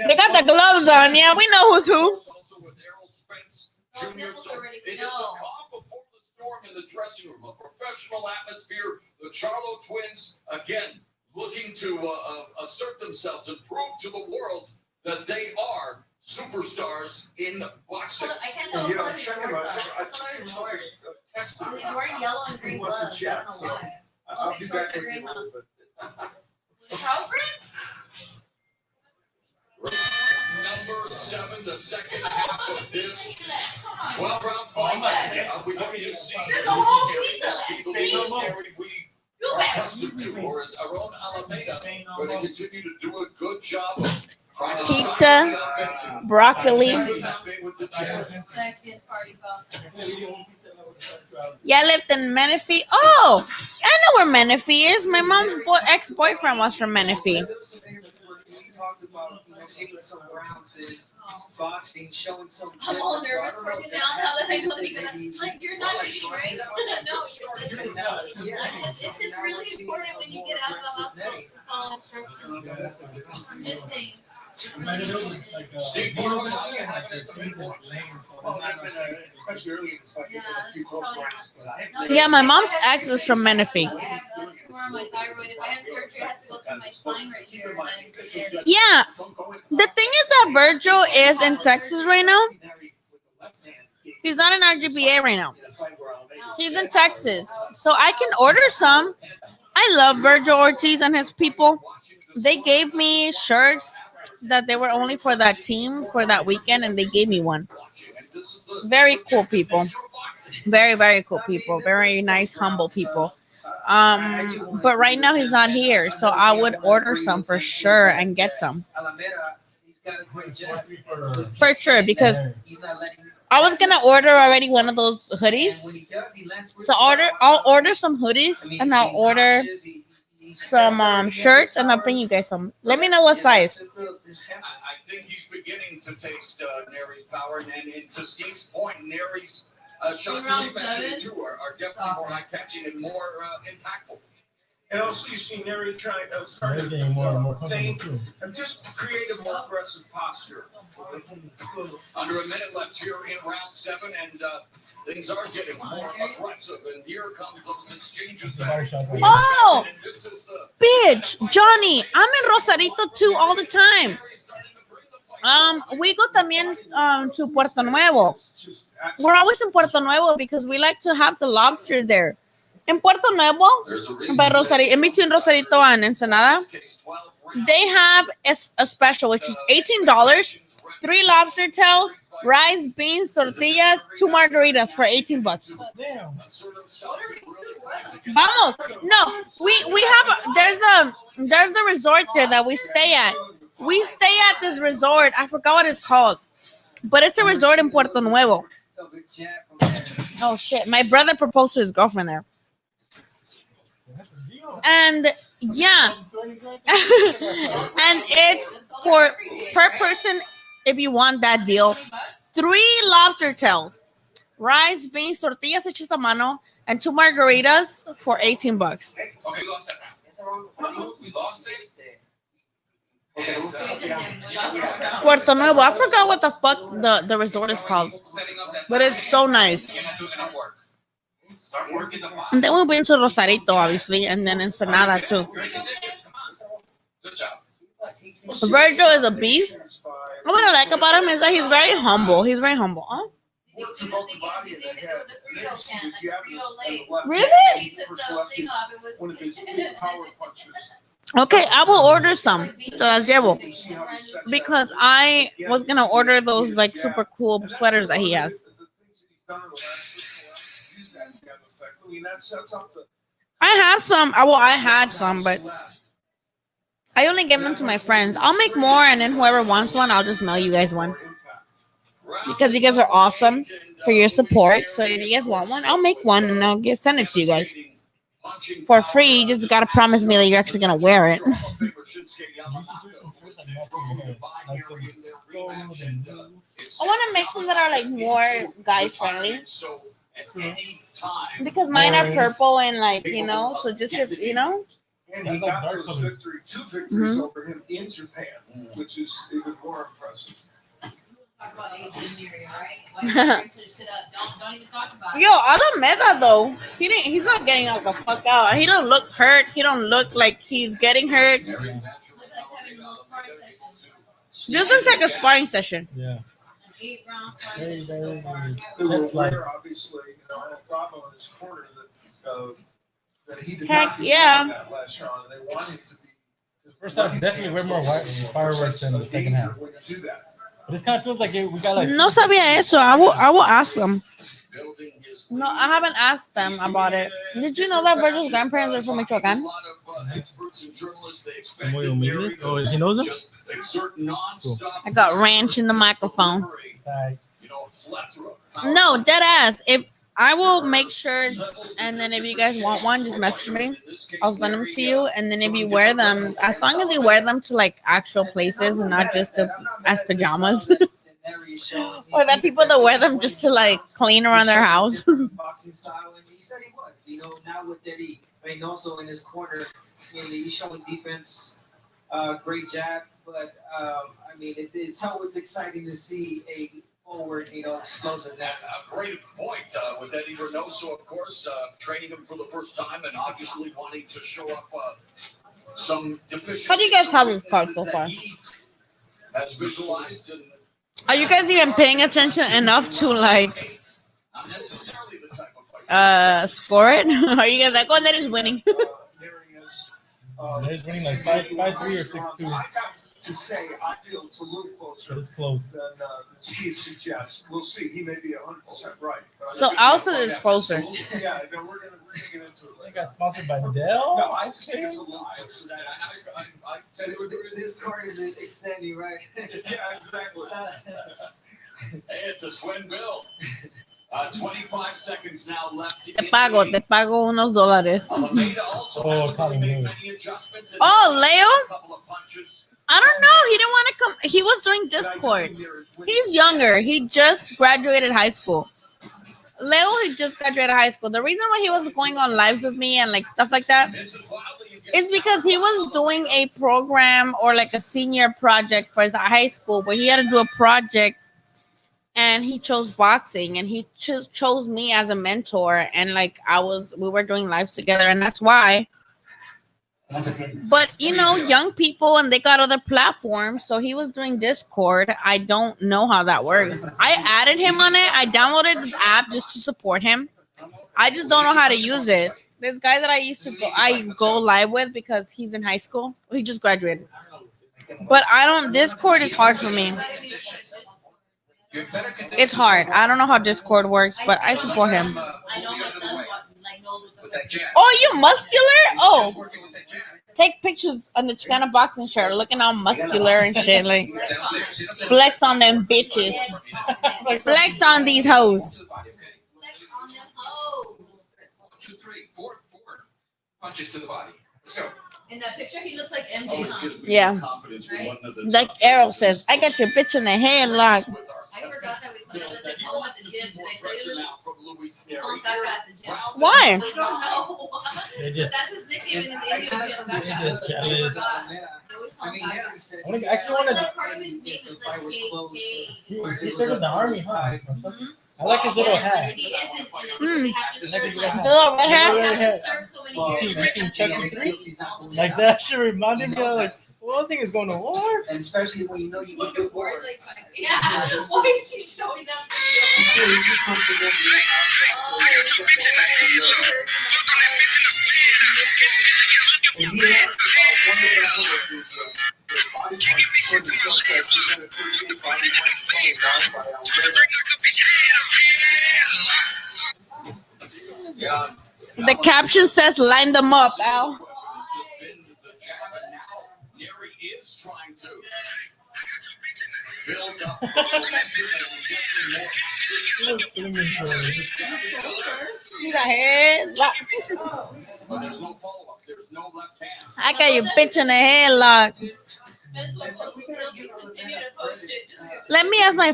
They got the gloves on. Yeah, we know who's who. In the dressing room, a professional atmosphere. The Charlo twins again looking to assert themselves and prove to the world that they are superstars in boxing. I can't tell the color of his shorts. He's wearing yellow and green gloves. I don't know why. Oh, his shorts are green, huh? How green? Number 7, the second half of this 12-round fight. We going to see we are accustomed to, or is Aaron Alameda going to continue to do a good job of trying to Pizza, broccoli. Yeah, I lived in Menifee. Oh, I know where Menifee is. My mom's ex-boyfriend was from Menifee. Talked about taking some rounds in boxing, showing some. I'm all nervous for you now. Now that I know you're gonna, like, you're not eating, right? No, it's just really important when you get out of the hospital to follow instructions. I'm just saying. Steve, especially early in this fight, a few close rounds. Yeah, my mom's ex is from Menifee. I have tumor on my thyroid. If I have surgery, it has to go through my spine right here. Yeah, the thing is that Virgil is in Texas right now. He's not in RGBA right now. He's in Texas, so I can order some. I love Virgil Ortiz and his people. They gave me shirts that they were only for that team for that weekend, and they gave me one. Very cool people. Very, very cool people. Very nice, humble people. But right now he's not here, so I would order some for sure and get some. For sure, because I was gonna order already one of those hoodies. So I'll order some hoodies, and I'll order some shirts, and I'll bring you guys some. Let me know what size. I think he's beginning to taste Neri's power, and to Steve's point, Neri's shots Around in defense seven? too are definitely more eye-catching and more impactful. And also, you see Neri trying to start They're getting more and more feint comfortable too. and just create a more aggressive posture. Under a minute left here in round 7, and things are getting more aggressive. And here comes those exchanges. Oh, And this is bitch, Johnny, I'm in Rosarito too all the time. We go también to Puerto Nuevo. We're always in Puerto Nuevo because we like to have the lobsters there. In Puerto Nuevo, by Rosarito, in between Rosarito and Ensenada, they have a special, which is $18, 3 lobster tails, rice, beans, tortillas, 2 margaritas for $18. Vamos. No, we have there's a resort there that we stay at. We stay at this resort. I forgot what it's called, but it's a resort in Puerto Nuevo. Oh shit! My brother proposed to his girlfriend there. And yeah, and it's for per person if you want that deal. 3 lobster tails, rice, beans, tortillas hechas a mano, and 2 margaritas for $18. okay, we lost that round. We lost it. And, Puerto Nuevo. I forgot what the fuck the resort is called, but it's so nice. And then we've been to Rosarito, obviously, and then Ensenada too. Virgil is a beast. What I like about him is that he's very humble. He's very humble. Huh? Really? Okay, I will order some. So las llevo. Because I was gonna order those like super cool sweaters that he has. I have some. I had some, but I only give them to my friends. I'll make more, and then whoever wants one, I'll just mail you guys one. Because you guys are awesome for your support. So if you guys want one, I'll make one and I'll send it to you guys for free. You just gotta promise me that you're actually gonna wear it. I want to make some that are like more guy friendly. Because mine are purple and like, you know, so just if, you know. And he got those two victories over him in Japan, which is even more impressive. Yo, I don't met that though. He's not getting knocked the fuck out. He don't look hurt. He don't look like he's getting hurt. This looks like a sparring session. Yeah. Just like obviously, you know, had a problem in his corner that he did Heck not do yeah. that last round, and they want him to be. First half definitely way more fireworks than the second half. This kind of feels like we got like. No sabía eso. I will ask them. No, I haven't asked them about it. Did you know that Virgil's grandparents are from Michoacán? Oh, he knows them? Cool. I got ranch in the microphone. No, dead ass. If I will make sure, and then if you guys want one, just message me. I'll send them to you, and then if you wear them, as long as you wear them to like actual places and not just as pajamas. Or that people that wear them just to like clean around their house. Boxing style, and he said he was. You know, now with Eddie, I mean, also in his corner, you know, he's showing defense, great jab. But I mean, it's always exciting to see a forward, you know, explosive. A great point with Eddie Reynoso, of course, training him for the first time and obviously wanting to show up some deficiencies. How do you guys have this card so far? Has visualized and Are you guys even paying attention enough to like score it? Are you guys like, oh, that is winning? He's winning like 5-3 or 6-2. To say, I feel it's a little closer. It's close. Than Steve suggests. We'll see. He may be 100% right. So Alsa is closer. Yeah, no, we're gonna get into it. I got sponsored by Dell. No, I just think it's a little closer. This card is extending, right? Yeah, exactly. hey, it's a swing bill. 25 seconds now left. Te pago unos $. Alameda also Oh, hasn't Colin made Lewis. many adjustments and Oh, a Leo? couple of punches. I don't know. He didn't want to come. He was doing Discord. He's younger. He just graduated high school. Leo, he just graduated high school. The reason why he was going on lives with me and like stuff like that is because he was doing a program or like a senior project for his high school where he had to do a project, and he chose boxing, and he just chose me as a mentor, and like we were doing lives together, and that's why. But you know, young people and they got other platforms, so he was doing Discord. I don't know how that works. I added him on it. I downloaded the app just to support him. I just don't know how to use it. This guy that I go live with because he's in high school. He just graduated. But Discord is hard for me. It's hard. I don't know how Discord works, but I support him. I know my son knows what the Oh, you muscular? Oh. Take pictures on the Xicana boxing shirt, looking all muscular and shit. Like, flex on them bitches. Flex on these hoes. 2, 3, 4 punches to the body. Let's go. In that picture, he looks like MJ. Yeah. Like Errol says, I got your bitch in the headlock. I forgot that we put it at the home at the gym. Did I tell you, Lily? Call Kaka at the gym. Why? I don't know. They just, That's his nickname in the Indian gym. they're just jealous. They always call him Kaka. I actually want It's to. like part of his name is like He served in the army, huh? Or something? I like his little hat. He isn't. Mm. They have to serve like The little red hat? they have to serve so many You seen Chucky 3? Like that shit reminded me of like, one thing is going to war. And especially when you know you can get bored. Yeah. Why is she showing them? The caption says, line them up, Al. Is trying to build up momentum You got headlock. but there's no follow-up. There's no left hand. I got your bitch in the headlock. Let me ask my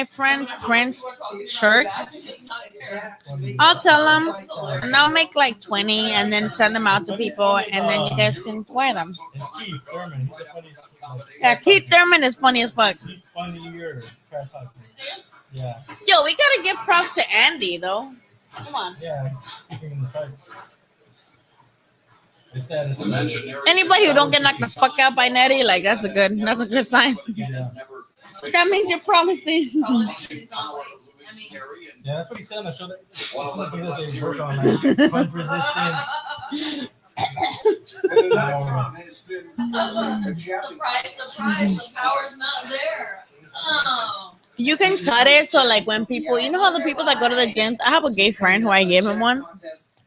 friend prints shirts. I'll tell them, and I'll make like 20, and then send them out to people, and then you guys can wear them. It's Keith Thurman. He's the funniest. Yeah, Keith Thurman is funny as fuck. He's funnier. Crash talking. Yeah. Yo, we gotta give props to Andy though. Come on. Yeah, he's keeping in the fight. It's that. It's Anybody who don't get knocked the fuck out by Nettie, like that's a good sign. Yeah. That means you're promising. Yeah, that's what he said on the show. That's something that they work on, like punch resistance. Surprise, the power's not there. Oh. You can cut it so like when people, you know how the people that go to the gyms, I have a gay friend who I gave him one,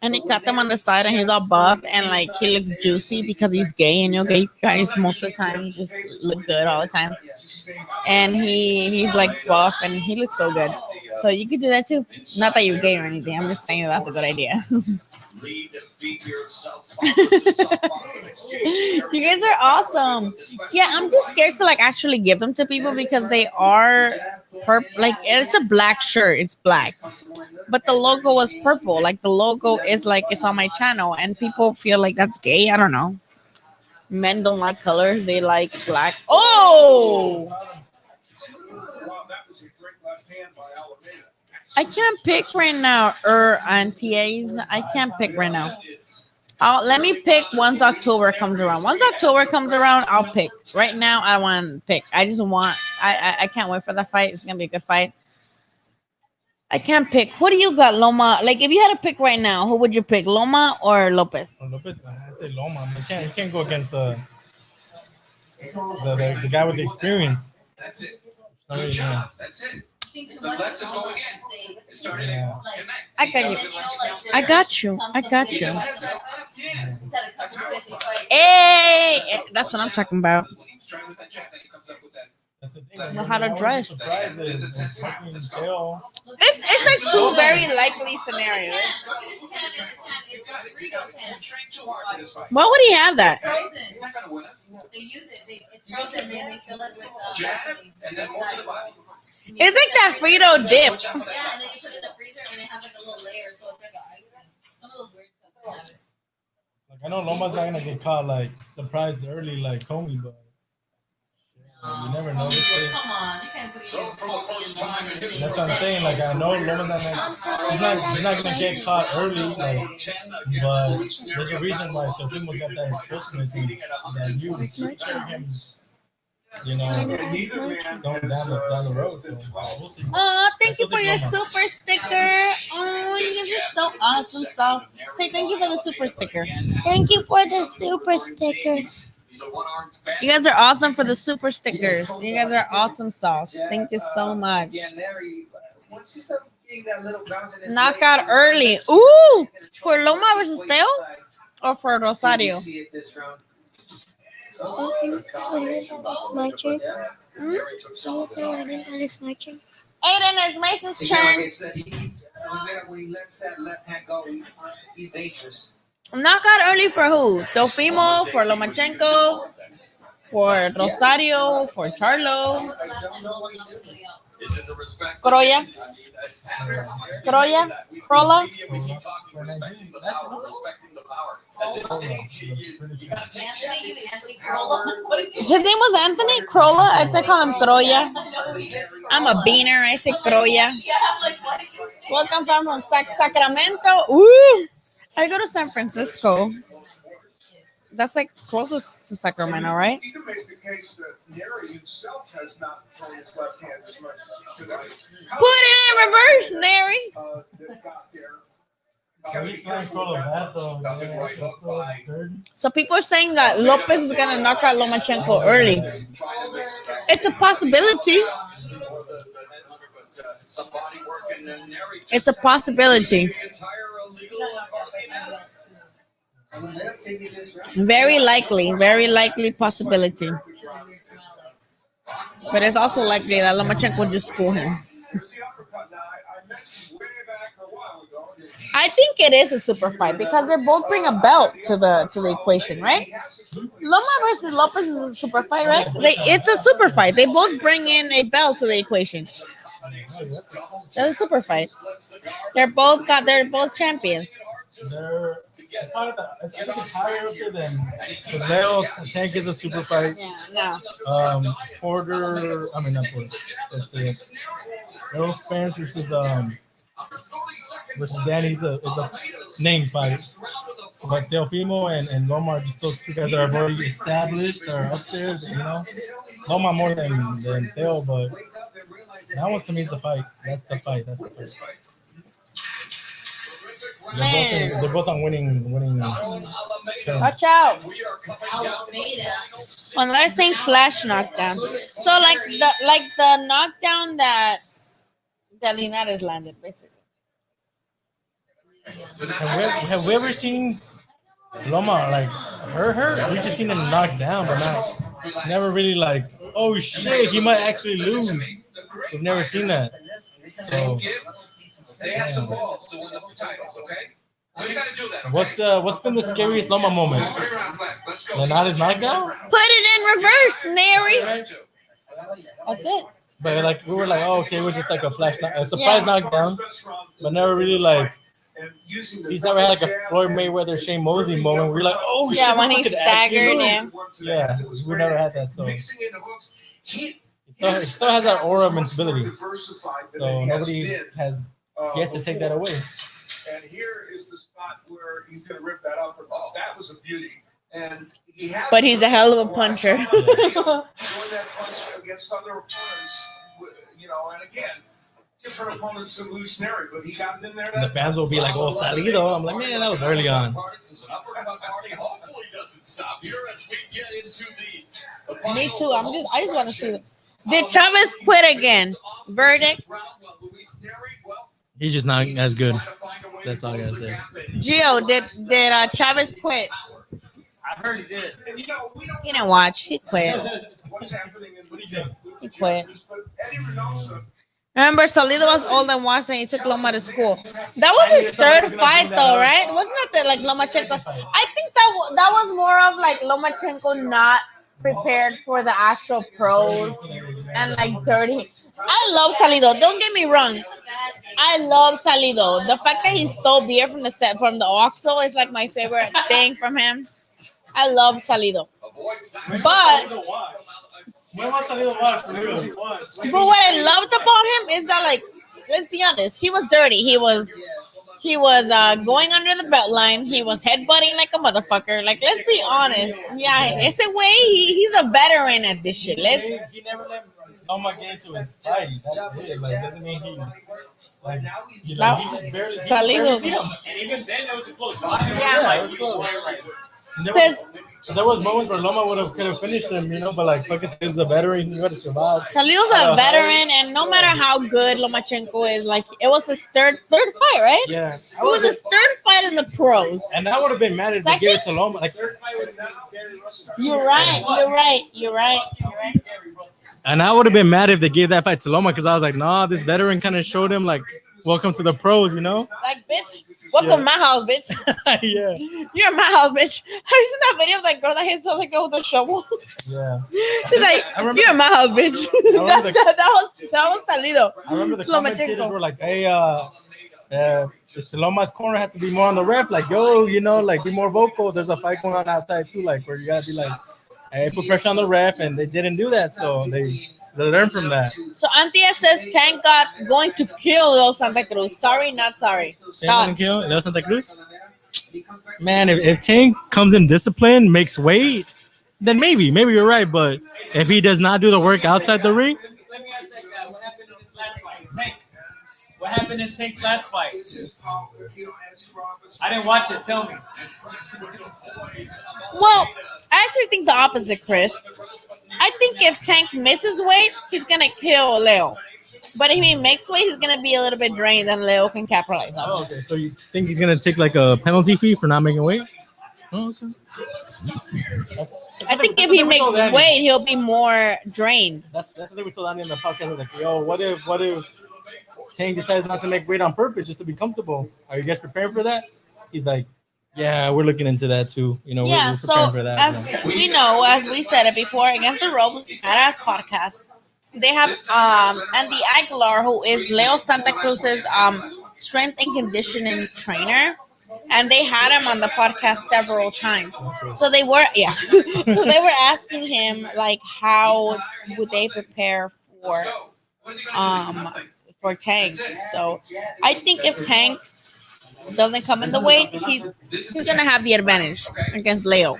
and he cut them on the side, and he's all buff and like he looks juicy because he's gay, and you know, gay guys most of the time just look good all the time, and he's like buff and he looks so good. So you could do that too. Not that you're gay or anything. I'm just saying that's a good idea. You guys are awesome. Yeah, I'm just scared to like actually give them to people because they are like it's a black shirt. It's black, but the logo was purple. Like the logo is like it's on my channel, and people feel like that's gay. I don't know. Men don't like colors. They like black. Oh. I can't pick right now, and TAs. I can't pick right now. Let me pick once October comes around. Once October comes around, I'll pick. Right now, I want to pick. I just want. I can't wait for that fight. It's gonna be a good fight. I can't pick. What do you got, Loma? Like, if you had to pick right now, who would you pick, Loma or Lopez? Lopez, I say Loma. You can't go against the guy with the experience. That's it. Sorry, Good yeah. job. That's it. The left is going in. It's starting to connect. I got you. I got you. I got you. Hey, that's what I'm talking about. He's trying with that jab, then he comes up with that That's the thing. Know how to dress. Surprise it. It's fucking fail. It's like two very likely scenarios. Why would he have that? Frozen. They use it. It's frozen. They fill it with gasoline. It's like that Frito dip. Yeah, and then you put it in the freezer and it has like a little layer, so it's like an ice cream. Some of those weird stuff have it. Like I know Loma's not gonna get caught like surprised early like Comey, but you never know. Come on, you can't put it in. That's what I'm saying. Like I know Loma's he's not gonna get caught early, like, but there's a reason why Tofimo's got that explosiveness and that you scare him. You know, going down the road. So we'll see. Oh, thank you for your super sticker. Oh, you guys are so awesome. So say thank you for the super sticker. Thank you for the super sticker. You guys are awesome for the super stickers. You guys are awesome sauce. Thank you so much. Yeah, Larry, once you start getting that little bounce in his Knockout legs, early. Ooh, for Loma versus Teo or for Rosario? see it this round. Oh, can you tell me that my turn? Can you tell me that it's my turn? Aiden, it's Mason's Again, like turn. I said, when he lets that left hand go, he's dangerous. Knockout early for who? Teofimo, for Lomachenko, for Rosario, for Charlo. Croya. Crolla. His name was Anthony Crolla. I think I call him Croya. I'm a beaner. I say Croya. Welcome from Sacramento. Ooh. I go to San Francisco. That's like closest to Sacramento, right? You can make the case that Neri himself has not thrown his left hand as much as he should. Put it in reverse, Neri. That got there. So people are saying that Lopez is gonna knock out Lomachenko early. It's a possibility. It's a possibility. Very likely possibility. But it's also likely that Lomachenko would just school him. I think it is a super fight because they both bring a belt to the equation, right? Loma versus Lopez is a super fight, right? It's a super fight. They both bring in a belt to the equation. That's a super fight. They're both champions. I think it's higher up there than Leo. Tank is a super fight. Yeah, no. Porter, I mean not Porter. That's the Errol Spence versus Danny is a name fight. But Teofimo and Loma are just those two guys that are already established or up there, you know. Loma more than Teo, but that one to me is the fight. That's the fight. They're both on winning. Watch out. When they're saying flash knockdown. So like the knockdown that Linares landed, basically. Have we ever seen Loma like hurt? We just seen him knocked down, but never really like, oh shit, he might actually lose. We've never seen that. So They have some balls to win the titles, okay? So you gotta do that. what's been the scariest Loma moment? Linares knockdown? Put it in reverse, Neri. That's it. But like we were like, oh okay, we're just like a surprise knockdown, but never really like. He's never had like a Floyd Mayweather Shane Mosley moment. We're like, oh shit, when he staggered, yeah, we never had that. So he still has that aura of invincibility. So nobody has yet to take that away. And here is the spot where he's going to rip that up. That was a beauty. And but he's a hell of a puncher. Doing that punch against other opponents, you know, and again, different opponents than Luis Neri, but he got in there. And the fans will be like, oh, salido. I'm like, man, that was early on. Hopefully doesn't stop here as we get into the Me too. I just want to see. Did Chavez quit again? Verdict. He's just not as good. That's all I gotta say. Gio, did Chavez quit? I heard he did. He didn't watch. He quit. What's happening in He quit. Remember, Salido was old and washed and he took Loma to school. That was his third fight, though, right? Wasn't that like Lomachenko? I think that was more of like Lomachenko not prepared for the actual pros and like dirty. I love Salido. Don't get me wrong. I love Salido. The fact that he stole beer from the OXXO is like my favorite thing from him. I love Salido. But what I loved about him is that, like, let's be honest, he was dirty. He was going under the belt line. He was headbutting like a motherfucker. Like, let's be honest. Yeah, it's a way he's a veteran at this shit. He never let Loma get into his fight. That's it. Like, doesn't mean he like, you know, he just barely beat him. And even then, it was a close fight. Yeah. Like, he was right. There was moments where Loma could have finished him, you know, but like fucking he was a veteran, you gotta survive. Salido's a veteran, and no matter how good Lomachenko is, like it was his third fight, right? Yeah, it was his third fight in the pros. And I would have been mad if they gave it to Loma. Like, You're right. and I would have been mad if they gave that fight to Loma because I was like, nah, this veteran kind of showed him like, welcome to the pros, you know? Like, bitch, welcome to my house, bitch. Yeah. You're in my house, bitch. Have you seen that video of that girl that hits the girl with a shovel? Yeah. She's like, you're in my house, bitch. That was Salido. I remember the commentators were like, hey, Loma's corner has to be more on the ref. Like, yo, you know, like, be more vocal. There's a fight going on outside, too, like, where you gotta be like, hey, put pressure on the ref, and they didn't do that, so they learned from that. So Antia says Tank got going to kill Leo Santa Cruz. Sorry, not sorry. Kill Leo Santa Cruz? Man, if Tank comes in discipline, makes weight, then maybe you're right. But if he does not do the work outside the ring, Let me ask that guy, what happened in his last fight? Tank. What happened in Tank's last fight? I didn't watch it. Tell me. Well, I actually think the opposite, Chris. I think if Tank misses weight, he's gonna kill Leo. But if he makes weight, he's gonna be a little bit drained, and Leo can capitalize on it. Oh, okay. So you think he's gonna take like a penalty fee for not making weight? Oh, okay. I think if he makes weight, he'll be more drained. That's the thing we told Andy in the podcast. Like, yo, what if Tank decides not to make weight on purpose just to be comfortable? Are you guys prepared for that? He's like, yeah, we're looking into that too. You know, we're preparing for that. As we know, as we said it before, Against the Ropes, Badass Podcast, they have Andy Aguilar, who is Leo Santa Cruz's strength and conditioning trainer, and they had him on the podcast several times. So they were asking him like, how would they prepare for Tank? So I think if Tank doesn't come in the weight, he's gonna have the advantage against Leo.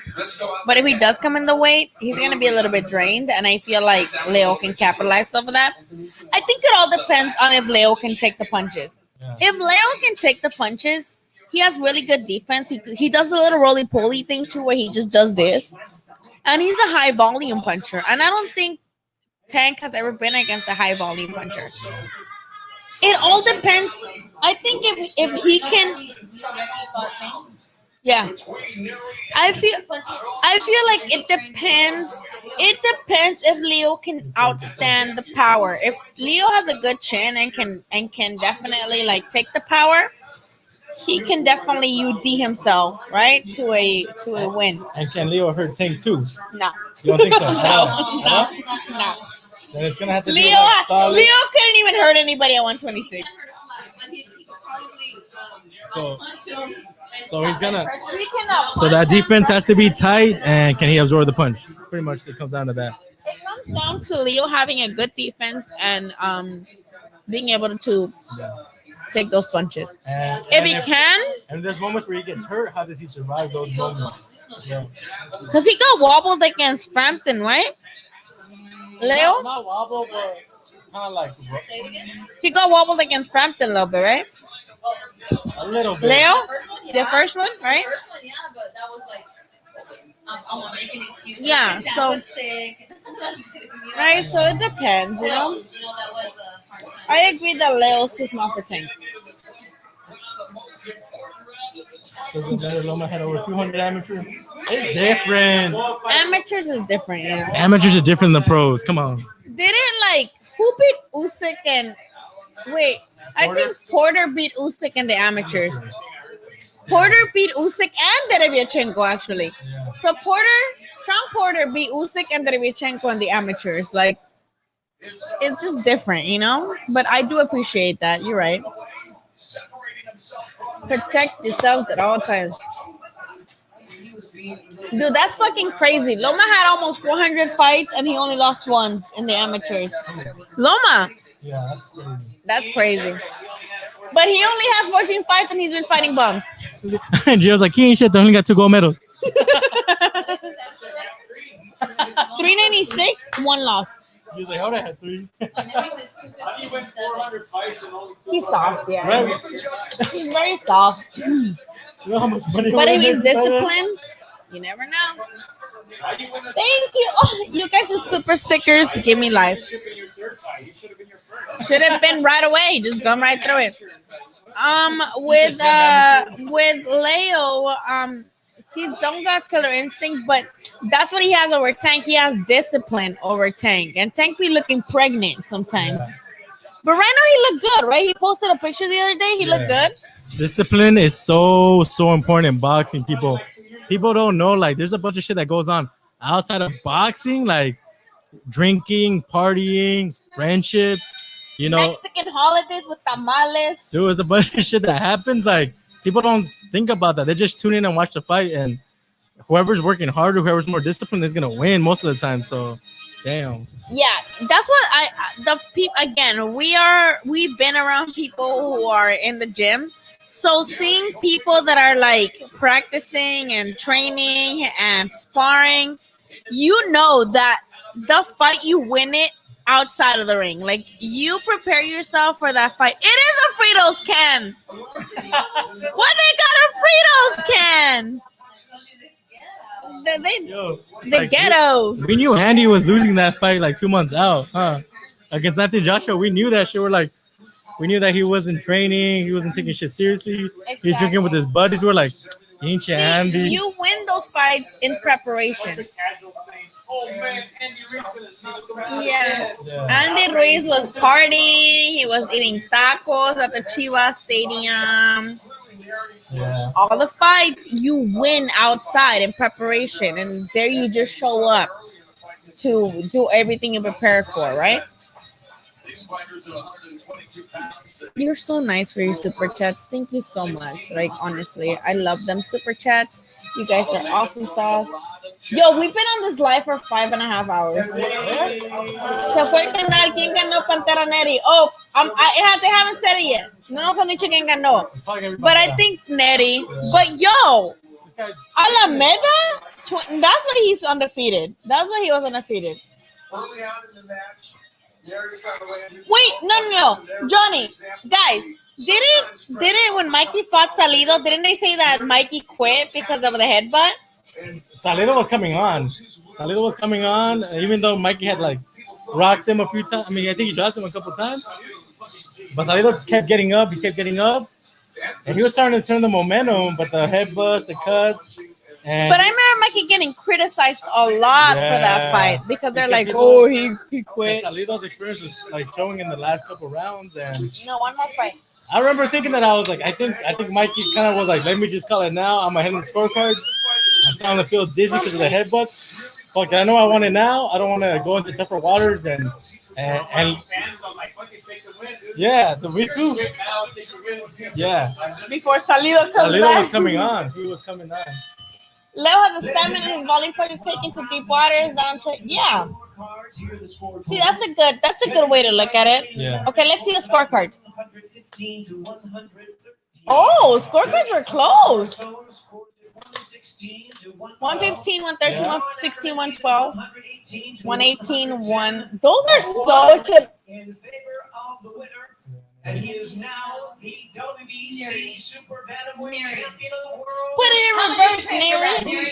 But if he does come in the weight, he's gonna be a little bit drained, and I feel like Leo can capitalize off of that. I think it all depends on if Leo can take the punches. If Leo can take the punches, he has really good defense. He does a little roly-poly thing too, where he just does this, and he's a high volume puncher. And I don't think Tank has ever been against a high volume puncher. It all depends. I think if he can, yeah. I feel like it depends. It depends if Leo can outstand the power. If Leo has a good chin and can definitely like take the power, he can definitely UD himself right to a win. And can Leo hurt Tank too? No. You don't think so? No. Then it's gonna have to Leo couldn't even hurt anybody at 126. So he's gonna. So that defense has to be tight, and can he absorb the punch? Pretty much, it comes down to that. It comes down to Leo having a good defense and being able to take those punches. If he can. And there's moments where he gets hurt. How does he survive those moments? Yeah. Because he got wobbled against Frampton, right? Leo? Not wobble, but kind of like. He got wobbled against Frampton a little bit, right? A little bit. Leo? The first one, right? The first one, yeah, but that was like, I'm making excuses. Yeah, Dad so. was sick. Right, so it depends, you know? That was a hard time. I agree that Leo's too small for Tank. Doesn't matter. Loma had over 200 amateurs. It's different. Amateurs is different, yeah. Amateurs are different than pros. Come on. Didn't like who beat Usyk and wait? I think Porter beat Usyk in the amateurs. Porter beat Usyk and Derevyanchenko actually. So Sean Porter beat Usyk and Derevyanchenko in the amateurs. Like it's just different, you know. But I do appreciate that. You're right. Protect yourselves at all times. Dude, that's fucking crazy. Loma had almost 400 fights and he only lost once in the amateurs. Loma. Yeah, that's crazy. That's crazy. But he only has 14 fights and he's been fighting bums. And Gio's like, he ain't shit. They only got 2 gold medals. 396, 1 loss. He was like, how did I have 3? He's soft, yeah. Right. He's very soft. You know how much money But if he's disciplined, you never know. Thank you. Oh, you guys are super stickers. Give me life. Should have been right away. Just gone right through it. With Leo, he don't got killer instinct, but that's what he has over Tank. He has discipline over Tank, and Tank be looking pregnant sometimes. But right now he looked good, right? He posted a picture the other day. He looked good. Discipline is so important in boxing. People don't know, like, there's a bunch of shit that goes on outside of boxing, like drinking, partying, friendships, you know. Mexican holidays with tamales. Dude, there's a bunch of shit that happens. Like, people don't think about that. They just tune in and watch the fight, and whoever's working harder, whoever's more disciplined is gonna win most of the time. So, damn. Yeah, that's what we've been around people who are in the gym. So seeing people that are like practicing and training and sparring, you know that the fight you win it outside of the ring. Like you prepare yourself for that fight. It is a Fritos can. What they got a Fritos can? The ghetto. We knew Andy was losing that fight like 2 months out, huh? Against Anthony Joshua, we knew that shit. We knew that he wasn't training, he wasn't taking shit seriously. Exactly. He's drinking with his buddies. We're like, ain't you Andy? You win those fights in preparation. Yeah. Andy Ruiz was partying. He was eating tacos at the Chivas Stadium. Yeah. All the fights you win outside in preparation, and there you just show up to do everything you prepared for, right? You're so nice for your super chats. Thank you so much. Like, honestly, I love them. Super chats. You guys are awesome sauce. Yo, we've been on this live for 5.5 hours. Se fue el canal. ¿Quién ganó Pantera Neri? Oh, they haven't said it yet. No nos han dicho quién ganó. But I think Neri. But yo, Alameda? That's why he's undefeated. That's why he was undefeated. Wait, no. Johnny, guys, didn't when Mikey fought Salido, didn't they say that Mikey quit because of the headbutt? Salido was coming on. Even though Mikey had like rocked him a few times. I mean, I think he dropped him a couple times. But Salido kept getting up. He kept getting up. And he was starting to turn the momentum, but the headbutts, the cuts. But I remember Mikey getting criticized a lot for that fight because they're like, oh, he quit. Salido's experience was like showing in the last couple rounds, and no, one more fight. I remember thinking that I was like, I think Mikey kind of was like, let me just call it now. I'm ahead in the scorecards. I'm starting to feel dizzy because of the headbutts. Fuck, I know I want it now. I don't want to go into tougher waters and yeah, me too. Yeah. Before Salido comes Salido back. was coming on. He was coming on. Leo has a stamina in his volley part is taken to deep waters. Yeah. See, that's a good way to look at it. Yeah. Okay, let's see the scorecards. Oh, scorecards were close. 115, 113, 116, 112, 118, 1. Those are such a. And he is now the WBC Super Bantamweight Champion of the World. Put it in reverse, Neri.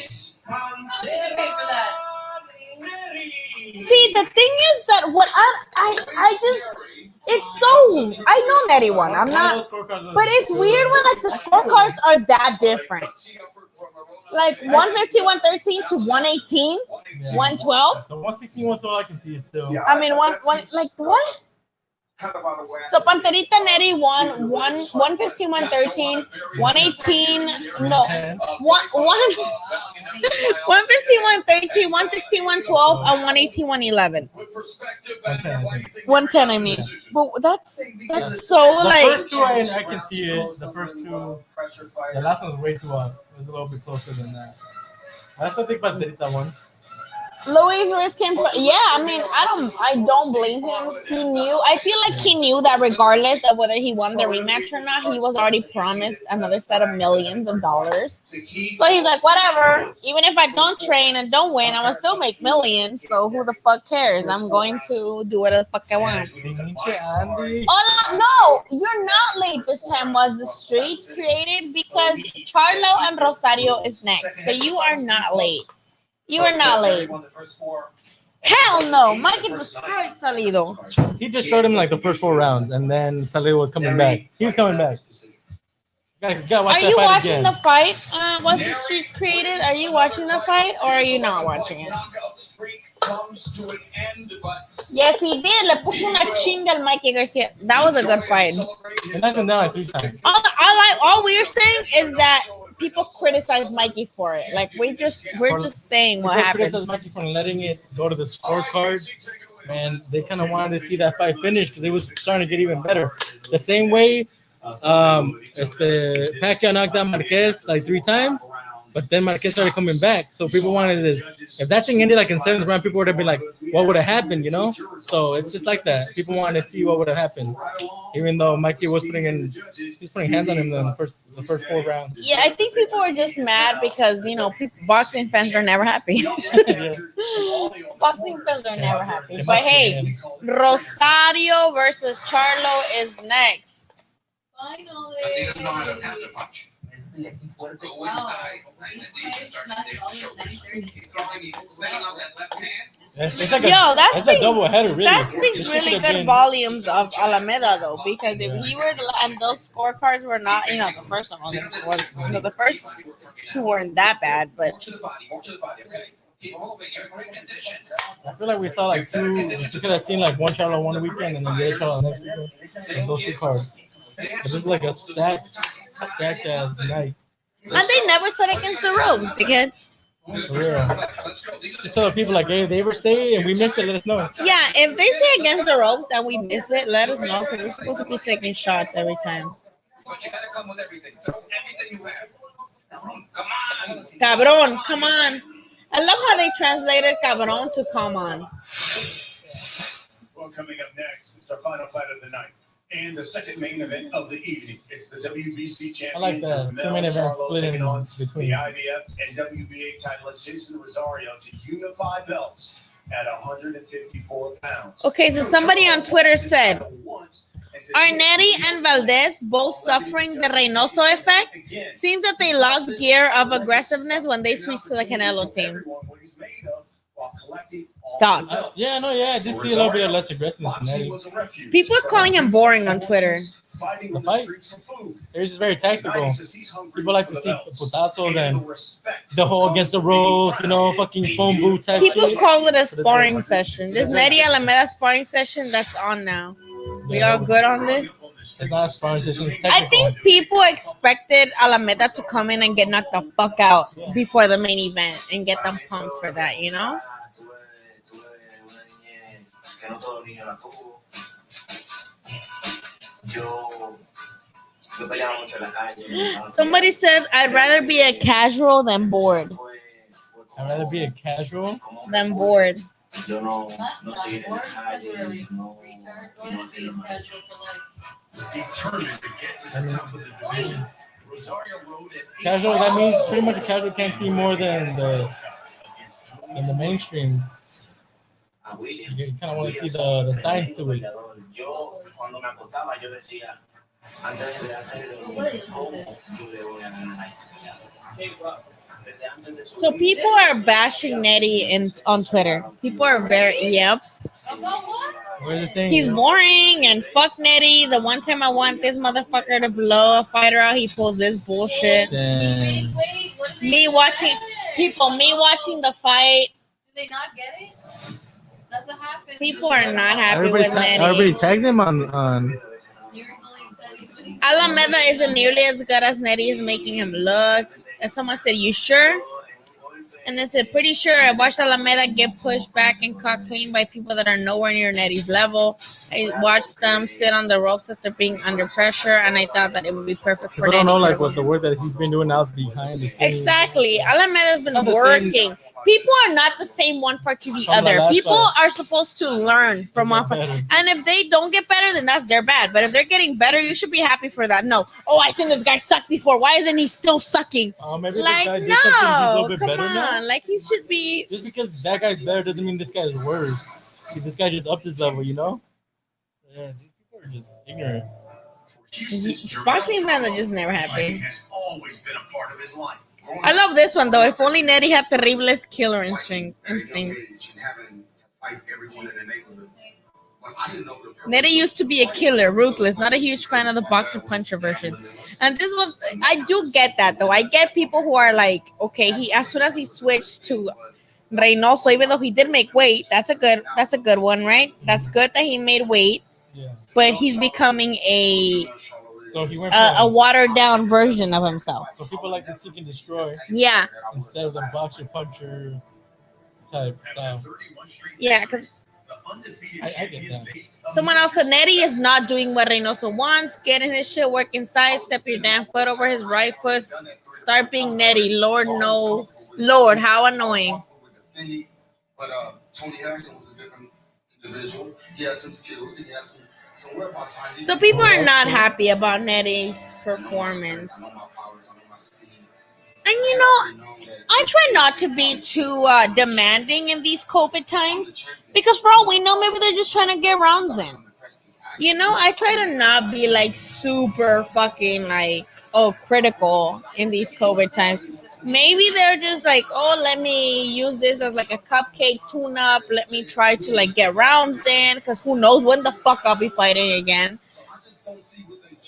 See, the thing is that what I just, it's so, I know Neri won. I'm not, but it's weird when like the scorecards are that different. Like 115, 113 to 118. Yeah. 112? The 116, 112 I can see it still. I mean, one like what? So Panterita Neri won 115, 113, 118, no, 115, 113, 116, 112, and 118, 111. 110, I mean. But that's so The like. first two I can see it. The first two, the last one was way too off. It was a little bit closer than that. I still think Panterita won. Luis Ruiz came from, yeah, I mean, I don't blame him. He knew, I feel like he knew that regardless of whether he won the rematch or not, he was already promised another set of millions of dollars. So he's like, whatever, even if I don't train and don't win, I will still make millions. So who the fuck cares? I'm going to do whatever the fuck I want. Oh no, you're not late this time. Was the streets created? Because Charlo and Rosario is next. So you are not late. You are not late. Hell no. Mikey destroyed Salido. He destroyed him like the first 4 rounds, and then Salido was coming back. He's coming back. Are you watching the fight? Was the streets created? Are you watching the fight or are you not watching it? Yes, he did. Le puso una chinga al Mikey Garcia. That was a good fight. He knocked him down like 3 times. All we're saying is that people criticize Mikey for it. Like we're just saying what happened. Criticize Mikey for letting it go to the scorecards, and they kind of wanted to see that fight finish because it was starting to get even better. The same way, Pacquiao knocked out Marquez like 3 times, but then Marquez started coming back. So people wanted this. If that thing ended like in 7th round, people would have been like, "What would have happened?" You know. So it's just like that. People wanted to see what would have happened, even though Mikey was putting hands on him in the first 4 rounds. Yeah, I think people were just mad because boxing fans are never happy. Boxing fans are never happy. But hey, Rosario versus Charlo is next. Finally. Go inside. It's like that's a double header, really. That speaks really good volumes of Alameda, though, because if he were to, and those scorecards were not, the first one was, the first 2 weren't that bad, but. I feel like we saw like 2. You could have seen like one Charlo one weekend and then the other Charlo next weekend. And those 2 cards. But this is like a stacked as night. And they never said against the ropes, dickheads. For real. Just tell people like, hey, if they ever say it and we miss it, let us know. Yeah, if they say against the ropes and we miss it, let us know because we're supposed to be taking shots every time. But you gotta come with everything. Everything you have. Come on. Cabron, come on. I love how they translated cabron to come on. Well, coming up next, it's our final fight of the night. And the second main event of the evening. It's the WBC championship. I like that. 2 main events split in between. The IBF and WBA titleist Jason Rosario to unify belts at 154 pounds. Okay, so somebody on Twitter said, are Neri and Valdez both suffering the Reynoso effect? Seems that they lost gear of aggressiveness when they switched to the Canelo team. Thoughts? I did see a little bit of less aggressiveness from Neri. People are calling him boring on Twitter. The fight? It was just very tactical. People like to see putazos and the whole against the ropes, fucking phone booth type shit. People call it a sparring session. This Neri Alameda sparring session, that's on now. We are good on this? It's not a sparring session, it's technical. I think people expected Alameda to come in and get knocked the fuck out before the main event and get them pumped for that, Somebody said, I'd rather be a casual than bored. I'd rather be a casual than bored. Casual, that means pretty much a casual can't see more than the mainstream. You kind of want to see the science to it. So people are bashing Neri on Twitter. People are yep. What is it saying? He's boring and fuck Neri. The one time I want this motherfucker to blow a fighter out, he pulls this bullshit. Damn. Me watching the fight. they not get it? That's what happened. People are not happy Everybody, with Nettie. everybody tags him on. Alameda isn't nearly as good as Nettie is making him look. And someone said, "You sure?" And they said, "Pretty sure." I watched Alameda get pushed back and caught clean by people that are nowhere near Nettie's level. I watched them sit on the ropes after being under pressure, and I thought that it would be perfect for People don't Nettie. know like what the work that he's been doing out behind the scenes. Exactly. Alameda's been Not the working. same. People are not the same one part to the From the other. last People fight. are supposed to learn from one part. better. And if they don't get better, then that's their bad. But if they're getting better, you should be happy for that. No. Oh, I seen this guy suck before. Why isn't he still sucking? Maybe Like, this guy did something, he's a little no. bit Come better on. now. Like, he should be. Just because that guy's better doesn't mean this guy's worse. See, this guy just upped his level, you know? Yeah, these people are just ignorant. Boxing fans are just never happy. Has always been a part of his life. I love this one, though. If only Nettie had Terrible's killer instinct. Nettie used to be a killer, ruthless, not a huge fan of the boxer puncher version. And this was, I do get that though. I get people who are like, okay, he as soon as he switched to Reynoso, even though he did make weight, that's a good one, right? That's good that he made weight, but he's becoming a watered down version of himself. So people like to seek and destroy. Yeah. Instead of the boxer puncher type style. Yeah, because I get that. someone else said Nettie is not doing what Reynoso wants. Getting his shit working side, step your damn foot over his right foot, start being Nettie. Lord, no. Lord, how annoying. But Tony Harrison was a different individual. He has some skills. He has some whereabouts. So people are not happy about Nettie's performance. And you know, I try not to be too demanding in these COVID times because for all we know, maybe they're just trying to get rounds in. You know, I try to not be like super fucking like, critical in these COVID times. Maybe they're just like, let me use this as like a cupcake tune-up. Let me try to like get rounds in because who knows when the fuck I'll be fighting again.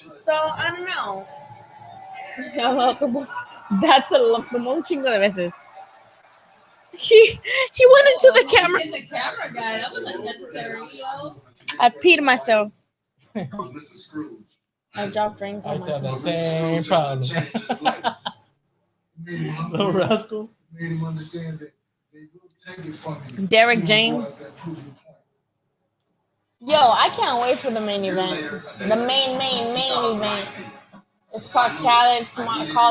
So, I don't know. That's a look. The un chingo de veces. He went into the camera. In the camera guy, that was unnecessary, yo. I peed myself. I dropped drink on I said the myself. same problem. Little rascals. Made him understand that they will take it from you. Derek James. Yo, I can't wait for the main event. The main event. It's called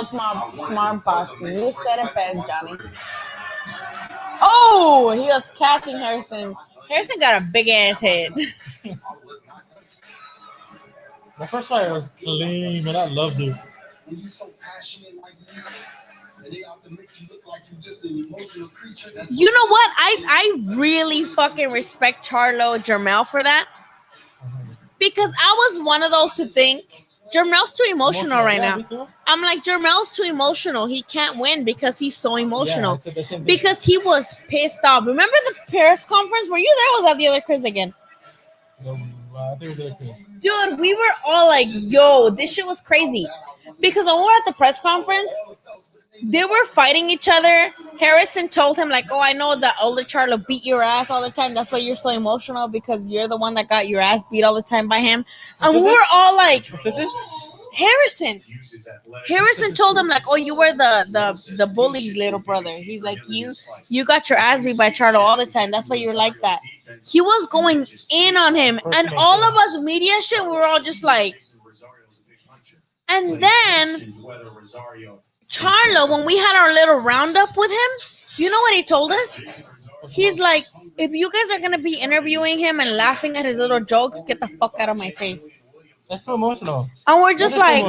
Smart Boxing. You said it best, Johnny. Oh, he was catching Harrison. Harrison got a big ass head. The first fight was clean, man. I loved it. When you so passionate like me, and they have to make you look like you're just an emotional creature. You know what? I really fucking respect Charlo Jermel for that. Because I was one of those who think Jermel's too emotional right now. I'm like, Jermel's too emotional. He can't win because he's so emotional. Because he was pissed off. Remember the press conference? Were you there? Or was that the other Chris again? Dude, we were all like, yo, this shit was crazy. Because when we were at the press conference, they were fighting each other. Harrison told him, like, I know that older Charlo beat your ass all the time. That's why you're so emotional, because you're the one that got your ass beat all the time by him. And we were all like, Harrison told him, like, you were the bullied little brother. He's like, you got your ass beat by Charlo all the time. That's why you're like that. He was going in on him. And all of us media shit, we were all just like, and then Charlo, when we had our little roundup with him, you know what he told us? He's like, if you guys are going to be interviewing him and laughing at his little jokes, get the fuck out of my face. That's so emotional. And we're just like,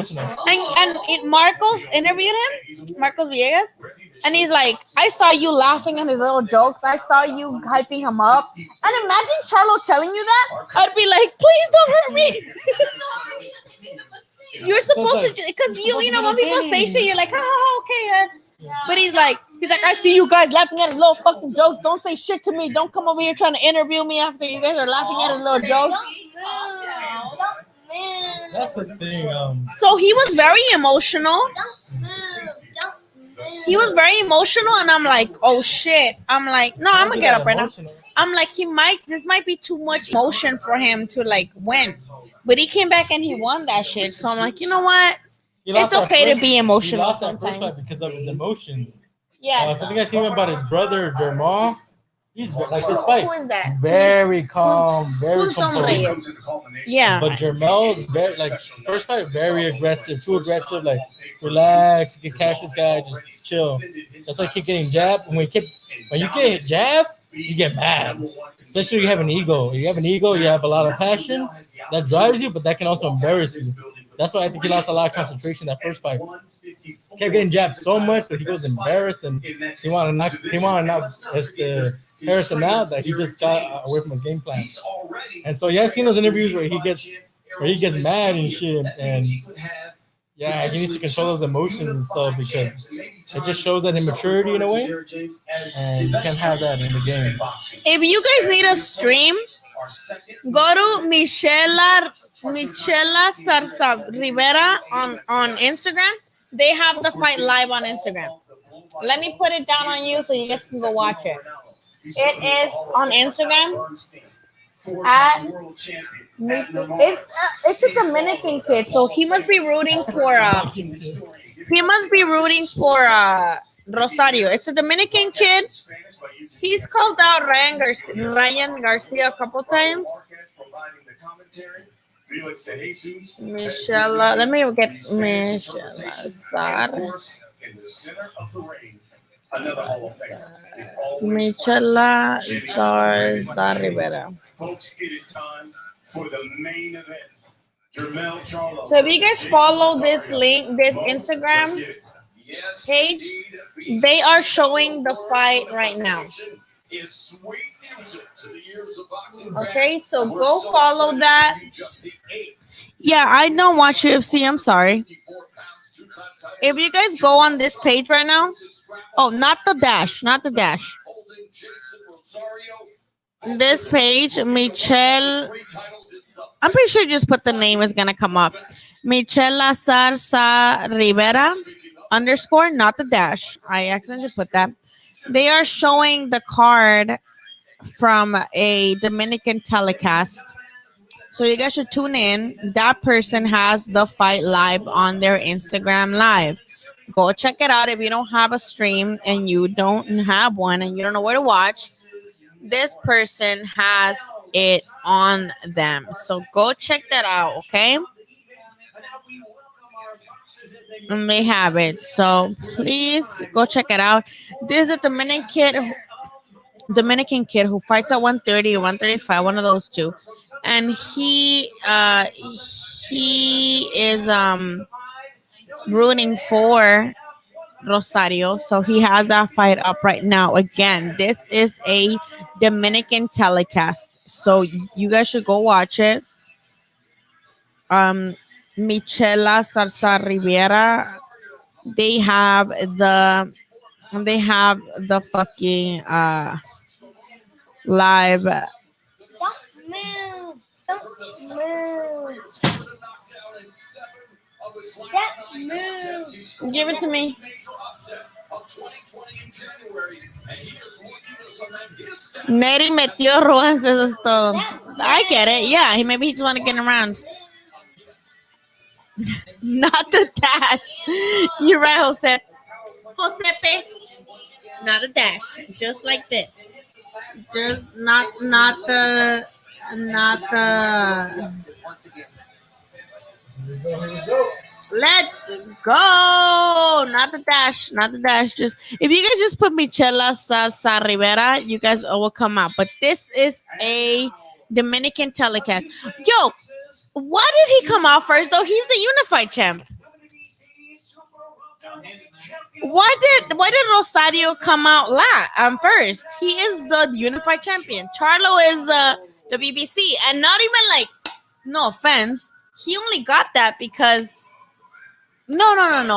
and Marcos interviewed him, Marcos Villegas, and he's like, I saw you laughing at his little jokes. I saw you hyping him up. And imagine Charlo telling you that. I'd be like, please don't hurt me. You're supposed to, because you know, when people say shit, you're like, okay. But he's like, I see you guys laughing at his little fucking jokes. Don't say shit to me. Don't come over here trying to interview me after you guys are laughing at his little jokes. That's the thing. So he was very emotional. he was very emotional, and I'm like, oh shit. I'm like, no, I'm gonna get up right now. I'm like, this might be too much emotion for him to like win. But he came back and he won that shit. So I'm like, you know what? It's okay to be emotional He lost that first fight sometimes. because of his emotions. Yeah. Something I seen about his brother Jamal. He's like this fight. Who is that? Very calm, very who's Don composed. Reyes? Yeah. But Jamal's very like first fight very aggressive, too aggressive. Like relax, you can catch this guy, just chill. That's why I keep getting jabbed. When you get jabbed, you get mad. Especially if you have an ego. You have an ego, you have a lot of passion that drives you, but that can also embarrass you. That's why I think he lost a lot of concentration that first fight. Kept getting jabbed so much that he was embarrassed and he wanted to knock Harrison out that he just got away from his game plan. And so yeah, I've seen those interviews where he gets mad and shit, and yeah, he needs to control those emotions and stuff because it just shows that immaturity in a way, and you can't have that in the game. If you guys need a stream, go to Michela Sarsa Rivera on Instagram. They have the fight live on Instagram. Let me put it down on you so you guys can go watch it. It is on Instagram at it's a Dominican kid, so he must be rooting for Rosario. It's a Dominican kid. He's called out Ryan Garcia a couple times. Michela, let me get Michela Sar. Michela Sar Rivera. So if you guys follow this link, this Instagram page, they are showing the fight right now. Okay, so go follow that. Yeah, I don't watch UFC. I'm sorry. If you guys go on this page right now, oh, not the dash. This page, Michelle. I'm pretty sure just put the name is gonna come up. Michela Sarsa Rivera _ not the dash. I accidentally put that. They are showing the card from a Dominican telecast. So you guys should tune in. That person has the fight live on their Instagram live. Go check it out if you don't have a stream and you don't have one and you don't know where to watch. This person has it on them. So go check that out, okay? And they have it. So please go check it out. There's a Dominican kid who fights at 130 or 135, one of those two. And he is rooting for Rosario, so he has that fight up right now. Again, this is a Dominican telecast, so you guys should go watch it. Michela Sarsa Rivera, they have the fucking live. Don't move. Give it to me. Neri metió runs, eso es todo. I get it. Yeah, maybe he just want to get around. Not the dash. You're right, Jose. Josepe. Not a dash. Just like this. Just not the. Let's go. Not the dash. Just if you guys just put Michela Sasa Rivera, you guys will come out. But this is a Dominican telecast. Yo, why did he come out first though? He's the unified champ. Why did Rosario come out first? He is the unified champion. Charlo is the BBC, and not even like, no offense, he only got that because no,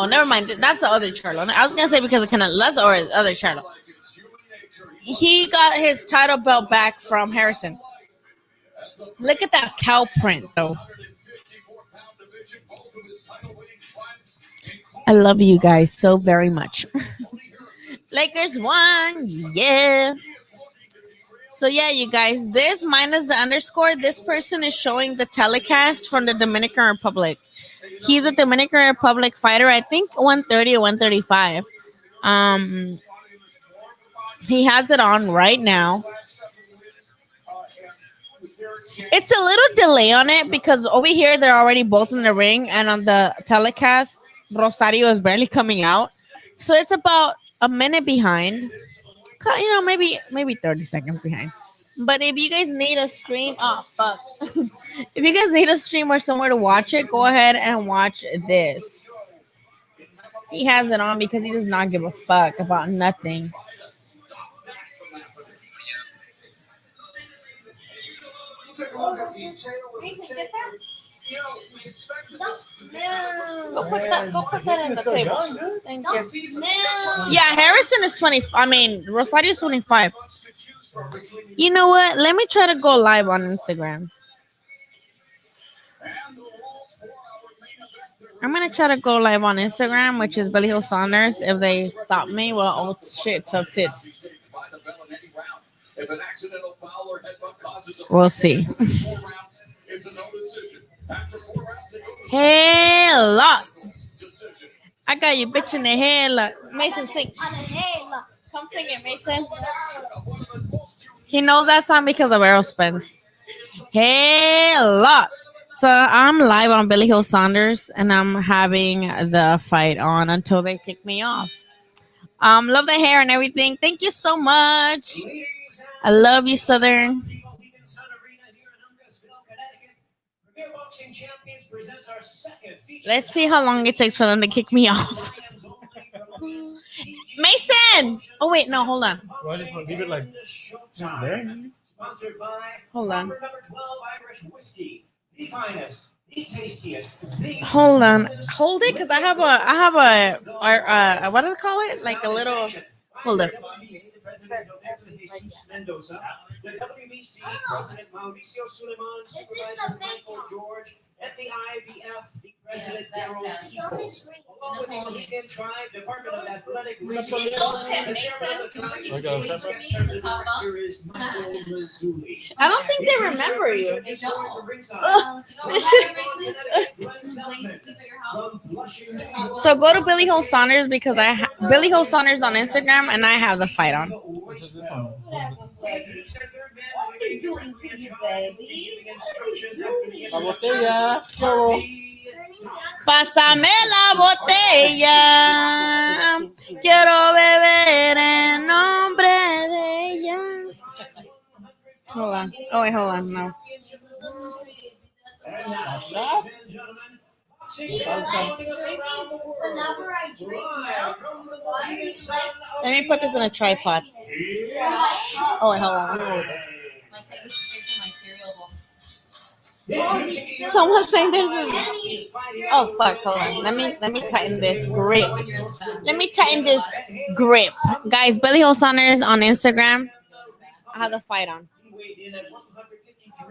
never mind. That's the other Charlo. I was gonna say because of Canelo, that's the other Charlo. He got his title belt back from Harrison. Look at that cow print though. I love you guys so very much. Lakers won. Yeah. So yeah, you guys, this minus the underscore. This person is showing the telecast from the Dominican Republic. He's a Dominican Republic fighter. I think 130 or 135. He has it on right now. It's a little delay on it because over here they're already both in the ring, and on the telecast, Rosario is barely coming out. So it's about a minute behind. Maybe 30 seconds behind. But if you guys need a stream, oh fuck. If you guys need a stream or somewhere to watch it, go ahead and watch this. He has it on because he does not give a fuck about nothing. Go put that in the table. Thank you. Yeah, Harrison is 20. I mean, Rosario is 25. You know what? Let me try to go live on Instagram. I'm gonna try to go live on Instagram, which is Billy Hill Saunders. If they stop me, well, oh shit, tough tits. We'll see. Hell, I got you, bitch, in the head. Mason, sing. Come sing it, Mason. He knows that song because of Errol Spence. Hell. So I'm live on Billy Hill Saunders, and I'm having the fight on until they kick me off. Love the hair and everything. Thank you so much. I love you, Southern. Let's see how long it takes for them to kick me off. Mason! Oh, wait, no, hold on. Well, I just leave it like there. Hold on. Hold on. Hold it, because I have a what do they call it? Like a little, hold up. The WBC President Mauricio Suleiman, Supervisor Michael George, and the IBF, the President Daryl Eagles, along with the Indian Tribe, Department of Athletic Research, and I don't think they remember you. So go to Billy Hill Saunders because Billy Hill Saunders on Instagram, and I have the fight on. What are you doing to you, baby? La botella. Pásame la botella. Quiero beber en nombre de ella. Hold on. Oh, wait, hold on. No. Let me put this in a tripod. Oh, wait, hold on. Let me move this. Someone's saying there's this. Oh fuck! Hold on. Let me tighten this grip. Let me tighten this grip, guys. Billy Hill Saunders on Instagram. I have the fight on.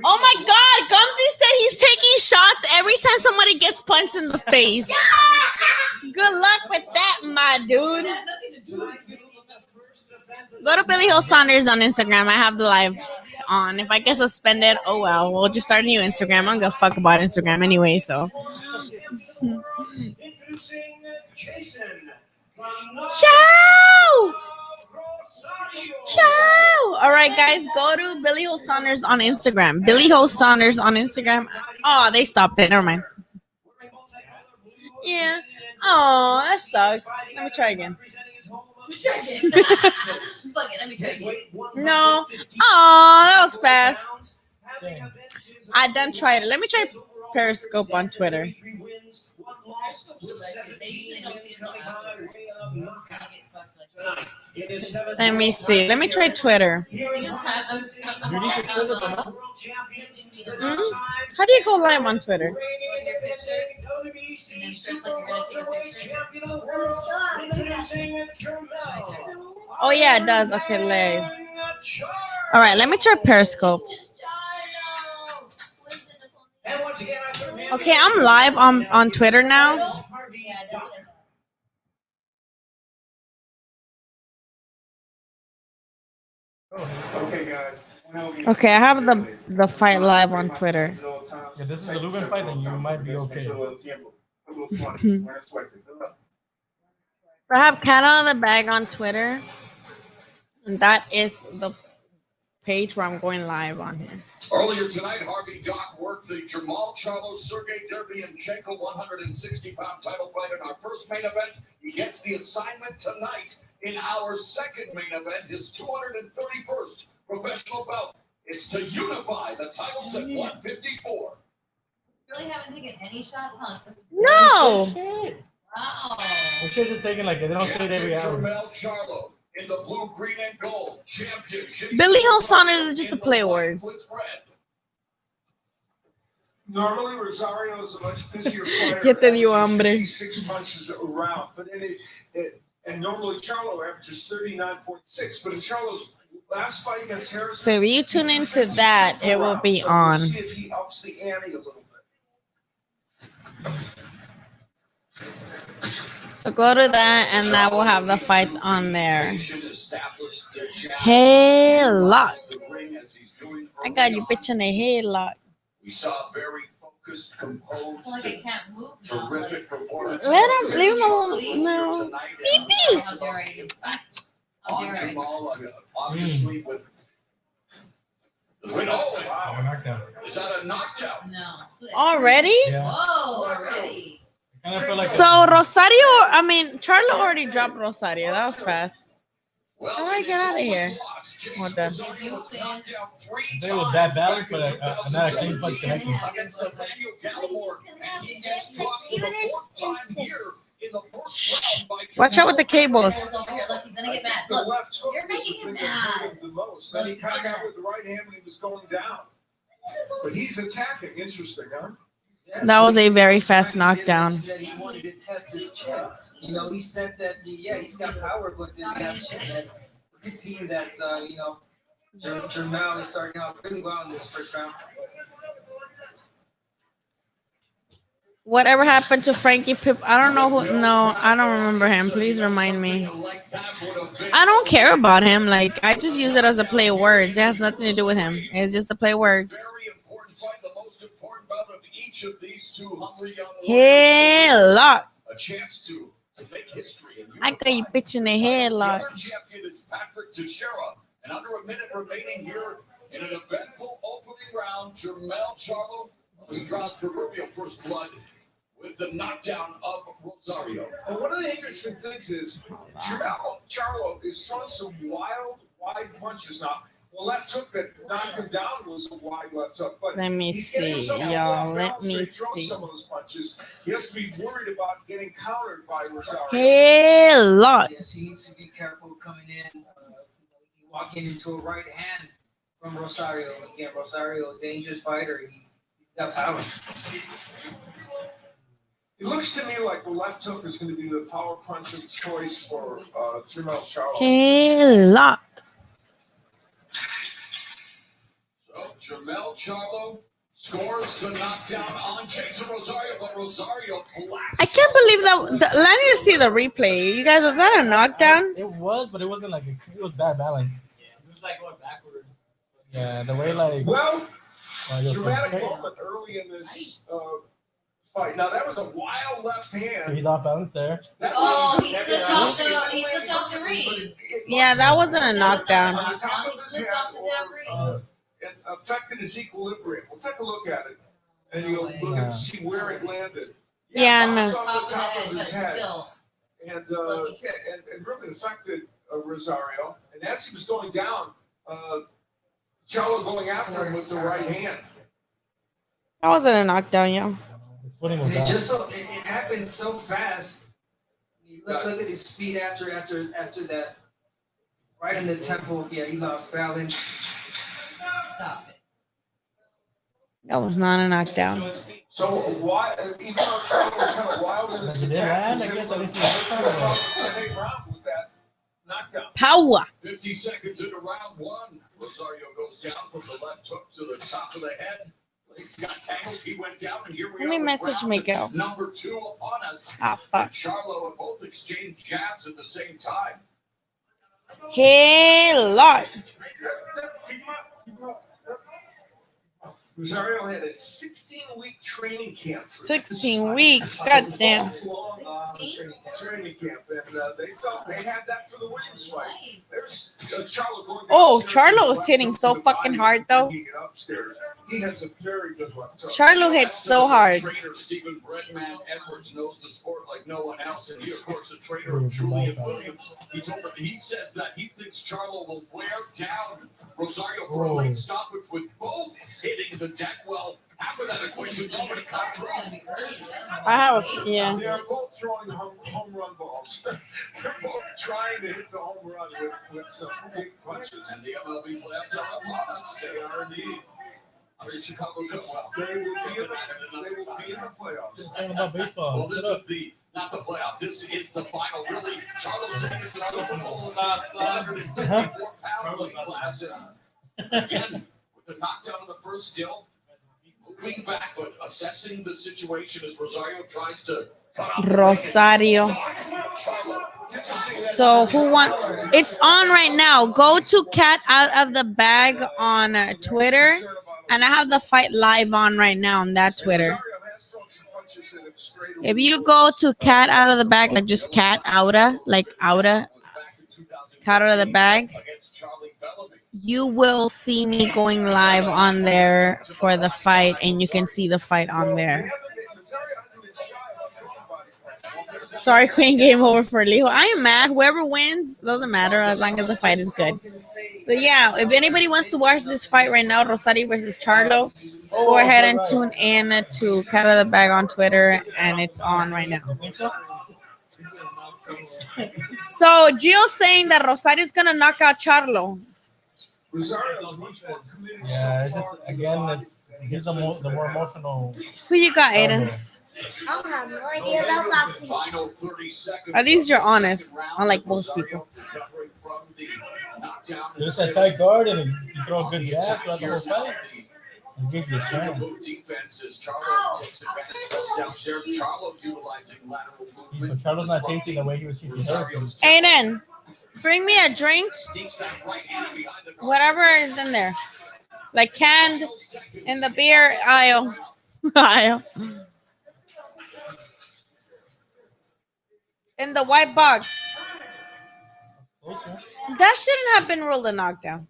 Oh my God! Gumsy said he's taking shots every time somebody gets punched in the face. Good luck with that, my dude. Go to Billy Hill Saunders on Instagram. I have the live on. If I get suspended, oh well. We'll just start a new Instagram. I don't give a fuck about Instagram anyway, so. Ciao! Ciao! All right, guys, go to Billy Hill Saunders on Instagram. Billy Hill Saunders on Instagram. Oh, they stopped it. Never mind. Yeah. Oh, that sucks. Let me try again. No. Oh, that was fast. I done tried it. Let me try Periscope on Twitter. Let me see. Let me try Twitter. How do you go live on Twitter? Oh yeah, it does. Okay, live. All right, let me try Periscope. Okay, I'm live on Twitter now. Okay, guys. Okay, I have the fight live on Twitter. If this is a Lubin fight, then you might be okay. So I have Cat Out of the Bag on Twitter, and that is the page where I'm going live on here. Earlier tonight, Harvey Doc worked the Jamal Charlo Sergey Derevyanchenko 160-pound title fight in our first main event. He gets the assignment tonight in our second main event, his 231st professional bout. It's to unify the titles at 154. Really haven't taken any shots on us. No. Wow. We should have just taken like they don't say it every hour. Jamel Charlo in the blue, green, and gold. Champion Billy Hill Saunders is just a play words. Normally, Rosario is a much busier player. Ya te dio hambre. 6 punches around, but and normally Charlo averages 39.6. But in Charlo's last fight against Harrison, So if you tune into that, it will be on. see if he ups the ante a little bit. So go to that, and that will have the fights on there. Hey, lot. I got you bitch in a headlock. We saw very focused, composed, Like I can't move now. terrific performance. Let him leave him alone. No. Beep beep. How dare I expect? How On dare I? Jamal, obviously with the win. Oh, wow. Knockdown. Is that a knockdown? No. Already? Yeah. Whoa, already. Kind of feel like So Charlo already dropped Rosario. That was fast. Well, How do I get out of here? Hold on. they were bad balance, but not a clean punch connecting. Against Nathaniel Gallimore, and he gets dropped for the fourth time here in the first round by Watch out with the cables. Over here, look, he's gonna get mad. The Look, left hook you're was making the him thing that hurt mad. him the most. Then he Look, kind of he's got with the right hand when he was going down. But he's attacking. Interesting, huh? That was a very fast knockdown. That he wanted to test his chin. You know, he said that he's got power, but does he have chin? We're seeing that Jamal is starting out really well in this first round. Whatever happened to Frankie Pip? I don't know who. No, I don't remember him. Please remind me. I don't care about him. Like, I just use it as a play of words. It has nothing to do with him. It's just a play of words. very important fight, the most important bout of each of these two hungry young Headlock. a chance to make history. And I got you bitch in the headlock. the other champion is Patrick Teixeira, and under a minute remaining here in an eventful opening round, Jamel Charlo, he draws proverbial first blood with the knockdown of Rosario. And one of the interesting things is Jamal Charlo is throwing some wide punches now. The left hook that knocked him down was a wide left hook. But Let me he's getting see, himself y'all. knocked Let down, so me he throws see. some of those punches. He has to be worried about getting countered by Rosario. Headlock. Yes, he needs to be careful coming in. Walking into a right hand from Rosario. Again, Rosario, a dangerous fighter. He's got power. It looks to me like the left hook is going to be the power punch of choice for Jamel Charlo. Headlock. So Jamel Charlo scores the knockdown on Jason Rosario, but Rosario blasts. I can't believe that. Let me see the replay. You guys, was that a knockdown? It was, but it wasn't like it was bad balance. It was like going backwards. Yeah, the way like. Well, you're dramatic so- moment early in this fight. Now that was a wild left hand. So he's off balance there. That Oh, was- he slipped off the ring. Yeah, that wasn't a knockdown. On the top He of his slipped head off the damn ring. it affected his equilibrium. We'll take a look at it, and you'll look Yeah. and see where it landed. Yeah, bounced no. off Top of the the top head, of but his head, still. and Look, he tripped. and really affected Rosario. And as he was going down, Charlo going after him with the right hand. That wasn't a knockdown, yo. His footing was And it bad. just it happened so fast. Look at his speed after that. Right in the temple. Yeah, he lost balance. Stop it. That was not a knockdown. So why, even though Charlo was kind of wild in his But he did attack, land, he I was guess, able at least to he was trying to- hang around with that knockdown. Power. 50 seconds into round one. Rosario goes down from the left hook to the top of the head. Legs got tangled. He went down, and here we Let me are with message round Miguel. number 2 upon us. Ah, fuck. Charlo and both exchange jabs at the same time. Hell lot. Rosario had a 16-week training camp. 16 weeks. Goddamn. Training camp, and they felt they had that for the Williams fight. There's Charlo going Oh, Charlo was hitting so fucking hard though. He has a very good one. Charlo hits so hard. Trainer Stephen Breadman Edwards knows the sport like no one else, and he, of course, the trainer of Julian Williams. He says that he thinks Charlo will wear down Rosario for a late stoppage with both hitting the deck well. After that equation's already got drawn. I have Yeah. They're both throwing home run balls. They're both trying to hit the home run with some big punches. And the MLB playoffs are upon us. They are indeed. I mean, Chicago does well. They will be in the playoffs. Just talking about baseball. Well, this is not the playoff. This is the final. Really, Charlo saying it's the Super Bowl. Stop, son. 154-pound weight class. Again, with the knockdown of the first still, moving back, but assessing the situation as Rosario tries to cut off Rosario. So who won? It's on right now. Go to Cat Out of the Bag on Twitter, and I have the fight live on right now on that Twitter. If you go to Cat Out of the Bag, like just Cat Outa, like Outa, Cat Out of the Bag, you will see me going live on there for the fight, and you can see the fight on there. Sorry, Queen, game over for Leo. I am mad. Whoever wins, doesn't matter as long as the fight is good. So yeah, if anybody wants to watch this fight right now, Rosario versus Charlo, go ahead and tune in to Cat Out of the Bag on Twitter, and it's on right now. So Gio's saying that Rosario's gonna knock out Charlo. Yeah, it's just again, he's the more emotional. Who you got, Aiden? I have no idea about boxing. final 30 seconds. At least you're honest, unlike most people. There's a tight guard, and you throw a good jab throughout the whole fight. It gives you a chance. Charlo takes advantage downstairs. Charlo utilizing lateral movement. But Charlo's not chasing the way he was chasing Harrison. Aiden, bring me a drink. Whatever is in there. Like canned in the beer aisle. In the white box. That shouldn't have been ruled a knockdown.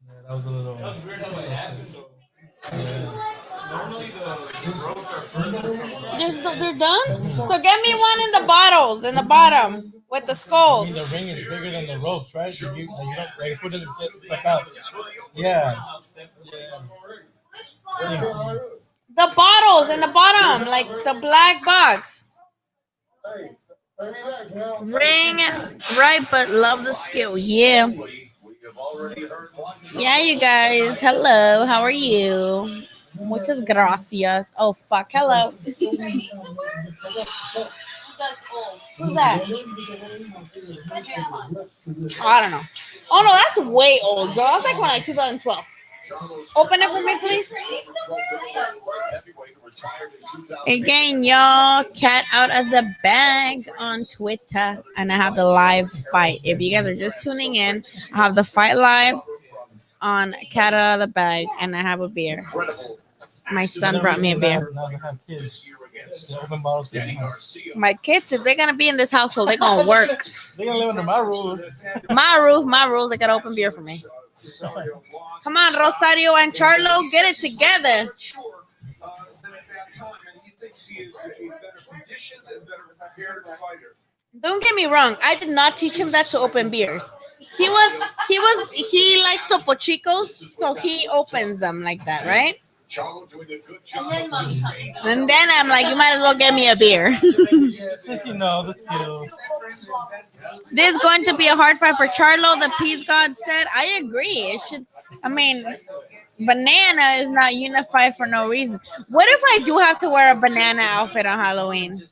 Yeah, that was a little. They're done? So get me one in the bottles, in the bottom, with the I skulls. mean, the ring is bigger than the ropes, right? You don't like put it stuck out. Yeah. The bottles in the bottom, like the black box. Ring right, but love the skill. Yeah. Yeah, you guys. Hello. How are you? Muchas gracias. Oh, fuck. Hello. Is he training somewhere? That's old. Who's that? That grandma. I don't know. Oh, no, that's way old, bro. That's like 2012. Open it for me, please. Again, y'all, Cat Out of the Bag on Twitter, and I have the live fight. If you guys are just tuning in, I have the fight live on Cat Out of the Bag, and I have a beer. My son brought me a beer. My kids, if they're gonna be in this household, they're gonna work. They're gonna live under my rules. My rules. They gotta open beer for me. Come on, Rosario and Charlo, get it together. Don't get me wrong. I did not teach him that to open beers. He likes Topo Chicos, so he opens them like that, right? And then mommy coming. And then I'm like, you might as well get me a beer. Since you know the skills. This is going to be a hard fight for Charlo. The Peace God said, I agree. It should. I mean, banana is not unified for no reason. What if I do have to wear a banana outfit on Halloween?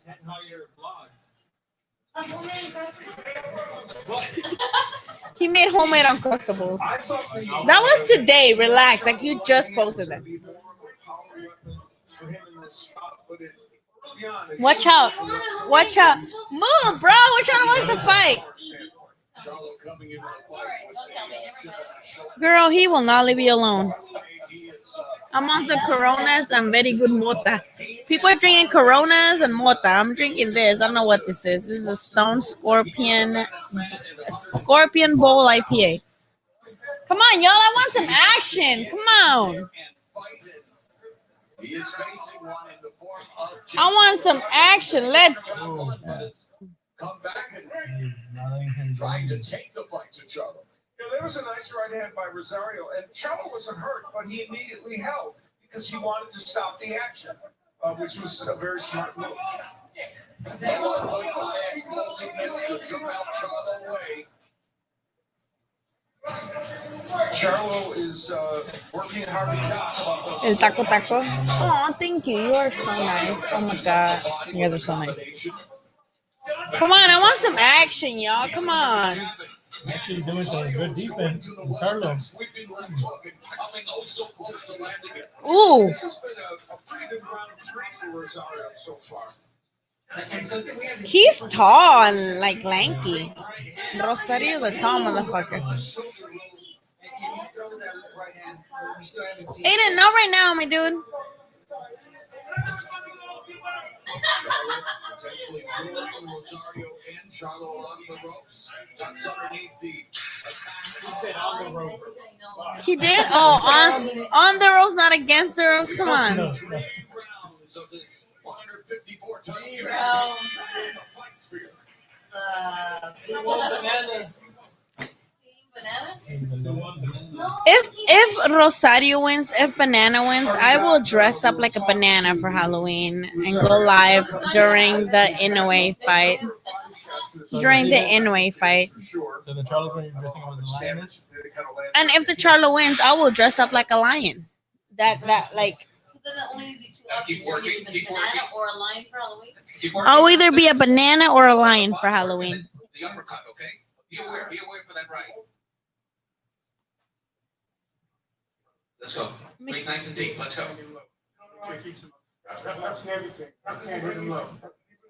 He made homemade Uncrustables. That was today. Relax. Like you just posted that. Watch out. Watch out. Move, bro. We're trying to watch the fight. Girl, he will not leave you alone. I'm on some Coronas and very good mota. People are drinking Coronas and mota. I'm drinking this. I don't know what this is. This is a Stone Scorpion Bowl IPA. Come on, y'all. I want some action. Come on. I want some action. Let's. Come back and trying to take the fight to Charlo. There was a nice right hand by Rosario, and Charlo wasn't hurt, but he immediately held because he wanted to stop the action, which was a very smart move. Charlo is working hard to stop. El taco taco. Oh, thank you. You are so nice. Oh my god. You guys are so nice. Come on, I want some action, y'all. Come on. Actually doing some good defense from Charlo. Ooh. This has been a pretty good round of three for Rosario so far. He's tall and like lanky. Rosario's a tall motherfucker. Aiden, not right now, my dude. Potentially Rosario and Charlo on the ropes. That's underneath the. He said on the ropes. He did? Oh, on the ropes, not against the ropes. Come on. 3 rounds of this 154 ton. 3 rounds of this. Team banana. If Rosario wins, if Banana wins, I will dress up like a banana for Halloween and go live during the Inoue fight. During the Inoue fight. So the Charlo's when you're dressing up as a lioness. And if the Charlo wins, I will dress up like a lion. That like. So then that only leaves you 2 options. You can be a banana or a lion for Halloween. I'll either be a banana or a lion for Halloween. The uppercut, okay? Be aware for that right. Let's go. Breathe nice and deep. Let's go.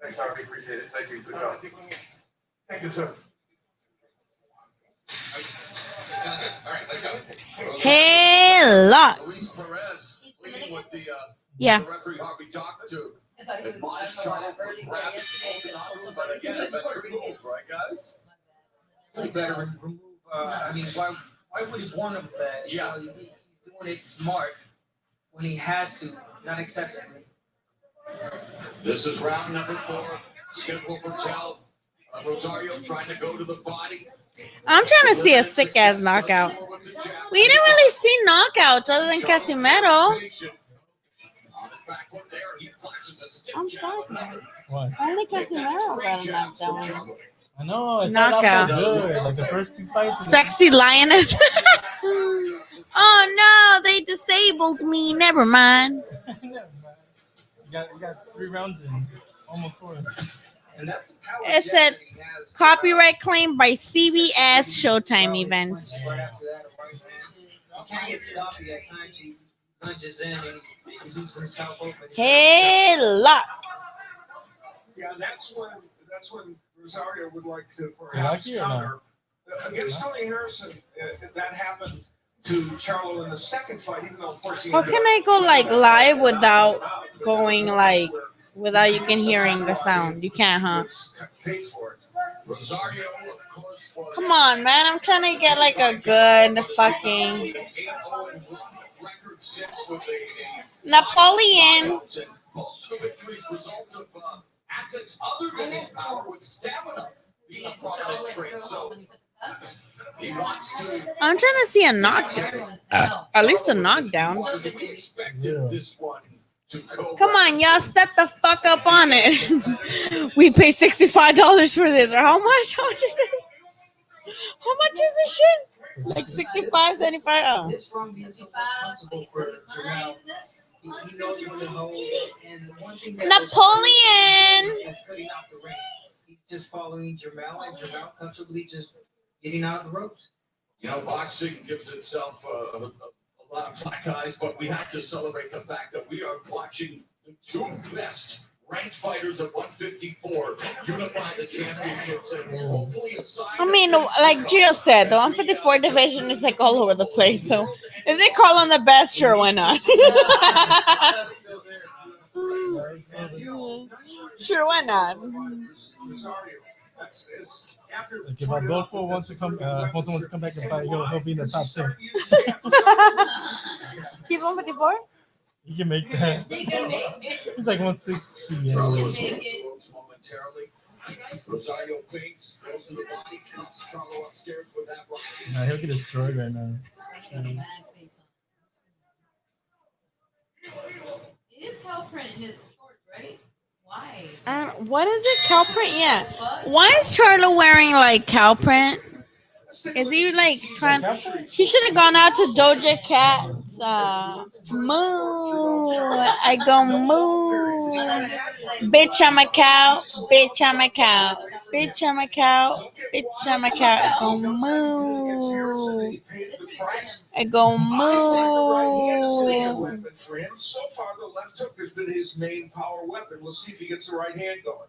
Thanks, Harvey. Appreciate it. Thank you. Good job. Thank you, sir. All right, let's go. Hey, lot. Luis Perez leading with the Yeah. referee Harvey talked to admonish Charlo for perhaps holding on, but again, it's a true move, right, guys? You better remove. I mean, why would he warn him that? Yeah. You know, he's doing it smart when he has to, not excessively. This is round number 4, scheduled for Tel. Rosario trying to go to the body. I'm trying to see a sick ass knockout. We didn't really see knockouts other than Casimero. I'm sorry. What? Only Casimero got a knockdown. I know. It's Knockout. not good. Like the first 2 fights. Sexy lioness. Oh no, they disabled me. Never mind. You got 3 rounds in, almost 4. And that's power It said copyright claim by CBS Showtime events. Right after that, a right hand. You can't get sloppy at times. He lunges in and he leaves himself open. Hey, lock. Yeah, that's when Rosario would like to You perhaps like it or counter. Against Tony Harrison, that happened to Charlo in the second fight, even though of course he How can I go like live without going like without you can hearing the sound? You can't, huh? paid for it. Rosario, of course, was Come on, man. I'm trying to get like a good fucking 8-0-1 record since with a Napoleon. most of the victories result of assets other than his power with stamina being a prominent trait. So he wants to. I'm trying to see a knockdown. At least a knockdown. We expected this one to go. Come on, y'all, step the fuck up on it. We pay $65 for this, or how much? How much is it? How much is this shit? Like 65, 75. Oh. This wrong being so responsible for Jarrell. He knows when to hold. And one thing that Napoleon. is cutting out the ring. He's just following Jarrell, and Jarrell comfortably just getting out of the ropes. You know, boxing gives itself a lot of black eyes, but we have to celebrate the fact that we are watching the 2 best Ranked fighters at 154 unify the championships and hopefully aside. I mean, like Gio said, the 154 division is like all over the place. So if they call on the best, sure, why not? Sure, why not? Like if Adolfo wants to come, Alfonso wants to come back and fight, he'll be in the top 10. He's 154? He can make that. He's like 160. Momentarily. Rosario fakes, goes to the body, cuffs Charlo upstairs with that right. Nah, he'll get destroyed right now. It is cow print in his shorts, right? Why? What is it? Cow print? Yeah. Why is Charlo wearing like cow print? Is he like trying? He should have gone out to Doja Cat's moo. I go moo. Bitch, I'm a cow. Bitch, I'm a cow. Bitch, I'm a cow. Bitch, I'm a cow. I go moo. I go moo. So far, the left hook has been his main power weapon. We'll see if he gets the right hand going.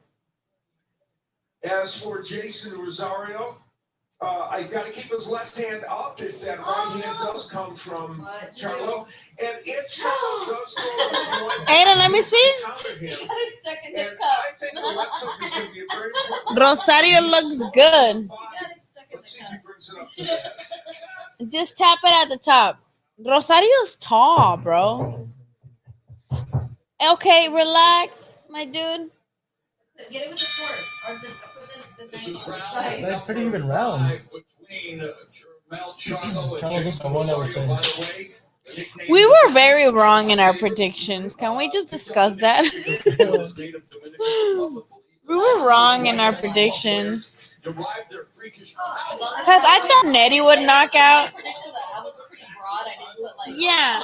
As for Jason Rosario, he's got to keep his left hand up if that right hand does come from Charlo. And if Charlo does throw one, Ada, let me see. Stuck in the and I think the left hook is going to be a very important. Rosario looks good. Let's see if he brings it up to that. Just tap it at the top. Rosario's tall, bro. Okay, relax, my dude. Get it with the sword. Or the knife on the side. That's pretty even round. Charlo's just the one that was saying. We were very wrong in our predictions. Can we just discuss that? We were wrong in our predictions. Because I thought Nettie would knock out. Yeah,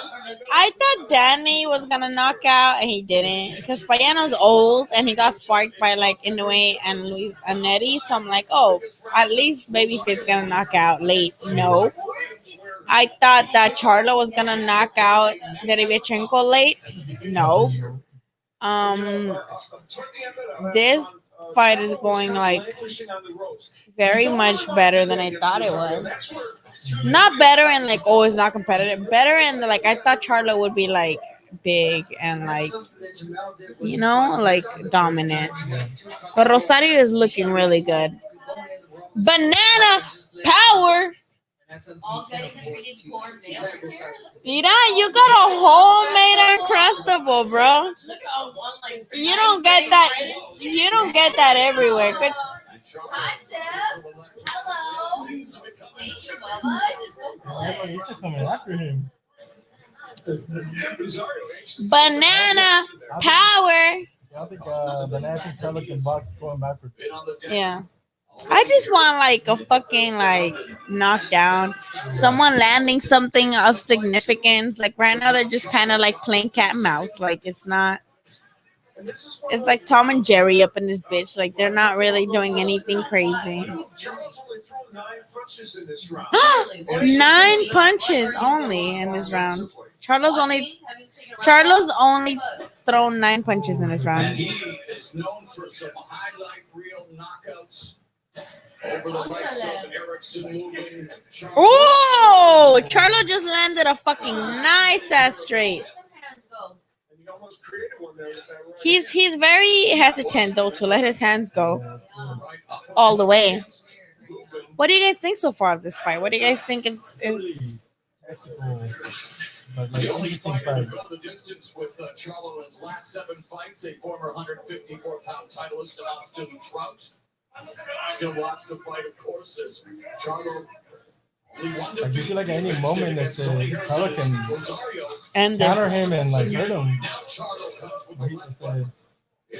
I thought Danny was gonna knock out, and he didn't. Because Payano's old, and he got sparked by like Inoue and Luis and Nettie. So I'm like, oh, at least maybe he's gonna knock out late. No, I thought that Charlo was gonna knock out Derevchenko late. No. This fight is going like very much better than I thought it was. Not better in like, oh, it's not competitive. Better in the, like, I thought Charlo would be like big and like, you know, like dominant. But Rosario is looking really good. Banana power. Mira, you got a homemade Uncrustable, bro. You don't get that. You don't get that everywhere. Good. Hi, Chef. Hello. Thank you, Bubba. He's coming after him. Banana power. I think Banana and Charlo can box going backwards. Yeah. I just want like a fucking like knockdown. Someone landing something of significance. Like right now they're just kind of like playing cat and mouse. Like it's not. It's like Tom and Jerry up in this bitch. Like they're not really doing anything crazy. 9 punches only in this round. Charlo's only thrown 9 punches in this round. He is known for some highlight reel knockouts over the likes of Erickson moving. Oh, Charlo just landed a fucking nice ass straight. He's very hesitant though to let his hands go all the way. What do you guys think so far of this fight? What do you guys think is The only fighter to go the distance with Charlo in his last 7 fights, a former 154-pound titleist, Austin Trout. Still lost the fight, of course, as Charlo. I do feel like at any moment that Charlo can end counter him and like hurt him.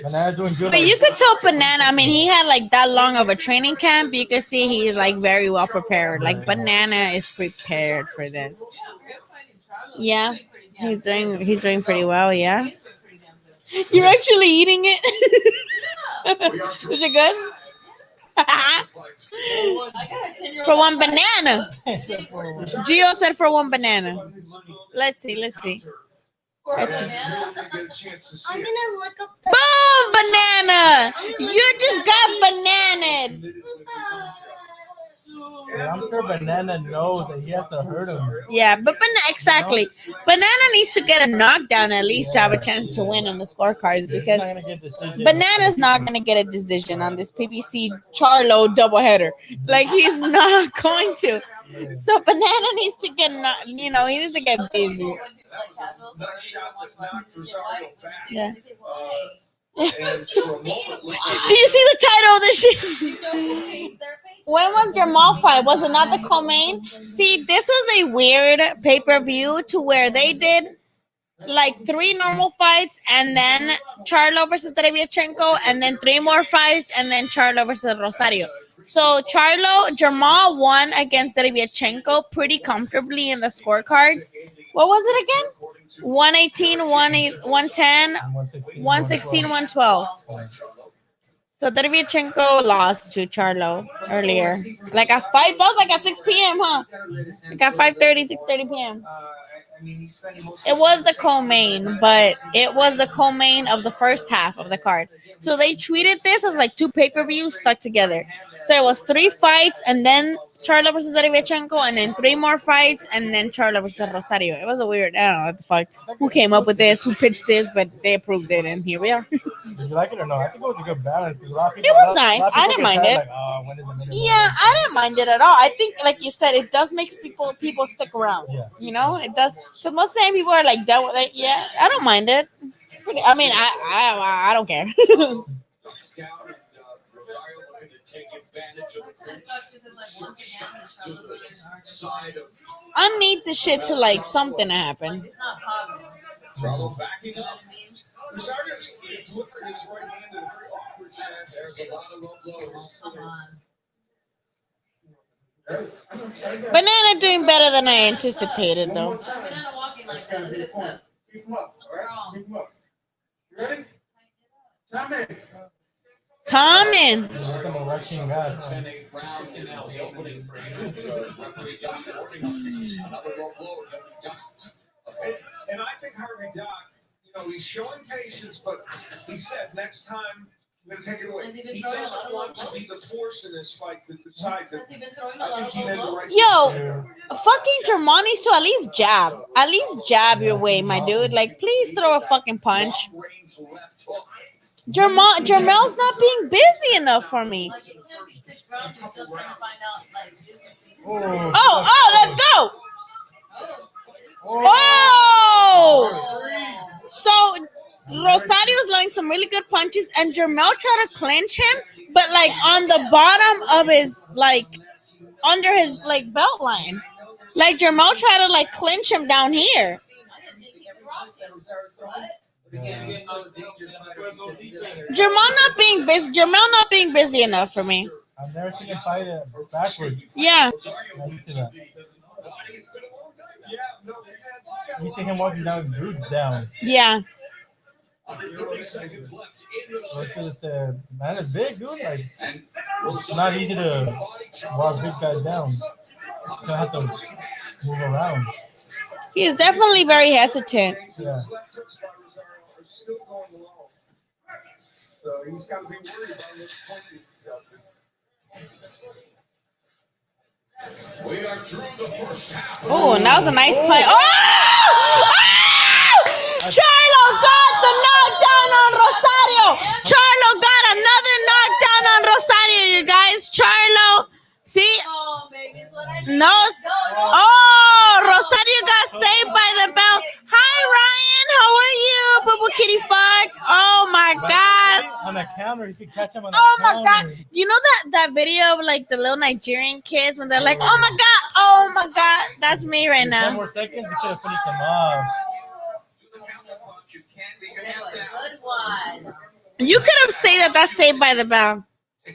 Banana's doing good. But you could tell Banana, I mean, he had like that long of a training camp. You could see he's like very well prepared. Like Banana is prepared for this. Yeah, he's doing pretty well. Yeah, you're actually eating it. Is it good? For one banana. Gio said for one banana. Let's see. Let's see. I'm gonna look up. Boom, banana! You just got bananaed. Yeah, I'm sure Banana knows that he has to hurt him. Yeah, but exactly. Banana needs to get a knockdown at least to have a chance to win on the scorecards because Banana's not going to get a decision on this PPC Charlo doubleheader. Like, he's not going to. So Banana needs to get, he needs to get busy. Yeah. Do you see the title of this shit? When was your mall fight? Was it not the co-main? See, this was a weird pay-per-view to where they did like 3 normal fights and then Charlo versus Derevyachenko and then 3 more fights and then Charlo versus Rosario. So Jamal won against Derevyachenko pretty comfortably in the scorecards. What was it again? 118, 110, 116, 112. So Derevyachenko lost to Charlo earlier. Like at 5, that was like at 6 p.m., huh? Like at 5:30, 6:30 p.m. It was the co-main, but it was the co-main of the first half of the card. So they treated this as like 2 pay-per-views stuck together. So it was 3 fights and then Charlo versus Derevyachenko and then 3 more fights and then Charlo versus Rosario. It was a weird, I don't know what the fuck. Who came up with this? Who pitched this? But they approved it and here we are. Did you like it or no? I think it was a good balance. Because a lot of people, It was nice. I didn't mind it. Like, oh, when is the minute? Yeah, I didn't mind it at all. I think, like you said, it does make people stick around. Yeah. You know, it does. Because most of the time people are like done with it. Yeah, I don't mind it. I mean, I don't care. I need the shit to like something to happen. Charlo backing up. Rosario's looking his right hand in a very awkward set. There's a lot of low blows. Banana doing better than I anticipated, though. Banana walking like that. Look at his cup. Keep him up, all right? Keep him up. You ready? Tommy. Tommy. And I think Harvey Doc, he's showing patience, but he said next time I'm going to take it away. He doesn't want to be the force in this fight that decides it. Yo, fucking Germán needs to at least jab. At least jab your way, my dude. Like, please throw a fucking punch. Jermel's not being busy enough for me. Oh, let's go. Oh! So Rosario's landing some really good punches, and Jermel tried to clinch him, but like on the bottom of his, like under his like belt line. Like Jermel tried to like clinch him down here. Jermel not being busy enough for me. I've never seen him fight it backwards. Yeah. I used to that. I used to him walking down dudes down. Yeah. So it's because the man is big, dude. Like, it's not easy to walk big guys down. You don't have to move around. He is definitely very hesitant. Yeah. So he's got to be worried about this point. We are through the first half. Oh, and that was a nice play. Oh! Charlo got the knockdown on Rosario. Charlo got another knockdown on Rosario, you guys. Charlo, see? No. Oh, Rosario got saved by the bell. Hi, Ryan. How are you, boo-boo kitty fuck? Oh, my God. On the counter, you could catch him on the Oh, counter. my God. You know that video of, like, the little Nigerian kids when they're like, oh, my God. Oh, my God. That's me right 10 now. more seconds, you could have finished him off. You could have said that's saved by the bell. You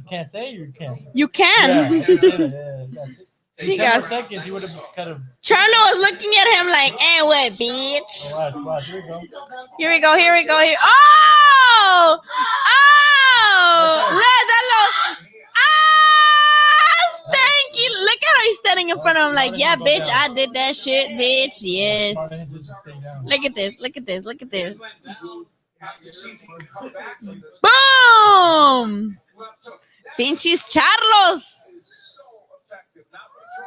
can't say you can't. You can. Yeah, you can say that. Yeah. He 10 got more seconds, you would have kind of. Charlo was looking at him like, eh, what, bitch? Watch, here we go. Here we go. Oh! Oh! Thank you. Look at how he's standing in in front of him like, yeah, bitch, I did that shit, bitch. Yes. Look at this. Look at this. Look at this. Boom! Pinches Charlos.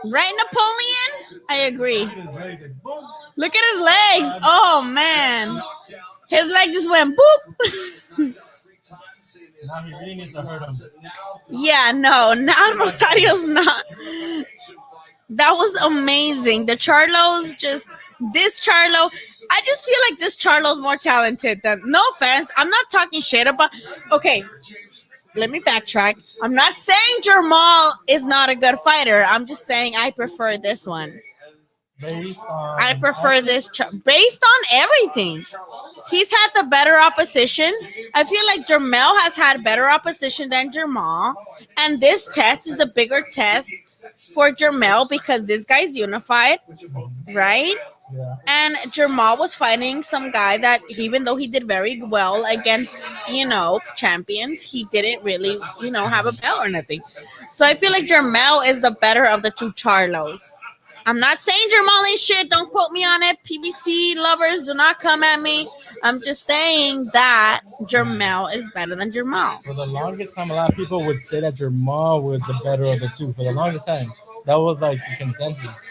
Right, Napoleon? I agree. Look at his legs. Oh, man. His leg just went boop. Now he really needs to hurt him. Yeah, no. Now Rosario's not. That was amazing. The Charlos this Charlo, I just feel like this Charlo's more talented than, no offense, I'm not talking shit about, okay, let me backtrack. I'm not saying Jermal is not a good fighter. I'm just saying I prefer this one. I prefer this based on everything. He's had the better opposition. I feel like Jermel has had better opposition than Jermal. And this test is a bigger test for Jermel because this guy's unified, right? Yeah. And Jermal was fighting some guy that even though he did very well against, champions, he didn't really, have a belt or nothing. So I feel like Jermel is the better of the two Charlos. I'm not saying Jermal ain't shit. Don't quote me on it. PBC lovers, do not come at me. I'm just saying that Jermel is better than Jermal. For the longest time, a lot of people would say that Jermal was the better of the two. For the longest time, that was like the consensus.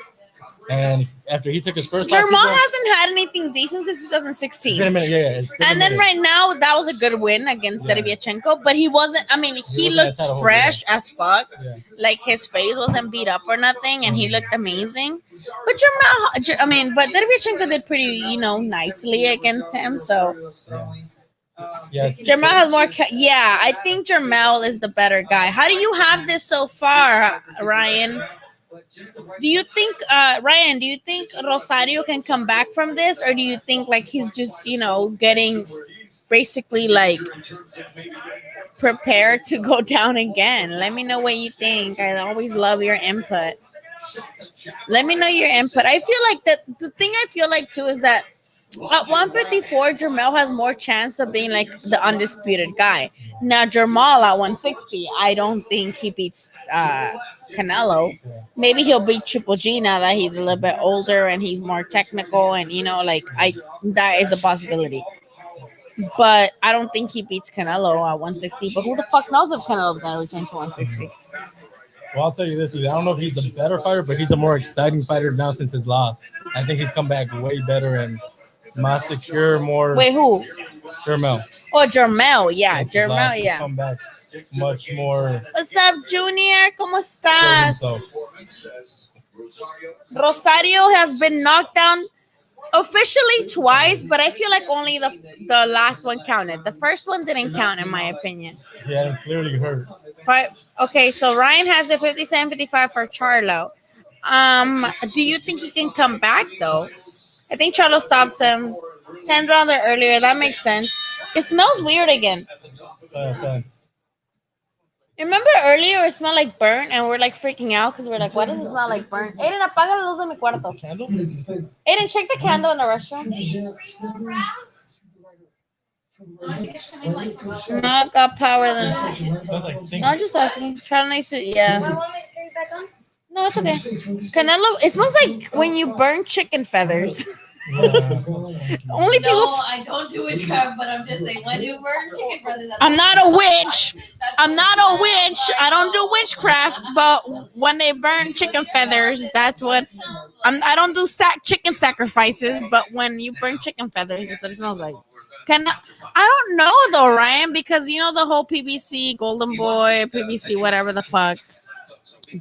And after he took his first Jermal hasn't had anything decent since 2016. It's been a minute, yeah. And then right now, that was a good win against Derevyachenko, but he wasn't, he looked fresh as fuck. Yeah. Like his face wasn't beat up or nothing, and he looked amazing. But but Derevyachenko did pretty, nicely against him, so. Yeah, Jermel has more. I think Jermel is the better guy. How do you have this so far, Ryan? Do you think, Ryan, do you think Rosario can come back from this? Or do you think like he's just, getting basically like prepared to go down again? Let me know what you think. I always love your input. Let me know your input. I feel like the thing I feel like too is that at 154, Jermel has more chance of being like the undisputed guy. Now, Jermal at 160, I don't think he beats Canelo. Maybe he'll beat Triple G now that he's a little bit older and he's more technical, and that is a possibility. But I don't think he beats Canelo at 160. But who the fuck knows if Canelo's gonna return to 160? Well, I'll tell you this: I don't know if he's a better fighter, but he's a more exciting fighter now since his loss. I think he's come back way better and more secure, more. Wait, who? Jermel. Oh, Jermel, yeah, Jermel, yeah. Come back much more. What's up, Junior? ¿Cómo estás? Rosario has been knocked down officially twice, but I feel like only the last one counted. The first one didn't count, in my opinion. Yeah, clearly hurt. Okay, so Ryan has a 57-55 for Charlo. Do you think he can come back though? I think Charlo stops him 10 rounds earlier. That makes sense. It smells weird again. Remember earlier it smelled like burnt and we're like freaking out because we're like, why does it smell like burnt? Aiden, apaga la luz de mi cuarto. Aiden, check the candle in the restaurant. No, I've got power then. No, I'm just asking. Charlo needs to, yeah. No, it's okay. Canelo, it smells like when you burn chicken feathers. Only people. No, I don't do witchcraft, but I'm just saying when you burn chicken feathers. I'm not a witch. I'm not a witch. I don't do witchcraft, but when they burn chicken feathers, that's what. I don't do chicken sacrifices, but when you burn chicken feathers, that's what it smells like. I don't know though, Ryan, because the whole PBC, Golden Boy, PBC, whatever the fuck.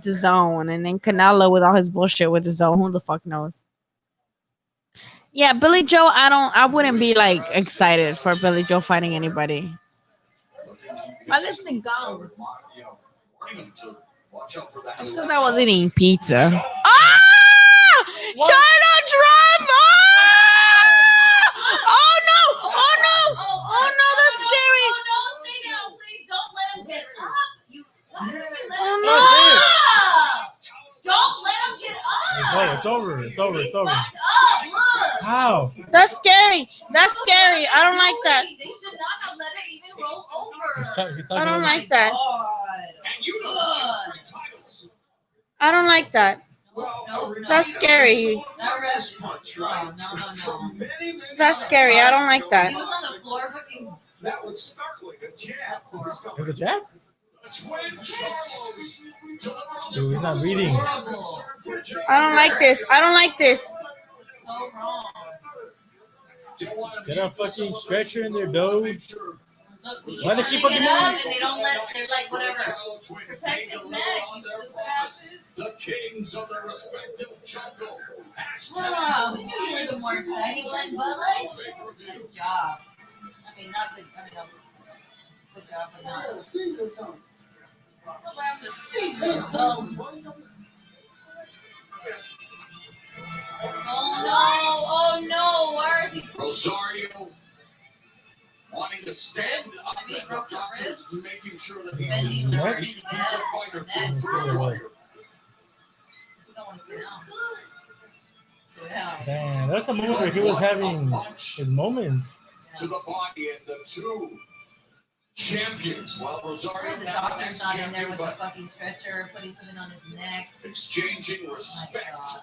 The zone, and then Canelo with all his bullshit with the zone. Who the fuck knows? Yeah, Billy Joe. I wouldn't be like excited for Billy Joe fighting anybody. My lipstick gone. Because I was eating pizza. Ah! Charlo drop! Oh no! Oh no! Oh no! That's scary. Oh no! Stay down, please. Don't let him get up. Oh no! Don't let him get up. It's over. It's over. It's over. Up, look. How? That's scary. That's scary. I don't like that. They should not have let it even roll over. I don't like that. I don't like that. That's scary. That's scary. I don't like that. He was on the floor, but That was startling. A jab. Is it jab? Twin Charlos. Dude, he's not reading. I don't like this. I don't like this. so wrong. Get a fucking stretcher in there, dude. Look, Why they keep on it doing up it? and they don't let. They're like, whatever. Protect his neck. You stupid asses. The kings of their respective jungle. Wow, we knew you were the more exciting one, but like, good job. I mean, not good. I mean, no, good job, but not. I'm to see some. Oh no! Where is he? Rosario wanting to stand up Maybe he and broke some ribs. making sure that Maybe he's he's a learning to get up. fighter Next. for the fighter. He don't want to sit down. Sit down. Damn, there's some moments where he was having his moments. To the body and the two champions. While Rosario The now doctor's next not in there champion, with the but fucking stretcher, putting something on his neck. exchanging Oh respect. my God.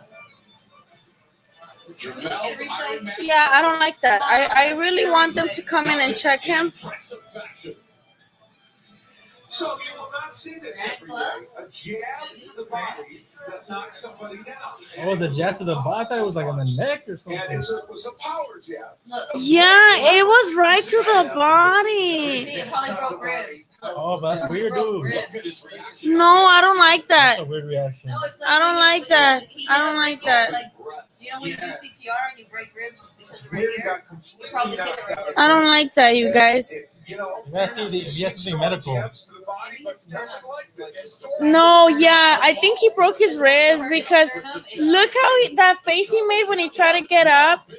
Jamel, Replay? Iron Man, Yeah, I don't like that. I really want them to come in and check him. impressive fashion. So you will not see this every day. A jab to the body that knocks somebody down. Oh, was a jab to the body? I thought it was like on the neck or something. And it was a power jab. Look. Yeah, it was right to the See, body. it probably broke ribs. Look. Oh, but that's weird, Broke dude. ribs. No, I don't like That's that. a weird reaction. No, it's like I don't when like that. he I don't had, like that. Like, you know when you do CPR and you break ribs because of right here? You probably hit it right there. I don't like that, you guys. You know, You gotta see if he has something medical. jabs to the body, but nothing like this. No, yeah, I think he broke his ribs because look how that face he made when he tried to get up.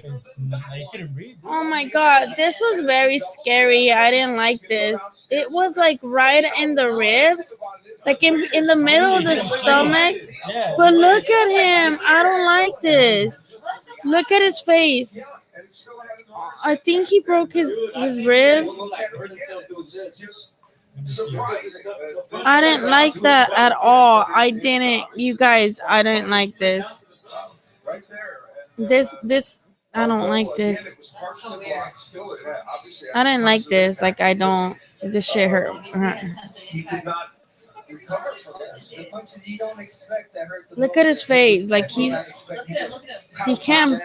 He couldn't breathe. Dude. Oh my God, this was very scary. I didn't like this. It was like right in the ribs, like in the middle of the stomach. Yeah. But look at him. I don't like this. Look at his face. I think he broke his ribs. I didn't like that at all. I didn't, you guys, I didn't like this. This, I don't like this. I didn't like this. Like, I don't, this shit hurt. He could not recover from this. The punches you don't expect that hurt the Look most. at his face. Like, he's, Look at him, look at him. he can't,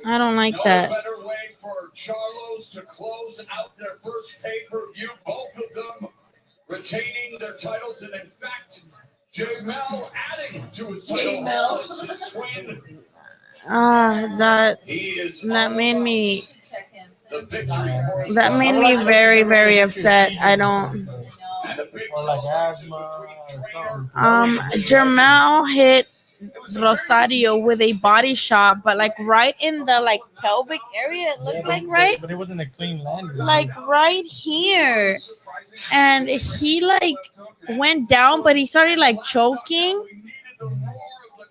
I don't like that. No better way for Charlos to close out their first pay-per-view. Both of them retaining their titles, and in fact, Jamel adding to his title haul as his twin. That He is that made me, Check him. the victory for his that made me very, very upset. I don't, and a big Or like asthma or something. Jermel hit Rosario with a body shot, but like right in the like pelvic area, it looked like, right? But it wasn't a clean landing. Like right here. And he like went down, but he started like choking.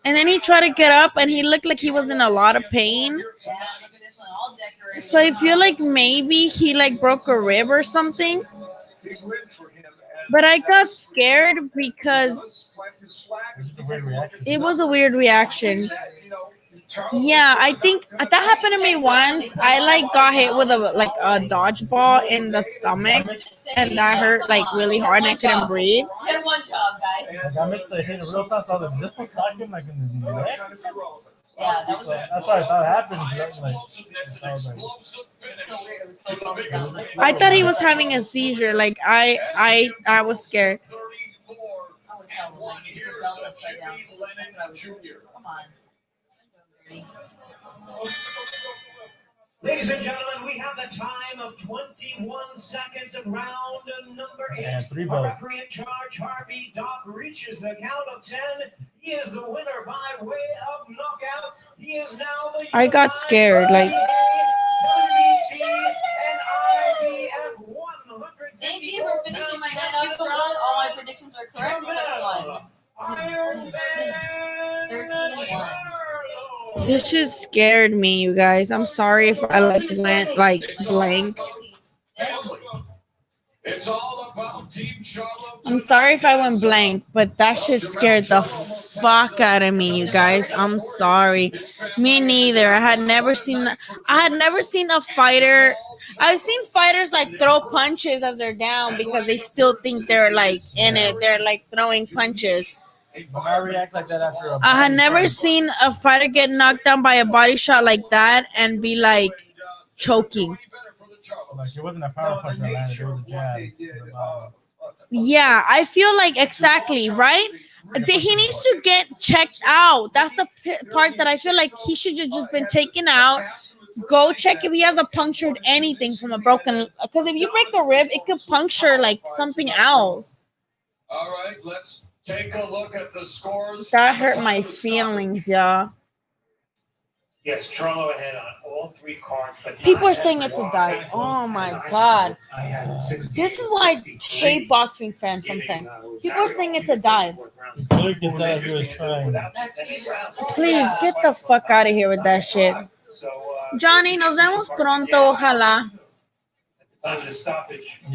And then he tried to get up and he looked like he was in a lot of pain. Yeah, look at this one, all decorated. So I feel like maybe he like broke a rib or something. But I got scared because It's a weird reaction. it was a weird reaction. Yeah, I think that happened to me once. I like got hit with a dodgeball in the stomach, and that hurt like really hard, and I couldn't breathe. You had one job, guy. Like, I missed the hit in real time, so this was sucking like in his neck. Yeah, that was So that's why I thought it happened. Because I was like, so weird. It was so long down. I thought he was having a seizure. Like I was scared. I would tell him, like, you could belt upside down. Come on. Ladies and gentlemen, we have the time of 21 seconds of round number 8. Yeah, 3 Our votes. referee in charge, Harvey Doc, reaches the count of 10. He is the winner by way of knockout. He is now the I got scared. Like WBC and IBF 100. Thank you for finishing my night off strong. All my predictions are correct except one. 13-1. this just scared me, you guys. I'm sorry if I like went like blank. It's all about Team Charlo. I'm sorry if I went blank, but that shit scared the fuck out of me, you guys. I'm sorry. Me neither. I had never seen a fighter. I've seen fighters like throw punches as they're down because they still think they're like in it. They're like throwing punches. I react like that after a I had body never shot. seen a fighter get knocked down by a body shot like that and be like choking. Like it wasn't a power punch that landed, it was a jab to the body. Yeah, I feel like exactly, right? He needs to get checked out. That's the part that I feel like he should have just been taken out. Go check if he has a punctured anything from a broken, because if you break a rib, it could puncture like something else. All right, let's take a look at the scores. That hurt my feelings, y'all. Yes, Charlo ahead on all three cards. But People are saying it's a dive. Oh my god. This is why I hate boxing fans sometimes. People are saying it's a dive. Clearly can tell if he was trying. Please get the fuck out of here with that shit. Johnny, nos vemos pronto, ojalá.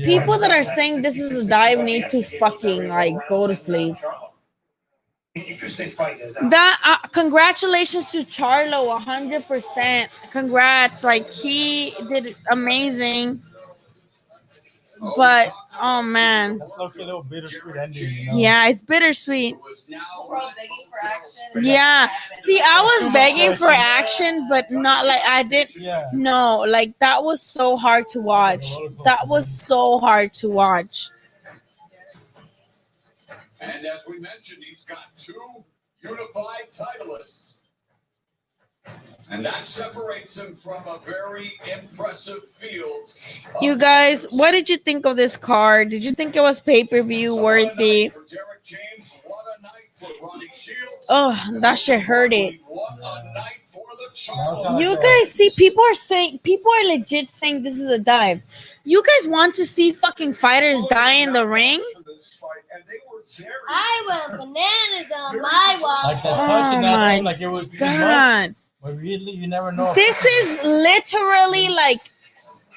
People that are saying this is a dive need to fucking like go to sleep. Interesting fight. That congratulations to Charlo, 100%. Congrats, like he did amazing. But oh man, That's okay, a little bittersweet ending. You know? yeah, it's bittersweet. Yeah, see, I was begging for action, but not like I didn't. Yeah. No, like that was so hard to watch. That was so hard to watch. And as we mentioned, he's got 2 unified titleists. And that separates him from a very impressive field. You guys, what did you think of this card? Did you think it was pay-per-view worthy? Oh, that shit hurt it. You guys see, people are legit saying this is a dive. You guys want to see fucking fighters die in the ring? I want bananas on my wall. Like that touch and that my seemed like it was too God. much. But really, you never know. This is literally like,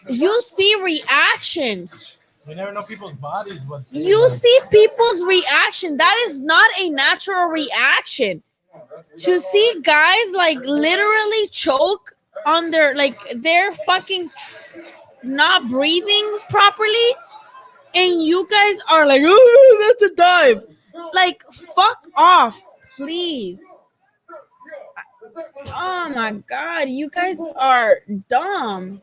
you see reactions. You never know people's bodies. What You see people's reaction. That is not a natural reaction. To see guys like literally choke on their, like they're fucking not breathing properly, and you guys are like, oh, that's a dive. Like, fuck off, please. Oh my god, you guys are dumb.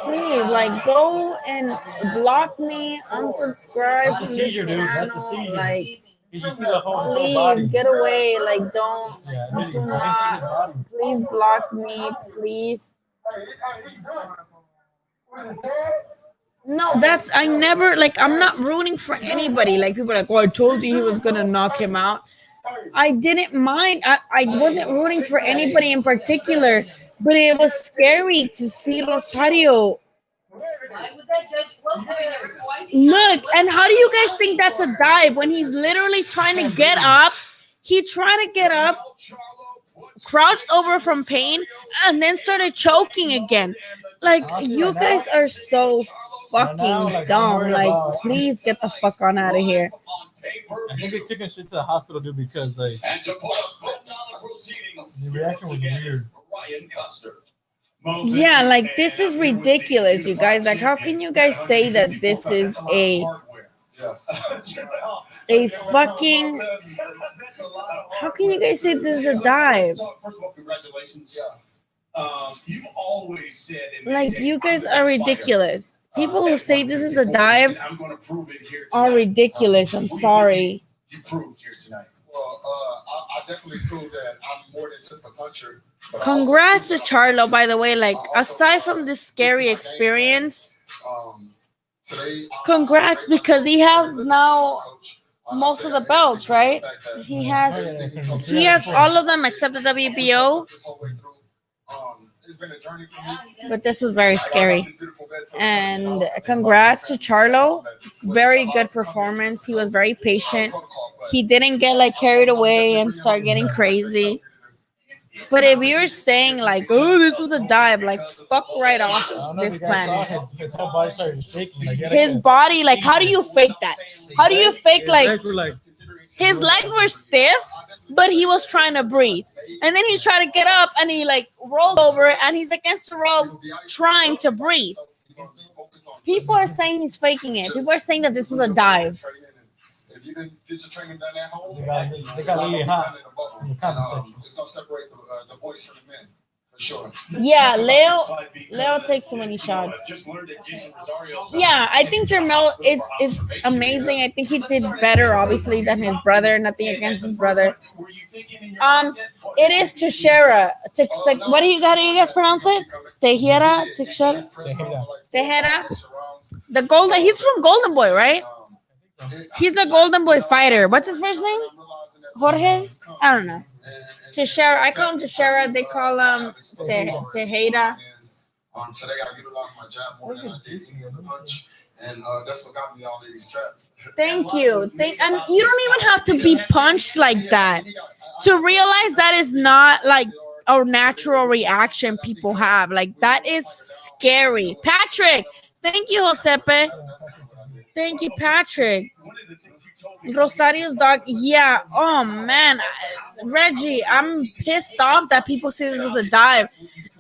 Please, like, go and block me, unsubscribe from this channel. Like, please get away. Like, do not. Please block me, please. No, I never, like, I'm not rooting for anybody. Like, people are like, oh, I told you he was gonna knock him out. I didn't mind. I wasn't rooting for anybody in particular, but it was scary to see Rosario. Look, and how do you guys think that's a dive when he's literally trying to get up? He tried to get up, crossed over from pain, and then started choking again. Like, you guys are so fucking dumb. Like, please get the fuck on out of here. I think they took him shit to the hospital, dude, because like the reaction was weird. Yeah, like, this is ridiculous, you guys. Like, how can you guys say that this is a fucking, how can you guys say this is a dive? Congratulations. You always said, like, you guys are ridiculous. People who say this is a dive are ridiculous. I'm sorry. You proved here tonight. Well, I definitely proved that I'm more than just a puncher. Congrats to Charlo, by the way. Like, aside from this scary experience, congrats, because he has now most of the belts, right? He has all of them except the WBO. But this was very scary. And congrats to Charlo. Very good performance. He was very patient. He didn't get like carried away and start getting crazy. But if you're saying like, oh, this was a dive, like fuck right off I don't know if this you guys saw planet. his whole body started shaking. Like, he had His body, like, how do you fake that? How do you fake his like legs were like his legs were stiff, but he was trying to breathe. And then he tried to get up and he like rolled over and he's against the ropes trying to breathe. People are saying he's faking it. People are saying that this was a dive. If you didn't get your training done at home, they got really hot. It's gonna separate the voice from the men for sure. Yeah, Leo takes so many shots. Yeah, I think Jermel is amazing. I think he did better, obviously, than his brother. Nothing against his brother. It is Teixeira. How do you guys pronounce it? Teixeira, Teixeira. The golden. He's from Golden Boy, right? He's a Golden Boy fighter. What's his first name? Jorge? I don't know. Teixeira. I call him Teixeira. They call him Tejeda. Today I utilized my jab more than I did any other punch. And that's what got me all these traps. Thank you. And you don't even have to be punched like that to realize that is not like a natural reaction people have. Like, that is scary. Patrick, thank you, Josepe. Thank you, Patrick. Rosario's dog. Yeah. Oh, man. Reggie, I'm pissed off that people say this was a dive.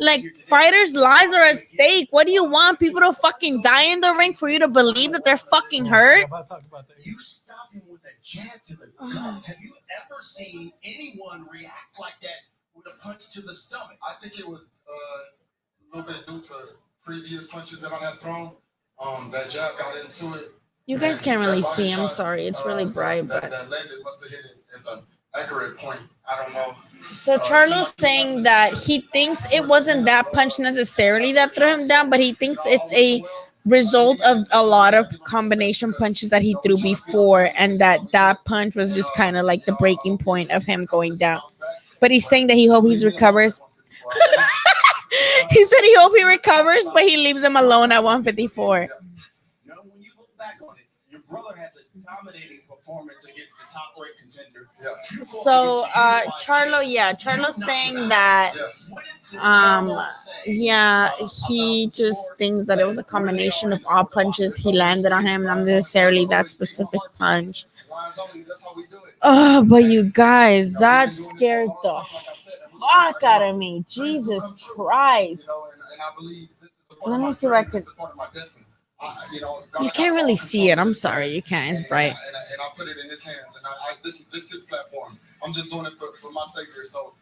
Like, fighters' lives are at stake. What do you want? People to fucking die in the ring for you to believe that they're fucking hurt? You stop him with a jab to the gut. Have you ever seen anyone react like that with a punch to the stomach? I think it was a little bit due to previous punches that I had thrown. That jab got into it. You guys can't really see. I'm sorry. It's really bright, but... That landed must have hit it at the accurate point. I don't know. So Charlo's saying that he thinks it wasn't that punch necessarily that threw him down, but he thinks it's a result of a lot of combination punches that he threw before, and that punch was just kind of like the breaking point of him going down. But he's saying that he hopes he recovers. He said he hopes he recovers, but he leaves him alone at 154. Brother has a dominating performance against the top-ranked contender. So Charlo's saying that he just thinks that it was a combination of all punches he landed on him, not necessarily that specific punch. Oh, but you guys, that scared the fuck out of me. Jesus Christ. Let me see if I could. You can't really see it. I'm sorry. You can't. It's bright. And I put it in his hands. And this is his platform. I'm just doing it for my sake here. So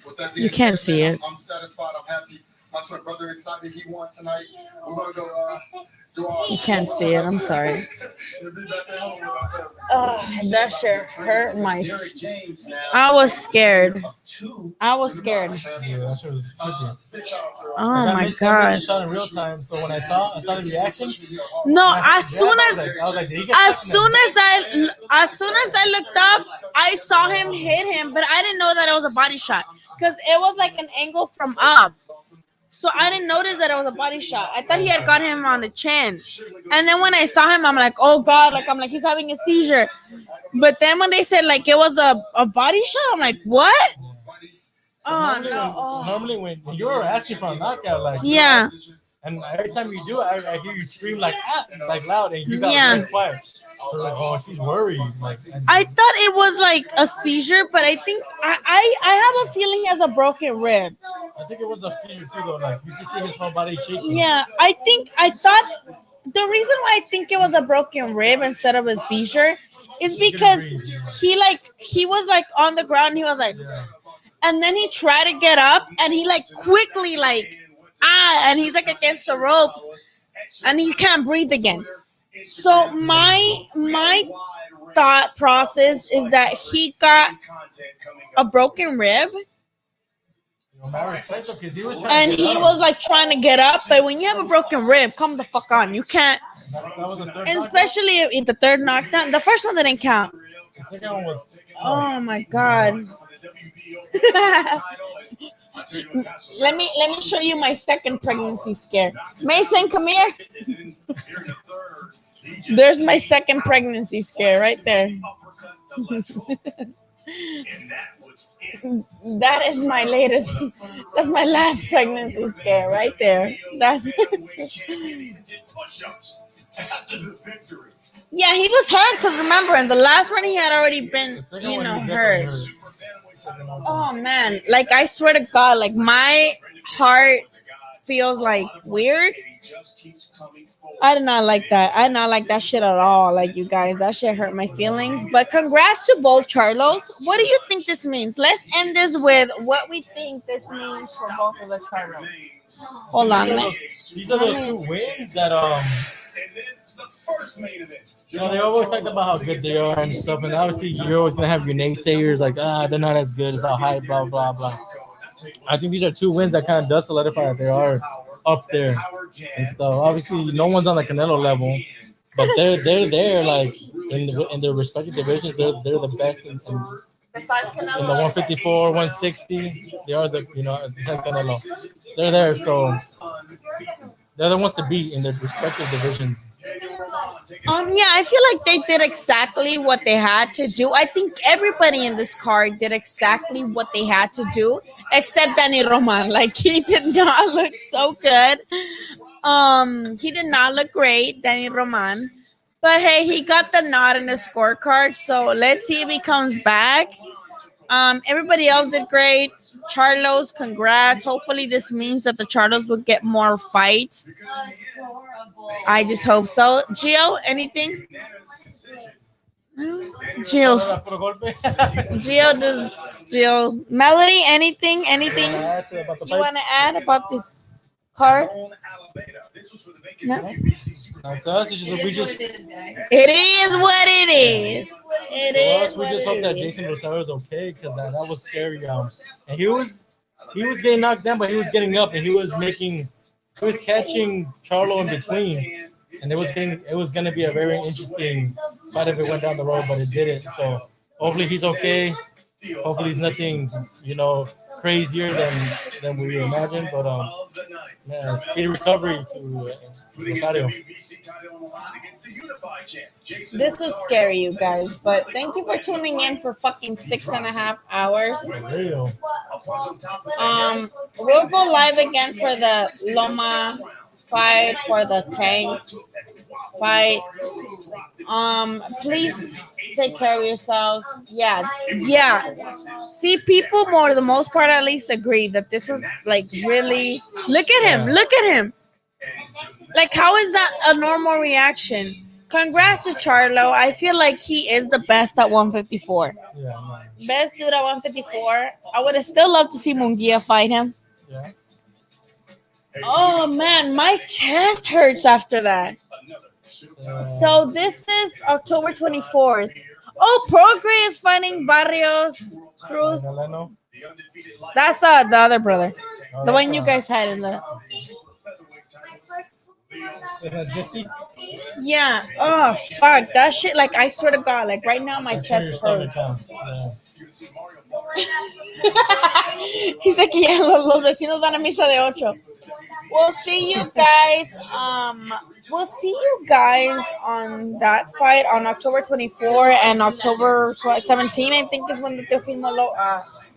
with that being you can't see it. I'm satisfied. I'm happy. My twin brother excited. He won tonight. We're going to go do our... You can't see it. I'm sorry. That shit hurt my... I was scared. Oh my god! Shot in real time. So when I saw the reaction. No, as soon as I looked up, I saw him hit him, but I didn't know that it was a body shot because it was like an angle from up. So I didn't notice that it was a body shot. I thought he had got him on the chin. And then when I saw him, I'm like, oh God, he's having a seizure. But then when they said like it was a body shot, I'm like, what? Oh no. Normally when you're asking for a knockout, like yeah. And every time you do, I hear you scream like loud, and you got quiet. So like, oh, she's worried. Like, I thought it was like a seizure, but I think I have a feeling he has a broken rib. I think it was a seizure too, though. Like you can see his whole body shaking. Yeah, I thought the reason why I think it was a broken rib instead of a seizure is because he was like on the ground. And he was like, and then he tried to get up, and he like quickly and he's like against the ropes, and he can't breathe again. So my thought process is that he got a broken rib, and he was like trying to get up. But when you have a broken rib, come the fuck on, you can't. And especially in the third knockdown, the first one didn't count. Oh my god. Let me show you my second pregnancy scare. Mason, come here. There's my second pregnancy scare right there. That is my latest. That's my last pregnancy scare right there. That's. Yeah, he was hurt because remember in the last run he had already been, hurt. Oh man, like I swear to God, like my heart feels like weird. I did not like that. I did not like that shit at all. Like you guys, that shit hurt my feelings. But congrats to both Charlos. What do you think this means? Let's end this with what we think this means for both of the Charlos. Hold on. These are those 2 wins that they always talk about how good they are and stuff, and obviously you're always gonna have your naysayers like, they're not as good as how high, blah blah blah. I think these are 2 wins that kind of does solidify that they are up there and stuff. Obviously, no one's on the Canelo level, but they're there like in their respective divisions. They're the best in the 154, 160. They are besides Canelo, they're there. So they're the ones to beat in their respective divisions. Yeah, I feel like they did exactly what they had to do. I think everybody in this card did exactly what they had to do, except Danny Roman. Like he did not look so good. He did not look great, Danny Roman. But hey, he got the nod in the scorecard. So let's see if he comes back. Everybody else did great. Charlos, congrats. Hopefully this means that the Charlos will get more fights. I just hope so. Gio, anything? Gio, Melody, anything? You want to add about this card? No? That's us. It is what it is. We just hope that Jason Rosario is okay because that was scary. And he was getting knocked down, but he was getting up and he was catching Charlo in between. And it was gonna be a very interesting fight if it went down the road, but it didn't. So hopefully he's okay. Hopefully it's nothing, crazier than we imagined. But man, speedy recovery to Rosario. This was scary, you guys. But thank you for tuning in for fucking 6.5 hours. We'll go live again for the Loma fight, for the Tank fight. Please take care of yourselves. Yeah. See, people for the most part at least agree that this was like really. Look at him. Like, how is that a normal reaction? Congrats to Charlo. I feel like he is the best at 154. Yeah, Best dude at 154. I would have still loved to see Munguia fight him. Yeah. Oh man, my chest hurts after that. So this is October 24th. Oh, Progre is fighting Barrios Cruz. That's the other brother. The one you guys had in the... Jesse? Yeah. Oh, fuck. That shit, like, I swear to God, like, right now my chest hurts. He's like, yeah, los vecinos van a misa de 8. We'll see you guys. We'll see you guys on that fight on October 24 and October 17. I think is when the Teofimo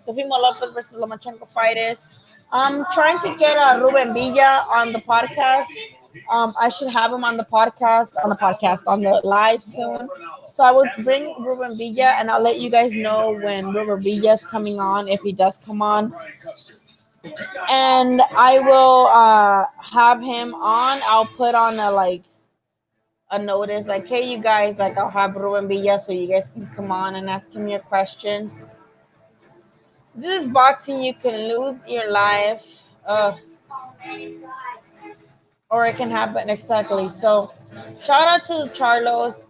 Lopez versus Lomachenko fight is. I'm trying to get Ruben Villa on the podcast. I should have him on the podcast, on the live soon. So I will bring Ruben Villa, and I'll let you guys know when Ruben Villa is coming on, if he does come on. And I will have him on. I'll put on a notice like, hey, you guys, like, I'll have Ruben Villa so you guys can come on and ask him your questions. This is boxing. You can lose your life. Or it can happen, exactly. So shout out to Charlos.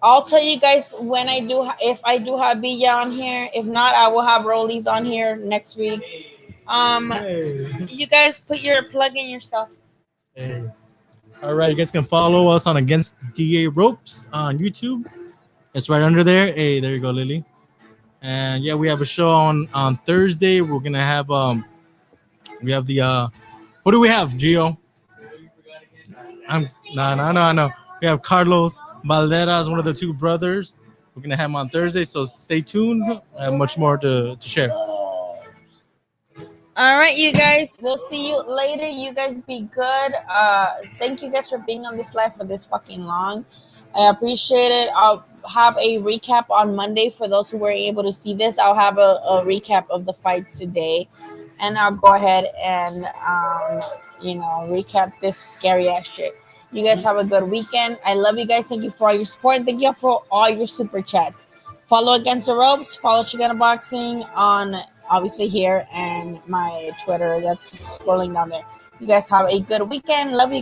I'll tell you guys when if I do have Villa on here. If not, I will have Rollies on here next week. You guys plug in your stuff. Hey. All right, you guys can follow us on Against DA Ropes on YouTube. It's right under there. Hey, there you go, Lily. And yeah, we have a show on Thursday. We're gonna have we have the what do we have, Gio? No. We have Carlos Valderas, one of the two brothers. we're gonna have him on Thursday. So stay tuned. I have much more to share. All right, you guys. We'll see you later. You guys be good. Thank you guys for being on this live for this fucking long. I appreciate it. I'll have a recap on Monday for those who were able to see this. I'll have a recap of the fights today, and I'll go ahead and recap this scary ass shit. You guys have a good weekend. I love you guys. Thank you for all your support, and thank you for all your super chats. Follow Against the Ropes. Follow Xicana Boxing on obviously here and my Twitter that's scrolling down there. You guys have a good weekend. Love you.